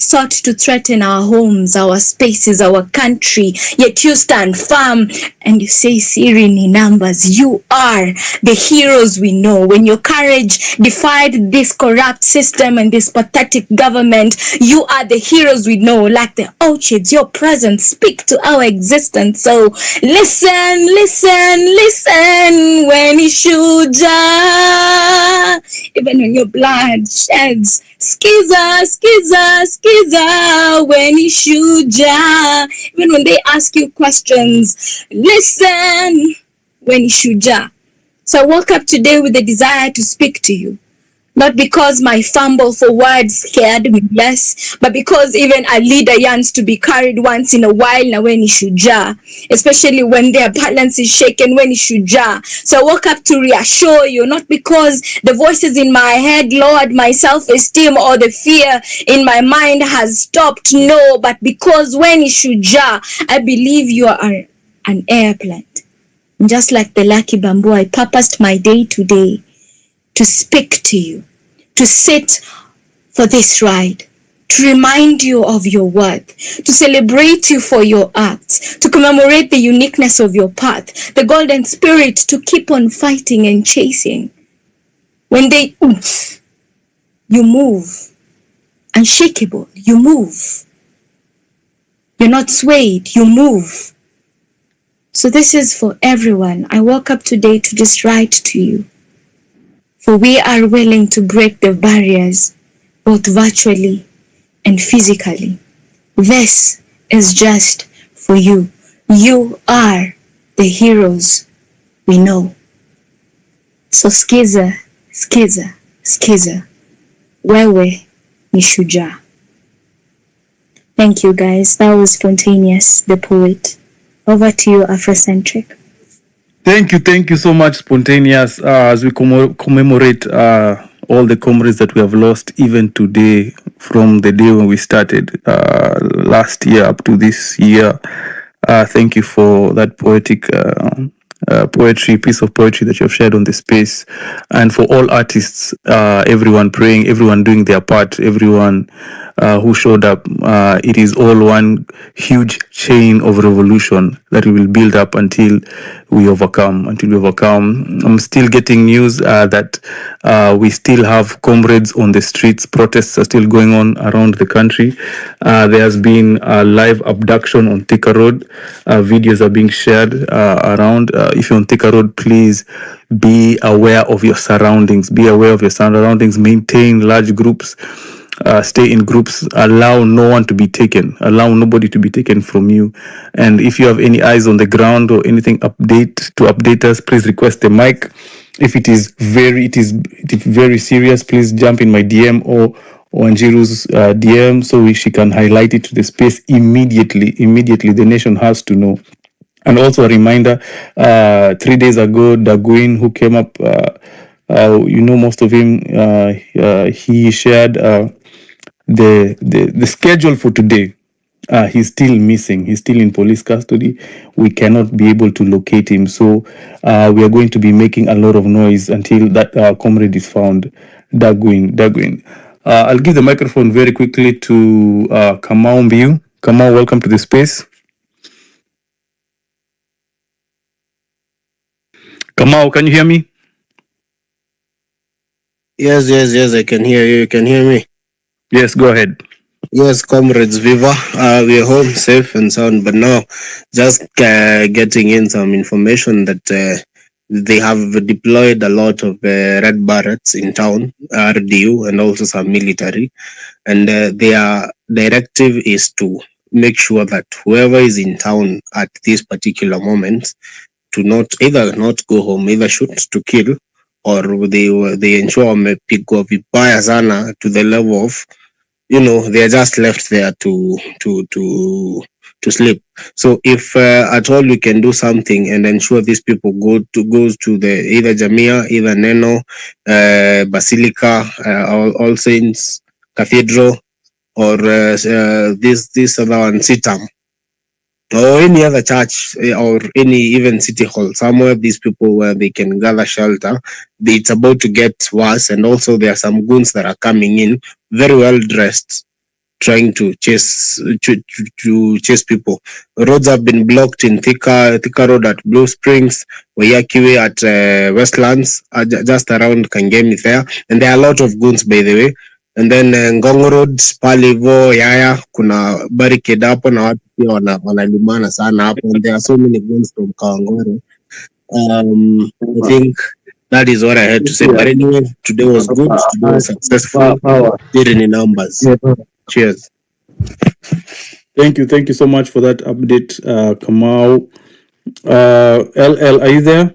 sought to threaten our homes, our spaces, our country, yet you stand firm and you say, Siri ni numbers. You are the heroes we know. When your courage defied this corrupt system and this pathetic government, you are the heroes we know. Like the orchids, your presence speak to our existence. So listen, listen, listen when Ishuja, even when your blood sheds. Skiza, skiza, skiza, when Ishuja. Even when they ask you questions, listen, when Ishuja. So I woke up today with a desire to speak to you. Not because my fumble for words scared me less, but because even a leader yearns to be carried once in a while na when Ishuja. Especially when their balance is shaken when Ishuja. So I woke up to reassure you, not because the voices in my head lowered my self-esteem or the fear in my mind has stopped, no, but because when Ishuja, I believe you are an airplane. Just like the lucky bamboo, I purposed my day today to speak to you, to sit for this ride, to remind you of your worth, to celebrate you for your acts, to commemorate the uniqueness of your path, the golden spirit to keep on fighting and chasing. When they oomph, you move. Unshakable, you move. You're not swayed, you move. So this is for everyone. I woke up today to just write to you. For we are willing to break the barriers, both virtually and physically. This is just for you. You are the heroes we know. So skiza, skiza, skiza. Wewe ni shujaa. Thank you guys. That was Spontaneous, the poet. Over to you, Afrocentric. Thank you so much, Spontaneous. As we commemorate all the comrades that we have lost, even today, from the day when we started last year up to this year. Thank you for that poetic piece of poetry that you have shared on the space, and for all artists, everyone praying, everyone doing their part, everyone who showed up. It is all one huge chain of revolution that we will build up until we overcome. I'm still getting news that we still have comrades on the streets. Protests are still going on around the country. There has been a live abduction on Thika Road. Videos are being shared around. If you're on Thika Road, please be aware of your surroundings. Maintain large groups. Stay in groups. Allow no one to be taken. Allow nobody to be taken from you. And if you have any eyes on the ground or anything to update us, please request the mic. If it is very serious, please jump in my DM or Wanjiru's DM so she can highlight it to the space immediately. The nation has to know. And also a reminder, 3 days ago, Daguin, who came up, most of him, he shared the schedule for today. He's still missing. He's still in police custody. We cannot be able to locate him. So we are going to be making a lot of noise until that comrade is found. Daguin. I'll give the microphone very quickly to Kamau Mbiu. Kamau, welcome to the space. Kamau, can you hear me? Yes, I can hear you. You can hear me. Yes, go ahead. Yes, comrades, Viva. We are home safe and sound, but now just getting in some information that they have deployed a lot of Red Barretts in town, RDU, and also some military. And their directive is to make sure that whoever is in town at this particular moment to not go home, either shoot to kill, or they ensure wamepigwa vibaya sana to the level of they are just left there to sleep. So if at all we can do something and ensure these people goes to the either Jamia, either Neno, Basilica, All Saints Cathedral, or this other one, Sitam, or any other church, or any even city hall, somewhere these people where they can gather shelter. It's about to get worse, and also there are some goons that are coming in very well dressed, trying to chase people. Roads have been blocked in Thika Road at Blue Springs, Wayakiwe at Westlands, just around Kangemi there, and there are a lot of goons, by the way. And then Ngong Road pale hivyo Yaya kuna barricade hapo na watu pia wanalimana sana hapo, and there are so many goons from Kawangware. I think that is what I had to say. But anyway, today was good. Today was successful. Did in numbers. Cheers. Thank you so much for that update, Kamau. LL, are you there?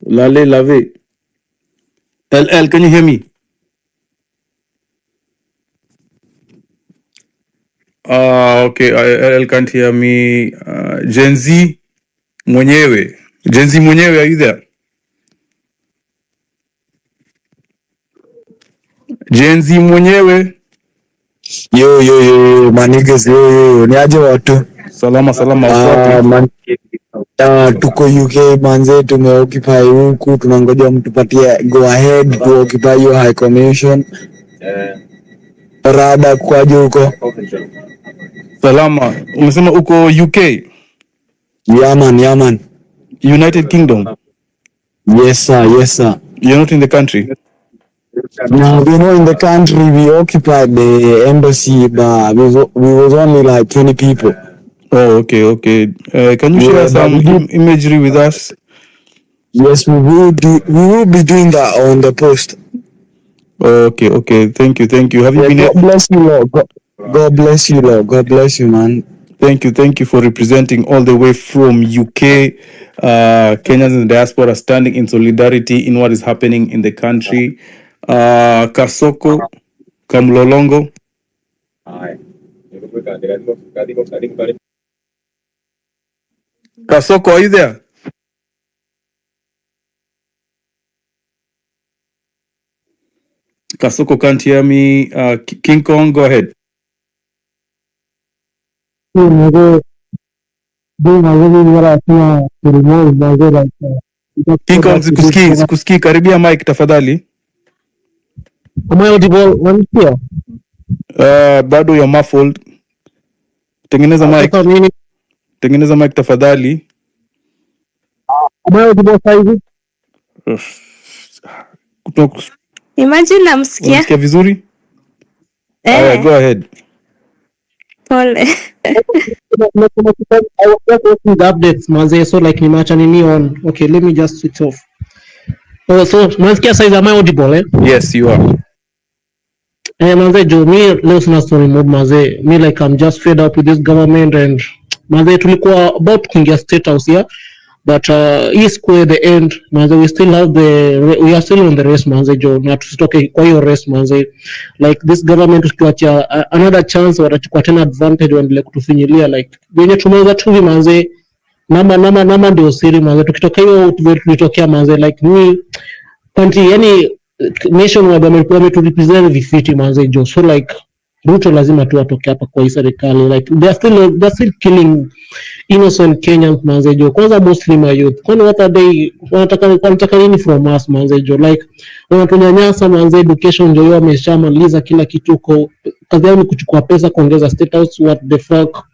Lale Lave. LL, can you hear me? Okay, LL can't hear me. Gen Z mwenyewe. Gen Z mwenyewe, are you there? Gen Z mwenyewe. Yo, manigas, yo, ni aje watu? Salama, tuko UK manze, tumeoccupy huku, tunangoja mtupatie go ahead to occupy your high commission. Rada kwaje huko? Salama. Umesema uko UK? Yeah man. United Kingdom? Yes sir. You're not in the country? No, we're not in the country. We occupied the embassy, but we was only like 20 people. Oh, okay. Can you share some imagery with us? Yes, we will be doing that on the post. Okay. Thank you. Have you been? God bless you, Lord. God bless you, Lord. God bless you, man. Thank you for representing all the way from UK. Kenyans in the diaspora standing in solidarity in what is happening in the country. Kasoko, Kamlolongo. Kasoko, are you there? Kasoko can't hear me. King Kong, go ahead. King Kong, sikusikii, karibia mic tafadhali. Am I audible? Unanisikia? Bado ya muffled. Tengeneza mic tafadhali. Am I audible saizi? Imagine namsikia. Unasikia vizuri? Go ahead. Pole. I was just watching the updates manze, so like nimeacha nini on. Okay, let me just switch off. So unasikia saizi, am I audible eh? Yes, you are. Manze jo, mi leo sina story mood manze. Me like I'm just fed up with this government, and manze tulikuwa about kuingia state house here, but hii square the end manze, we are still on the race manze jo, na tusitoke kwa hiyo race manze. Like this government tukiwacha another chance, watachukua tena advantage, waendelee kutufinyilia like wenye tumeweza tuvi manze. Nama ndio siri manze, tukitoka hiyo tulitokea manze, like ni country yani nation wameturepresent vifiti manze jo, so like Ruto lazima tu atoke hapa kwa hii serikali, like they're still killing innocent Kenyans manze jo, kwanza mostly my youth. Kwani what are they wanataka nini from us manze jo, like wanatunyanyasa manze. Education jo, wameshamaliza kila kitu, kazi yao ni kuchukua pesa kuongeza state house. What the fuck,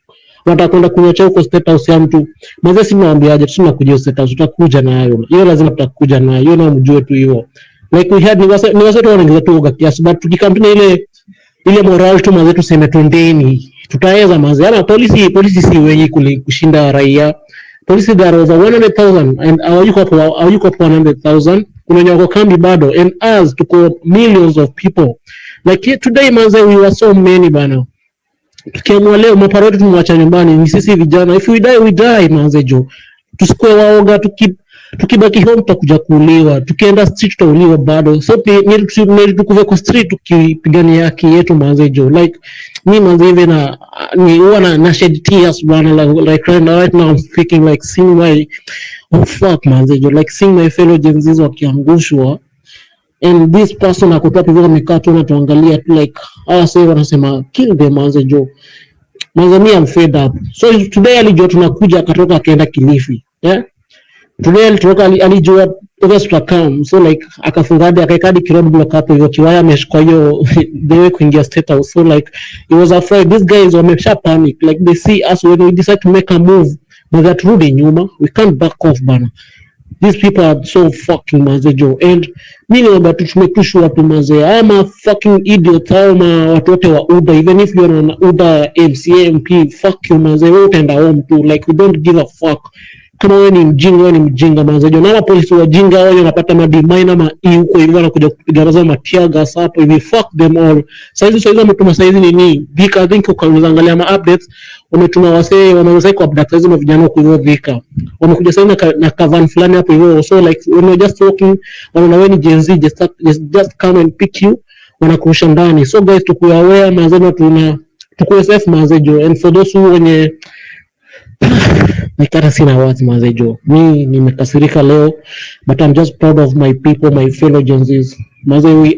watakwenda kunywa chai huko State House ya mtu manze, si naambiaje, tunakuja State House, tutakuja nayo hiyo, lazima tutakuja nayo hiyo, na mjue tu hiyo. Like we had ni wasa tu wanaongeza tu uga kiasi, but tukikamtuna ile moral tu manze, tuseme twendeni, tutaweza manze. Ana polisi si wengi kushinda raia. Polisi there are over 100,000 and hawayuko hapo 100,000. Kuna wenye wako kambi bado, and us tuko millions of people. Like today manze, we were so many bana. Tukiamua leo maparoti tumwacha nyumbani, ni sisi vijana. If we die, we die manze jo. Tusikue waoga, tukibaki home tutakuja kuuliwa, tukienda street tutauliwa bado. So ni tukuve kwa street tukipigania haki yetu manze jo. Like me manze, even ni huwa na shed tears bana, like right now I'm speaking, like seeing my fuck manze jo, like seeing my fellow Gen Zs wakiangushwa, and this person akotoa hivyo amekaa tu anatuangalia tu, like sasa wanasema kill them manze jo. Manze me I'm fed up. So today alijua tunakuja, akatoka akaenda Kilifi, yeah. Today alitoka alijua August come, so like akafungadi akaikadi kirod block hapo hivyo kiwaya mesh, kwa hiyo they were kuingia State House. So like he was afraid, these guys wamesha panic, like they see us when we decide to make a move, but that rudi nyuma, we can't back off bana. These people are so fucking manze jo, and mimi naomba tu tumekushwa watu manze, ama fucking idiot ama watu wote wa UDA, even if you're on UDA MCA MP, fuck you manze, wewe utaenda home tu, like we don't give a fuck. Kama wewe ni mjinga manze jo. Na polisi wajinga wao wanapata madimine ama huko hivyo wanakuja kupiga raza matiaga hapo hivi, fuck them all. Saizi wametuma saizi nini Dhika, I think ukaangalia ma updates, wametuma wameweza ku update hizo vijana huko hivyo Dhika, wamekuja sasa na kavan fulani hapo hivyo. So like when you're just walking, wanaona wewe ni Gen Z, just come and pick you, wanakusha ndani. So guys, tukuwe aware manze, na tukuwe safe manze jo. And for those who wenye nikata sina words manze jo, mi nimekasirika leo, but I'm just proud of my people, my fellow Gen Zs manze.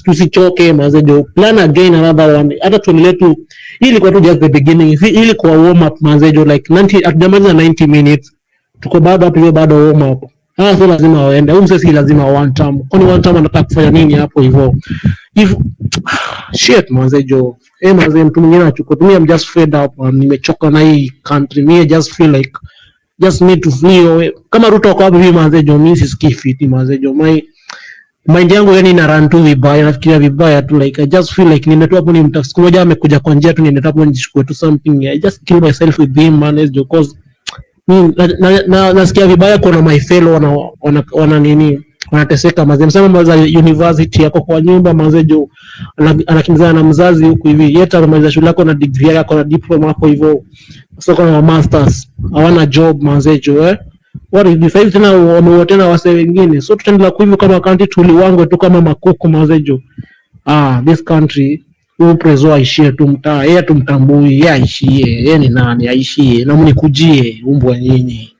Tusichoke manze jo, plan again another one, hata tuendelee tu. Hii ilikuwa tu just the beginning, hii ilikuwa warm up manze jo, like 90 atujamaliza 90 minutes, tuko bado hapo hivyo, bado warm up. So lazima waende sisi, lazima one time, kwani one time anataka kufanya nini hapo hivyo if shit manze jo. Manze, mtu mwingine achukue. I'm just fed up, nimechoka na hii country. Me just feel like just need to flee away. Kama Ruto kwa hivi manze jo, mimi sisikii fit manze jo. Mind yangu yani ina run tu vibaya, nafikiria vibaya tu, like I just feel like nimetoa hapo, ni mtafsiri moja amekuja kwa njia tu, nienda hapo nijishukue tu something. I just kill myself with him man jo, cause nasikia vibaya kuna my fellow wana nini, wanateseka manze. Msema mwanza university yako kwa nyumba manze jo, anakimbizana na mzazi huku hivi, yeta amemaliza shule yako na degree yako na diploma hapo hivyo, so kuna masters hawana job manze jo. What if five tena wamewatena wase wengine? So tutaendelea kuivi kama country tuliwangwe tu kama makuku manze jo. This country uprezo aishie tu mtaa, yeye tumtambui, yeye aishie, yeye ni nani aishie, na mnikujie umbwa nyinyi.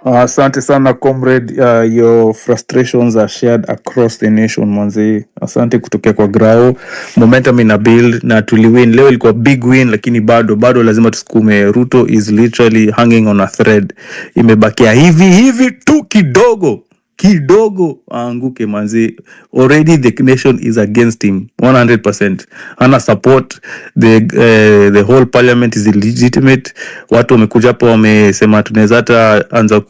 Asante sana comrade, your frustrations are shared across the nation manze. Asante kutokea kwa grao. Momentum ina build na tuliwin leo, ilikuwa big win, lakini bado lazima tusukume. Ruto is literally hanging on a thread, imebakia hivi tu kidogo aanguke manze. Already the nation is against him 100%. Ana support, the whole parliament is illegitimate. Watu wamekuja hapo wamesema tunaweza hata anza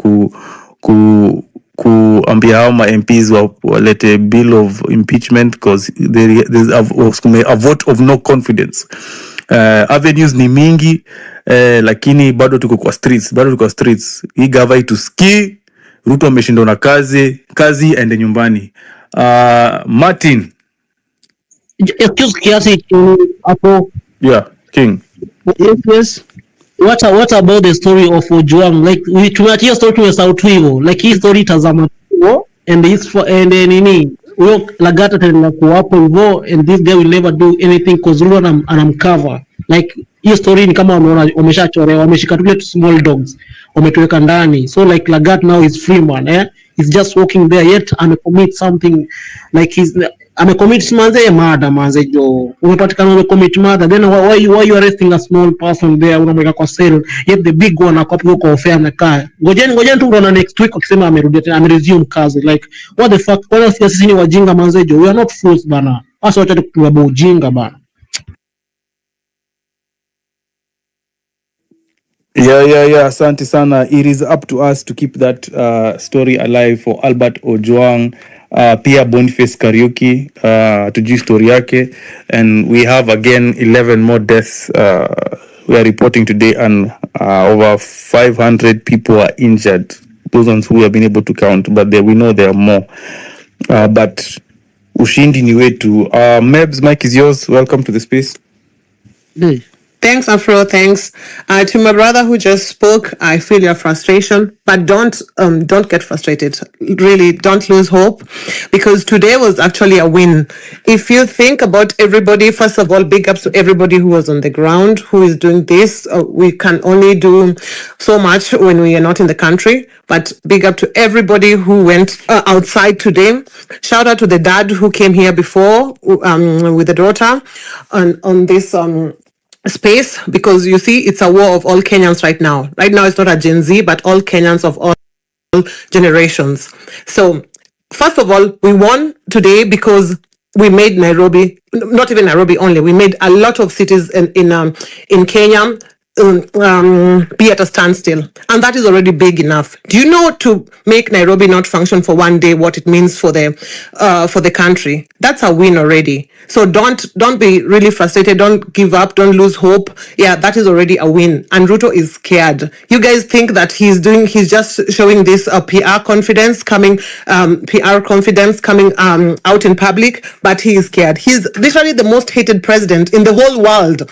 kuambia hao ma MPs walete bill of impeachment, because there's a vote of no confidence. Avenues ni mingi, lakini bado tuko kwa streets. Hii gava tuski Ruto ameshindwa na kazi aende nyumbani. Martin. Excuse kiasi hapo. Yeah, King. Yes. What about the story of Ojwang? Like tumeachia story tu ya South hivyo. Like hii story tazama tu, and nini? Huyo Lagata tena kuwapo hivyo, and this guy will never do anything cause Ruto anamcover. Like hii story ni kama wameona wameshachorewa, wameshika tu small dogs, wametuweka ndani. So like Lagat now is free man, he's just walking there, yet amecommit something, like amecommit manze murder manze jo. Umepatikana amecommit murder, then why you arresting a small person there, unamweka kwa cell, yet the big one akapo kwa offer amekaa. Ngojeni tu unaona next week akisema amerudi tena, ameresume kazi. Like what the fuck, kwa sisi ni wajinga manze jo, we are not fools bana. Asa wacha tukuwa ujinga bana. Yeah. Asante sana. It is up to us to keep that story alive for Albert Ojwang, pia Boniface Kariuki, tujui story yake, and we have again 11 more deaths we are reporting today, and over 500 people are injured. Those ones who have been able to count, but we know there are more. But ushindi ni wetu. Mebs, Mike is yours. Welcome to the space. Thanks, Afro. Thanks to my brother who just spoke. I feel your frustration, but don't get frustrated. Really, don't lose hope, because today was actually a win. If you think about everybody, first of all, big ups to everybody who was on the ground, who is doing this. We can only do so much when we are not in the country, but big up to everybody who went outside today. Shout out to the dad who came here before with the daughter on this space, because you see, it's a war of all Kenyans right now. Right now, it's not a Gen Z, but all Kenyans of all generations. So, first of all, we won today because we made Nairobi, not even Nairobi only, we made a lot of cities in Kenya be at a standstill, and that is already big enough. Do you know, to make Nairobi not function for one day, what it means for the country? That's a win already. So don't be really frustrated. Don't give up. Don't lose hope. Yeah, that is already a win. And Ruto is scared. You guys think that he's just showing this PR confidence coming out in public, but he is scared. He's literally the most hated president in the whole world.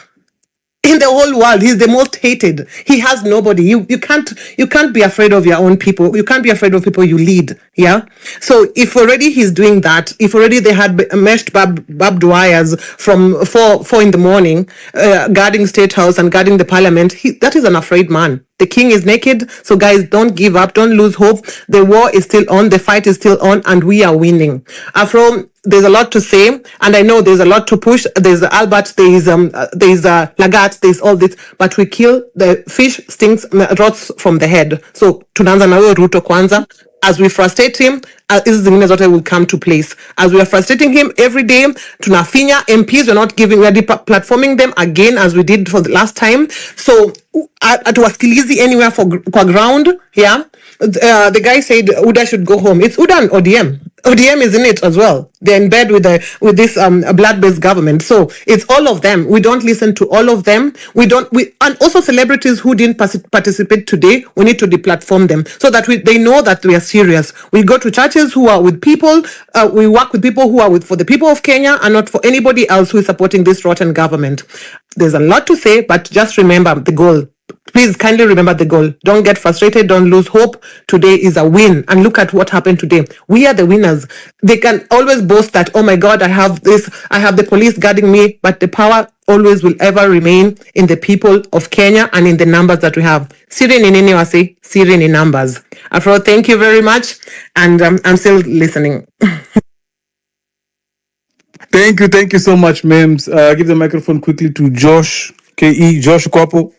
In the whole world, he's the most hated. He has nobody. You can't be afraid of your own people. You can't be afraid of people you lead. Yeah. So if already he's doing that, if already they had meshed barbed wires from 4 in the morning, guarding State House and guarding the Parliament, that is an afraid man. The king is naked. So guys, don't give up. Don't lose hope. The war is still on. The fight is still on, and we are winning. Afro, there's a lot to say, and I know there's a lot to push. There's Albert, there's Lagat, there's all this, but we kill the fish, rots from the head. So tunaanza na huyo Ruto kwanza. As we frustrate him, hizi zingine zote will come to place. As we are frustrating him every day, tunafinya MPs, we're not platforming them again as we did for the last time. So hatuwasikilizi anywhere kwa ground. Yeah. The guy said UDA should go home. It's UDA and ODM. ODM is in it as well. They're in bed with this blood-based government. So it's all of them. We don't listen to all of them. And also celebrities who didn't participate today, we need to deplatform them so that they know that we are serious. We go to churches who are with people. We work with people who are for the people of Kenya and not for anybody else who is supporting this rotten government. There's a lot to say, but just remember the goal. Please kindly remember the goal. Don't get frustrated. Don't lose hope. Today is a win. And look at what happened today. We are the winners. They can always boast that, oh my God, I have this, I have the police guarding me, but the power always will ever remain in the people of Kenya and in the numbers that we have. Siri ni nini wasi? Siri ni numbers. Afro, thank you very much. And I'm still listening. Thank you so much, Mems. Give the microphone quickly to Josh. KE, Josh Kwapo.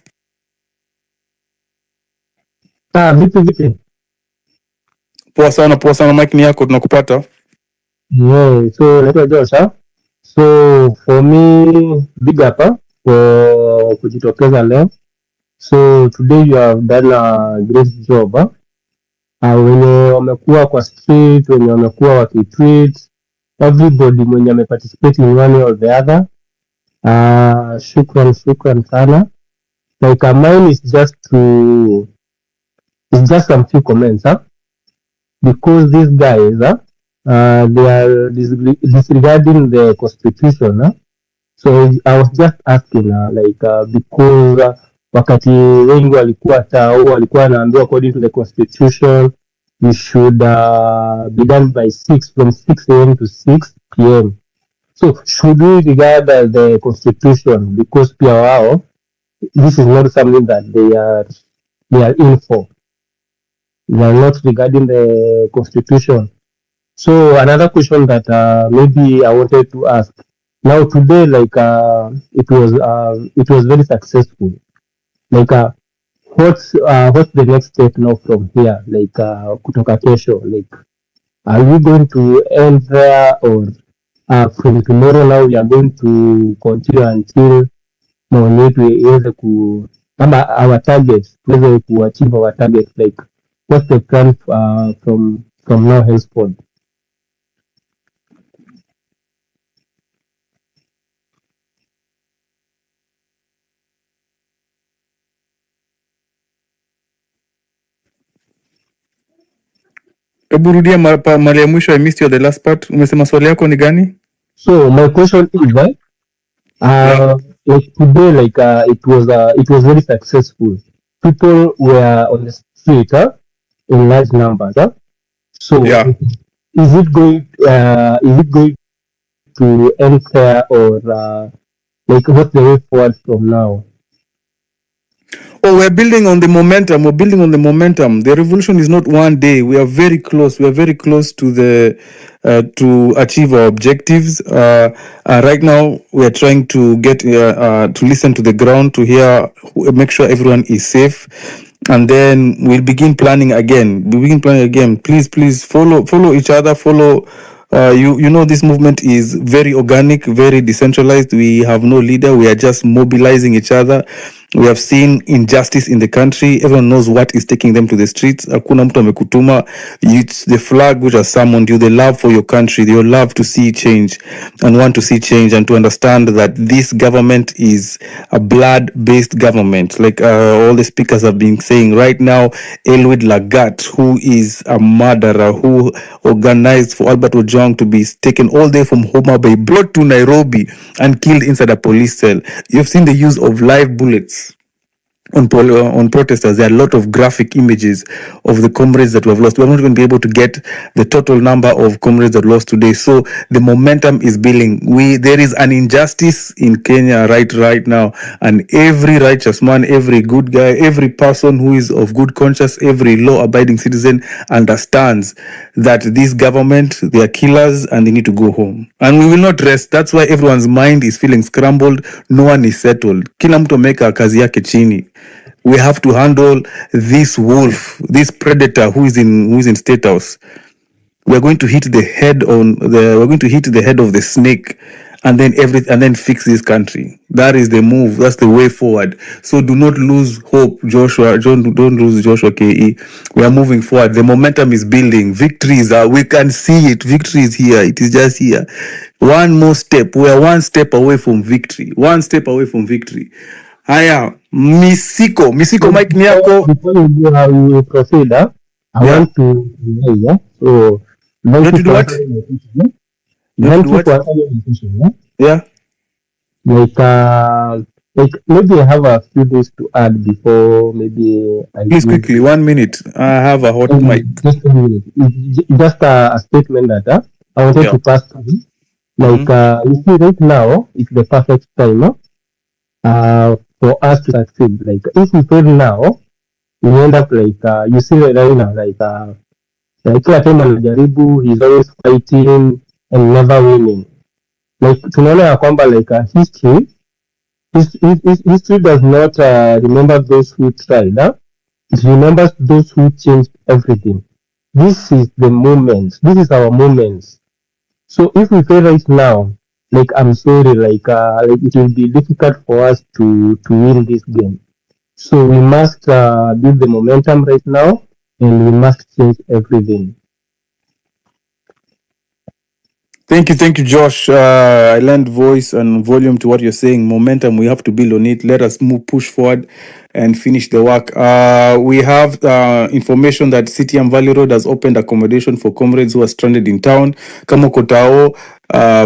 Vipi. Poa sana, mic ni yako, tunakupata. Yeah, so naitwa Josh. So for me, big up for kujitokeza leo. So today you have done a great job. Wenye wamekuwa kwa street, wenye wamekuwa wakitweet, everybody mwenye ameparticipate in one way or the other. Shukran sana. Like mine is just some few comments, because these guys, they are disregarding the constitution. So I was just asking, because wakati wengi walikuwa wanaambiwa according to the constitution, we should be done by from 6 a.m. to 6 p.m. So should we regard the constitution, because pia wao, this is not something that they are in for. They are not regarding the constitution. So another question that maybe I wanted to ask. Now today, it was very successful. What's the next step now from here? Kutoka kesho, are we going to end there, or from tomorrow now we are going to continue until maono yetu iweze ama our targets tuweze kuachieve our targets, like what's the plan from now henceforth. Hebu rudia mara ya mwisho, I missed you the last part. Umesema swali yako ni gani? So my question is like today, like it was very successful. People were on the street in large numbers. So is it going to end there, or like what's the way forward from now? Oh, we're building on the momentum. We're building on the momentum. The revolution is not one day. We are very close. We are very close to the to achieve our objectives. Right now, we are trying to get to listen to the ground, to hear, make sure everyone is safe, and then we'll begin planning again. We begin planning again. Please follow each other. Follow. You know, this movement is very organic, very decentralized. We have no leader. We are just mobilizing each other. We have seen injustice in the country. Everyone knows what is taking them to the streets. Hakuna mtu amekutuma. It's the flag which has summoned you, the love for your country, your love to see change and want to see change, and to understand that this government is a blood-based government. Like all the speakers have been saying right now, Elwood Lagat, who is a murderer, who organized for Albert Ojwang to be taken all day from Homa Bay, brought to Nairobi and killed inside a police cell. You've seen the use of live bullets on protesters. There are a lot of graphic images of the comrades that we have lost. We are not going to be able to get the total number of comrades that lost today. So the momentum is building. There is an injustice in Kenya right now, and every righteous man, every good guy, every person who is of good conscience, every law-abiding citizen understands that this government, they are killers and they need to go home. And we will not rest. That's why everyone's mind is feeling scrambled. No one is settled. Kila mtu ameweka kazi yake chini. We have to handle this wolf, this predator who is in State House. We're going to hit the head of the snake, and then fix this country. That is the move. That's the way forward. So do not lose hope, Joshua. Don't lose Joshua KE. We are moving forward. The momentum is building. Victories are. We can see it. Victory is here. It is just here. One more step. We are one step away from victory. One step away from victory. Haya, Misiko, mic ni yako. Before you go, how you proceed, I want to so thank you for answering my question. Thank you for answering my question. Yeah. Like maybe I have a few days to add before maybe I please quickly 1 minute. I have a hot mic. Just a minute. Just a statement that I wanted to pass to you. Like you see right now it's the perfect time for us to succeed. Like if we fail now, we end up like you see right now, like kila time anajaribu, he's always fighting and never winning. Like tunaona ya kwamba like history does not remember those who tried. It remembers those who changed everything. This is the moment. This is our moments. So if we fail right now, like I'm sorry, like it will be difficult for us to win this game. So we must build the momentum right now, and we must change everything. Thank you, Josh. I lend voice and volume to what you're saying. Momentum, we have to build on it. Let us push forward and finish the work. We have information that City and Valley Road has opened accommodation for comrades who are stranded in town. Kamokotao,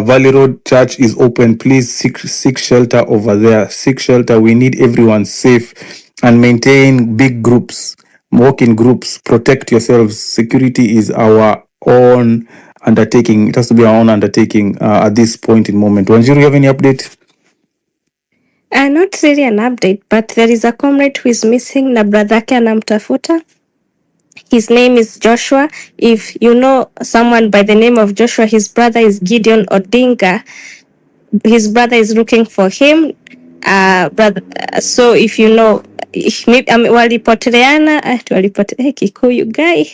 Valley Road Church is open. Please seek shelter over there. Seek shelter. We need everyone safe, and maintain big groups, walk in groups, protect yourselves. Security is our own undertaking. It has to be our own undertaking at this point in moment. Wanjiru, you have any update? Not really an update, but there is a comrade who is missing na bradhake anamtafuta. His name is Joshua. If you know someone by the name of Joshua, his brother is Gideon Odinga. His brother is looking for him. So if you know Kikuyu guy.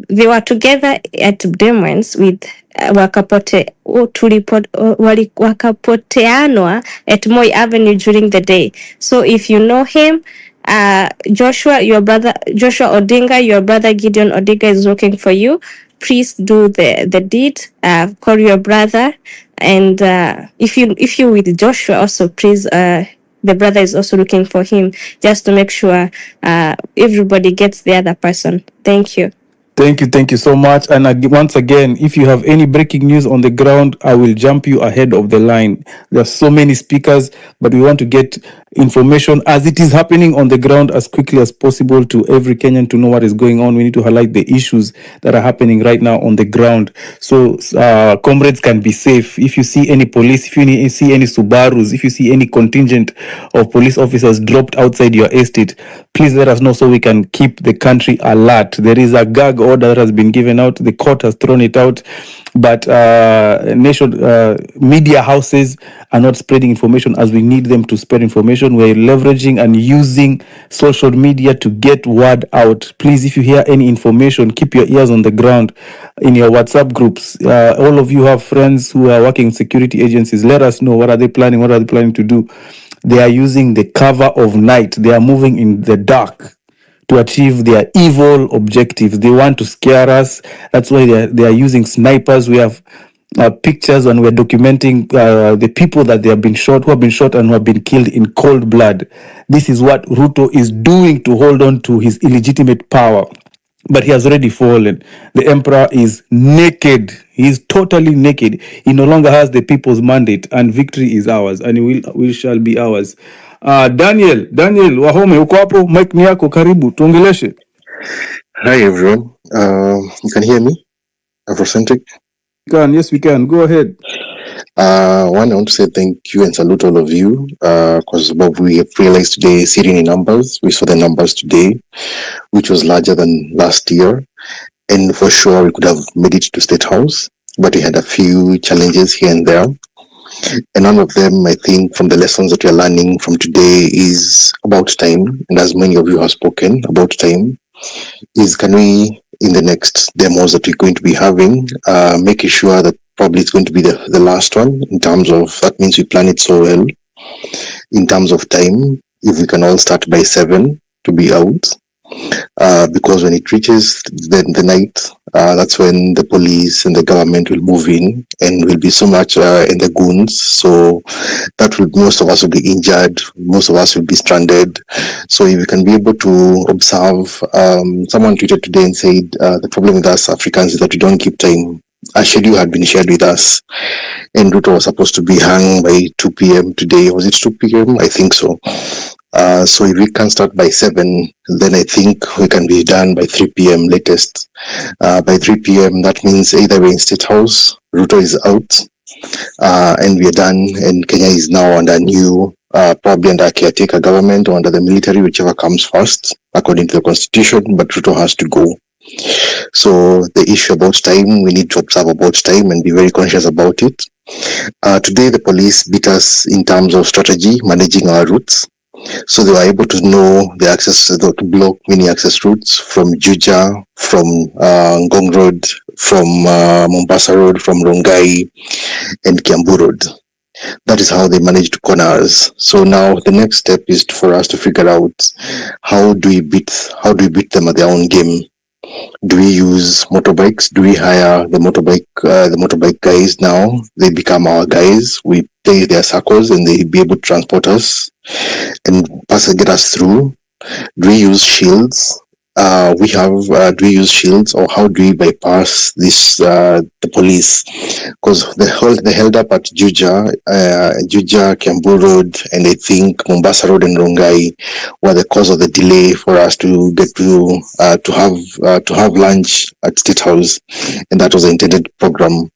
They were together at Demons with wakapoteanwa at Moi Avenue during the day. So if you know him, Joshua Odinga, your brother Gideon Odinga is looking for you. Please do the deed. Call your brother, and if you with Joshua also, please. The brother is also looking for him, just to make sure everybody gets the other person. Thank you. Thank you so much. And once again, if you have any breaking news on the ground, I will jump you ahead of the line. There are so many speakers, but we want to get information as it is happening on the ground as quickly as possible to every Kenyan to know what is going on. We need to highlight the issues that are happening right now on the ground, so comrades can be safe. If you see any police, if you see any Subarus, if you see any contingent of police officers dropped outside your estate, please let us know so we can keep the country alert. There is a gag order that has been given out. The court has thrown it out, but media houses are not spreading information as we need them to spread information. We're leveraging and using social media to get word out. Please, if you hear any information, keep your ears on the ground in your WhatsApp groups. All of you have friends who are working in security agencies. Let us know, what are they planning? What are they planning to do? They are using the cover of night. They are moving in the dark to achieve their evil objectives. They want to scare us. That's why they are using snipers. We have pictures, and we're documenting the people that they have been shot, who have been shot and who have been killed in cold blood. This is what Ruto is doing to hold on to his illegitimate power. But he has already fallen. The emperor is naked. He is totally naked. He no longer has the people's mandate, and victory is ours, and we shall be ours. Daniel Wahome, uko hapo? Mike ni yako, karibu tuongeleshe. Hi everyone. You can hear me? Afrocentric? Yes, we can. Go ahead. One, I want to say thank you and salute all of you. Because we have realized today, sitting in numbers, we saw the numbers today, which was larger than last year. And for sure, we could have made it to State House, but we had a few challenges here and there. And one of them, I think, from the lessons that we are learning from today is about time. And as many of you have spoken about time, is can we, in the next demos that we're going to be having, making sure that probably it's going to be the last one in terms of, that means we plan it so well. In terms of time, if we can all start by 7 to be out, because when it reaches the night, that's when the police and the government will move in and will be so much in the goons. So that will, most of us will be injured, most of us will be stranded. So if we can be able to observe, someone tweeted today and said, the problem with us Africans is that we don't keep time. A schedule had been shared with us, and Ruto was supposed to be hung by 2 p.m. today. Was it 2 p.m.? I think so. So if we can start by 7, then I think we can be done by 3 p.m. latest. By 3 p.m., that means either we're in State House, Ruto is out, and we are done, and Kenya is now under new, probably under a caretaker government or under the military, whichever comes first, according to the constitution, but Ruto has to go. So the issue about time, we need to observe about time and be very conscious about it. Today, the police beat us in terms of strategy, managing our routes. So they were able to know the access, to block many access routes from Juja, from Ngong Road, from Mombasa Road, from Rongai, and Kiambu Road. That is how they managed to corner us. So now the next step is for us to figure out how do we beat them at their own game. Do we use motorbikes? Do we hire the motorbike guys now? They become our guys. We play their circles and they be able to transport us and get us through. Do we use shields? Do we use shields, or how do we bypass this the police? Because they held up at Juja, Kiambu Road, and I think Mombasa Road and Rongai were the cause of the delay for us to get to have lunch at State House, and that was the intended program.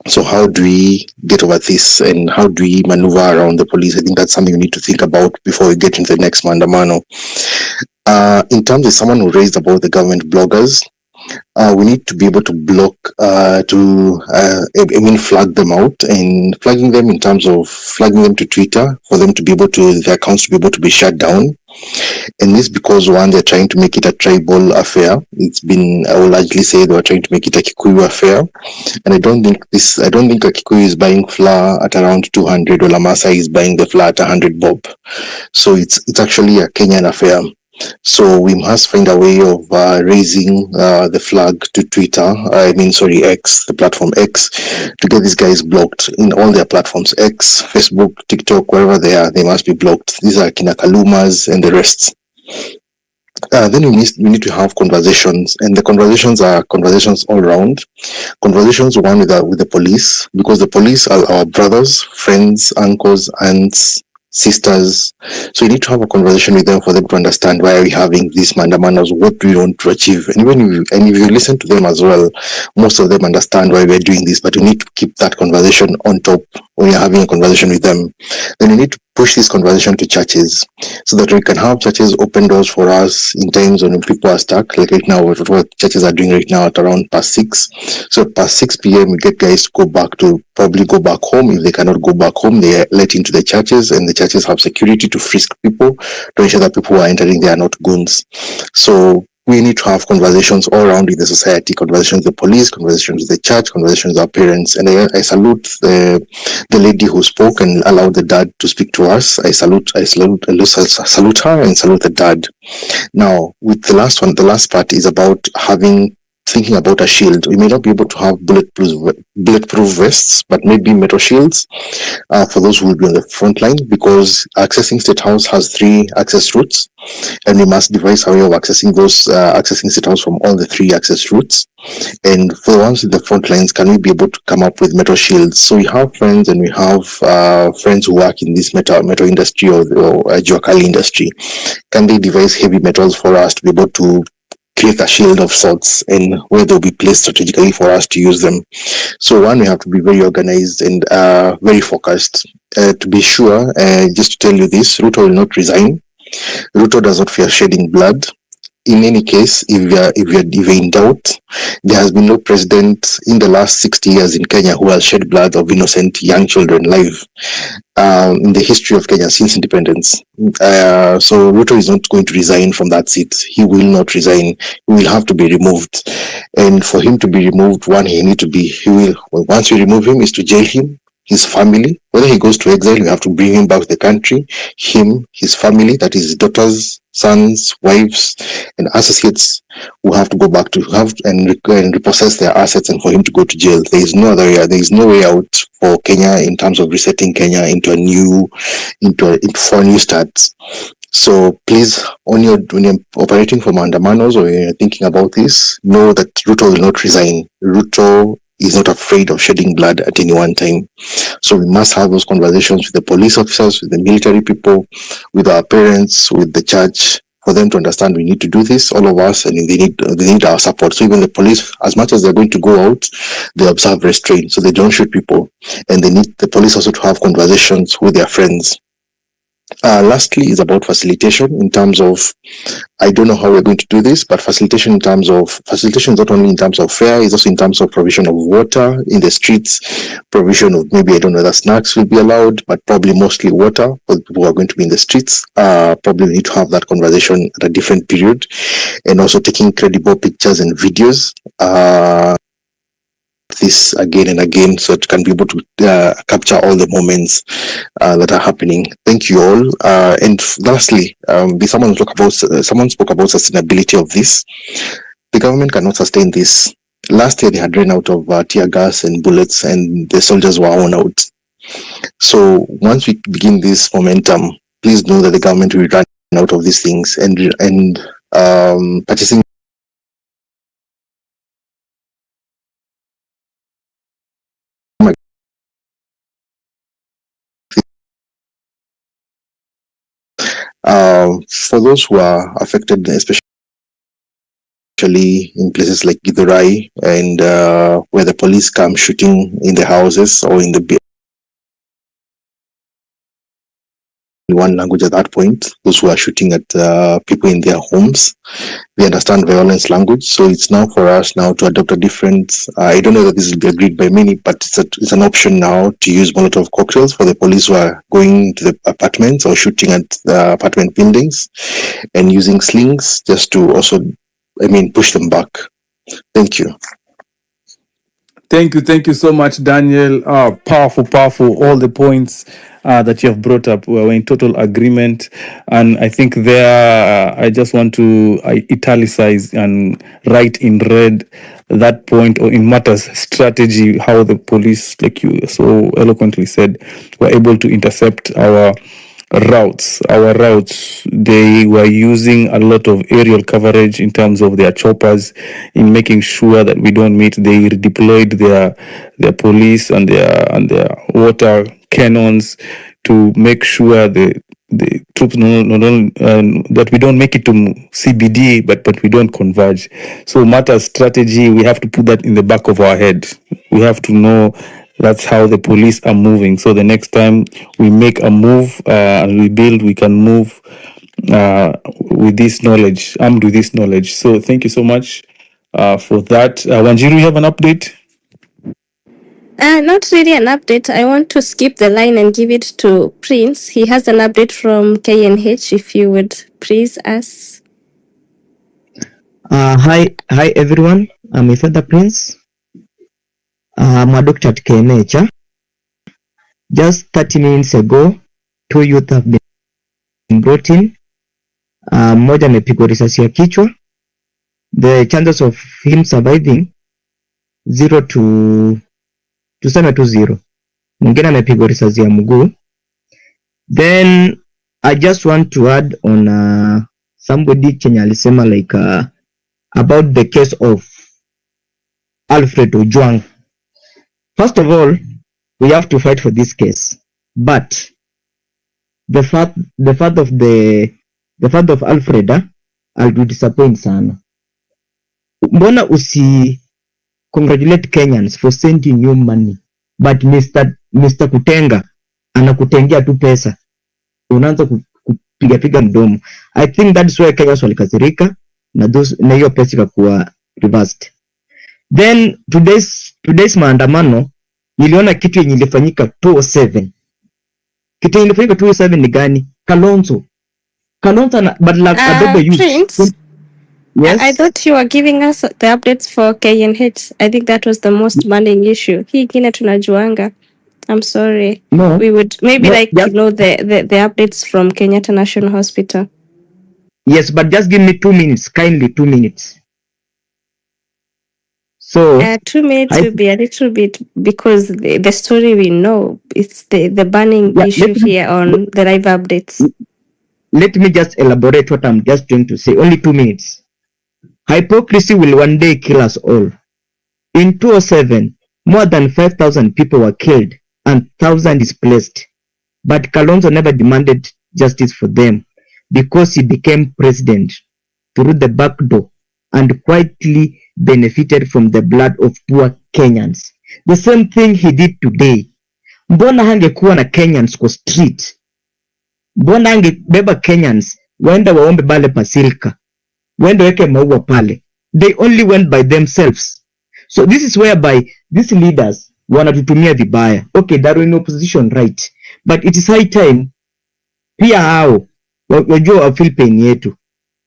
So how do we get over this, and how do we maneuver around the police? I think that's something we need to think about before we get into the next Maandamano. In terms of someone who raised about the government bloggers, we need to be able to block, flag them out, and flagging them in terms of flagging them to Twitter for them to be able to, their accounts to be able to be shut down. And this because one, they're trying to make it a tribal affair. It's been, I will largely say they were trying to make it a Kikuyu affair. And I don't think a Kikuyu is buying flour at around 200 or Lamasa is buying the flour at 100 bob. So it's actually a Kenyan affair. So we must find a way of raising the flag to Twitter. X, the platform X, to get these guys blocked in all their platforms. X, Facebook, TikTok, wherever they are, they must be blocked. These are Kinakalumas and the rest. Then we need to have conversations, and the conversations are conversations all around. Conversations one with the police, because the police are our brothers, friends, uncles, aunts, sisters. So you need to have a conversation with them for them to understand why are we having these mandamanos, what do we want to achieve. And if you listen to them as well, most of them understand why we're doing this, but you need to keep that conversation on top when you're having a conversation with them. Then you need to push this conversation to churches so that we can have churches open doors for us in times when people are stuck, like right now, what churches are doing right now at around past 6. So past 6 p.m. we get guys to probably go back home. If they cannot go back home, they are let into the churches, and the churches have security to frisk people to ensure that people who are entering they are not goons. So we need to have conversations all around in the society, conversations with the police, conversations with the church, conversations with our parents. And I salute the lady who spoke and allowed the dad to speak to us. I salute her and salute the dad. Now, with the last part is about thinking about a shield. We may not be able to have bulletproof vests, but maybe metal shields for those who will be on the front line, because accessing State House has 3 access routes, and we must devise a way of accessing State House from all the 3 access routes. And for the ones in the front lines, can we be able to come up with metal shields? So we have friends, and we have friends who work in this metal industry or geocali industry. Can they devise heavy metals for us to be able to create a shield of sorts, and where they'll be placed strategically for us to use them? So one, we have to be very organized and very focused. To be sure, just to tell you this, Ruto will not resign. Ruto does not fear shedding blood. In any case, if you're in doubt, there has been no president in the last 60 years in Kenya who has shed blood of innocent young children live in the history of Kenya since independence. So Ruto is not going to resign from that seat. He will not resign. He will have to be removed. And for him to be removed, once we remove him, is to jail him, his family. Whether he goes to exile, we have to bring him back to the country. Him, his family, that is his daughters, sons, wives, and associates, who have to go back to and repossess their assets, and for him to go to jail. There is no other way. There is no way out for Kenya in terms of resetting Kenya into a new start. So please, when you're operating for Maandamanos or you're thinking about this, know that Ruto will not resign. Ruto is not afraid of shedding blood at any one time. So we must have those conversations with the police officers, with the military people, with our parents, with the church, for them to understand we need to do this, all of us, and they need our support. So even the police, as much as they're going to go out, they observe restraint, so they don't shoot people. And they need the police also to have conversations with their friends. Lastly is about facilitation in terms of, I don't know how we're going to do this, but facilitation is not only in terms of fare, it's also in terms of provision of water in the streets, provision of maybe, I don't know, whether snacks will be allowed, but probably mostly water for the people who are going to be in the streets. Probably we need to have that conversation at a different period, and also taking credible pictures and videos. This again and again, so it can be able to capture all the moments that are happening. Thank you all. And lastly, someone spoke about sustainability of this. The government cannot sustain this. Last year they had run out of tear gas and bullets, and the soldiers were worn out. So once we begin this momentum, please know that the government will run out of these things, and purchasing for those who are affected, especially in places like Githurai, and where the police come shooting in the houses or in the one language at that point. Those who are shooting at people in their homes, they understand violence language. So it's now for us now to adopt a different. I don't know that this will be agreed by many, but it's an option now to use Molotov cocktails for the police who are going to the apartments or shooting at the apartment buildings, and using slings just to also, push them back. Thank you. Thank you so much, Daniel. Powerful. All the points that you have brought up were in total agreement, and I think there I just want to italicize and write in red that point, or in matters strategy, how the police, like you so eloquently said, were able to intercept our routes. They were using a lot of aerial coverage in terms of their choppers, in making sure that we don't meet. They redeployed their police and their water cannons to make sure the troops that we don't make it to CBD, but we don't converge. So matters strategy, we have to put that in the back of our head. We have to know that's how the police are moving. So the next time we make a move and we build, we can move with this knowledge, armed with this knowledge. So thank you so much for that. Wanjiru, you have an update? Not really an update. I want to skip the line and give it to Prince. He has an update from KNH, if you would please us. Hi everyone. I'm Ifeda Prince. I'm a doctor at KNH. Just 30 minutes ago, 2 youth have been brought in. Mmoja amepigwa risasi ya kichwa. The chances of him surviving 0 to tuseme tu 0. Mwingine amepigwa risasi ya mguu. Then I just want to add on somebody Kenya alisema like about the case of Alfred Ojwang. First of all, we have to fight for this case, but the fact of Alfred I'll be disappointed sana. Mbona usi congratulate Kenyans for sending you money, but Mr. Kutenga anakutengea tu pesa, unaanza kupiga mdomo. I think that's why Kenyans walikasirika na hiyo pesa ikakuwa reversed. Then today's maandamano, niliona kitu yenye ilifanyika 207. Kitu yenye ilifanyika 207 ni gani? Kalonzo na but like Adobe youth. Prince, yes? I thought you were giving us the updates for KNH. I think that was the most burning issue. Hii ingine tunajuanga. I'm sorry. No. We would maybe No, like just, know the updates from Kenyatta National Hospital. Yes, but just give me 2 minutes, kindly 2 minutes. So 2 minutes will be a little bit, because the story we know, it's the burning issue here on the live updates. Let me just elaborate what I'm just going to say. Only 2 minutes. Hypocrisy will one day kill us all. In 2007, more than 5,000 people were killed and 1,000 displaced. But Kalonzo never demanded justice for them because he became president through the back door and quietly benefited from the blood of poor Kenyans. The same thing he did today. Mbona hangekuwa na Kenyans kwa street? Mbona hangebeba Kenyans waende waombe pale Pasilka, waende weke maua pale? They only went by themselves. So this is whereby these leaders wanatutumia vibaya. Okay, they're in opposition, right? But it is high time pia hao wajua wa feel pain yetu.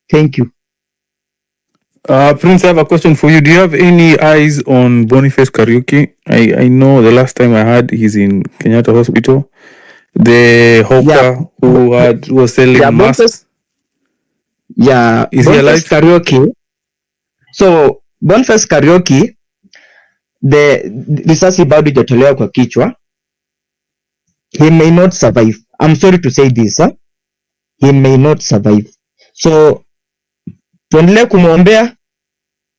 Thank you. Prince, I have a question for you. Do you have any eyes on Boniface Kariuki? I know the last time I heard he's in Kenyatta Hospital. The hawker who was selling masks. Is he alive? Kariuki. So Boniface Kariuki, the risasi bado hajatolewa kwa kichwa. He may not survive. I'm sorry to say this, he may not survive. So tuendelee kumwombea,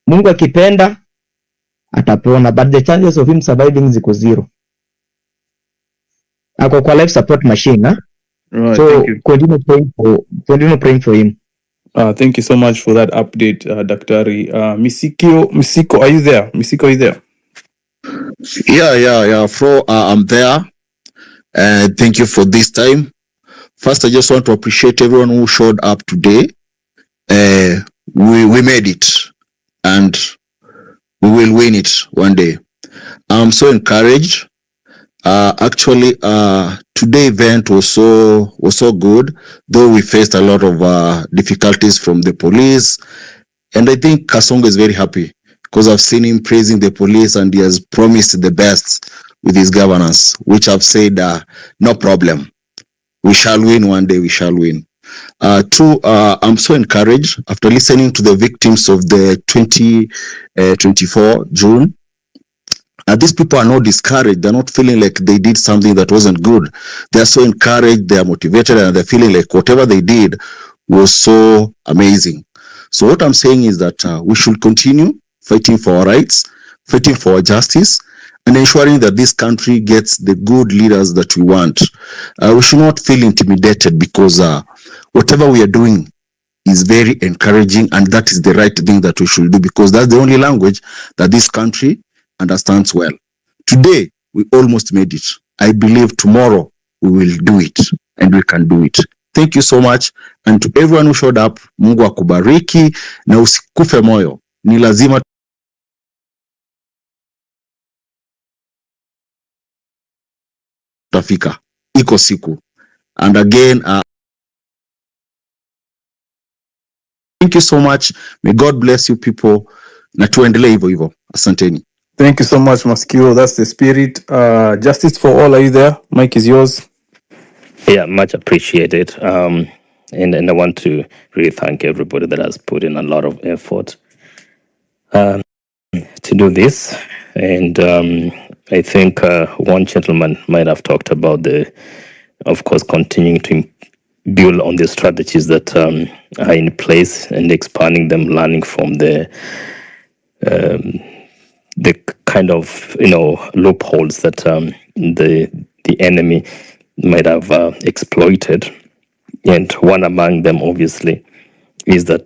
Mungu akipenda atapona, but the chances of him surviving ziko 0. Ako kwa life support machine, Right, so continue praying for him. Thank you so much for that update, Daktari. Misiko, are you there? Misiko, are you there? Yeah. Fro, I'm there. Thank you for this time. First, I just want to appreciate everyone who showed up today. We made it, and we will win it one day. I'm so encouraged. Actually, today event was so good, though we faced a lot of difficulties from the police. And I think Kasongo is very happy because I've seen him praising the police and he has promised the best with his governance, which I've said, no problem. We shall win one day, we shall win. Two, I'm so encouraged after listening to the victims of the 2024 June. These people are not discouraged. They're not feeling like they did something that wasn't good. They're so encouraged, they're motivated, and they're feeling like whatever they did was so amazing. So what I'm saying is that we should continue fighting for our rights, fighting for our justice, and ensuring that this country gets the good leaders that we want. We should not feel intimidated because whatever we are doing is very encouraging, and that is the right thing that we should do because that's the only language that this country understands well. Today, we almost made it. I believe tomorrow we will do it, and we can do it. Thank you so much, and to everyone who showed up, Mungu akubariki na usikufe moyo. Ni lazima tutafika. Iko siku. And again, thank you so much. May God bless you people. Na tuendelee hivyo hivyo. Asanteni. Thank you so much, Maskio. That's the spirit. Justice for all, are you there? Mike is yours. Yeah, much appreciated. And I want to really thank everybody that has put in a lot of effort to do this. And I think one gentleman might have talked about of course, continuing to build on the strategies that are in place and expanding them, learning from the kind of loopholes that the enemy might have exploited. And one among them, obviously, is that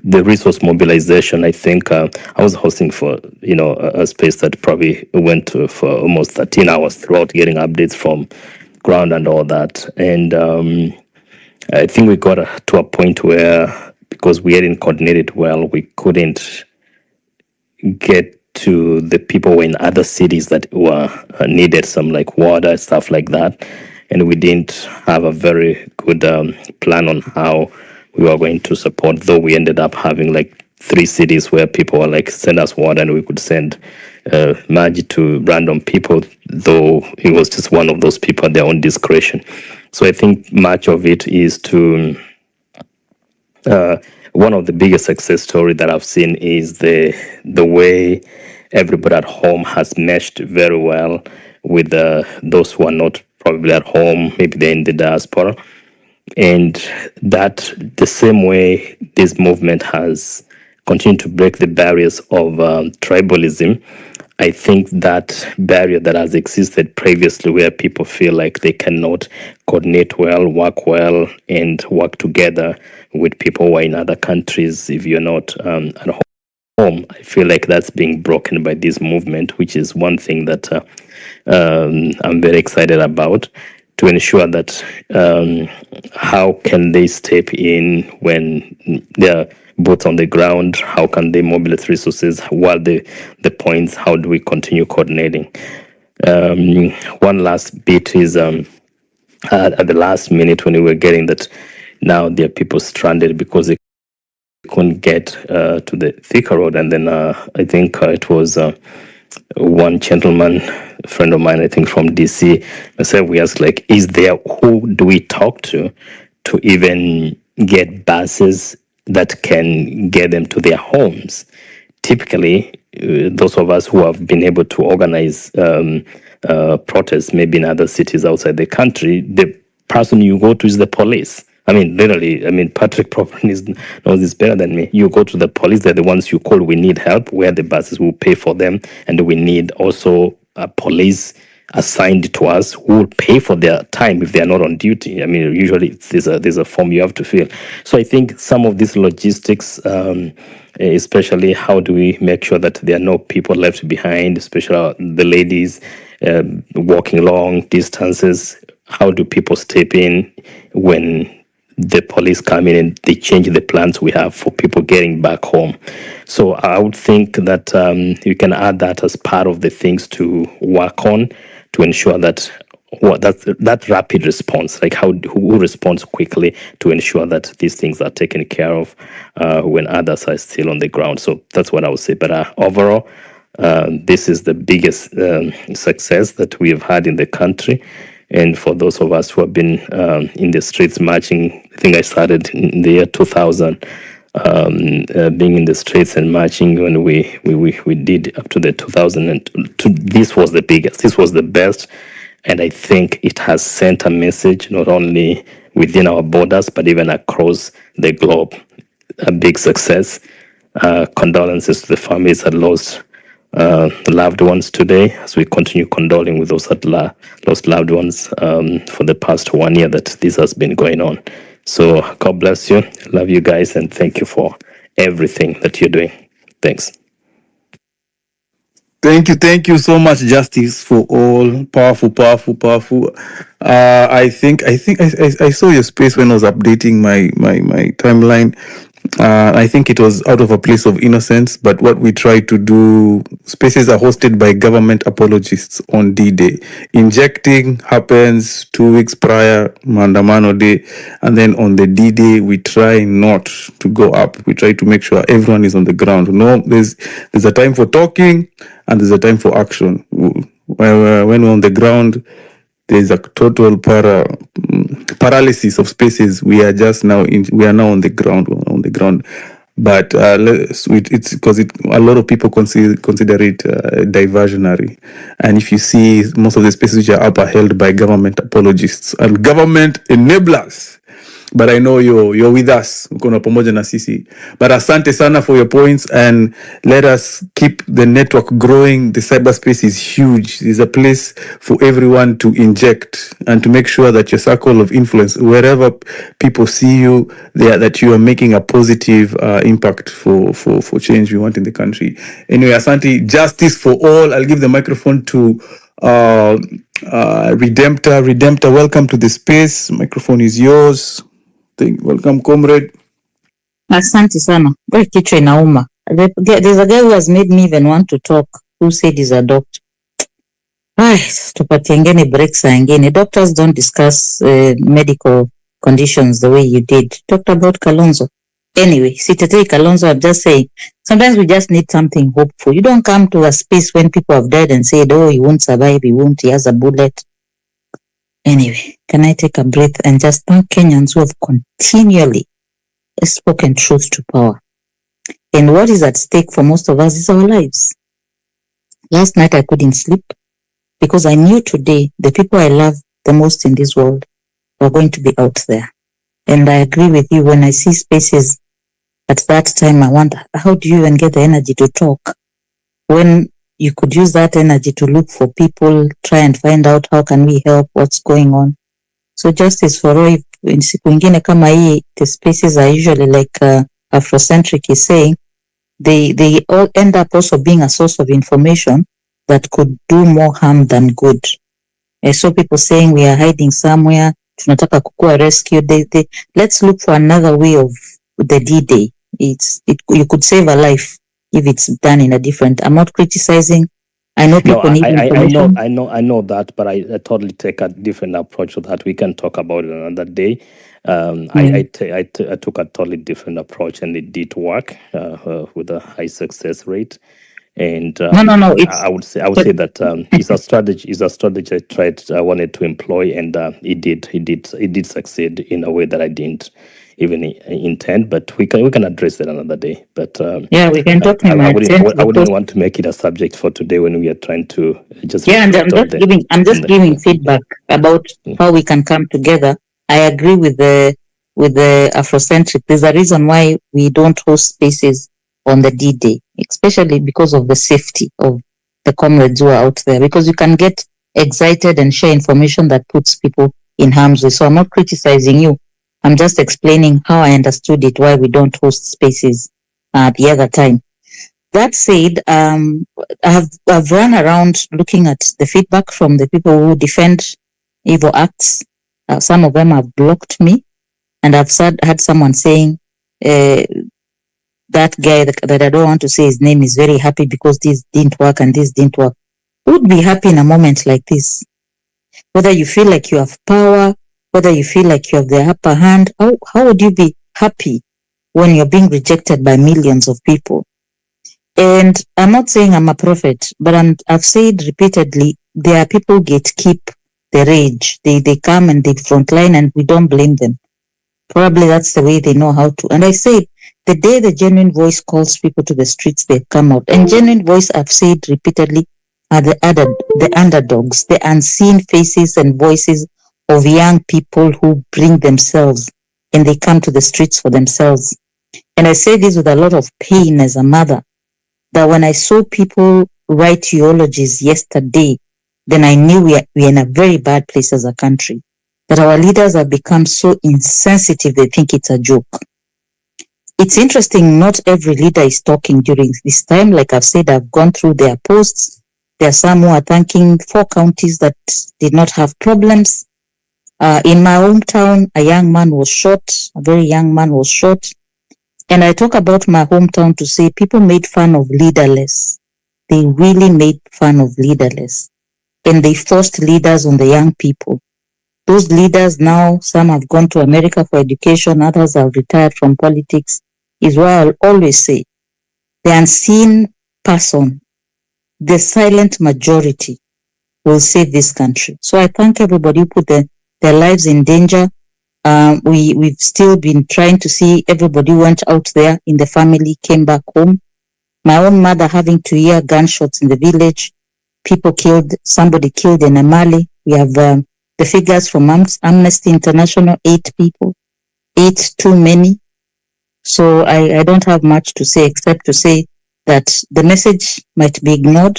the resource mobilization. I think I was hosting for a space that probably went for almost 13 hours throughout, getting updates from ground and all that. And I think we got to a point where, because we hadn't coordinated well, we couldn't get to the people who were in other cities that were needed some like water, stuff like that. And we didn't have a very good plan on how we were going to support, though we ended up having like 3 cities where people were like, send us water, and we could send magic to random people, though it was just one of those people at their own discretion. So I think much of it is to one of the biggest success story that I've seen is the way everybody at home has meshed very well with those who are not probably at home, maybe they're in the diaspora. And that the same way this movement has continued to break the barriers of tribalism, I think that barrier that has existed previously where people feel like they cannot coordinate well, work well, and work together with people who are in other countries if you're not at home, I feel like that's being broken by this movement, which is one thing that I'm very excited about, to ensure that how can they step in when they're boots on the ground, how can they mobilize resources, what are the points, how do we continue coordinating. One last bit is at the last minute when we were getting that now there are people stranded because they couldn't get to the Thika road. And then I think it was one gentleman, a friend of mine, I think from DC, said, we asked like, is there, who do we talk to even get buses that can get them to their homes? Typically, those of us who have been able to organize protests, maybe in other cities outside the country, the person you go to is the police. I mean, literally, Patrick probably knows this better than me. You go to the police, they're the ones you call, we need help, where the buses will pay for them. And we need also a police assigned to us who will pay for their time if they are not on duty. I mean, usually there's a form you have to fill. So I think some of these logistics, especially how do we make sure that there are no people left behind, especially the ladies walking long distances, how do people step in when the police come in and they change the plans we have for people getting back home. So I would think that you can add that as part of the things to work on to ensure that that rapid response, like who responds quickly to ensure that these things are taken care of when others are still on the ground. So that's what I would say. But overall, this is the biggest success that we have had in the country. And for those of us who have been in the streets marching, I think I started in the year 2000, being in the streets and marching when we did up to the 2000. This was the biggest, this was the best. And I think it has sent a message not only within our borders, but even across the globe. A big success. Condolences to the families that lost loved ones today, as we continue condoling with those that lost loved ones for the past 1 year that this has been going on. So God bless you. Love you guys, and thank you for everything that you're doing. Thanks. Thank you so much, Justice for all. Powerful, powerful, powerful. I saw your space when I was updating my timeline. I think it was out of a place of innocence, but what we try to do, spaces are hosted by government apologists on D-Day. Injecting happens 2 weeks prior, Maandamano Day, and then on the D-Day, we try not to go up. We try to make sure everyone is on the ground. No, there's a time for talking, and there's a time for action. When we're on the ground, there's a total paralysis of spaces. We are now on the ground. But it's because a lot of people consider it diversionary. And if you see, most of the spaces which are up are held by government apologists and government enablers. But I know you're with us, mkono pamoja na sisi. But asante sana for your points, and let us keep the network growing. The cyberspace is huge. There's a place for everyone to inject and to make sure that your circle of influence, wherever people see you, that you are making a positive impact for change we want in the country. Anyway, asante. Justice for all. I'll give the microphone to Redemptor, welcome to the space. Microphone is yours. Welcome, comrade. Asante sana. Boy, kichwa inauma. There's a guy who has made me even want to talk, who said he's a doctor. Tupatie ngine break saa ingine. Doctors don't discuss medical conditions the way you did. Talked about Kalonzo. Anyway, sitetei Kalonzo, I'm just saying, sometimes we just need something hopeful. You don't come to a space when people have died and said, oh, he won't survive, he has a bullet. Anyway, can I take a breath and just thank Kenyans who have continually spoken truth to power. And what is at stake for most of us is our lives. Last night I couldn't sleep because I knew today the people I love the most in this world were going to be out there. And I agree with you, when I see spaces at that time, I wonder, how do you even get the energy to talk when you could use that energy to look for people, try and find out how can we help, what's going on. So justice for all. In siku ingine kama hii, the spaces are usually like Afrocentric is saying, they all end up also being a source of information that could do more harm than good. I saw people saying we are hiding somewhere, tunataka kukua rescued. Let's look for another way of the D-Day. You could save a life if it's done in a different. I'm not criticizing. I know people need information. I know that, but I totally take a different approach to that. We can talk about it another day. I took a totally different approach, and it did work with a high success rate. And No. I would say that it's a strategy I wanted to employ, and it did succeed in a way that I didn't even intend. But we can address that another day. But yeah, we can talk. I wouldn't want to make it a subject for today when we are trying to just. Yeah, and I'm just giving feedback about how we can come together. I agree with the Afrocentric. There's a reason why we don't host spaces on the D-Day, especially because of the safety of the comrades who are out there, because you can get excited and share information that puts people in harm's way. So I'm not criticizing you. I'm just explaining how I understood it, why we don't host spaces the other time. That said, I've run around looking at the feedback from the people who defend evil acts. Some of them have blocked me, and I've had someone saying that guy that I don't want to say his name is very happy because this didn't work and this didn't work. Who would be happy in a moment like this? Whether you feel like you have power, whether you feel like you have the upper hand, how would you be happy when you're being rejected by millions of people? And I'm not saying I'm a prophet, but I've said repeatedly, there are people who gatekeep the rage. They come and they frontline, and we don't blame them. Probably that's the way they know how to. And I said, the day the genuine voice calls people to the streets, they come out. And genuine voice, I've said repeatedly, are the underdogs, the unseen faces and voices of young people who bring themselves and they come to the streets for themselves. And I say this with a lot of pain as a mother, that when I saw people write eulogies yesterday, then I knew we're in a very bad place as a country. That our leaders have become so insensitive, they think it's a joke. It's interesting, not every leader is talking during this time. Like I've said, I've gone through their posts. There are some who are thanking 4 counties that did not have problems. In my hometown, a young man was shot, a very young man was shot. And I talk about my hometown to say people made fun of leaderless. They really made fun of leaderless. And they forced leaders on the young people. Those leaders now, some have gone to America for education, others have retired from politics, is why I'll always say the unseen person, the silent majority will save this country. So I thank everybody who put their lives in danger. We've still been trying to see everybody who went out there in the family, came back home. My own mother having to hear gunshots in the village, people killed, somebody killed in Amali. We have the figures from Amnesty International, 8 people, 8 too many. So I don't have much to say except to say that the message might be ignored.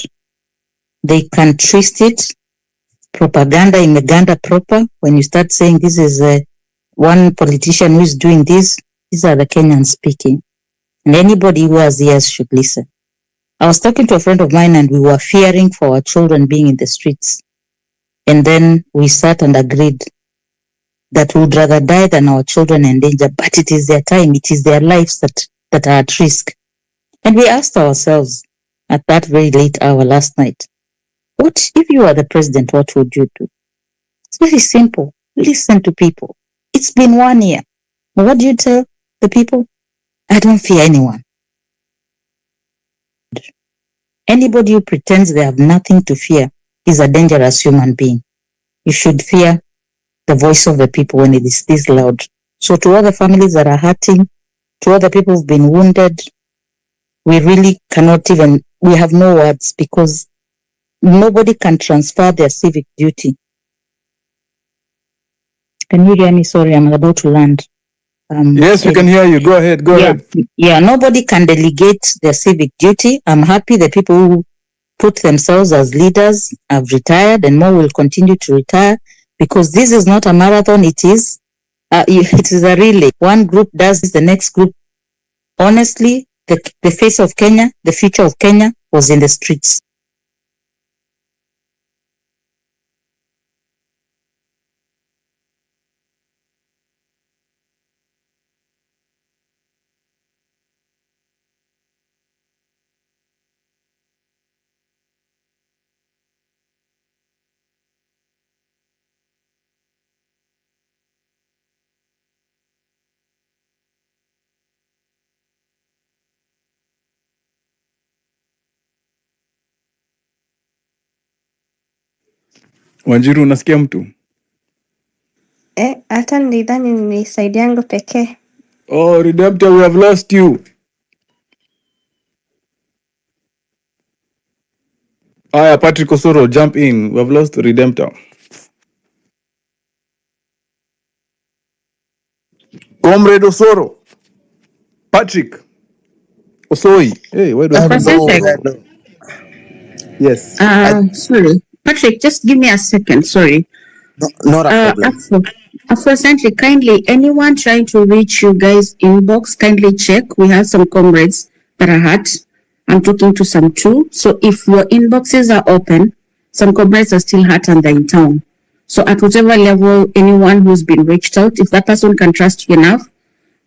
They can twist it. Propaganda in Uganda proper. When you start saying this is one politician who is doing this, these are the Kenyans speaking. And anybody who has ears should listen. I was talking to a friend of mine and we were fearing for our children being in the streets. And then we sat and agreed that we would rather die than our children in danger, but it is their time, it is their lives that are at risk. And we asked ourselves at that very late hour last night, what if you are the president, what would you do? It's very simple. Listen to people. It's been 1 year. What do you tell the people? I don't fear anyone. Anybody who pretends they have nothing to fear is a dangerous human being. You should fear the voice of the people when it is this loud. So to all the families that are hurting, to all the people who've been wounded, we really cannot even, we have no words because nobody can transfer their civic duty. Can you hear me? Sorry, I'm about to land. Yes, we can hear you. Go ahead. Go ahead. Yeah, nobody can delegate their civic duty. I'm happy the people who put themselves as leaders have retired and more will continue to retire because this is not a marathon. It is a relay. One group does this, the next group. Honestly, the face of Kenya, the future of Kenya was in the streets. Wanjiru, unasikia mtu? Hata nilidhani ni side yangu pekee. Oh, Redemptor, we have lost you. Aya, Patrick Osoro, jump in. We have lost Redemptor. Comrade Osoro. Patrick. Osoi. Hey, where do I have Pacific. Yes. Sorry. Patrick, just give me a second. Sorry. No, not a problem. Unfortunately, kindly, anyone trying to reach you guys inbox, kindly check. We have some comrades that are hurt. I'm talking to some too. So if your inboxes are open, some comrades are still hurt and they're in town. So at whatever level, anyone who's been reached out, if that person can trust you enough,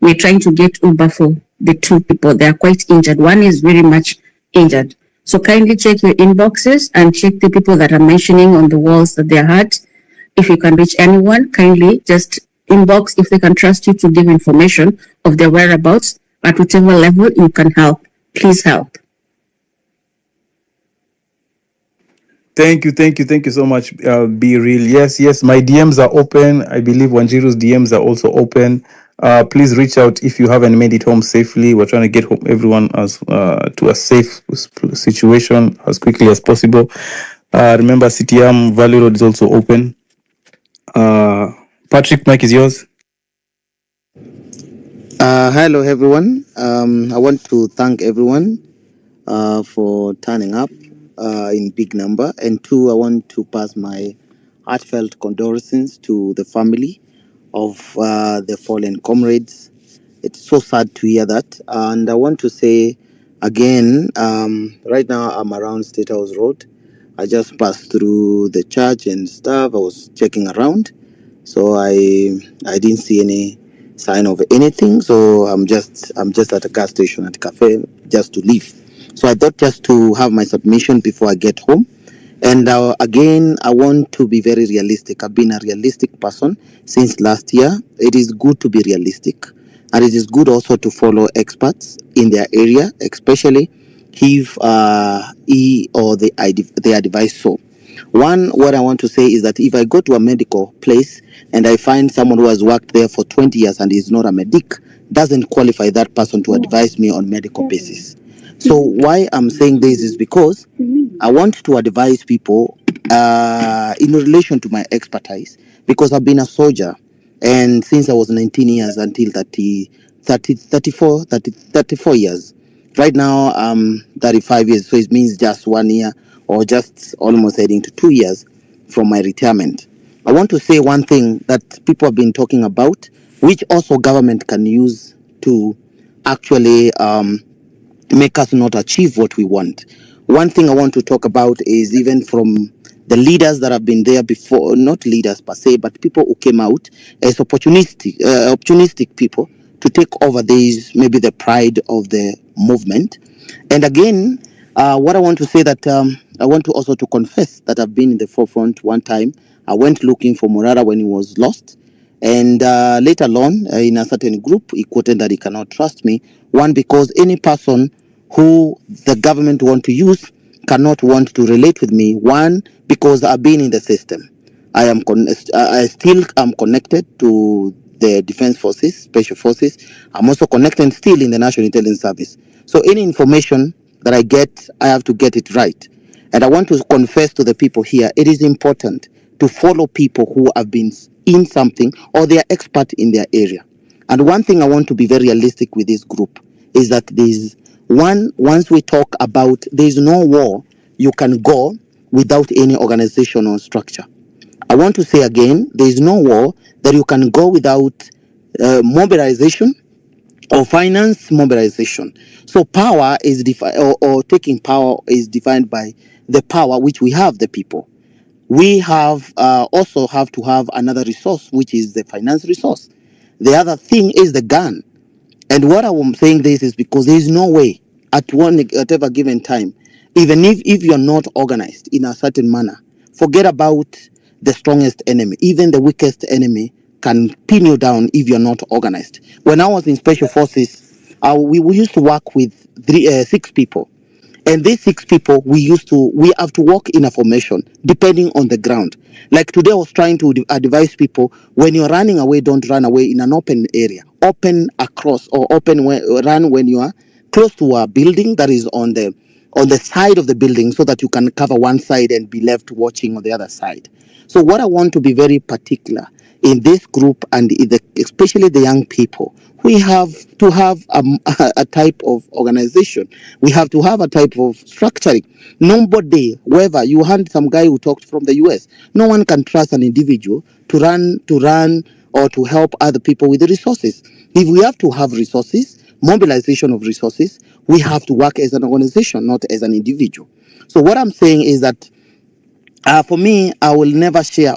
we're trying to get Uber for the two people. They are quite injured. One is very much injured. So kindly check your inboxes and check the people that are mentioning on the walls that they're hurt. If you can reach anyone, kindly just inbox if they can trust you to give information of their whereabouts. At whatever level you can help, please help. Thank you so much. Be real. Yes, my DMs are open. I believe Wanjiru's DMs are also open. Please reach out if you haven't made it home safely. We're trying to get home everyone as to a safe situation as quickly as possible. Remember, CTM Valley Road is also open. Patrick, mic is yours. Hello, everyone. I want to thank everyone for turning up in big number. And two, I want to pass my heartfelt condolences to the family of the fallen comrades. It's so sad to hear that. And I want to say again, right now I'm around State House Road. I just passed through the church and stuff. I was checking around. So I didn't see any sign of anything. So I'm just at a gas station at a cafe just to leave. So I thought just to have my submission before I get home. And again, I want to be very realistic. I've been a realistic person since last year. It is good to be realistic. And it is good also to follow experts in their area, especially if he or they advise so. One, what I want to say is that if I go to a medical place and I find someone who has worked there for 20 years and is not a medic, doesn't qualify that person to advise me on medical basis. So why I'm saying this is because I want to advise people in relation to my expertise, because I've been a soldier, and since I was 19 years until 34 years. Right now I'm 35 years, so it means just 1 year or just almost heading to 2 years from my retirement. I want to say one thing that people have been talking about, which also government can use to actually make us not achieve what we want. One thing I want to talk about is even from the leaders that have been there before, not leaders per se, but people who came out as opportunistic people to take over these, maybe the pride of the movement. And again, what I want to say that I want to also to confess that I've been in the forefront one time. I went looking for Morara when he was lost. And later on, in a certain group, he quoted that he cannot trust me. One, because any person who the government want to use cannot want to relate with me. One, because I've been in the system. I still am connected to the defense forces, special forces. I'm also connected still in the National Intelligence Service. So any information that I get, I have to get it right. And I want to confess to the people here, it is important to follow people who have been in something or they are expert in their area. And one thing I want to be very realistic with this group is that once we talk about there's no war you can go without any organizational structure. I want to say again, there's no war that you can go without mobilization or finance mobilization. So power is defined, or taking power is defined by the power which we have, the people. We have also have to have another resource, which is the finance resource. The other thing is the gun. And what I'm saying this is because there is no way at whatever given time, even if you're not organized in a certain manner, forget about the strongest enemy. Even the weakest enemy can pin you down if you're not organized. When I was in special forces, we used to work with 6 people. And these 6 people, we have to work in a formation depending on the ground. Like today, I was trying to advise people, when you're running away, don't run away in an open area. Open across, or run when you are close to a building that is on the side of the building, so that you can cover one side and be left watching on the other side. So what I want to be very particular in this group, and especially the young people, we have to have a type of organization. We have to have a type of structuring. Nobody, whoever, you hand some guy who talked from the US, no one can trust an individual to run or to help other people with the resources. If we have to have resources, mobilization of resources, we have to work as an organization, not as an individual. So what I'm saying is that For me, I will never shy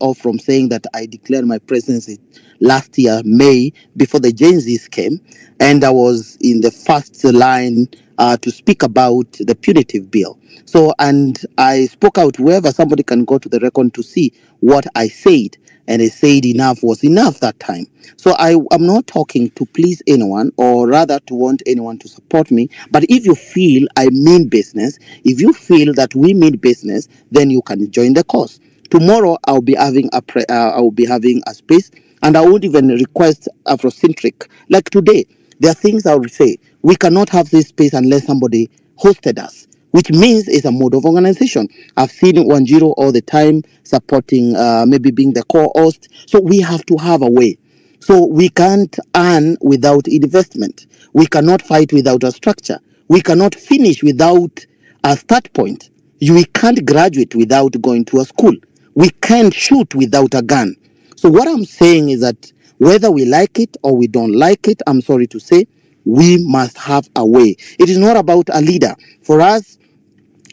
off from saying that I declared my presidency last year, May, before the Gen Zs came, and I was in the first line to speak about the punitive bill. So, and I spoke out wherever somebody can go to the record to see what I said, and I said enough was enough that time. So I am not talking to please anyone or rather to want anyone to support me. But if you feel I mean business, if you feel that we mean business, then you can join the cause. Tomorrow I'll be having a space, and I would even request Afrocentric. Like today, there are things I will say. We cannot have this space unless somebody hosted us, which means it's a mode of organization. I've seen Wanjiro all the time supporting, maybe being the co-host. So we have to have a way. So we can't earn without investment. We cannot fight without a structure. We cannot finish without a start point. We can't graduate without going to a school. We can't shoot without a gun. So what I'm saying is that whether we like it or we don't like it, I'm sorry to say, we must have a way. It is not about a leader. For us,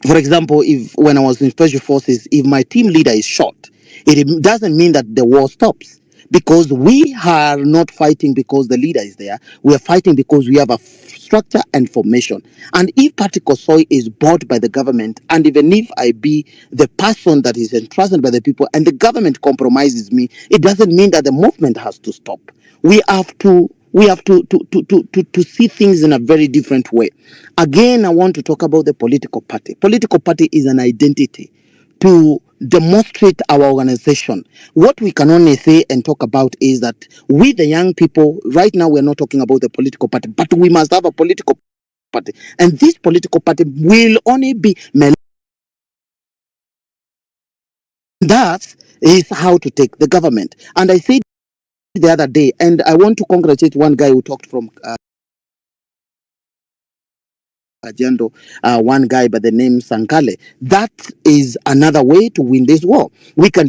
for example, if when I was in special forces, if my team leader is shot, it doesn't mean that the war stops, because we are not fighting because the leader is there. We are fighting because we have a structure and formation. And if Patrick Osoy is bought by the government, and even if I be the person that is entrusted by the people and the government compromises me, it doesn't mean that the movement has to stop. We have to see things in a very different way. Again, I want to talk about the political party. Political party is an identity to demonstrate our organization. What we can only say and talk about is that we, the young people, right now we're not talking about the political party, but we must have a political party. And this political party will only be that is how to take the government. And I said the other day, and I want to congratulate one guy who talked from Agendo, one guy by the name Sankale. That is another way to win this war. We can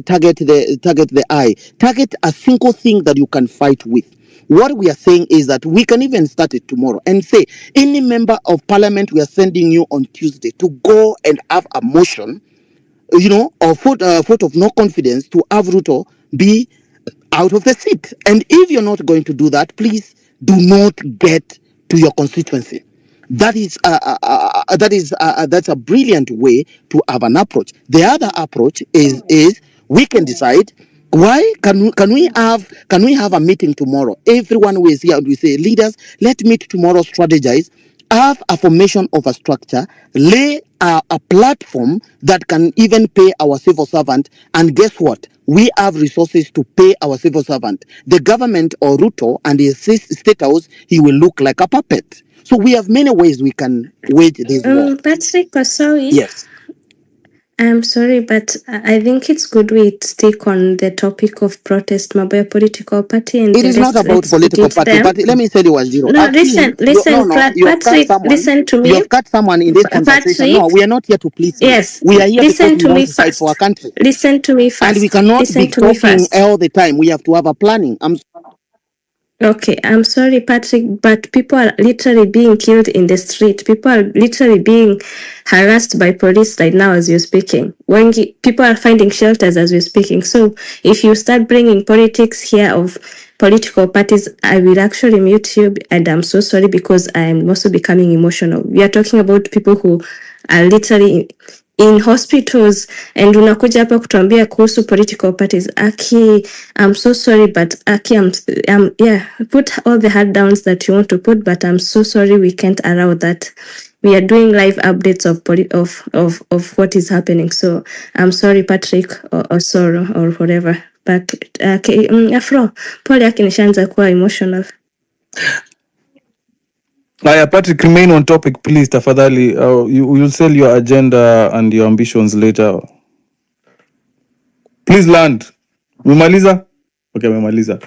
target the eye, target a single thing that you can fight with. What we are saying is that we can even start it tomorrow and say, any member of parliament, we are sending you on Tuesday to go and have a motion, or vote of no confidence to have Ruto be out of the seat. And if you're not going to do that, please do not get to your constituency. That's a brilliant way to have an approach. The other approach is we can decide. Why can we have a meeting tomorrow? Everyone who is here, and we say, leaders, let's meet tomorrow, strategize, have a formation of a structure, lay a platform that can even pay our civil servant. And guess what? We have resources to pay our civil servant. The government or Ruto and his state house, he will look like a puppet. So we have many ways we can wage this war. Patrick, sorry. Yes. I'm sorry, but I think it's good we stick on the topic of protest, Mabaya political party, and it is not about political party. But let me tell you what, Zero. No, listen, Patrick, listen to me. You have got someone in this conversation. No, we are not here to please you. Yes, we are here listen because to we me want to fight for our country. Listen to me first. And we cannot be talking all the time. We have to have a planning. Okay, I'm sorry, Patrick, but people are literally being killed in the street. People are literally being harassed by police right now as you're speaking. People are finding shelters as we're speaking. So if you start bringing politics here of political parties, I will actually mute you. And I'm so sorry because I'm also becoming emotional. We are talking about people who are literally in hospitals and unakuja hapa kutuambia kuhusu political parties. Aki, I'm so sorry, but Aki, yeah, put all the hard downs that you want to put, but I'm so sorry we can't allow that. We are doing live updates of what is happening. So I'm sorry, Patrick, or Soro, or whatever. But Afro, pole Aki nishaanza kuwa emotional. Patrick, remain on topic, please, tafadhali. You'll sell your agenda and your ambitions later. Please land. Memaliza? Okay, Memaliza.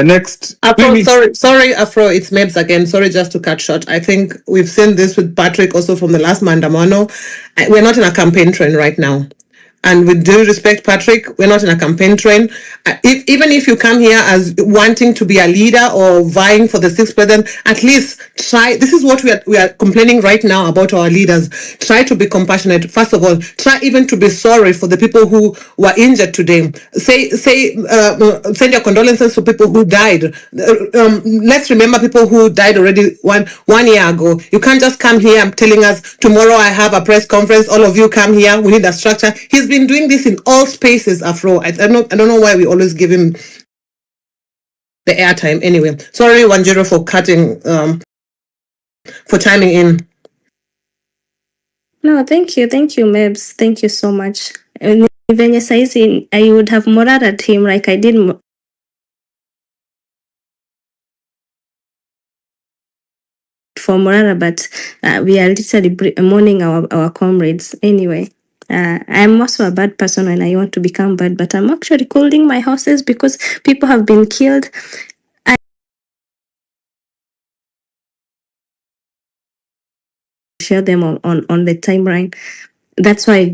Next. Afro, sorry, Afro, it's Mebs again. Sorry, just to cut short. I think we've seen this with Patrick also from the last Maandamano. We're not in a campaign trend right now. And with due respect, Patrick, we're not in a campaign train. Even if you come here as wanting to be a leader or vying for the sixth president, at least try. This is what we are complaining right now about our leaders. Try to be compassionate. First of all, try even to be sorry for the people who were injured today. Send your condolences to people who died. Let's remember people who died already one year ago. You can't just come here telling us tomorrow I have a press conference. All of you come here. We need a structure. He's been doing this in all spaces, Afro. I don't know why we always give him the airtime. Anyway, sorry, Wanjiro, for cutting, for chiming in. No, thank you, Mebs. Thank you so much. Venye saizi, I would have morated him like I did for Morara, but we are literally mourning our comrades. Anyway, I'm also a bad person when I want to become bad, but I'm actually cooling my horses because people have been killed. I share them on the timeline. That's why I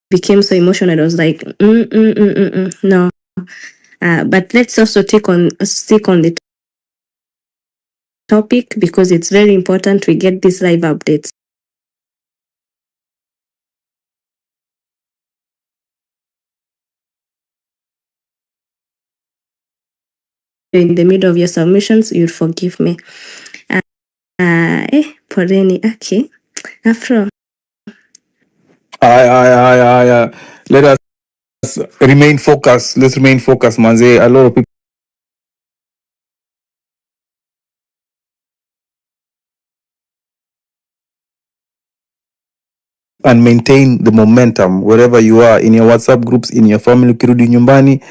became so emotional. I was like, no. But let's also stick on the topic because it's very important we get these live updates. In the middle of your submissions, you'll forgive me. Poleni, okay. Afro. Let us remain focused. Let's remain focused, manze. A lot of people and maintain the momentum wherever you are, in your WhatsApp groups, in your family, ukirudi nyumbani.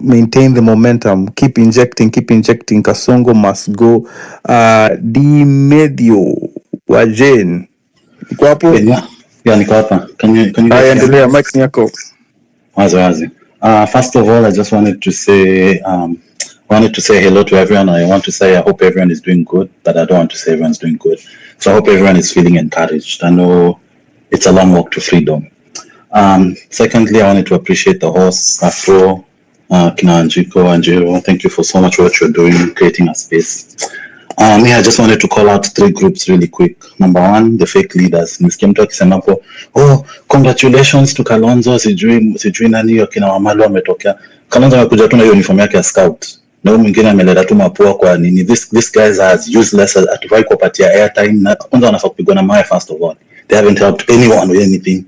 Maintain the momentum. Keep injecting. Kasongo must go. Di Medio wa Jane. Uko hapo? Yeah, niko hapa. Can you guys endelea, mic ni yako. Wazi. First of all, I just wanted to say hello to everyone. I want to say I hope everyone is doing good, but I don't want to say everyone's doing good. So I hope everyone is feeling encouraged. I know it's a long walk to freedom. Secondly, I wanted to appreciate the hosts, Afro, Kina Anjiro. Thank you for so much what you're doing, creating a space. I just wanted to call out 3 groups really quick. Number 1, the fake leaders. Nisikia mtu akisema hapo, congratulations to Kalonzo, sijui nani wakina Wamalo wametokea. Kalonzo amekuja tu na hiyo uniform yake ya scout. Na huyu mwingine ameleta tu mapua kwa nini. This guys as useless as atufai kupatia airtime na kwanza wanafaa kupigwa na mawe first of all. They haven't helped anyone with anything.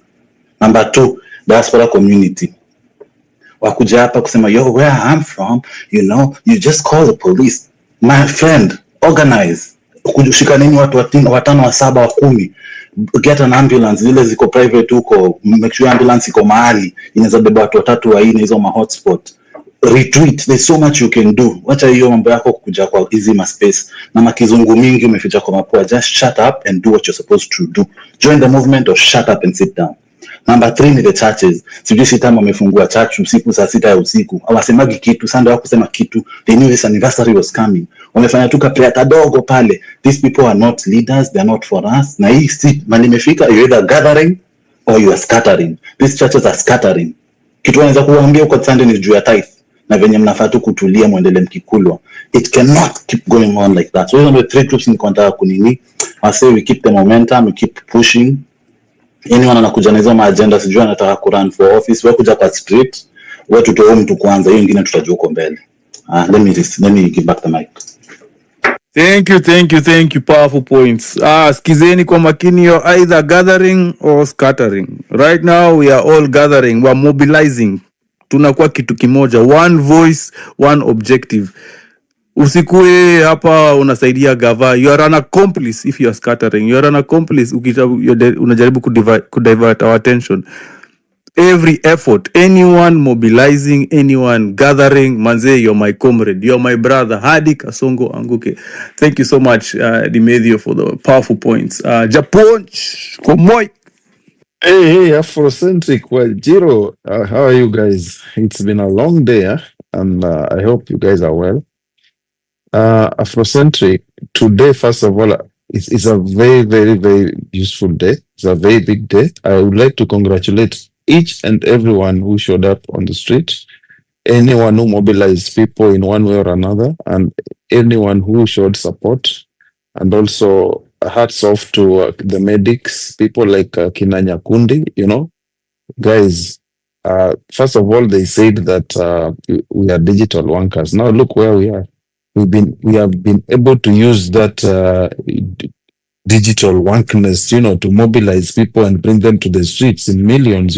Number 2, diaspora community. Wakuja hapa kusema, where I'm from, you just call the police. My friend, organize. Kushikaneni watu 5, 7, 10. Get an ambulance. Zile ziko private huko. Make sure ambulance iko mahali. Inaweza beba watu 3, 4 hizo ma hotspot. Retweet. There's so much you can do. Wacha hiyo mambo yako kukuja kwa easy ma space. Na makizungu mingi umeficha kwa mapua. Just shut up and do what you're supposed to do. Join the movement or shut up and sit down. Number 3 ni the churches. Sijui sitama wamefungua church usiku saa 6 ya usiku. Hawasemagi kitu, Sunday hawakusema kitu. They knew this anniversary was coming. Wamefanya tu prayer kadogo pale. These people are not leaders, they are not for us. Na hii si mali imefika, you either gathering or you are scattering. These churches are scattering. Kitu wanaweza kuambia kwa Sunday ni juu ya tithe. Na venye mnafaa tu kutulia muendelee mkikulwa. It cannot keep going on like that. So those are the 3 groups niko kunini. I say we keep the momentum, we keep pushing. Anyone anakuja na hizo agenda, sijui anataka kurun for office, wewe kuja kwa street, wewe tutoe mtu kwanza, hiyo nyingine tutajua huko mbele. Let me give back the mic. Thank you. Powerful points. Skizeni kwa makini, you're either gathering or scattering. Right now we are all gathering, we are mobilizing. Tunakuwa kitu kimoja, one voice, one objective. Usikue hapa unasaidia gava. You are an accomplice if you are scattering. You are an accomplice unajaribu kudivert our attention. Every effort, anyone mobilizing, anyone gathering, manze, you're my comrade, you're my brother. Hadi Kasongo Anguke. Thank you so much, Dimedio, for the powerful points. Japonch, Komoi. Hey, Afrocentric. Well, Jiro, how are you guys? It's been a long day, and I hope you guys are well. Afrocentric, today, first of all, it's a very, very, very useful day. It's a very big day. I would like to congratulate each and everyone who showed up on the street, anyone who mobilized people in one way or another, and anyone who showed support. And also hats off to the medics, people like Kina Nyakundi, guys. First of all, they said that we are digital wankers. Now look where we are. We have been able to use that digital wankness, to mobilize people and bring them to the streets in millions.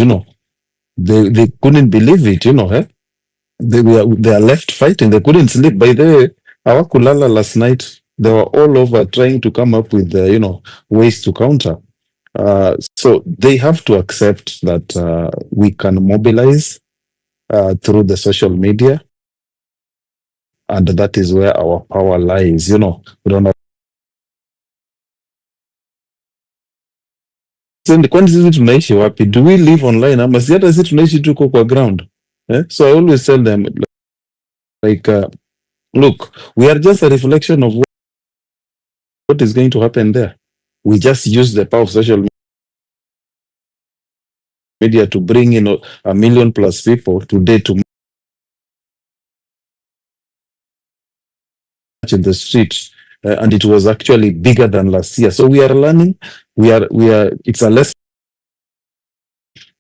They couldn't believe it, eh? They are left fighting. They couldn't sleep. By the way, hawakulala last night. They were all over trying to come up with ways to counter. So they have to accept that we can mobilize through the social media, and that is where our power lies. We don't have. Kwani sisi tunaishi wapi? Do we live online? Ama si hata sisi tunaishi tuko kwa ground. So I always tell them, look, we are just a reflection of what is going to happen there. We just use the power of social media to bring in 1 million plus people today to march in the street, and it was actually bigger than last year. So we are learning. We are. It's a lesson.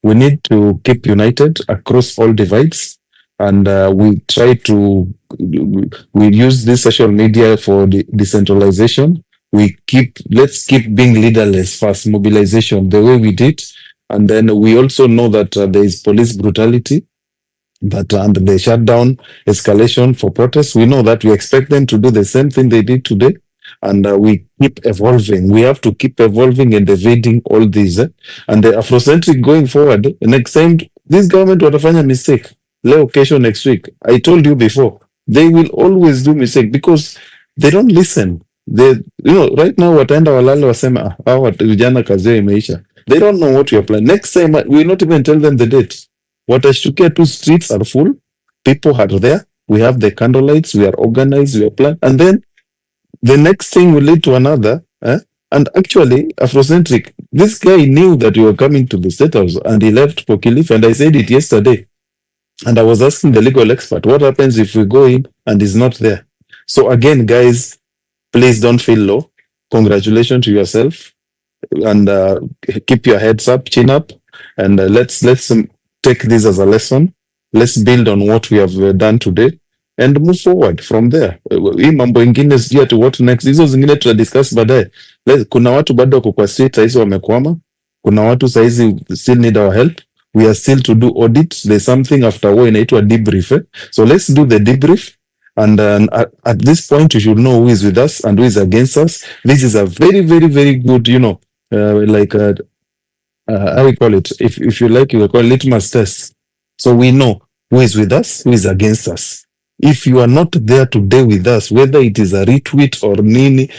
We need to keep united across all divides, and we try to. We use this social media for the decentralization. Let's keep being leaderless first, mobilization the way we did, and then we also know that there is police brutality, and the shutdown escalation for protests. We know that. We expect them to do the same thing they did today, and we keep evolving. We have to keep evolving and evading all these. And the Afrocentric going forward, next time, this government watafanya mistake. Leo, kesho, next week. I told you before, they will always do mistake because they don't listen. Right now, wataenda walale wasema, vijana kazi yao imeisha. They don't know what we are planning. Next time, we will not even tell them the date. Watashtukia two streets are full. People are there. We have the candlelights. We are organized. We are planned. And then the next thing will lead to another. And actually, Afrocentric, this guy knew that you were coming to the State House and he left Pokilife. And I said it yesterday. And I was asking the legal expert, what happens if we go in and he's not there? So again, guys, please don't feel low. Congratulations to yourself. And keep your heads up, chin up. And let's take this as a lesson. Let's build on what we have done today and move forward from there. Hii mambo ingine sijui ati what next. Hizo zingine tutadiscuss baadaye. Kuna watu bado wako kwa street saizi wamekwama. Kuna watu saizi still need our help. We are still to do audit. There's something after war inaitwa debrief. So let's do the debrief. And at this point, you should know who is with us and who is against us. This is a very, very, very good, how we call it, if you like, you will call it litmus test. So we know who is with us, who is against us. If you are not there today with us, whether it is a retweet or nini,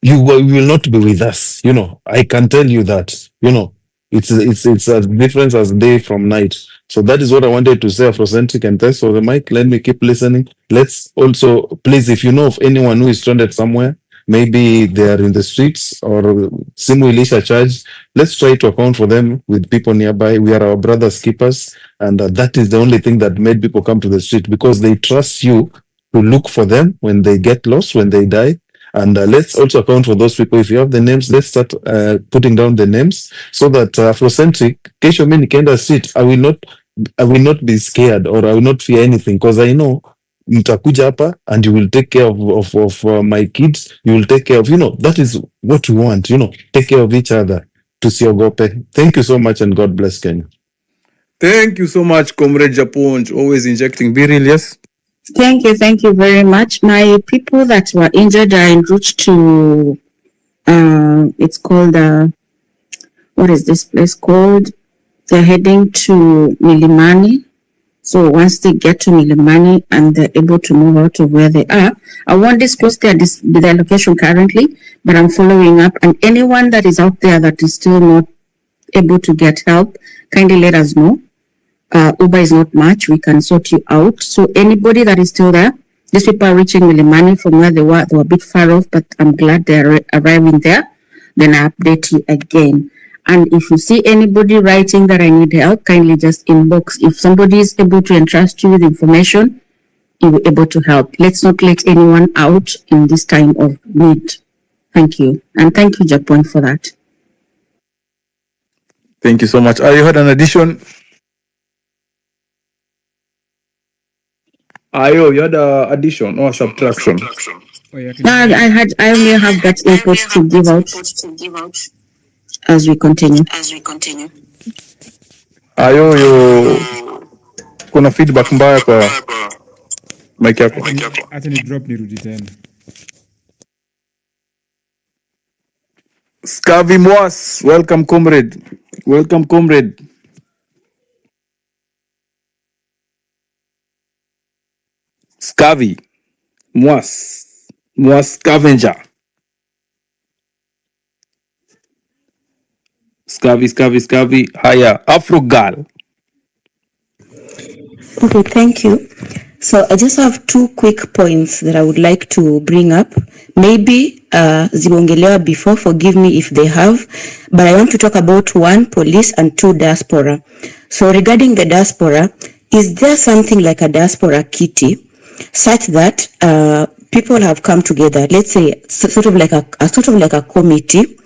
you will not be with us. I can tell you that. It's a difference as day from night. So that is what I wanted to say, Afrocentric, and thanks for the mic. Let me keep listening. Let's also, please, if you know of anyone who is stranded somewhere, maybe they are in the streets or simu ilisha charge, let's try to account for them with people nearby. We are our brothers' keepers, and that is the only thing that made people come to the street, because they trust you to look for them when they get lost, when they die. And let's also account for those people. If you have the names, let's start putting down the names so that Afrocentric, kesho mimi nikienda street, I will not be scared, or I will not fear anything, because I know mtakuja hapa and you will take care of my kids. You will take care of, that is what we want, take care of each other. Tusiogope. Thank you so much, and God bless Kenya. Thank you so much, Comrade Japonj, always injecting. Be real, yes? Thank you very much. My people that were injured are en route to, it's called, what is this place called? They're heading to Milimani. So once they get to Milimani and they're able to move out of where they are, I won't disclose their location currently, but I'm following up. And anyone that is out there that is still not able to get help, kindly let us know. Uber is not much. We can sort you out. So anybody that is still there, these people are reaching Milimani from where they were a bit far off, but I'm glad they're arriving there. Then I update you again. And if you see anybody writing that I need help, kindly just inbox. If somebody is able to entrust you with information, you will be able to help. Let's not let anyone out in this time of need. Thank you. And thank you, Japan, for that. Thank you so much. You had an addition? Ayo, you had an addition or subtraction? No, I only have that input to give out as we continue. Ayo, kuna feedback mbaya kwa mic yako. Acha ni drop nirudi tena. Scavi Mwas, welcome comrade. Welcome comrade. Scavi Mwas. Mwas scavenger. Scavi. Haya, Afro girl. Okay, thank you. So I just have 2 quick points that I would like to bring up. Maybe zimeongelewa before, forgive me if they have, but I want to talk about 1, police, and 2, diaspora. So regarding the diaspora, is there something like a diaspora kitty such that people have come together, let's say sort of like a committee?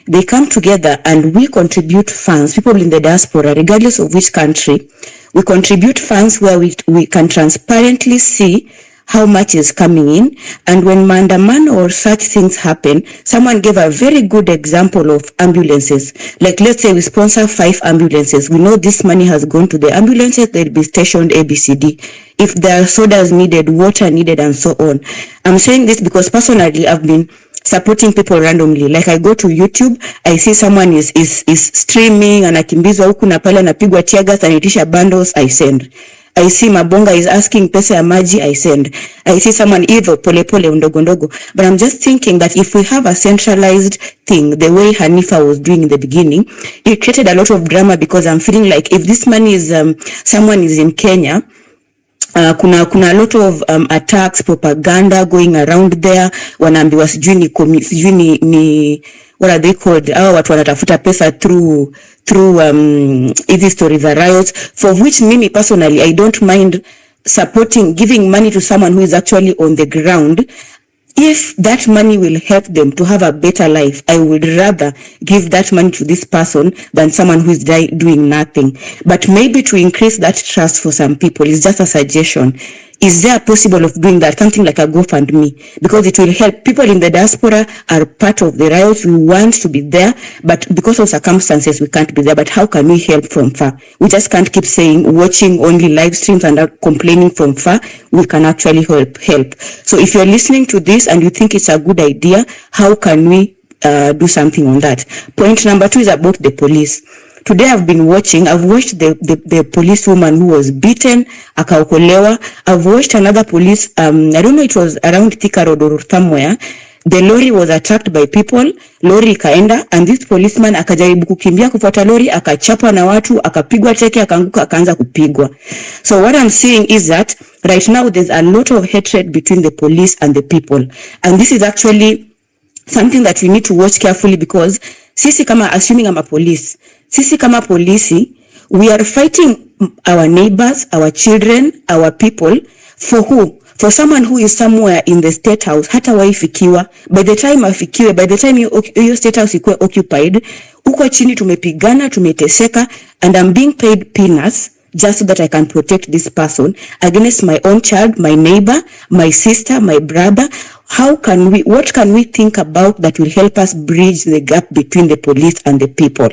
They come together and we contribute funds, people in the diaspora, regardless of which country, we contribute funds where we can transparently see how much is coming in. And when Maandamano or such things happen, someone gave a very good example of ambulances. Like, let's say we sponsor 5 ambulances. We know this money has gone to the ambulances, they'll be stationed ABCD. If there are sodas needed, water needed, and so on. I'm saying this because personally I've been supporting people randomly. Like I go to YouTube, I see someone is streaming, anakimbizwa huku na pale, anapigwa tear gas, anaitisha bundles, I send. I see Mabonga is asking pesa ya maji, I send. I see someone either pole ndogo. But I'm just thinking that if we have a centralized thing, the way Hanifa was doing in the beginning, it created a lot of drama, because I'm feeling like if this money is, someone is in Kenya, kuna a lot of attacks, propaganda going around there. Wanaambiwa sijui ni what are they called? Watu wanatafuta pesa through hizi stories za riots, for which mimi personally I don't mind supporting, giving money to someone who is actually on the ground. If that money will help them to have a better life, I would rather give that money to this person than someone who is doing nothing. But maybe to increase that trust for some people is just a suggestion. Is there a possible of doing that, something like a GoFundMe? Because it will help. People in the diaspora are part of the riots. We want to be there, but because of circumstances, we can't be there. But how can we help from far? We just can't keep saying, watching only live streams and complaining from far. We can actually help. So if you're listening to this and you think it's a good idea, how can we do something on that? Point number 2 is about the police. Today I've watched the policewoman who was beaten, akaokolewa. I've watched another police, I don't know, it was around Thika Road or somewhere. The lorry was attacked by people, lorry ikaenda, and this policeman akajaribu kukimbia kufuata lorry, akachapwa na watu, akapigwa teke, akaanguka, akaanza kupigwa. So what I'm saying is that right now there's a lot of hatred between the police and the people. And this is actually something that we need to watch carefully, because sisi kama, assuming I'm a police, sisi kama polisi, we are fighting our neighbors, our children, our people. For who? For someone who is somewhere in the state house, hata waifikiwa. By the time afikiwe, by the time your state house ikuwe occupied, uko chini tumepigana, tumeteseka, and I'm being paid peanuts just so that I can protect this person against my own child, my neighbor, my sister, my brother. What can we think about that will help us bridge the gap between the police and the people?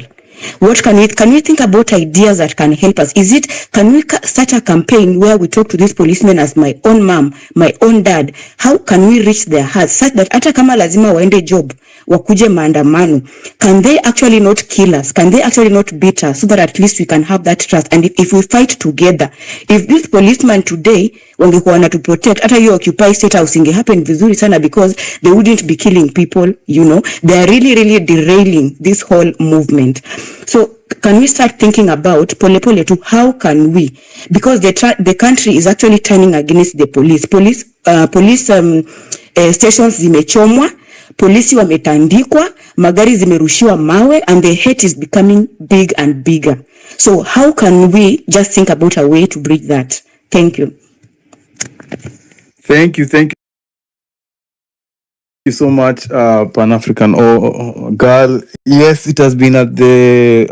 What can we think about ideas that can help us? Can we start a campaign where we talk to these policemen as my own mom, my own dad? How can we reach their hearts such that hata kama lazima waende job, wakuje maandamano, can they actually not kill us? Can they actually not beat us, so that at least we can have that trust? And if we fight together, if this policeman today wangekuwa wana to protect, hata hiyo Occupy State House inge happen vizuri sana, because they wouldn't be killing people, they are really derailing this whole movement. So can we start thinking about pole to how can we, because the country is actually turning against the police stations zimechomwa, polisi wametandikwa, magari zimerushiwa mawe, and the hate is becoming big and bigger. So how can we just think about a way to bridge that? Thank you. Thank you so much, Pan-African girl. Yes, it has been at the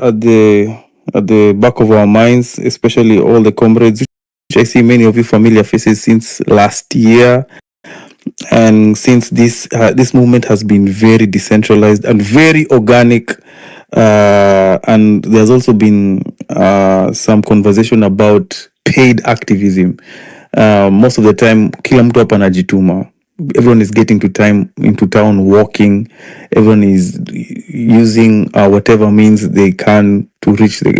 back of our minds, especially all the comrades, which I see many of you familiar faces since last year. And since this movement has been very decentralized and very organic, and there's also been some conversation about paid activism. Most of the time, kila mtu hapa anajituma. Everyone is getting into town walking. Everyone is using whatever means they can to reach the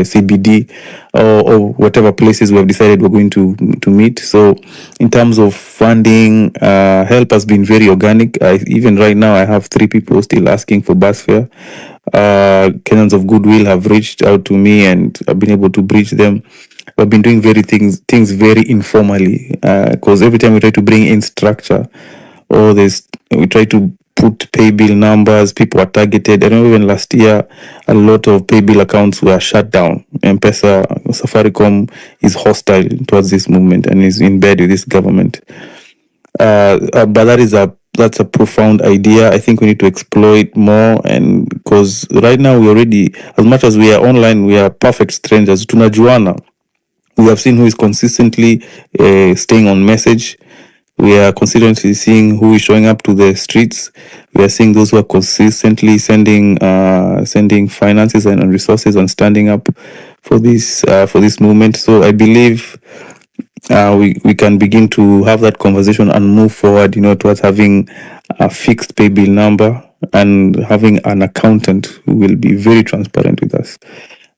CBD or whatever places we have decided we're going to meet. So in terms of funding, help has been very organic. Even right now, I have 3 people still asking for bus fare. Kenyans of Goodwill have reached out to me, and I've been able to bridge them. We've been doing things very informally, because every time we try to bring in structure, or we try to put pay bill numbers, people are targeted. I remember even last year, a lot of pay bill accounts were shut down. M-Pesa, Safaricom is hostile towards this movement and is in bed with this government. But that's a profound idea. I think we need to exploit more, and because right now we already, as much as we are online, we are perfect strangers. Tunajuana. We have seen who is consistently staying on message. We are consistently seeing who is showing up to the streets. We are seeing those who are consistently sending finances and resources and standing up for this movement. So I believe we can begin to have that conversation and move forward, towards having a fixed pay bill number and having an accountant who will be very transparent with us.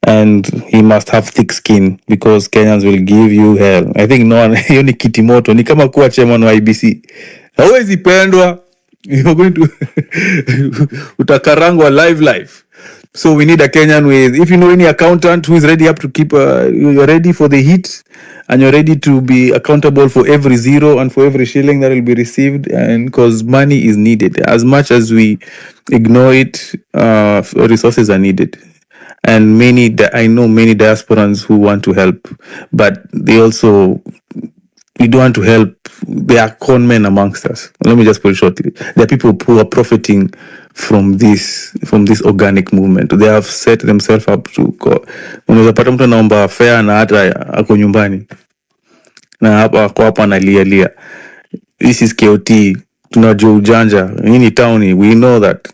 And he must have thick skin, because Kenyans will give you hell. I think no one, hiyo ni kitimoto, ni kama kuwa chairman wa IBC. Hawezi pendwa, you're going to utakarangwa live. So we need a Kenyan with, if you know any accountant who is ready up to keep, you're ready for the heat, and you're ready to be accountable for every zero and for every shilling that will be received, and because money is needed. As much as we ignore it, resources are needed. And I know many diasporans who want to help, but we don't want to help. There are con men amongst us. Let me just put it shortly. There are people who are profiting from this organic movement. They have set themselves up to go. Unaweza pata mtu anaomba fare na hata ako nyumbani na hapa analia. This is KOT. Tunajua ujanja. Hii ni town. We know that.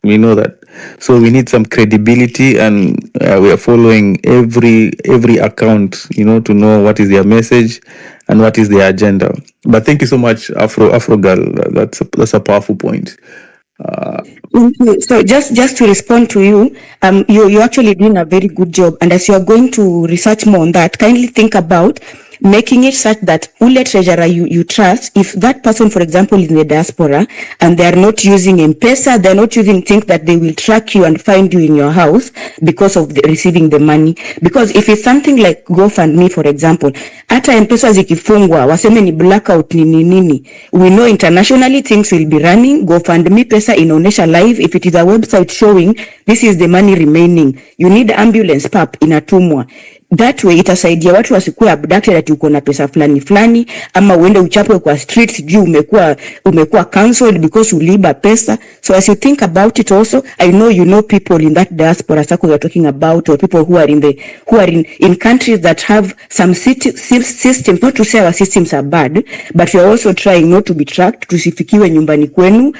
So we need some credibility, and we are following every account, to know what is their message and what is their agenda. But thank you so much, Afro girl. That's a powerful point. Thank you. So just to respond to you, you're actually doing a very good job. And as you are going to research more on that, kindly think about making it such that ule treasurer you trust, if that person, for example, is in the diaspora and they are not using M-Pesa, they're not using things that they will track you and find you in your house because of receiving the money. Because if it's something like GoFundMe, for example, hata M-Pesa zikifungwa, waseme ni blackout nini, we know internationally things will be running. GoFundMe pesa inaonesha live. If it is a website showing this is the money remaining, you need ambulance pap inatumwa. That way itasaidia watu wasikuwe abducted ati uko na pesa fulani, ama uende uchapwe kwa street sijui umekuwa cancelled because uliiba pesa. So as you think about it also, I know you know people in that diaspora circle you're talking about, or people who are in countries that have some systems, not to say our systems are bad, but you're also trying not to be tracked, tusifikiwe nyumbani kwenu,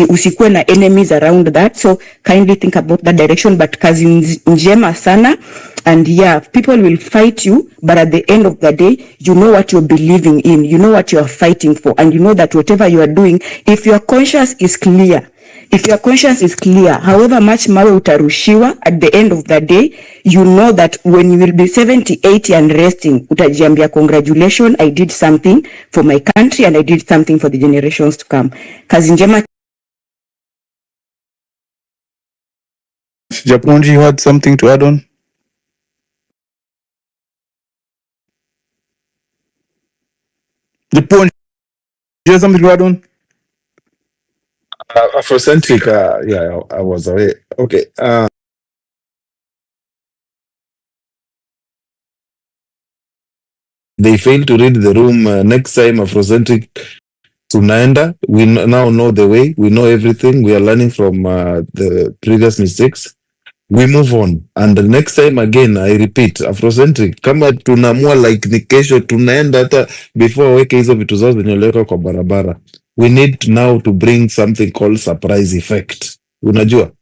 usikuwe na enemies around that. So kindly think about that direction, but kazi njema sana. And yeah, people will fight you, but at the end of the day, you know what you're believing in, you know what you're fighting for, and you know that whatever you are doing, if your conscience is clear, however much mawe utarushiwa, at the end of the day, you know that when you will be 70, 80 and resting, utajiambia congratulations, I did something for my country and I did something for the generations to come. Kazi njema. Japonji, you had something to add on? Japonji, you have something to add on? Afrocentric, yeah, I was away. Okay. They failed to read the room. Next time, Afrocentric, tunaenda. We now know the way. We know everything. We are learning from the previous mistakes. We move on. And the next time again, I repeat, Afrocentric, kama tunamua like ni kesho, tunaenda hata before weke hizo vitu zao zenye kwa barabara. We need now to bring something called surprise effect. Unajua?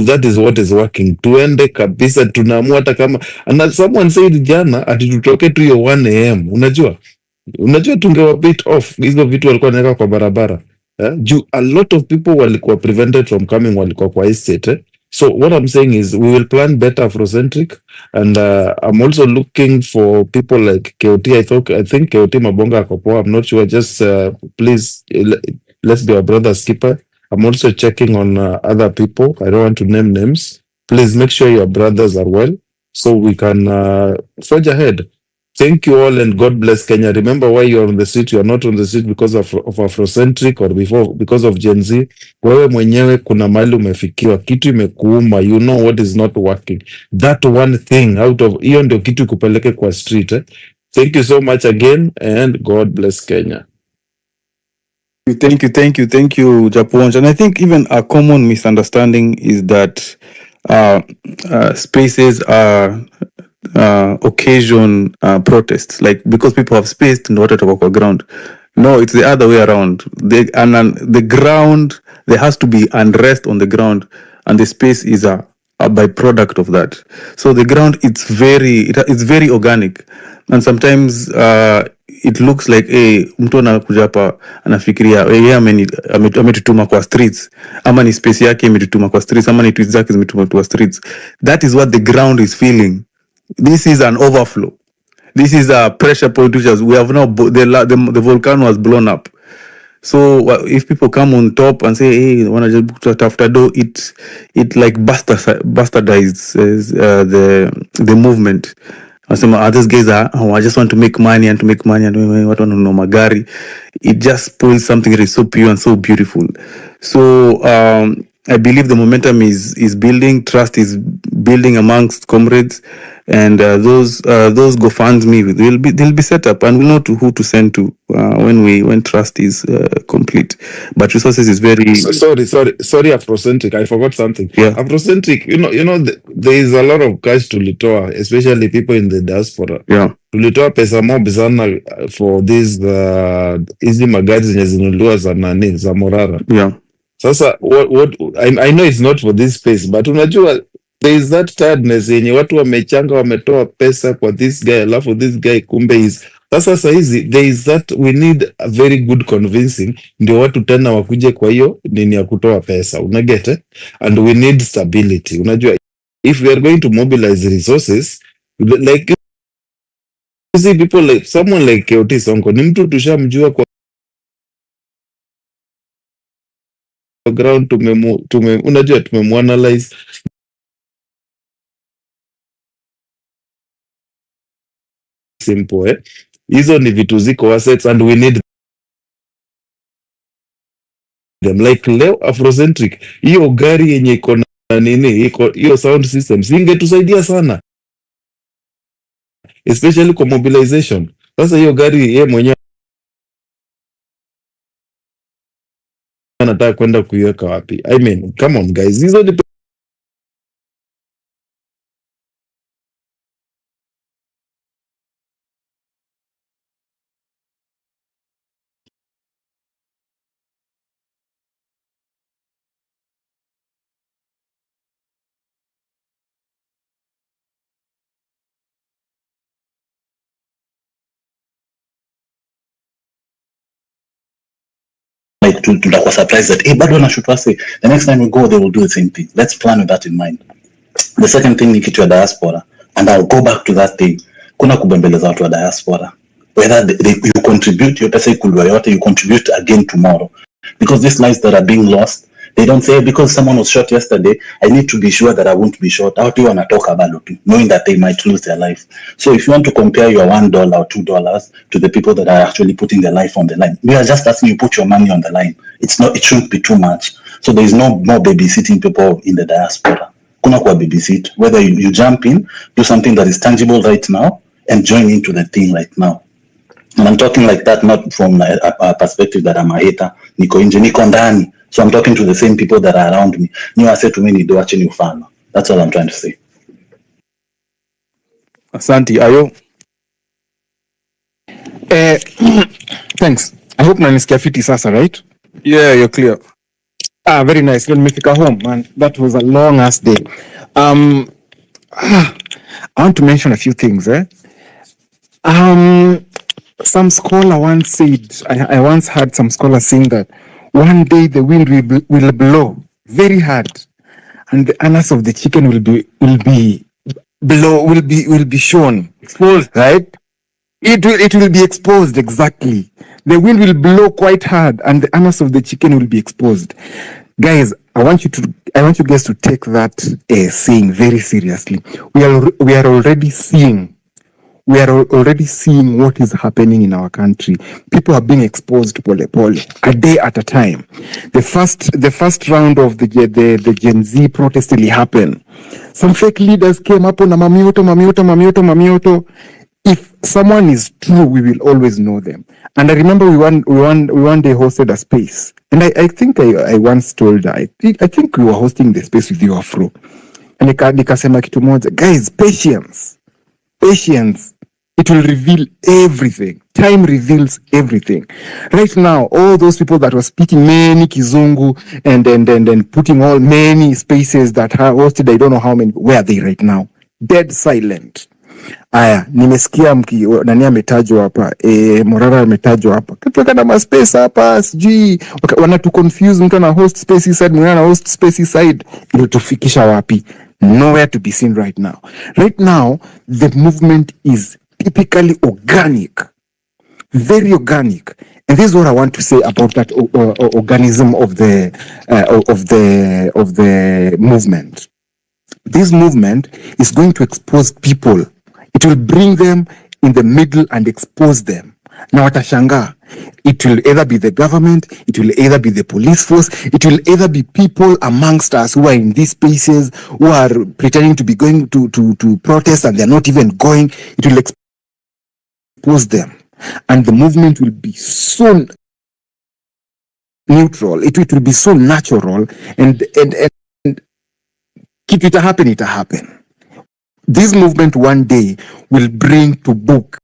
That is what is working. Tuende kabisa, tunaamua hata kama, and someone said jana, ati tutoke tu hiyo 1 AM. Unajua tungewa bit off hizo vitu walikuwa wanaweka kwa barabara. A lot of people walikuwa prevented from coming, walikuwa kwa estate. So what I'm saying is we will plan better Afrocentric, and I'm also looking for people like KOT. I think KOT Mabonga Akopo. I'm not sure. Just please let's be our brother's keeper. I'm also checking on other people. I don't want to name names. Please make sure your brothers are well so we can forge ahead. Thank you all and God bless Kenya. Remember why you're on the street. You're not on the street because of Afrocentric or because of Gen Z. Wewe mwenyewe kuna mahali umefikiwa, kitu imekuuma, you know what is not working. That one thing out of hiyo ndio kitu kupeleke kwa street. Thank you so much again and God bless Kenya. Thank you, Japonj. And I think even a common misunderstanding is that spaces are occasion protests, like because people have space in order to walk on ground. No, it's the other way around. The ground, there has to be unrest on the ground, and the space is a byproduct of that. So the ground, it's very organic, and sometimes it looks like mtu anakuja hapa anafikiria yeye ametutuma kwa streets, ama ni space yake imetutuma kwa streets, ama ni tweets zake zimetutuma kwa streets. That is what the ground is feeling. This is an overflow. This is a pressure point which we have now. The volcano has blown up. So if people come on top and say, "Hey, wanna just tafuta do," it like bastardizes the movement. These guys are, I just want to make money and what on no magari. It just spoils something that is so pure and so beautiful. So I believe the momentum is building, trust is building amongst comrades, and those GoFundMe they'll be set up, and we'll know who to send to when trust is complete. But resources is very sorry Afrocentric, I forgot something. Yeah. Afrocentric, you know there is a lot of cash to litoa, especially people in the diaspora. Yeah. Tulitoa pesa mob sana for this hizi magari zenye zinuliwa za Morara. Yeah. Sasa what I know it's not for this space, but unajua there is that tiredness yenye watu wamechanga wametoa pesa kwa this guy, alafu this guy kumbe is sasa saizi there is that we need a very good convincing ndio watu tena wakuje kwa hiyo nini ya kutoa pesa, unagete, and we need stability. Unajua if we are going to mobilize resources like see people like someone like KOT Sonko ni mtu tushamjua kwa ground, unajua tumemanalyze simple hizo ni vitu ziko assets and we need them. Like leo Afrocentric hiyo gari yenye iko na nini hiyo sound system singetusaidia sana, especially kwa mobilization. Sasa hiyo gari yeye mwenyewe anataka kwenda kuiweka wapi? I mean, come on guys, hizo ni like tutakuwa surprised that bado wanashutwa say the next time we go they will do the same thing. Let's plan with that in mind. The second thing ni kitu ya diaspora, and I'll go back to that thing. Kuna kubembeleza watu wa diaspora, whether you contribute your pesa ikulwa yote, you contribute again tomorrow, because these lives that are being lost, they don't say because someone was shot yesterday I need to be sure that I won't be shot. How do you wanatoka bado tu knowing that they might lose their life? So if you want to compare your $1 or $2 to the people that are actually putting their life on the line, we are just asking you put your money on the line. It shouldn't be too much. So there is no more babysitting people in the diaspora. Kuna kwa babysit. Whether you jump in, do something that is tangible right now, and join into the thing right now. And I'm talking like that, not from a perspective that I'm a hater. Niko inje, niko ndani. So I'm talking to the same people that are around me. Ni wase to me ni doache ni ufano. That's all I'm trying to say. Asante, Ayo. Thanks. I hope nanisikia fiti sasa, right? Yeah, you're clear. Very nice. Leo nimefika home, man. That was a long ass day. I want to mention a few things, Some scholar once said, I once heard some scholars saying that one day the wind will blow very hard, and the anus of the chicken will be shown, exposed, right? It will be exposed, exactly. The wind will blow quite hard, and the anus of the chicken will be exposed. Guys, I want you guys to take that saying very seriously. We are already seeing what is happening in our country. People are being exposed pole pole, a day at a time. The first round of the Gen Z protest really happened. Some fake leaders came up on a mamioto. If someone is true, we will always know them. And I remember we one day hosted a space, and I think I once told I think we were hosting the space with you, Afro, and nikasema kitu moja, guys, patience. It will reveal everything. Time reveals everything. Right now, all those people that were speaking many Kizungu and putting all many spaces that are hosted, I don't know how many, where are they right now? Dead silent. Aya, nimesikia nani ametajwa hapa, Morara ametajwa hapa. Kutoka na space hapa, sijui wanatu confuse, mtu ana host space side, mwingine ana host space side, ili tufikisha wapi? Nowhere to be seen right now. Right now, the movement is typically organic, very organic, and this is what I want to say about that organism of the movement. This movement is going to expose people. It will bring them in the middle and expose them. Now watashanga. It will either be the government, it will either be the police force, it will either be people amongst us who are in these spaces, who are pretending to be going to protest and they're not even going. It will expose them. And the movement will be so neutral. It will be so natural, and kitu ita happen. This movement one day will bring to book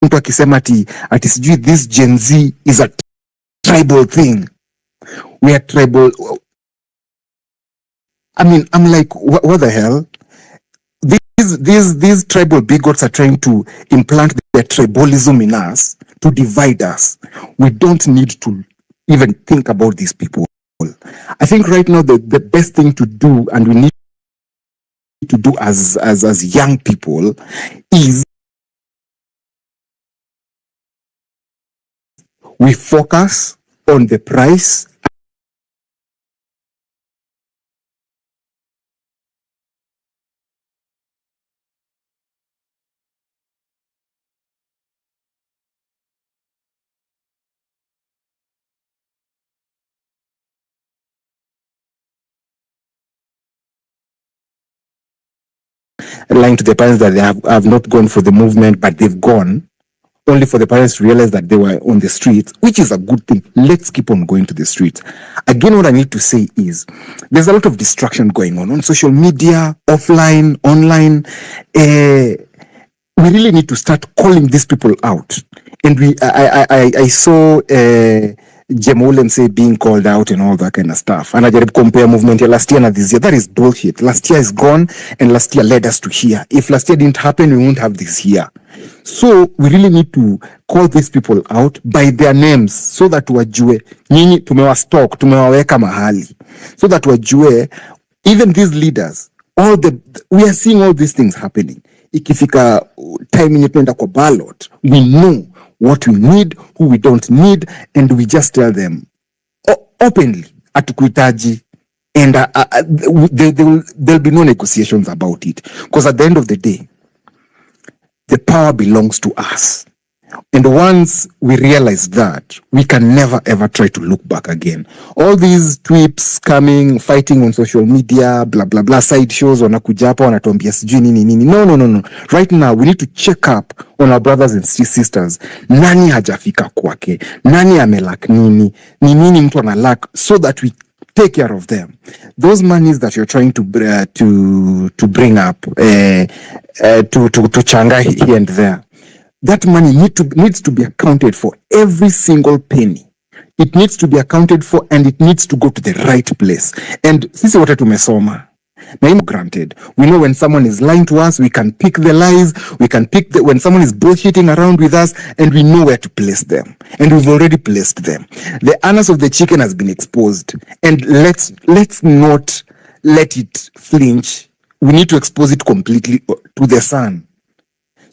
mtu akisema ati sijui this Gen Z is a tribal thing. We are tribal. I mean, I'm like, what the hell? These tribal bigots are trying to implant their tribalism in us to divide us. We don't need to even think about these people. I think right now the best thing to do, and we need to do as young people, is we focus on the price lying to the parents that they have not gone for the movement, but they've gone, only for the parents to realize that they were on the streets, which is a good thing. Let's keep on going to the streets. Again, what I need to say is there's a lot of distraction going on social media, offline, online. We really need to start calling these people out. And I saw Jemolem say being called out and all that kind of stuff. And I just compare movement last year and this year. That is bullshit. Last year is gone, and last year led us to here. If last year didn't happen, we won't have this year. So we really need to call these people out by their names so that wajue nyinyi tumewastock, tumewaweka mahali, so that wajue even these leaders, we are seeing all these things happening. Ikifika time yenye tunaenda kwa ballot, we know what we need, who we don't need, and we just tell them openly, hatukuhitaji, and there'll be no negotiations about it. Because at the end of the day, the power belongs to us. And once we realize that, we can never ever try to look back again. All these tweets coming, fighting on social media, blah, blah, blah, side shows, wanakuja hapa, wanatuambia sijui nini, nini. No. Right now, we need to check up on our brothers and sisters. Nani hajafika kwake? Nani amelak nini? Ni nini mtu analak? So that we take care of them. Those monies that you're trying to bring up, to changa here and there, that money needs to be accounted for, every single penny. It needs to be accounted for, and it needs to go to the right place. And sisi wote tumesoma. Now, granted, we know when someone is lying to us, we can pick the lies, we can pick when someone is bullshitting around with us, and we know where to place them. And we've already placed them. The anus of the chicken has been exposed. And let's not let it flinch. We need to expose it completely to the sun.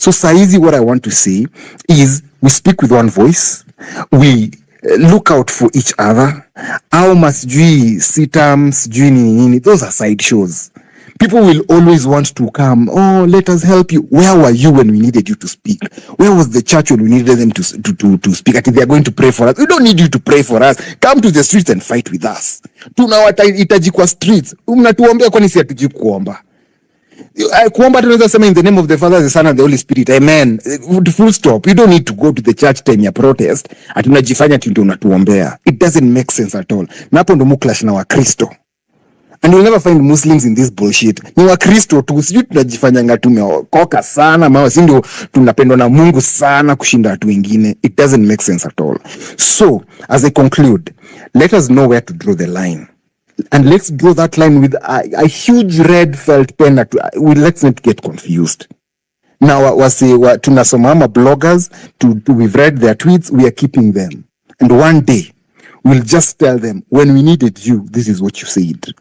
So saizi, what I want to say is we speak with one voice. We look out for each other. How masjui sitams nini, those are side shows. People will always want to come, oh, let us help you. Where were you when we needed you to speak? Where was the church when we needed them to speak? I think they are going to pray for us. We don't need you to pray for us. Come to the streets and fight with us. Tunawahitaji kwa streets. Mnatuombea kwani si hatuji kuomba? Kuomba tunaweza sema in the name of the Father, the Son, and the Holy Spirit. Amen. Full stop. You don't need to go to the church time ya protest. Atunajifanya tu ndio unatuombea. It doesn't make sense at all. Na hapo ndo muklash na Wakristo. And you'll never find Muslims in this bullshit. Ni Wakristo tu, sijui tunajifanyanga tumeokoka sana, maana si ndio tunapendwa na Mungu sana kushinda watu wengine. It doesn't make sense at all. So, as I conclude, let us know where to draw the line. And let's draw that line with a huge red felt pen. Let's not get confused. Now, tunasoma bloggers, we've read their tweets, we are keeping them. And one day, we'll just tell them, when we needed you, this is what you said.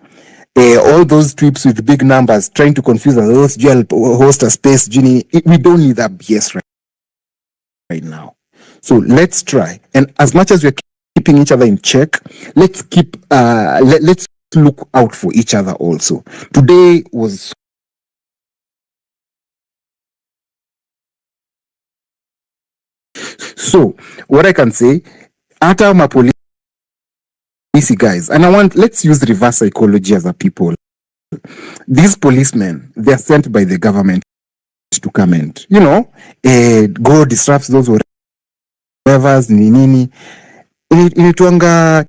All those tweets with big numbers, trying to confuse us, host a space, we don't need that BS right now. So let's try. And as much as we're keeping each other in check, let's let's look out for each other also. Today was so what I can say, ata ma police guys, and let's use reverse psychology as a people. These policemen, they're sent by the government to come and, go disrupt those whatever's nini. Inituanga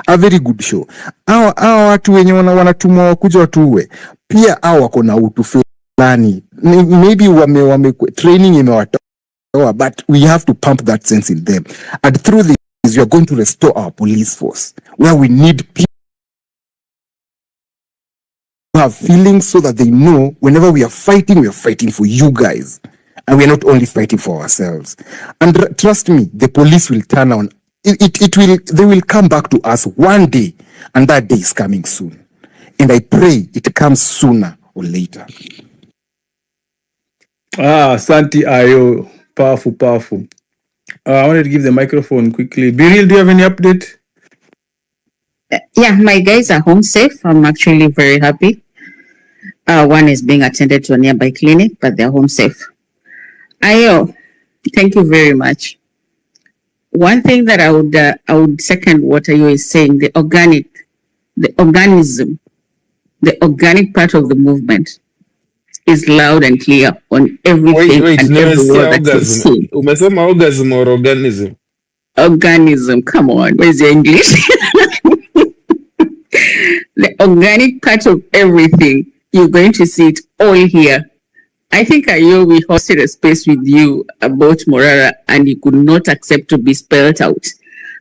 a very good show. Hawa watu wenye wanatumwa wakuja watuwe pia hao wako na utu fulani, maybe wame training imewatoa, but we have to pump that sense in them, and through this we are going to restore our police force where we need people to have feelings so that they know whenever we are fighting for you guys. And we're not only fighting for ourselves. And trust me, the police will turn on. They will come back to us one day, and that day is coming soon. And I pray it comes sooner or later. Santi Ayo, powerful. I wanted to give the microphone quickly. Biril, do you have any update? Yeah, my guys are home safe. I'm actually very happy. One is being attended to a nearby clinic, but they're home safe. Ayo, thank you very much. One thing that I would second what Ayo is saying, the organic part of the movement is loud and clear on everything and every word that you see. Umesema orgasm or organism? Organism, come on, where's your English? The organic part of everything, you're going to see it all here. I think Ayo, we hosted a space with you about Morara and you could not accept to be spelled out.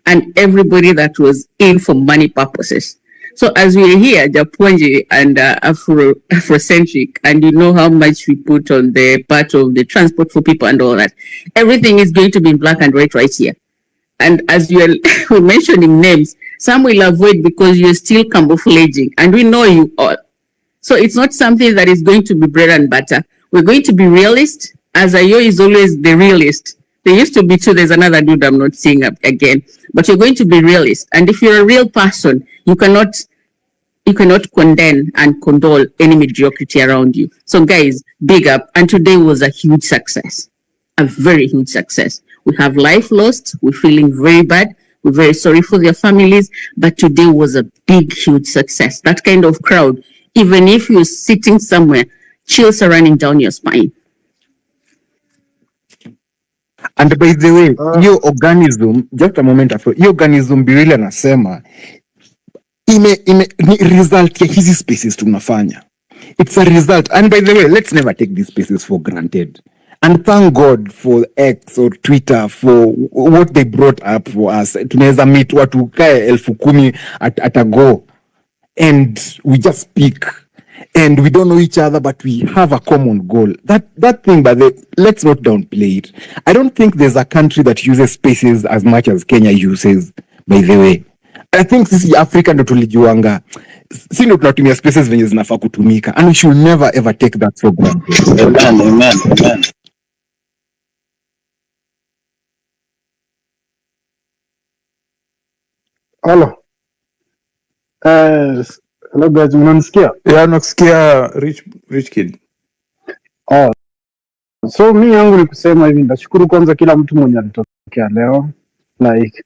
And everybody that was in for money purposes. So as we're here, Japonji and Afrocentric, and you know how much we put on the part of the transport for people and all that, everything is going to be in black and white right here. And as we're mentioning names, some will avoid because you're still camouflaging, and we know you all. So it's not something that is going to be bread and butter. We're going to be realist, as Ayo is always the realist. There used to be two, there's another dude I'm not seeing again. But you're going to be realist. And if you're a real person, you cannot You cannot condemn and condole any mediocrity around you. So guys, big up. And today was a huge success, a very huge success. We have life lost. We're feeling very bad. We're very sorry for their families. But today was a big, huge success. That kind of crowd, even if you're sitting somewhere, chills are running down your spine. And by the way, hiyo organism, just a moment ago, hiyo organism Birili anasema ni result ya hizi spaces tunafanya. It's a result. And by the way, let's never take these spaces for granted. And thank God for X or Twitter for what they brought up for us. Tunaweza meet watu kae 10,000 at a go. And we just speak. And we don't know each other, but we have a common goal. That thing, but let's not downplay it. I don't think there's a country that uses spaces as much as Kenya uses, by the way. I think sisi Africa ndo tulijuanga. Si ndo tunatumia spaces venye zinafaa kutumika. And we should never ever take that for granted. Amen. Hello. Hello guys, mnanisikia? Yeah, nakusikia rich kid. So mi yangu ni kusema hivi, ndashukuru kwanza kila mtu mwenye alitokea leo. Like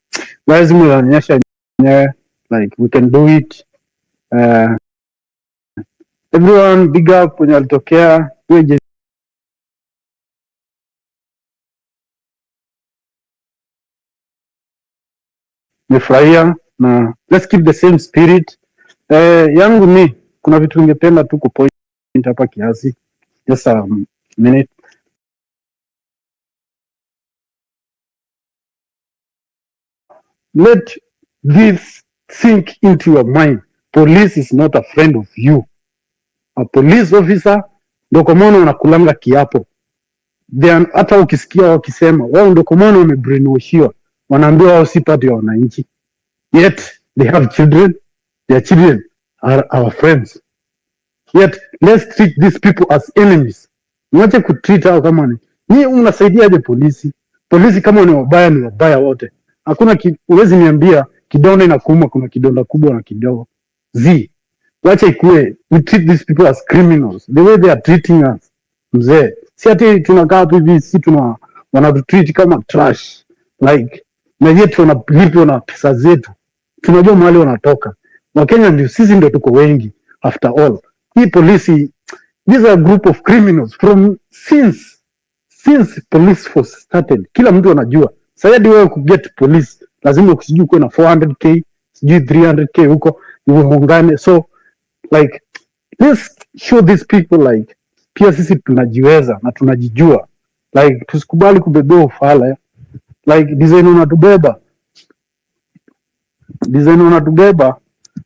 guys, mnaonyesha wenyewe like we can do it. Everyone big up mwenye alitokea. Wewe nimefurahia na let's keep the same spirit. Yangu ni kuna vitu ningependa tu kupoint hapa kiasi. Just a minute. Let this sink into your mind. Police is not a friend of you. A police officer ndo kwa maana wanakulanga kiapo. Hata ukisikia wakisema wao ndo kwa maana wamebrainwashiwa, wanaambiwa wao si part ya wananchi. Yet they have children. Their children are our friends. Yet let's treat these people as enemies. Mwache kutreat hao kama ni unasaidiaje polisi? Polisi kama ni wabaya wote. Hakuna uwezi niambia kidonda inakuuma kuna kidonda kubwa na kidogo. Wacha ikue, we treat these people as criminals. The way they are treating us. Mzee, si ati tunakaa tu hivi, si wanatutreat kama trash. Like, na yetu wanalipwa na pesa zetu. Tunajua mahali wanatoka. Wakenya ndio sisi ndio tuko wengi after all. Hii polisi, these are a group of criminals from since police force started. Kila mtu anajua. Sayadi wewe kuget police, lazima ukisijui kuwe na 400k, sijui 300k huko, muungane. So, like, let's show these people like, pia sisi tunajiweza na tunajijua. Like, tusikubali kubebea ufala. Like, design unatubeba,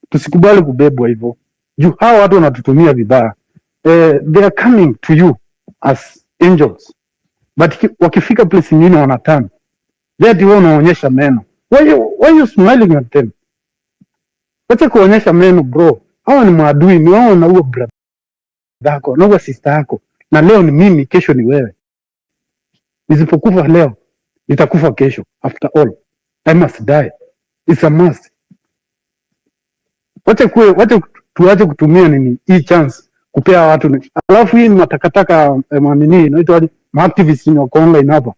tusikubali kubebwa hivyo. Juu hawa watu wanatutumia vibaya. They are coming to you as angels. But wakifika place nyingine wanatana. That wao unaonyesha meno. Why you smiling at them? Wacha kuonyesha meno bro. Hawa ni maadui, ni wao na huo brother yako, na huo sister yako. Na leo ni mimi, kesho ni wewe. Nisipokufa leo, nitakufa kesho. After all, I must die. It's a must. Tuache kutumia nini hii chance kupea watu. Alafu hii ni matakataka manini inaitwa activists ni wako online hapa.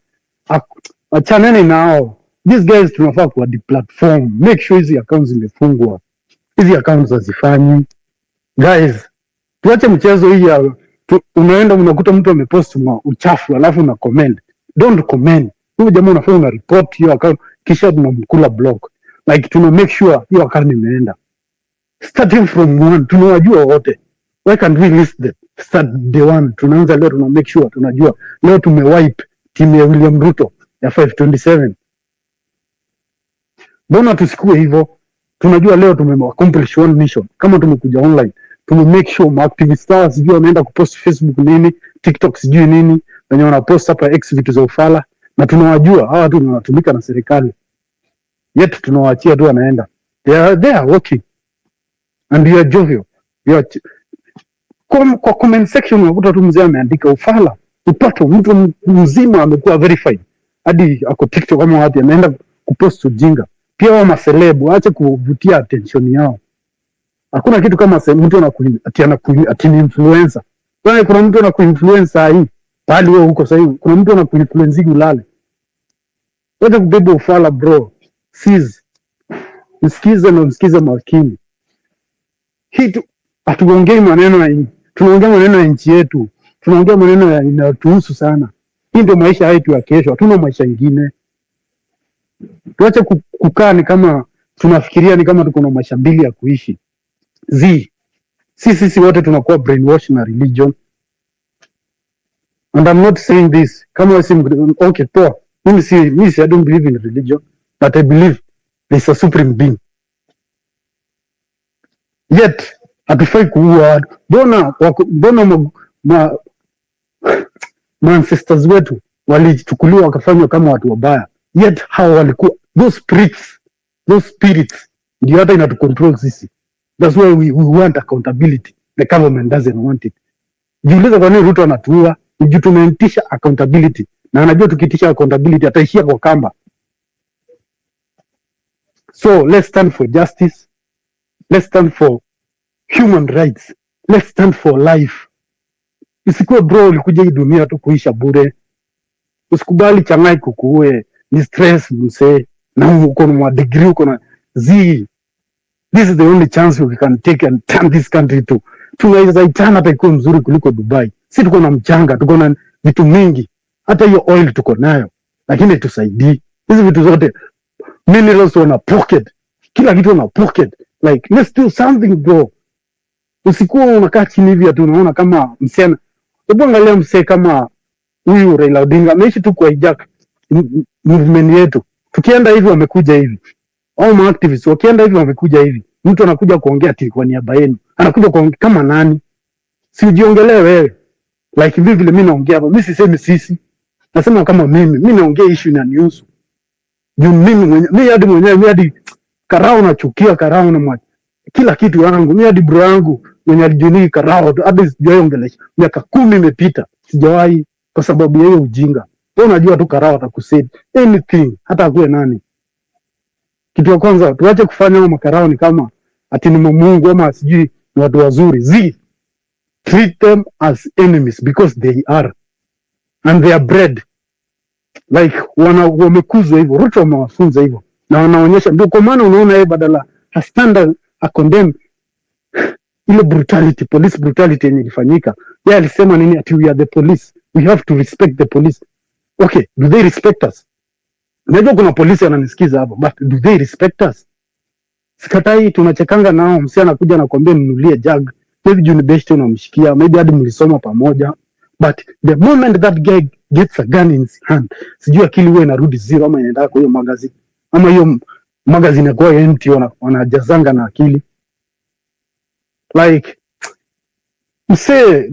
Achaneni nao. These guys tunafaa kuwa deplatform. Make sure hizi accounts zimefungwa. Hizi accounts hazifanyi. Guys, tuache mchezo hii ya unaenda unakuta mtu amepost uchafu alafu una comment. Don't comment. Huyu jamaa unafaa una report hiyo account kisha tunamkula block. Like tuna make sure hiyo account imeenda. Starting from one, tunawajua wote. Why can't we list them? Start day one. Tunaanza leo tuna make sure tunajua. Leo tumewipe timu ya William Ruto ya 527. Mbona tusikue hivyo? Tunajua leo accomplish one mission. Kama tumekuja online, make sure activists sijui wameenda kupost Facebook nini, TikTok sijui nini, wenye wanapost hapa X vitu za ufala, na tunawajua hawa watu wanatumika na serikali. Yet tunawaachia tu wanaenda. They are working. And you are jovial. Kwa comment section unakuta tu mzee ameandika ufala. Upato mtu mzima amekuwa verified. Hadi ako TikTok kama watu ameenda kupost ujinga. Pia wa maselebu waache kuvutia attention yao. Hakuna kitu kama mtu ati ni influencer. Kwani kuna mtu anakuinfluencer hii bali wewe huko sasa hivi, kuna mtu anakuinfluence ulale. Wacha kubeba ufala bro. Msikize na msikize makini. Hii hatuongei maneno ya tunaongea maneno ya nchi yetu. Tunaongea maneno yanayotuhusu sana. Hii ndio maisha yetu ya kesho. Hatuna maisha mengine. Tuache kukaa ni kama tunafikiria ni kama tuko na maisha mbili ya kuishi. Sisi wote tunakuwa brainwashed na religion. And I'm not saying this kama okay poa. Mimi I don't believe in religion, but I believe there's a supreme being. Yet hatufai kuua. Mbona ancestors wetu walichukuliwa wakafanywa kama watu wabaya, yet hao walikuwa those spirits ndio hata inatu control sisi. That's why we want accountability. The government doesn't want it. Jiulize kwa nini Ruto anatuua? Ndio tumeitisha accountability, na anajua tukitisha accountability ataishia kwa kamba. So let's stand for justice, let's stand for human rights, let's stand for life. Isikuwe bro ulikuja hii dunia tu kuisha bure. Usikubali changai kukuue, ni stress mse, na uko na degree, uko na this is the only chance we can take and turn this country to. Tunaweza itana hata ikuwe mzuri kuliko Dubai. Si tuko na mchanga, tuko na vitu mingi, hata hiyo oil tuko nayo, lakini tusaidii. Hizi vitu zote minerals wana pocket, kila kitu wana pocket. Like let's do something bro. Usikuwa unakaa chini hivi atu unaona kama msichana. Hebu angalia msee kama huyu Raila Odinga ameishi tu kwa hijack movement yetu. Tukienda hivi wamekuja hivi. Au maactivists wakienda hivi wamekuja hivi. Mtu anakuja kuongea ati kwa niaba yenu. Anakuja kuongea kama nani? Si ujiongelee wewe. Like vile mimi naongea hapa, mimi sisemi sisi. Nasema kama mimi naongea issue na news. Mimi hadi karao nachukia karao na kila kitu yangu. Mimi hadi bro yangu mwenye alijuni karao hadi sijawahi ongelesha. Miaka 10 imepita sijawahi kwa sababu ya hiyo ujinga. Wewe unajua tu karao atakusaidia anything, hata akuwe nani. Kitu ya kwanza tuache kufanya makarao ni kama ati ni Mungu ama sijui ni watu wazuri. Treat them as enemies because they are, and they are bred like wamekuzwa hivyo. Ruto wamewafunza hivyo na wanaonyesha. Ndio kwa maana unaona yeye badala stand a condemn ile brutality, police brutality yenye ilifanyika, yeye alisema nini? Ati we are the police, we have to respect the police. Okay, do they respect us? Najua kuna polisi ananisikiza hapo, but do they respect us? Sikatai, tunachekanga nao. Msichana anakuja na kuambia mnunulie jug, maybe juu ni best unamshikia, maybe hadi mlisoma pamoja, but the moment that guy gets a gun in his hand, sijui akili wewe inarudi zero ama inaenda kwa hiyo magazine, ama hiyo magazine inakuwa empty, wanajazanga na akili. Like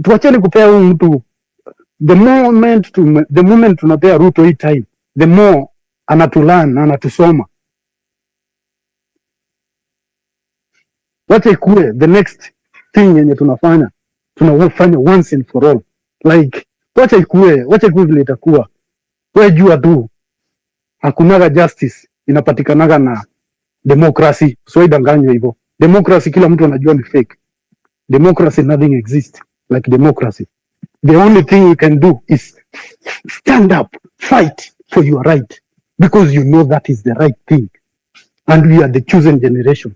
tuacheni kupea huyu mtu. The moment tunapea Ruto hii time, the more anatulan na anatusoma. Wacha ikuwe the next thing yenye tunafanya once and for all. Like wacha ikuwe vile itakuwa. Wewe jua tu hakunaga justice inapatikanaga na democracy. So idanganywe hivyo. Democracy kila mtu anajua ni fake. Democracy, nothing exists like democracy. The only thing you can do is stand up, fight for your right, because you know that is the right thing, and we are the chosen generation.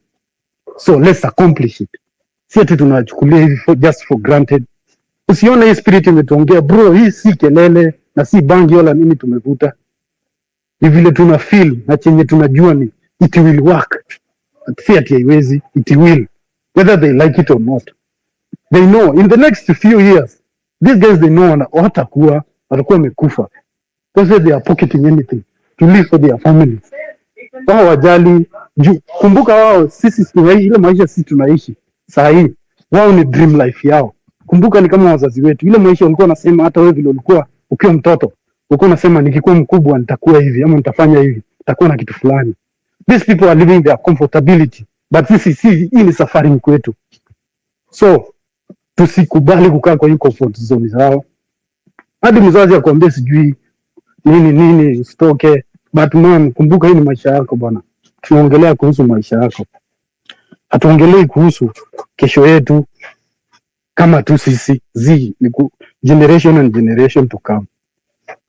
So let's accomplish it. Si ati tunachukulia hivi just for granted. Usione hii spirit imetuongea bro, hii si kelele na si bangi wala nini tumevuta. Ni vile tuna feel na chenye tunajua ni it will work. Si ati haiwezi, it will, whether they like it or not. They know in the next few years, these guys they know watakuwa wamekufa, because they are pocketing anything to live for their families. Wao wajali. Kumbuka wao, sisi ile maisha sisi tunaishi saa hii, wao ni dream life yao. Kumbuka ni kama wazazi wetu, ile maisha walikuwa nasema, hata wewe vile ulikuwa ukiwa mtoto ulikuwa unasema nikikuwa mkubwa nitakuwa hivi ama nitafanya hivi, nitakuwa na kitu fulani. These people are living their comfortability, but hii ni safari kwetu. So tusikubali kukaa kwa hiyo comfort zone zao. Hadi mzazi akwambie sijui nini usitoke, but man, kumbuka hii ni maisha yako bwana. Tunaongelea kuhusu maisha yako. hatuongelei kuhusu kesho yetu kama tu sisi ni generation and generation to come.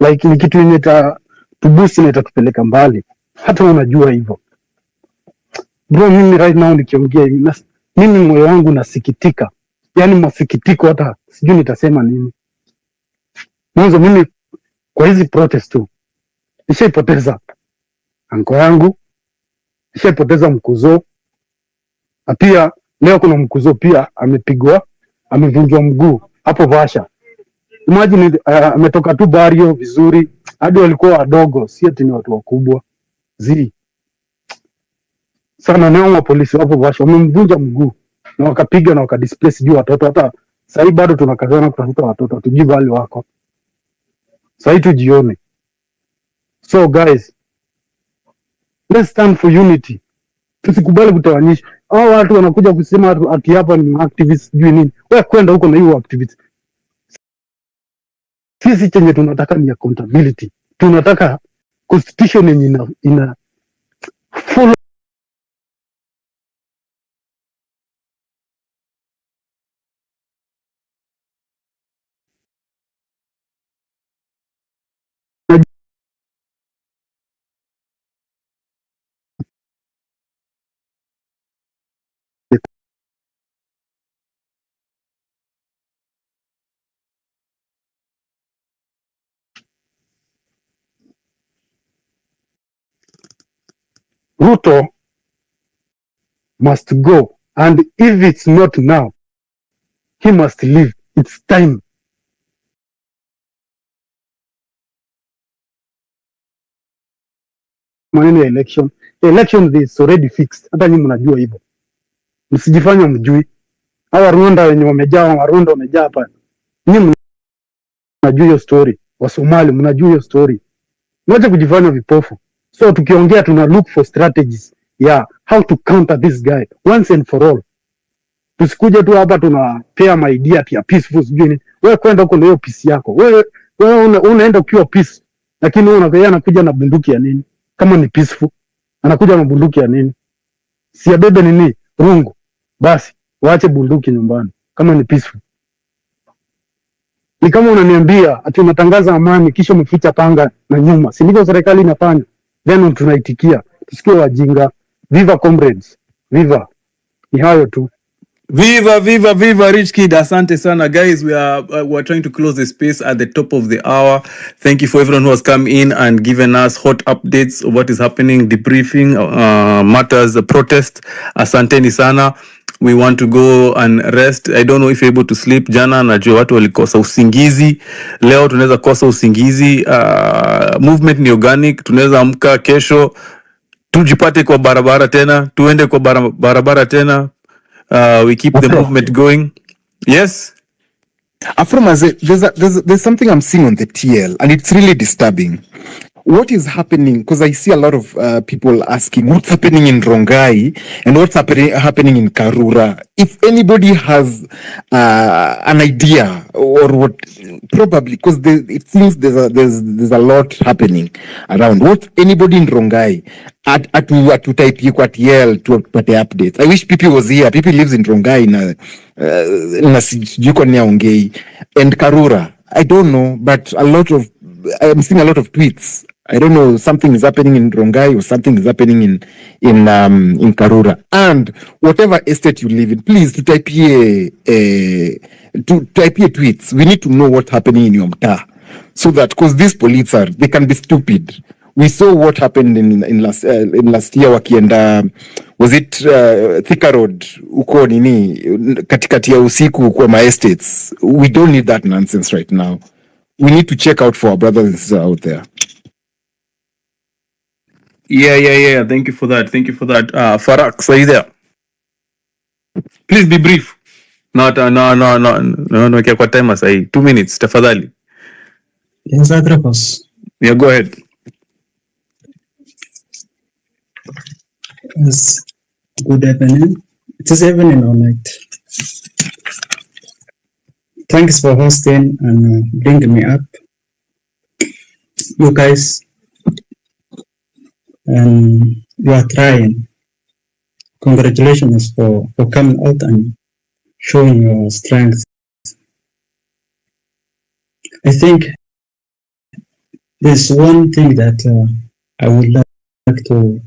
Like ni kitu yenye tubusi na itatupeleka mbali, hata unajua hivyo bro. Mimi right now nikiongea hivi, mimi moyo wangu nasikitika, yani masikitiko, hata sijui nitasema nini. Mwanzo mimi kwa hizi protest tu nishaipoteza anko yangu, nishaipoteza mkuzo, na pia leo kuna mkuzo pia amepigwa, amevunjwa mguu hapo Vasha. Imagine ametoka tu Bario vizuri, hadi walikuwa wadogo, si ati ni watu wakubwa sana. Nao wa polisi wapo Vasha wamemvunja mguu na wakapiga na wakadisplace juu watoto. Hata sahii bado tunakazana kutafuta watoto, tujui wale wako sahii, tujione. So guys, let's stand for unity, tusikubali kutawanyisha. Hao watu wanakuja kusema ati hapa ni activists sijui nini. Wewe kwenda huko na hiyo activists. Sisi chenye tunataka ni accountability, tunataka constitution yenye ina follow Ruto must go, and if it's not now, he must leave. It's time. Maneno ya election is already fixed. Hata nyinyi mnajua hivyo, msijifanya mjui. Hawa Rwanda wenye wamejaa, Warundi wamejaa hapa, nyinyi mnajua hiyo story. Wasomali mnajua hiyo story, mwache kujifanya vipofu. So tukiongea tuna look for strategies how to counter this guy once and for all. Tusikuje tu hapa tunapea my idea ya peaceful sijui. Wewe kwenda huko ndio peace yako. Wewe unaenda ukiwa peace, lakini wewe unakuja anakuja na bunduki ya nini? Kama ni peaceful anakuja na bunduki ya nini? Si abebe nini? Rungu. Basi waache bunduki nyumbani kama ni peaceful. Ni kama unaniambia ati unatangaza amani kisha umeficha panga na nyuma. Si ndivyo serikali inafanya? Then tunaitikia. Tusikie wajinga. Viva comrades. Viva. Ni hayo tu. Viva Rich Kid. Asante sana guys. We're trying to close the space at the top of the hour. Thank you for everyone who has come in and given us hot updates of what is happening, debriefing matters, the protest. Asanteni sana. We want to go and rest. I don't know if you're able to sleep. Jana najua watu walikosa usingizi. Leo tunaweza kosa usingizi. Movement ni organic. Tunaweza amka kesho tujipate kwa barabara tena, tuende kwa barabara tena. We keep the movement going. Yes. Afromaze, there's something I'm seeing on the TL, and it's really disturbing. What is happening? Because I see a lot of people asking what's happening in Rongai and what's happening in Karura. If anybody has an idea or what, probably because it seems there's a lot happening around. What anybody in Rongai at type kwa TL to put the updates. I wish Pipi was here. Pipi lives in Rongai na Ongei and Karura. I don't know, but I'm seeing a lot of tweets. I don't know, something is happening in Rongai or something is happening in Karura. And whatever estate you live in, please to type here tweets. We need to know what's happening in your mtaa, so that because these police they can be stupid. We saw what happened in last year wakienda, was it Thika Road uko nini katikati ya usiku kwa my estates. We don't need that nonsense right now. We need to check out for our brothers and sisters out there. Yeah. Thank you for that. Farak, are you there? Please be brief. No, kwa time sahi. 2 minutes, tafadhali. Yes, Atrapos. Yeah, go ahead. Yes. Good evening. It is evening or night. Thanks for hosting and bringing me up. You guys, you are trying. congratulations for coming out and showing your strength. I think there's one thing that I would like to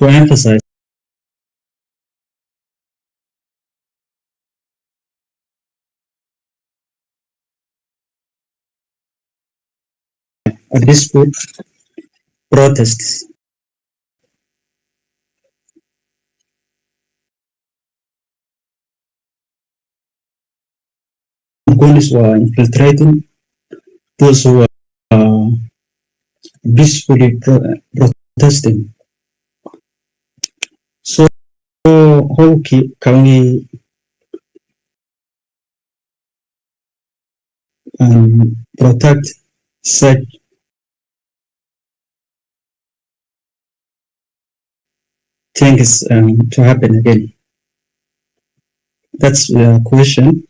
emphasize. A peaceful protests. Police were infiltrating those who were peacefully protesting. So how can we protect such things to happen again? That's the question.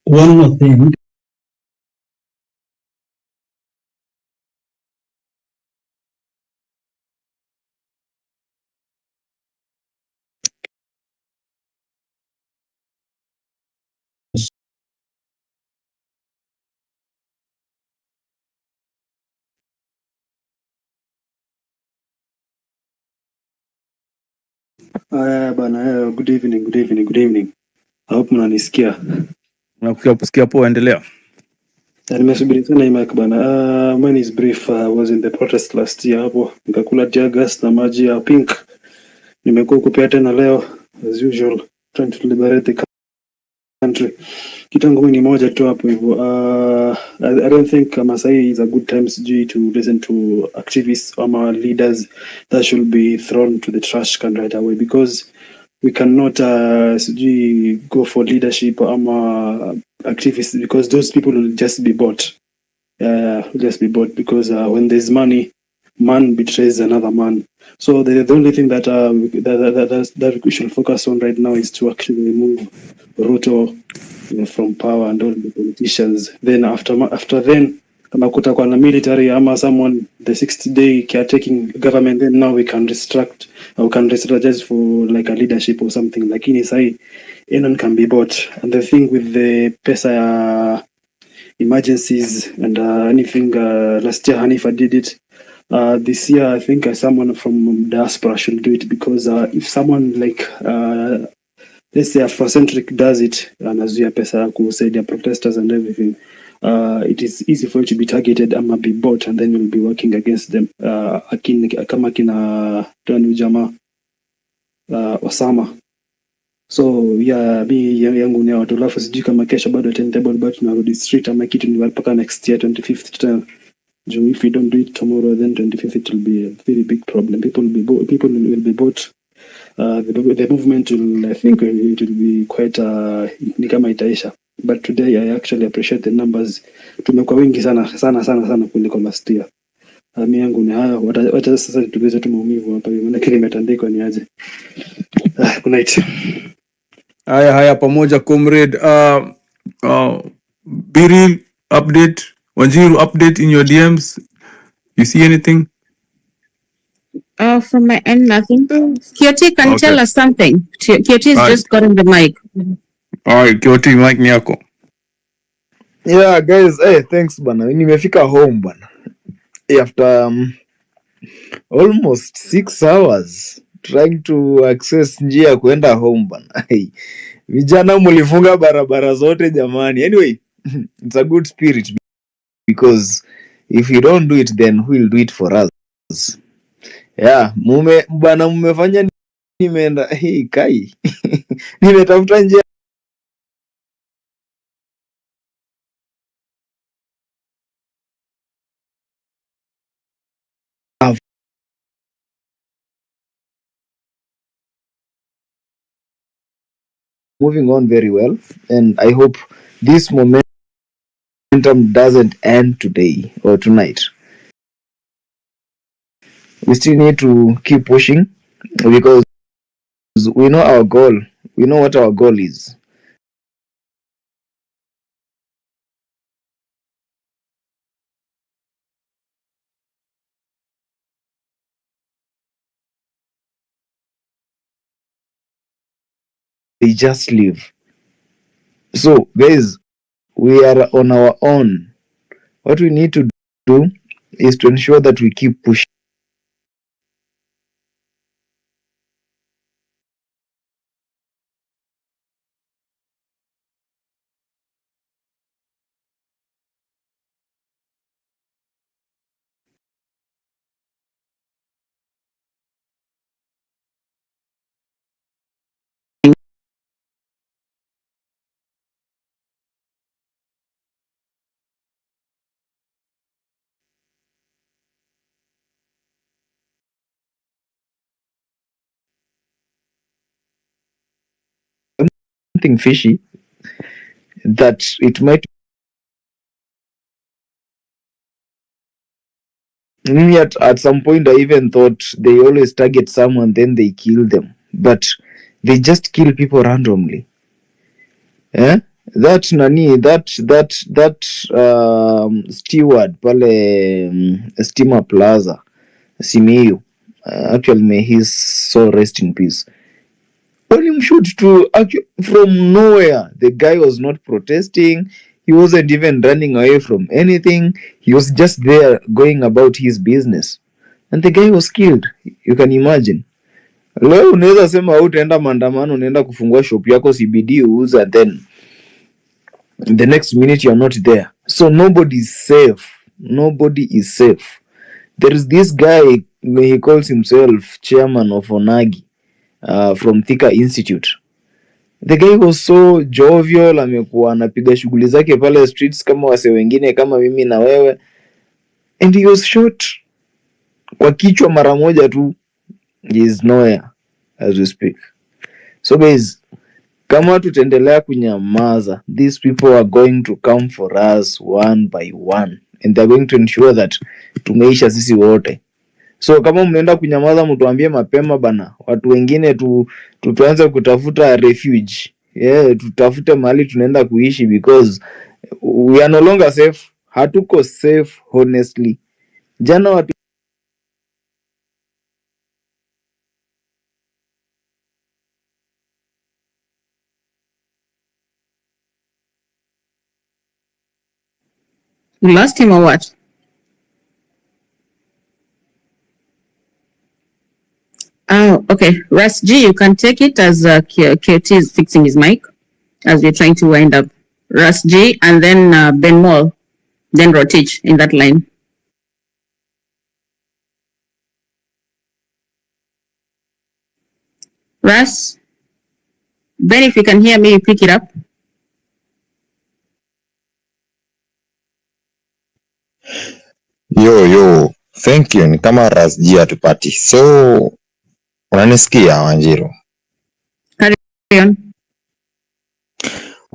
One more thing. Bana, good evening, good evening, good evening. I hope mnanisikia. Nakusikia poa, endelea. Nimesubiri sana hii mic bana. Mine is brief. I was in the protest last year hapo. Nikakula tear gas na maji ya pink. Nimekuwa kupea tena leo as usual trying to liberate the country. Kitu yangu ni moja tu hapo hivyo. I don't think Masai is a good time sijui to listen to activists or leaders that should be thrown to the trash can right away because we cannot sijui go for leadership ama activists because those people will just be bought. Will just be bought because when there's money, man betrays another man. So the only thing that that we should focus on right now is to actually remove Ruto from power and all the politicians. Then after then, kama kutakuwa na military ama someone the 60-day caretaking government, then now we can restruct or we can strategize for like a leadership or something. Lakini sahi anyone can be bought, and the thing with the pesa ya emergencies and anything last year Hanifa did it. This year I think someone from diaspora should do it because if someone like let's say Afrocentric does it, anazuia pesa ya kusaidia protesters and everything, it is easy for you to be targeted ama be bought and then you'll be working against them. Kama kina Tony Jama, Osama. So yeah, mi yangu ni watu, alafu sijui kama kesho bado timetable bado tunarudi street ama kitu ni mpaka next year 25th tena. Juu if we don't do it tomorrow then 25th it will be a very big problem. People will be bought. The movement will, I think it will be quite ni kama itaisha. But today I actually appreciate the numbers. Tumekuwa wengi sana kuliko last year. Mi yangu ni hayo, wacha sasa tuweze tu maumivu hapa, maana kile imetandikwa ni aje. Good night. Haya pamoja comrade. Biril update, Wanjiru update in your DMs. You see anything? From my end, nothing. Kioti can Okay. tell us something. Kioti's Alright. just gotten the mic. Alright, Kioti, mic ni yako. Yeah, guys, thanks bana. Nimefika home bana. After almost 6 hours trying to access njia ya kuenda home bana. Vijana mulifunga barabara zote jamani. Anyway, it's a good spirit because if you don't do it then who will do it for us? Yeah, mmefanya nimeenda kai. Nimetafuta njia moving on very well, and I hope this momentum doesn't end today or tonight. We still need to keep pushing because we know our goal. We know what our goal is. they just leave. So guys, we are on our own. What we need to do is to ensure that we keep pushing. Something fishy that it might. At some point I even thought they always target someone, then they kill them, but they just kill people randomly. That steward pale Steamer Plaza Simiyu, actually may his soul rest in peace. Shoot to from nowhere. The guy was not protesting. He wasn't even running away from anything. He was just there going about his business, and the guy was killed. You can imagine. Leo unaweza sema utaenda maandamano, unaenda kufungua shop yako CBD uuza, then the next minute you're not there. So nobody is safe. Nobody is safe. There is this guy, he calls himself chairman of Onagi, from Thika Institute. The guy was so jovial, amekuwa anapiga shughuli zake pale streets kama wase wengine kama mimi na wewe, and he was shot kwa kichwa mara moja tu. He is nowhere as we speak. So guys, kama tutaendelea kunyamaza, these people are going to come for us one by one, and they're going to ensure that tumeisha sisi wote. So kama mnaenda kunyamaza, mtuambie mapema bana, watu wengine tuanze kutafuta refuge. Tutafute mahali tunaenda kuishi, because we are no longer safe. Hatuko safe honestly. Jana watu You lost him or what? Oh, okay. Russ G, you can take it as KT is fixing his mic as we're trying to wind up. Russ G, and then Ben Moll, then Rotich in that line. Russ, Ben, if you can hear me, pick it up. Yo, thank you. Ni kama Rasji hatupati. So, unanisikia Wanjiru? Carry on.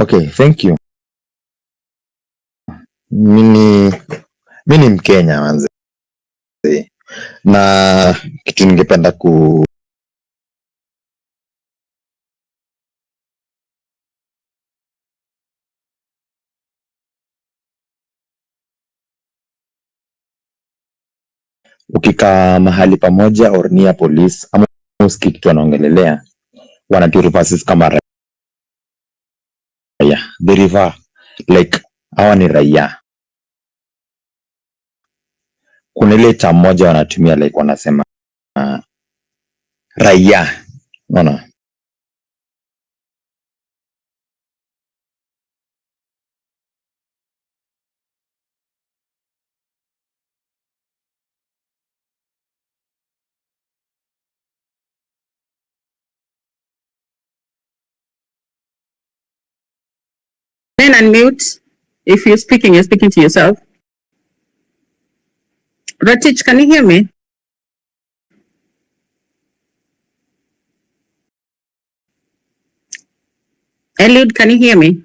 Okay, thank you. Mimi Mkenya manze. Na kitu ningependa ukikaa mahali pamoja or near police ama usikii kitu wanaongelelea, wanaturifa sisi kama raia. The river, like hawa ni raia. Kuna ile cha moja wanatumia like wanasema raia. Unaona? Ben, unmute. If you're speaking to yourself. Rotich, can you hear me? Eliud, can you hear me?